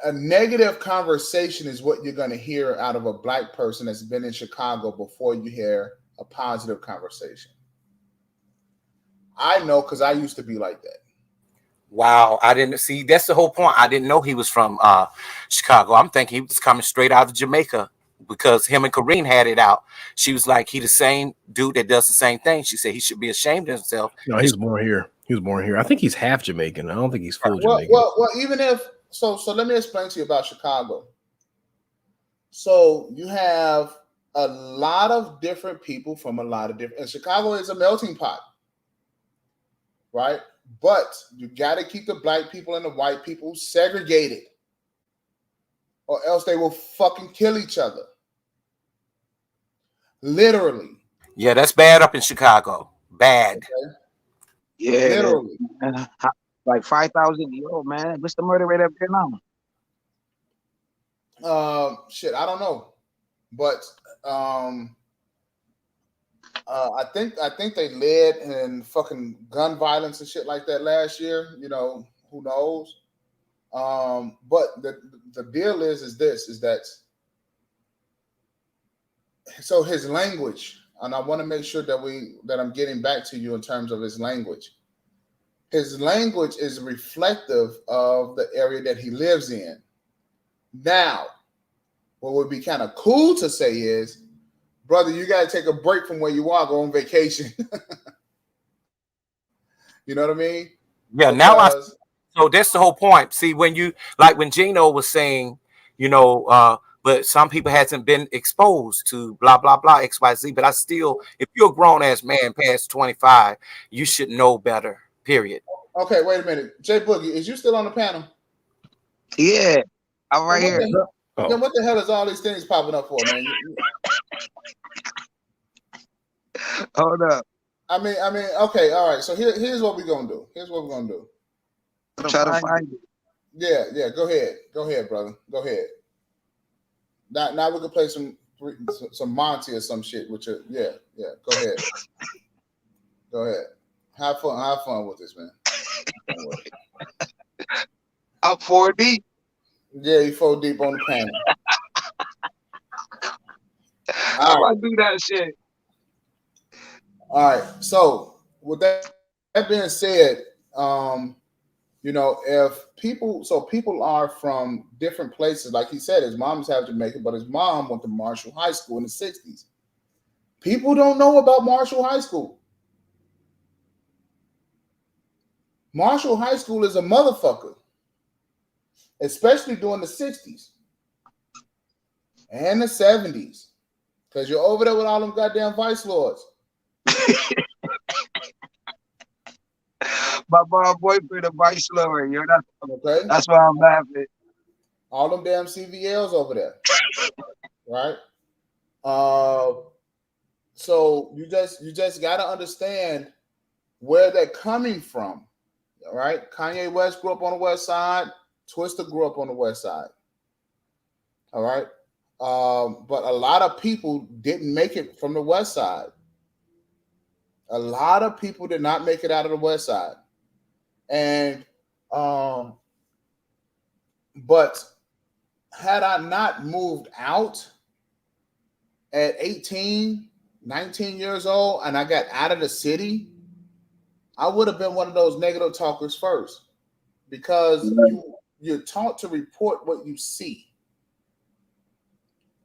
a negative conversation is what you're going to hear out of a black person that's been in Chicago before you hear a positive conversation. I know because I used to be like that. Wow, I didn't see. That's the whole point. I didn't know he was from Chicago. I'm thinking he was coming straight out of Jamaica because him and Kareen had it out. She was like, he the same dude that does the same thing. She said he should be ashamed of himself. No, he's born here. He was born here. I think he's half Jamaican. I don't think he's full Jamaican. Well, even if so let me explain to you about Chicago. So you have a lot of different people from a lot of different. And Chicago is a melting pot, right? But you got to keep the black people and the white people segregated, or else they will fucking kill each other. Literally. Yeah, that's bad up in Chicago. Bad. Okay? Yeah. Literally. Like 5,000. Yo, man, what's the murder rate up there now? Shit, I don't know, but I think they led in fucking gun violence and shit like that last year. You know, who knows? But the deal is that so his language, and I want to make sure that I'm getting back to you in terms of his language. His language is reflective of the area that he lives in. Now, what would be kind of cool to say is, brother, you got to take a break from where you are, go on vacation. You know what I mean? Yeah. Because, So that's the whole point. See, when Gino was saying, but some people hasn't been exposed to blah blah blah XYZ. But if you're a grown ass man past 25, you should know better. Period. okay, wait a minute, Jay Boogie, is you still on the panel? Yeah, I'm right here. Then what the hell is all these things popping up for, man? Hold up. I mean, okay, all right. So here's what we're gonna do. I'm trying to find it. Yeah. Go ahead, brother. Go ahead. Now we can play some Monty or some shit with you. Yeah. Go ahead. Have fun with this, man. I'm 4 deep. Yeah, you 4 deep on the panel. How do I do that shit? All right. So with that being said, if people are from different places, like he said, his mom's half Jamaican, but his mom went to Marshall High School in the 60s. People don't know about Marshall High School. Marshall High School is a motherfucker, especially during the 60s and the 70s, because you're over there with all them goddamn vice lords. My mom boyfriend a vice lord, yo. Okay. That's why I'm laughing. All them damn CVLs over there. Right? So you just gotta understand where they're coming from. All right. Kanye West grew up on the west side, Twister grew up on the west side. All right. But a lot of people didn't make it from the west side. A lot of people did not make it out of the west side. And but had I not moved out at 18, 19 years old and I got out of the city, I would have been one of those negative talkers first, because you're taught to report what you see.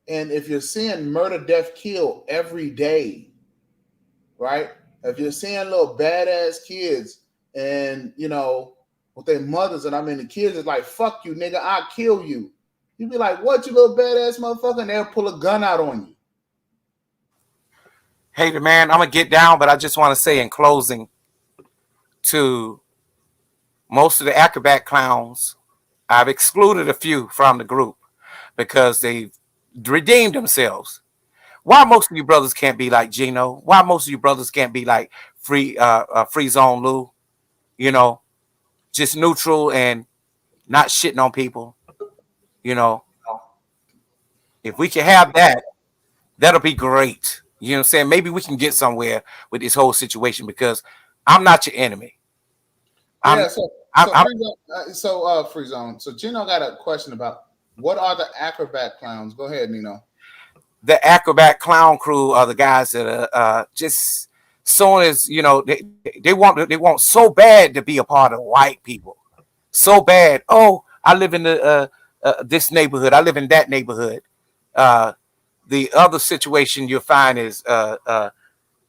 And if you're seeing murder, death, kill every day, right? If you're seeing little badass kids and, with their mothers, and I mean, the kids is like, fuck you, nigga, I'll kill you. You'd be like, what, you little badass motherfucker? And they'll pull a gun out on you. Hey, man, I'm going to get down, but I just want to say in closing to most of the acrobat clowns, I've excluded a few from the group because they've redeemed themselves. Why most of you brothers can't be like Gino? Why most of you brothers can't be like Free Zone Lou? Just neutral and not shitting on people. If we can have that, that'll be great. You know what I'm saying? Maybe we can get somewhere with this whole situation, because I'm not your enemy. Free Zone. So Gino got a question about what are the acrobat clowns? Go ahead, Nino. The acrobat clown crew are the guys that are just soon as they want so bad to be a part of white people, so bad. Oh, I live in this neighborhood. I live in that neighborhood. The other situation you'll find is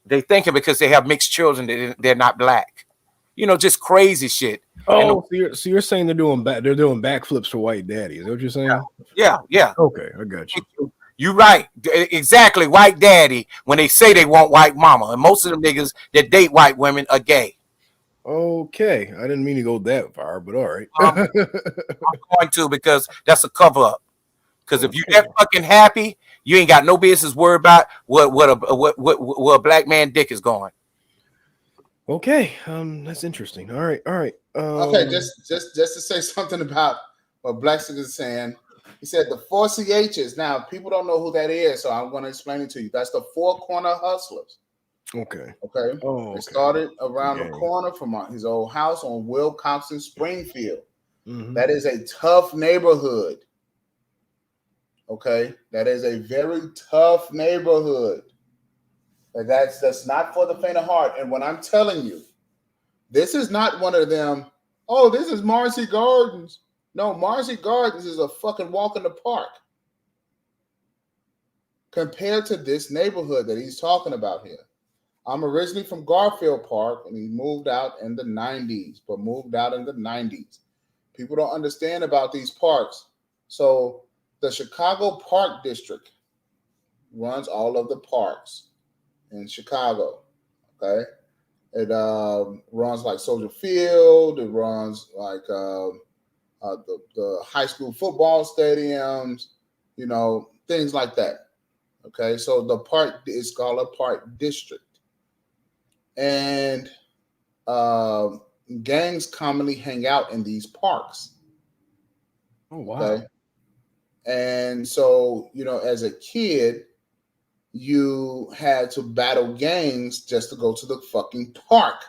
they thinking because they have mixed children that they're not black. Just crazy shit. Oh, so you're saying they're doing backflips for white daddy? Is that what you're saying? Yeah. Okay, I got you. You're right. Exactly. White daddy, when they say they want white mama. And most of them niggas that date white women are gay. Okay. I didn't mean to go that far, but all right. I'm going to, because that's a cover up. Because if you're that fucking happy, you ain't got no business worried about where a black man dick is going. Okay. That's interesting. All right. Okay, just to say something about what Blackstick is saying. He said the 4 CHs. Now, people don't know who that is, so I'm going to explain it to you. That's the 4 Corner Hustlers. Okay. They started around the corner from his old house on Will Compton, Springfield. Mm-hmm. That is a tough neighborhood. Okay, that is a very tough neighborhood. That's not for the faint of heart. And when I'm telling you, this is not one of them. Oh, this is Marcy Gardens. No, Marcy Gardens is a fucking walk in the park compared to this neighborhood that he's talking about here. I'm originally from Garfield Park, and he moved out in the 90s, but moved out in the 90s. People don't understand about these parks. So the Chicago Park District runs all of the parks in Chicago. Okay. It runs like Soldier Field. It runs like the high school football stadiums, things like that. Okay. So the park is called a park district. And gangs commonly hang out in these parks. Oh, wow. Okay. And so, as a kid, you had to battle gangs just to go to the fucking park.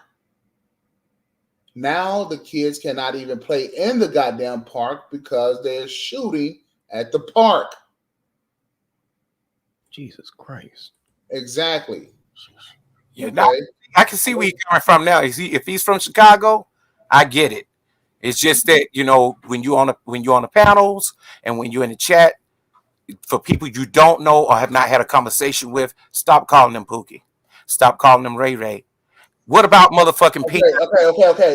Now the kids cannot even play in the goddamn park because they're shooting at the park. Jesus Christ. Exactly. Yeah, now I can see where you're coming from now. If he's from Chicago, I get it. It's just that, when you're on the panels and when you're in the chat, for people you don't know or have not had a conversation with, stop calling them Pookie. Stop calling them Ray Ray. What about motherfucking Pete?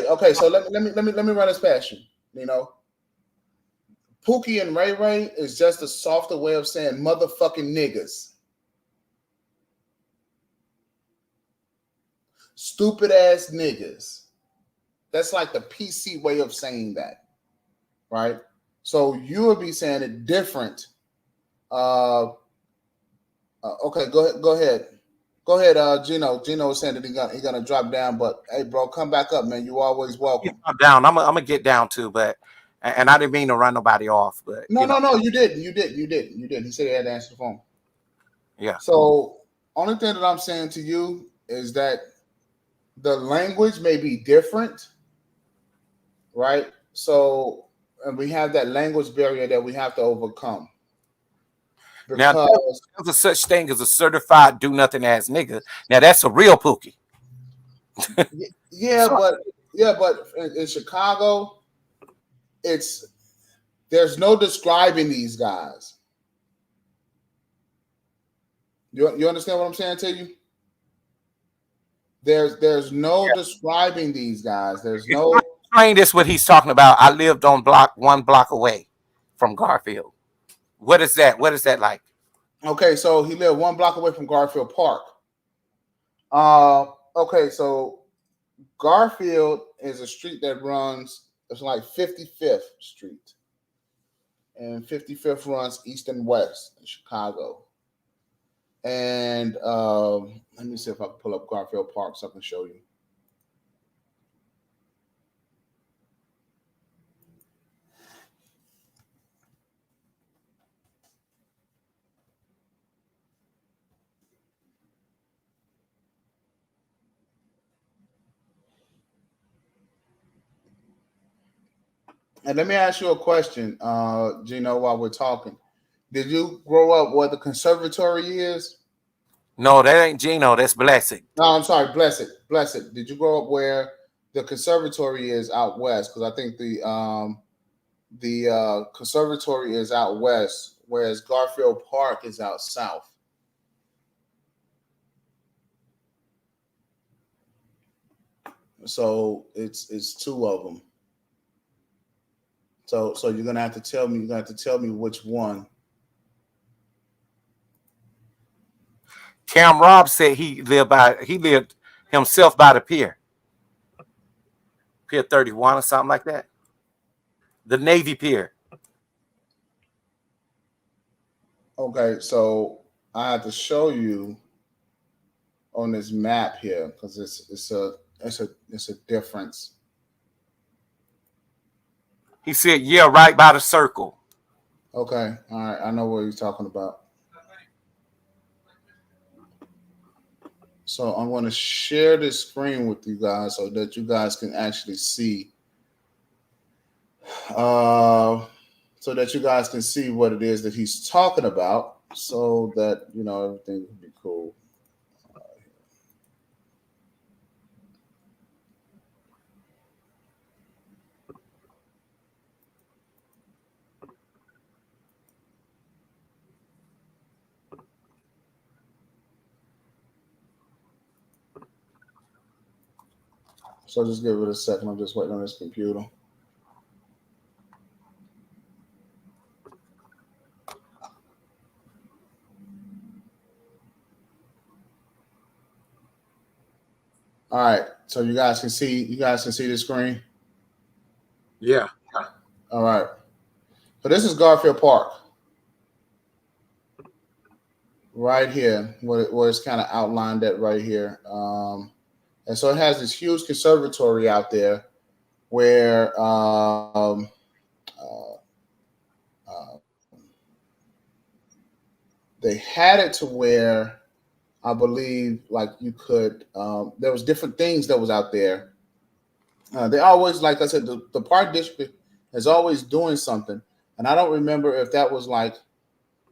Okay. So let me run this past you. Pookie and Ray Ray is just a softer way of saying motherfucking niggas. Stupid ass niggas. That's like the PC way of saying that, right? So you would be saying it different. Okay, go ahead. Gino. Gino was saying that he's gonna drop down, but hey, bro, come back up, man. You always welcome. I'm down. I'm gonna get down too, but and I didn't mean to run nobody off, but No, you didn't. You did. He said he had to answer the phone. Yeah. So only thing that I'm saying to you is that the language may be different, right? So, and we have that language barrier that we have to overcome. Now, there's a such thing as a certified do nothing ass nigga. Now that's a real Pookie. Yeah, but in Chicago, there's no describing these guys. You understand what I'm saying to you? There's no describing these guys. There's no. Explain this what he's talking about. I lived on one block away from Garfield. What is that? What is that like? Okay, so he lived 1 block away from Garfield Park. Okay, so Garfield is a street that runs. It's like 55th Street, and 55th runs east and west in Chicago. And let me see if I can pull up Garfield Park so I can show you. And let me ask you a question, Gino, while we're talking. Did you grow up where the conservatory is? No, that ain't Gino. That's Blessed. No, I'm sorry, Blessed. Did you grow up where the conservatory is out west? Because I think the conservatory is out west, whereas Garfield Park is out south. So it's two of them. So you're gonna have to tell me. You're gonna have to tell me which one. Cam Robb said he lived himself by the pier. Pier 31 or something like that. The Navy Pier. Okay, so I have to show you on this map here because it's a difference. He said, "Yeah, right by the circle." Okay, all right, I know what you're talking about. So I'm going to share this screen with you guys so that you guys can actually see. So that you guys can see what it is that he's talking about, so that everything will be cool. So just give it a second. I'm just waiting on this computer. All right. So you guys can see the screen. Yeah. All right. So this is Garfield Park. Right here, where it's kind of outlined at right here. And so it has this huge conservatory out there where uh, they had it to where I believe like you could there was different things that was out there. They always, like I said, the park district is always doing something, and I don't remember if that was like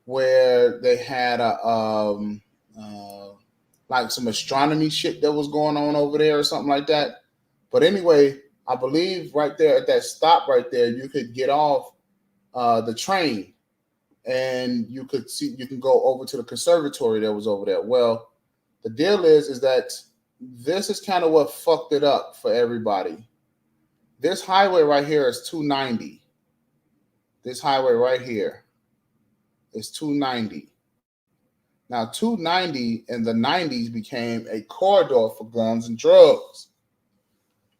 where they had a like some astronomy shit that was going on over there or something like that. But anyway, I believe right there at that stop right there, you could get off the train and you can go over to the conservatory that was over there. Well, the deal is that this is kind of what fucked it up for everybody. This highway right here is 290. This highway right here is 290. Now, 290 in the 90s became a corridor for guns and drugs.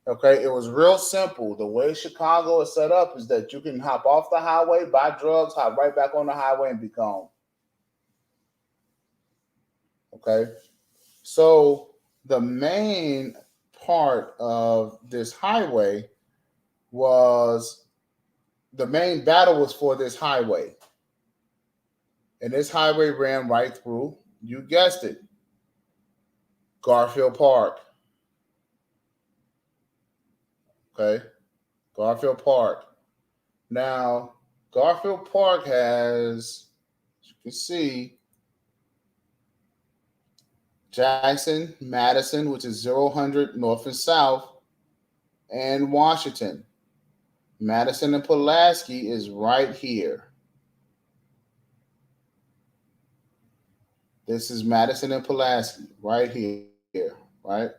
Okay, it was real simple. The way Chicago is set up is that you can hop off the highway, buy drugs, hop right back on the highway, and be gone. Okay, so the main part of this highway was the main battle was for this highway. And this highway ran right through, you guessed it, Garfield Park. Okay, Garfield Park. Now, Garfield Park has, as you can see, Jackson, Madison, which is 0, north and south, and Washington. Madison and Pulaski is right here. This is Madison and Pulaski right here, right?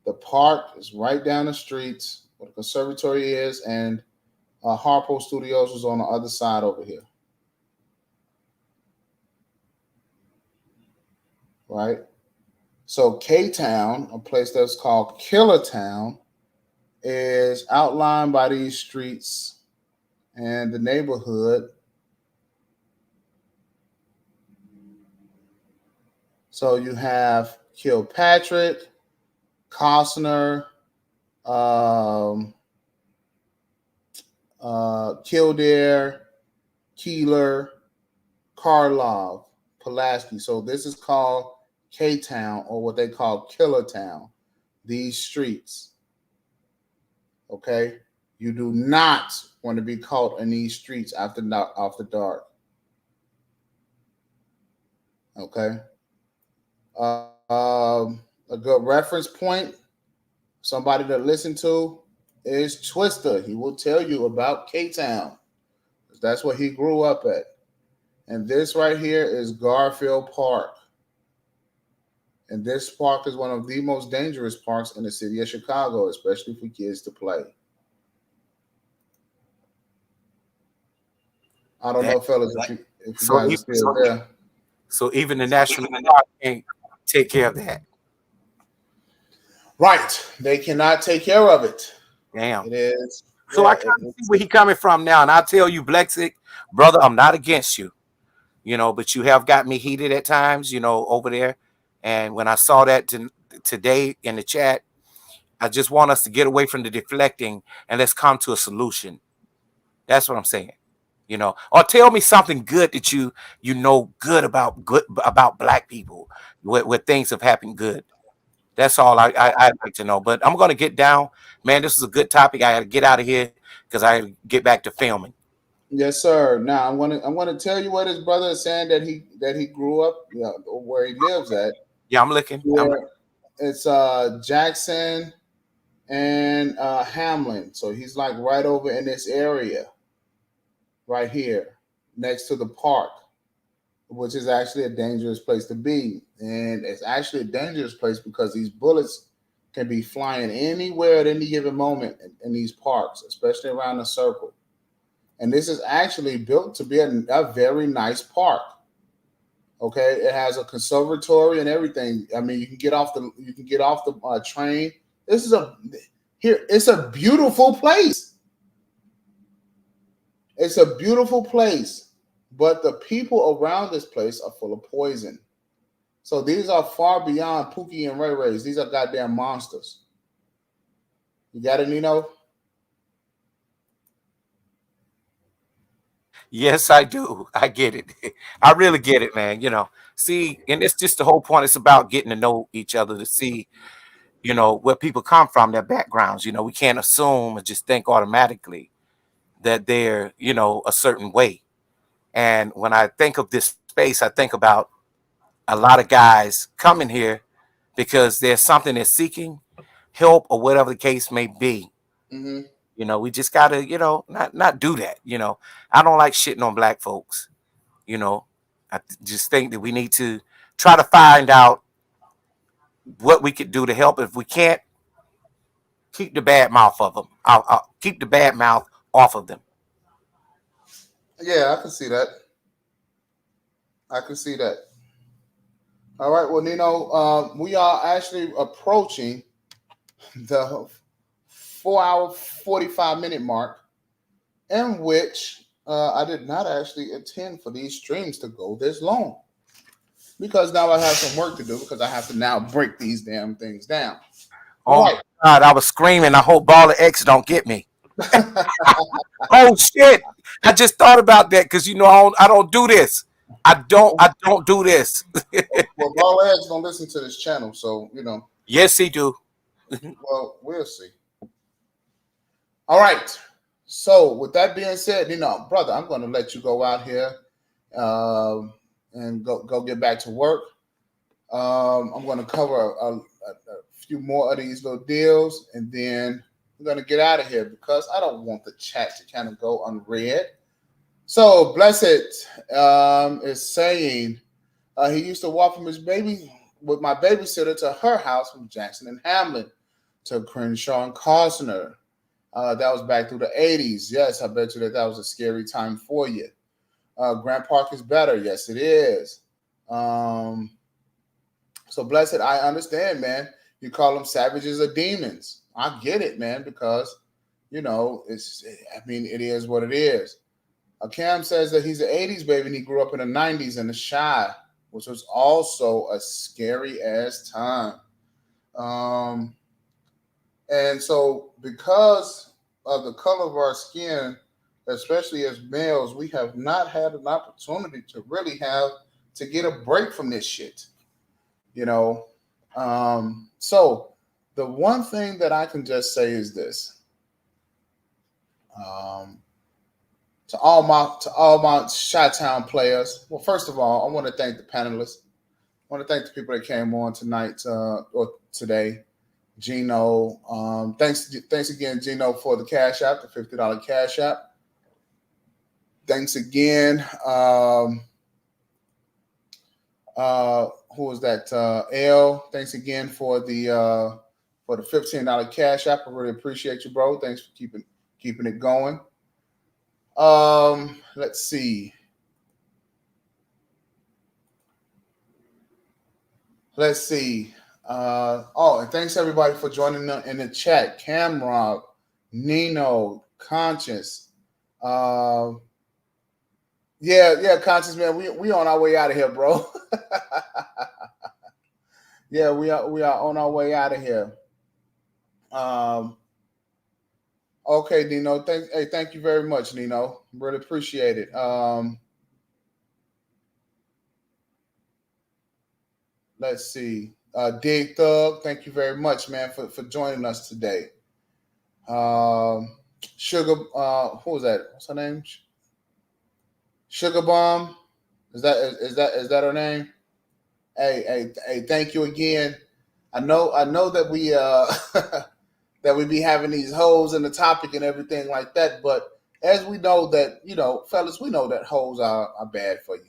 The park is right down the streets where the conservatory is, and Harpo Studios was on the other side over here. Right? So K-Town, a place that's called Killer Town, is outlined by these streets and the neighborhood. So you have Kilpatrick, Costner, Kildare, Keeler, Karlov, Pulaski. So this is called K-Town, or what they call Killer Town. These streets. Okay? You do not want to be caught in these streets after dark. Okay? A good reference point, somebody to listen to, is Twister. He will tell you about K-Town. That's where he grew up at. And this right here is Garfield Park. And this park is one of the most dangerous parks in the city of Chicago, especially for kids to play. I don't know, fellas, if you guys are still there. So even the National Park can't take care of that. Right. They cannot take care of it. Damn. It is. So I kind of see where he's coming from now. And I tell you, Blexic, brother, I'm not against you, but you have got me heated at times, over there. And when I saw that today in the chat, I just want us to get away from the deflecting and let's come to a solution. That's what I'm saying. Or tell me something good that you know good about black people, where things have happened good. That's all I'd like to know. But I'm gonna get down, man. This is a good topic. I gotta get out of here because I gotta get back to filming. Yes, sir. Now I'm gonna tell you what his brother is saying that he grew up, where he lives at. Yeah, I'm looking. It's Jackson and Hamlin. So he's like right over in this area. Right here, next to the park, which is actually a dangerous place to be. And it's actually a dangerous place because these bullets can be flying anywhere at any given moment in these parks, especially around the circle. And this is actually built to be a very nice park. Okay, it has a conservatory and everything. I mean, you can get off the train. This is here. It's a beautiful place. It's a beautiful place, but the people around this place are full of poison. So these are far beyond Pookie and Ray Rays. These are goddamn monsters. You got it, Nino? Yes, I do. I get it. I really get it, man. See, and it's just the whole point. It's about getting to know each other to see, where people come from, their backgrounds. We can't assume and just think automatically that they're, a certain way. And when I think of this space, I think about a lot of guys coming here because there's something they're seeking, help or whatever the case may be. Mm-hmm. We just gotta, not do that. I don't like shitting on black folks. I just think that we need to try to find out what we could do to help. If we can't, keep the bad mouth of them. I'll keep the bad mouth off of them. Yeah, I can see that. I can see that. All right. Well, Nino, we are actually approaching the 4 hour, 45-minute mark, in which I did not actually intend for these streams to go this long. Because now I have some work to do because I have to now break these damn things down. Oh my God, I was screaming. I hope Baller X don't get me. Oh shit! I just thought about that because I don't do this. I don't do this. Well, Baller X don't listen to this channel, so Yes, he do. Well, we'll see. All right. So with that being said, brother, I'm going to let you go out here and go get back to work. I'm going to cover a few more of these little deals, and then I'm going to get out of here because I don't want the chat to kind of go unread. So Blessed is saying he used to walk from his baby with my babysitter to her house from Jackson and Hamlin to Crenshaw and Costner. That was back through the 80s. Yes, I bet you that was a scary time for you. Grant Park is better. Yes, it is. So Blessed, I understand, man. You call them savages or demons. I get it, man, because, it is what it is. Cam says that he's an 80s baby and he grew up in the 90s in the Chi, which was also a scary ass time. And so because of the color of our skin, especially as males, we have not had an opportunity to really have to get a break from this shit. So the one thing that I can just say is this. To all my Chi-Town players. Well, first of all, I want to thank the panelists. I want to thank the people that came on tonight or today. Gino, thanks again, Gino, for the Cash App, the $50 Cash App. Thanks again. Who was that? L. Thanks again for the $15 Cash App. I really appreciate you, bro. Thanks for keeping it going. Let's see. And thanks everybody for joining in the chat. Camrock, Nino, Conscious. Conscious, man. We on our way out of here, bro. Yeah, we are on our way out of here. Okay, Nino. Thank you very much, Nino. Really appreciate it. Let's see. Dig Thug, thank you very much, man, for joining us today. Sugar, who was that? What's her name? Sugar Bomb. Is that her name? Hey, thank you again. I know that we that we be having these hoes in the topic and everything like that, but as we know that, fellas, we know that hoes are bad for you.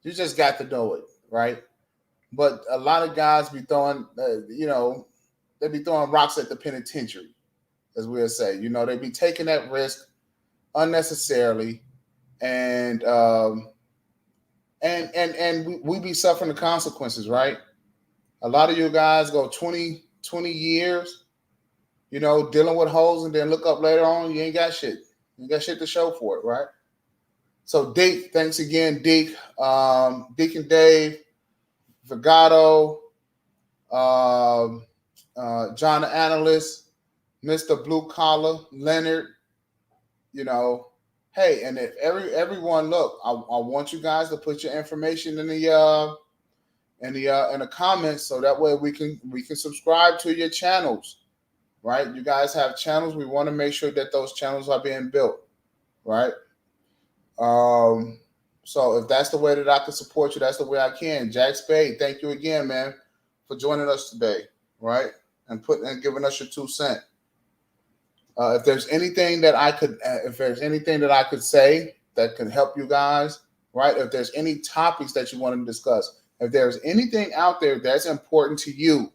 You just got to know it, right? but a lot of guys be throwing, they be throwing rocks at the penitentiary, as we'll say. They be taking that risk unnecessarily, and we be suffering the consequences, right? A lot of you guys go 20 years, dealing with hoes, and then look up later on, you ain't got shit. You ain't got shit to show for it, right? So, Deke, thanks again, Deke. Deacon Dave, Vigato, John the Analyst, Mr. Blue Collar, Leonard, hey, and if everyone, look, I want you guys to put your information in the comments, so that way we can subscribe to your channels, right? You guys have channels. We want to make sure that those channels are being built, right? So if that's the way that I can support you, that's the way I can. Jack Spade, thank you again, man, for joining us today, right? And giving us your 2 cents. If there's anything that I could say that could help you guys, right? If there's any topics that you want to discuss, if there's anything out there that's important to you,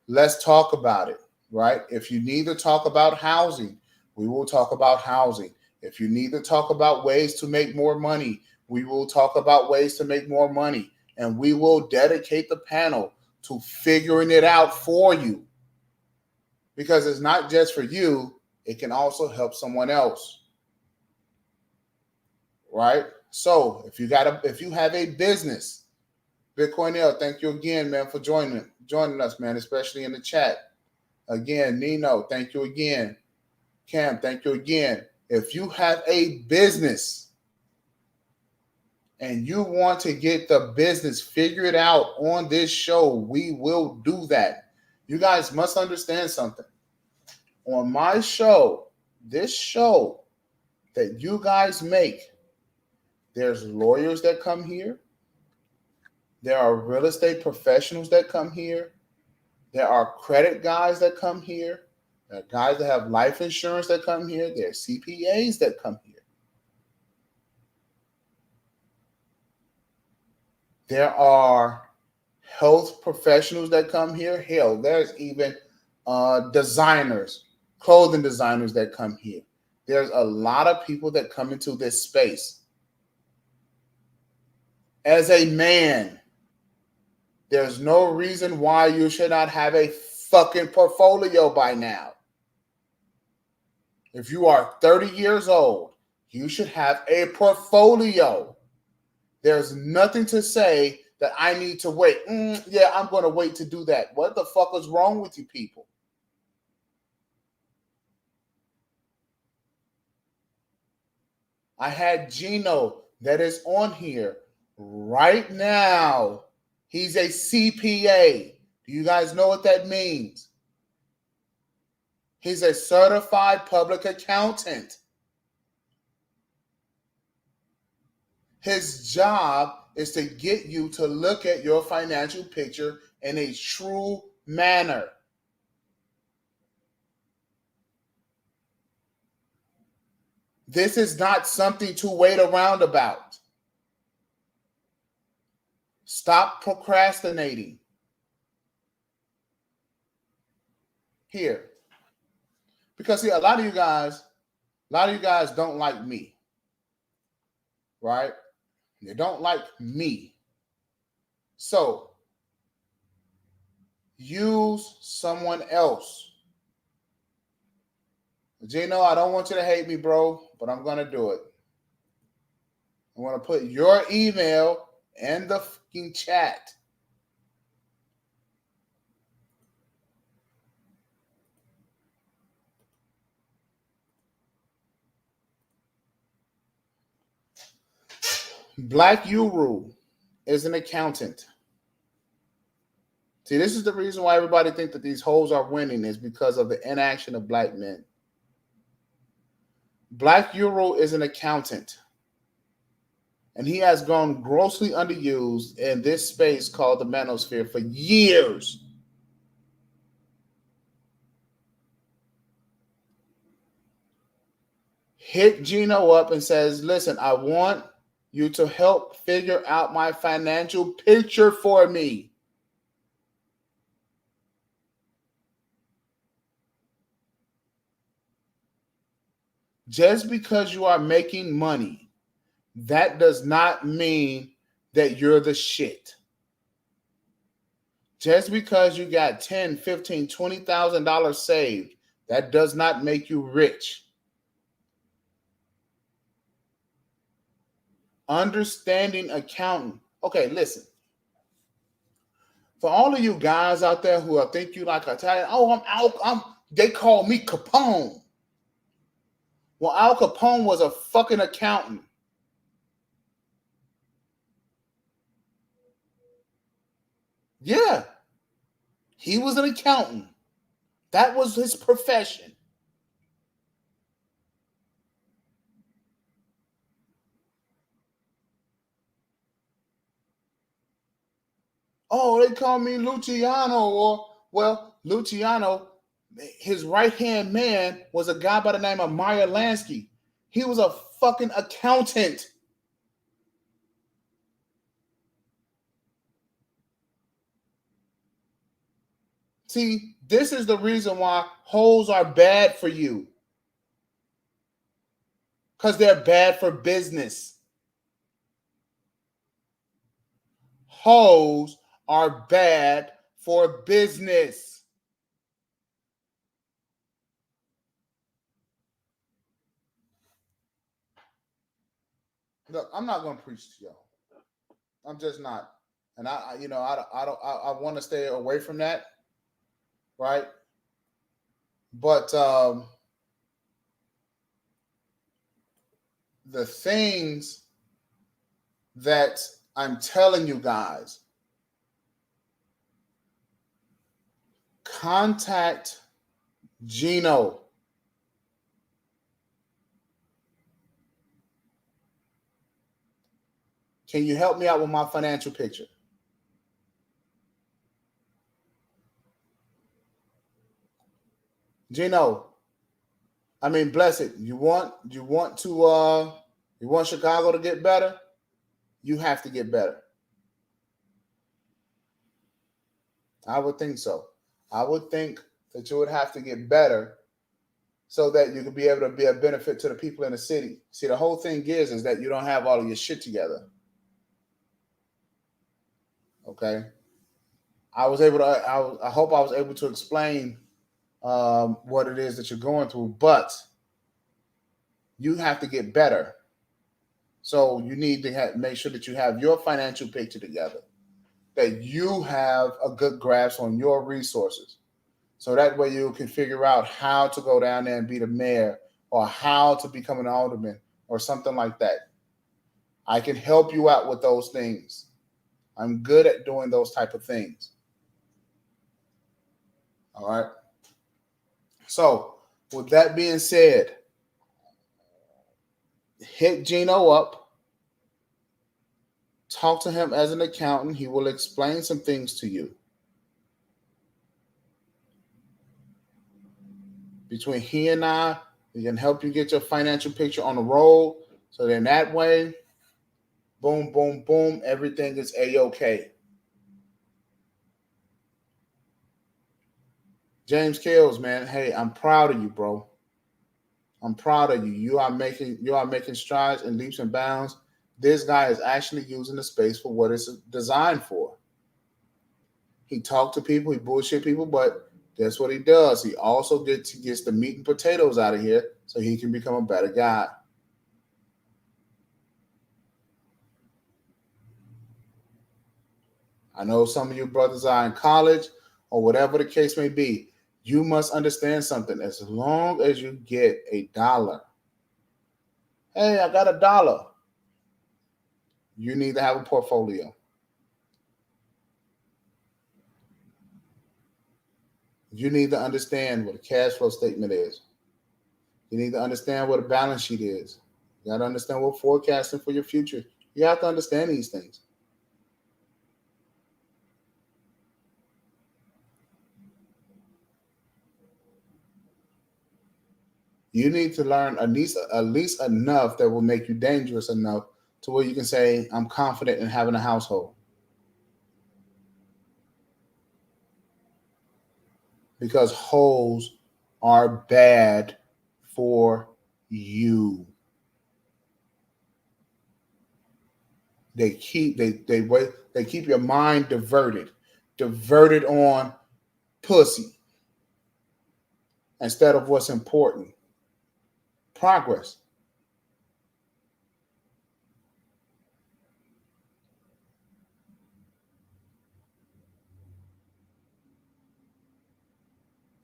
let's talk about it, right? If you need to talk about housing, we will talk about housing. If you need to talk about ways to make more money, we will talk about ways to make more money. And we will dedicate the panel to figuring it out for you. Because it's not just for you, it can also help someone else. Right? So if you have a business, Bitcoinell, thank you again, man, for joining us, man, especially in the chat. Again, Nino, thank you again. Cam, thank you again. If you have a business and you want to get the business figured out on this show, we will do that. You guys must understand something. On my show, this show that you guys make, there's lawyers that come here. There are real estate professionals that come here. There are credit guys that come here. There are guys that have life insurance that come here. There are CPAs that come here. There are health professionals that come here. Hell, there's even designers, clothing designers that come here. There's a lot of people that come into this space. As a man, there's no reason why you should not have a fucking portfolio by now. If you are 30 years old, you should have a portfolio. There's nothing to say that I need to wait. Yeah, I'm going to wait to do that. What the fuck is wrong with you people? I had Gino that is on here right now. He's a CPA. Do you guys know what that means? He's a certified public accountant. His job is to get you to look at your financial picture in a true manner. This is not something to wait around about. Stop procrastinating. Here. Because see, a lot of you guys don't like me. Right? They don't like me. So use someone else. Gino, I don't want you to hate me, bro, but I'm going to do it. I'm going to put your email in the fucking chat. Black Uru is an accountant. See, this is the reason why everybody thinks that these hoes are winning, is because of the inaction of black men. Black Uru is an accountant, and he has gone grossly underused in this space called the manosphere for years. Hit Gino up and says, listen, I want you to help figure out my financial picture for me. Just because you are making money, that does not mean that you're the shit. Just because you got $10, $15, $20,000 saved, that does not make you rich. Understanding accounting. Okay, listen. For all of you guys out there who think you like Italian, they call me Capone. Well, Al Capone was a fucking accountant. Yeah. He was an accountant. That was his profession. Oh, they call me Luciano, Luciano, his right-hand man was a guy by the name of Meyer Lansky. He was a fucking accountant. See, this is the reason why hoes are bad for you. Because they're bad for business. Hoes are bad for business. Look, I'm not going to preach to y'all. I'm just not. And I want to stay away from that. Right? But the things that I'm telling you guys, contact Gino. Can you help me out with my financial picture? Gino, Blessed, you want Chicago to get better? You have to get better. I would think so. I would think that you would have to get better so that you could be able to be a benefit to the people in the city. See, the whole thing is that you don't have all of your shit together. Okay? I hope I was able to explain what it is that you're going through, but you have to get better. So you need to make sure that you have your financial picture together, that you have a good grasp on your resources. So that way you can figure out how to go down there and be the mayor or how to become an alderman or something like that. I can help you out with those things. I'm good at doing those type of things. All right. So with that being said, hit Gino up. Talk to him as an accountant. He will explain some things to you. Between he and I, we can help you get your financial picture on the roll. So then that way, boom, boom, boom, everything is A-OK. James Kills, man, hey, I'm proud of you, bro. I'm proud of you. You are making strides and leaps and bounds. This guy is actually using the space for what it's designed for. He talked to people, he bullshit people, but that's what he does. He also gets the meat and potatoes out of here so he can become a better guy. I know some of you brothers are in college or whatever the case may be. You must understand something. As long as you get $1, hey, I got $1. You need to have a portfolio. You need to understand what a cash flow statement is. You need to understand what a balance sheet is. You got to understand what forecasting for your future. You have to understand these things. You need to learn at least enough that will make you dangerous enough to where you can say, I'm confident in having a household. Because hoes are bad for you. They keep your mind diverted on pussy instead of what's important. Progress.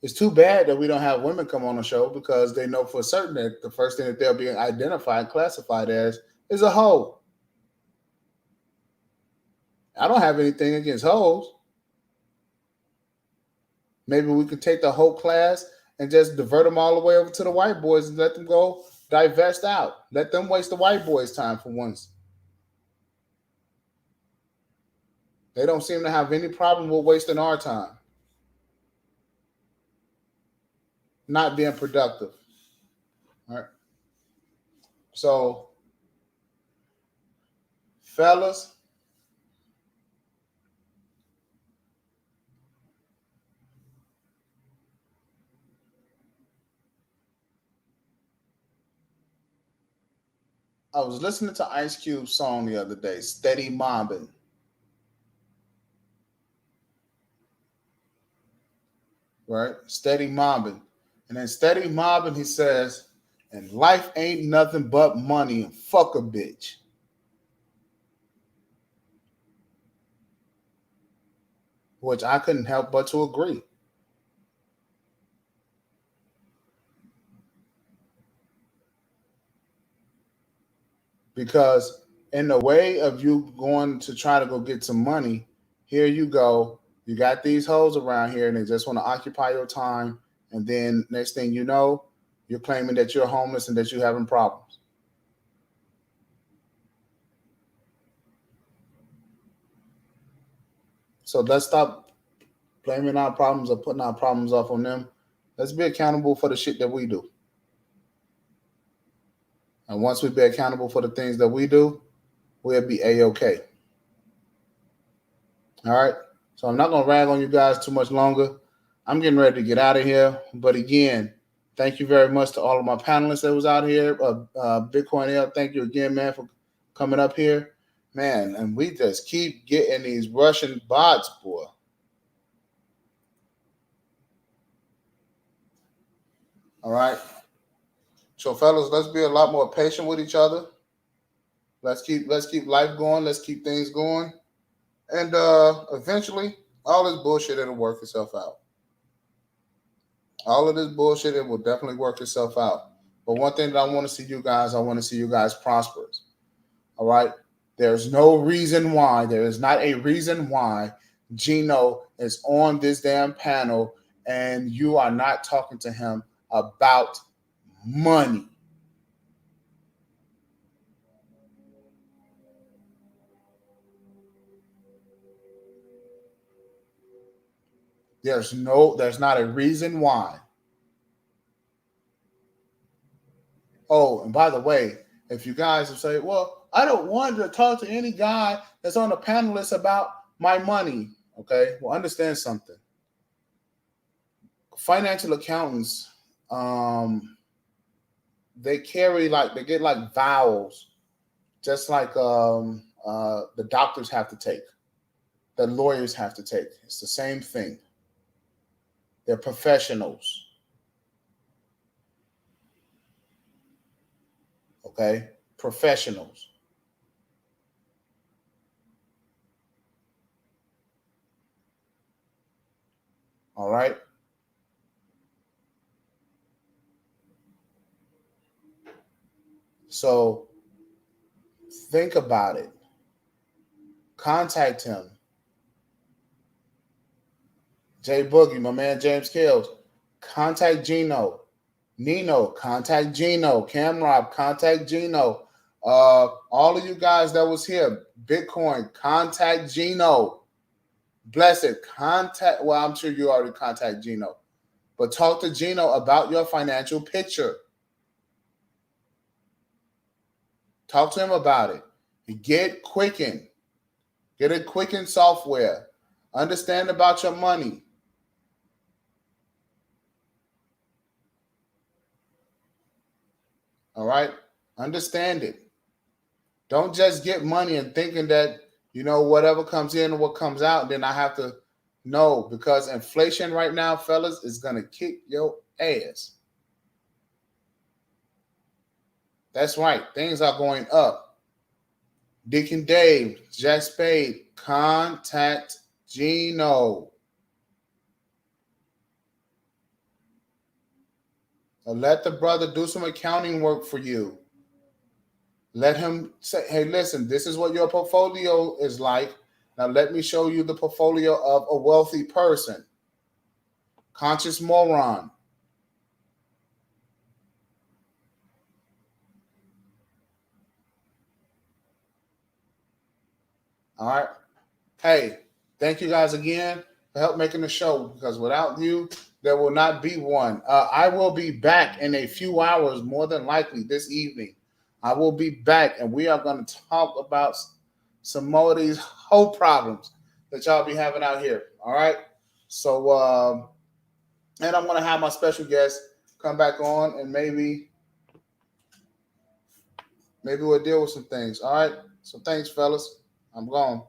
It's too bad that we don't have women come on the show because they know for certain that the first thing that they'll be identified, classified as, is a hoe. I don't have anything against hoes. Maybe we could take the whole class and just divert them all the way over to the white boys and let them go divest out. Let them waste the white boys' time for once. They don't seem to have any problem with wasting our time. Not being productive. All right. So, fellas, I was listening to Ice Cube's song the other day, Steady Mobbing. Right? Steady mobbing. And then steady mobbing, he says, and life ain't nothing but money and fuck a bitch. Which I couldn't help but to agree. Because in the way of you going to try to go get some money, here you go. You got these hoes around here and they just want to occupy your time. And then next thing you know, you're claiming that you're homeless and that you're having problems. So let's stop blaming our problems or putting our problems off on them. Let's be accountable for the shit that we do. And once we be accountable for the things that we do, we'll be A-okay. All right? So I'm not going to rag on you guys too much longer. I'm getting ready to get out of here. But again, thank you very much to all of my panelists that was out here. Bitcoin L, thank you again, man, for coming up here. Man, and we just keep getting these Russian bots, boy. All right? So, fellas, let's be a lot more patient with each other. Let's keep life going. Let's keep things going. And eventually, all this bullshit, it'll work itself out. All of this bullshit, it will definitely work itself out. But one thing that I want to see you guys prosperous. All right? There is not a reason why Gino is on this damn panel and you are not talking to him about money. There's not a reason why. Oh, and by the way, if you guys will say, well, I don't want to talk to any guy that's on the panelist about my money. Okay, well, understand something. Financial accountants, they get like vowels, just like the doctors have to take, the lawyers have to take. It's the same thing. They're professionals. Okay? Professionals. All right? So think about it. Contact him. Jay Boogie, my man James Kills. Contact Gino. Nino, contact Gino. Cam Rob, contact Gino. All of you guys that was here, Bitcoin, contact Gino. Blessed, contact. Well, I'm sure you already contact Gino, but talk to Gino about your financial picture. Talk to him about it. Get Quicken. Get a Quicken software. Understand about your money. All right? Understand it. Don't just get money and thinking that, whatever comes in and what comes out, then I have to know, because inflation right now, fellas, is going to kick your ass. That's right. Things are going up. Deacon Dave, Jack Spade, contact Gino. So let the brother do some accounting work for you. Let him say, hey, listen, this is what your portfolio is like. Now let me show you the portfolio of a wealthy person. Conscious moron. All right. Hey, thank you guys again for help making the show, because without you, there will not be one. I will be back in a few hours, more than likely this evening. I will be back, and we are going to talk about some more of these whole problems that y'all be having out here. All right. So, and I'm going to have my special guest come back on, and maybe we'll deal with some things. All right. So thanks, fellas. I'm gone.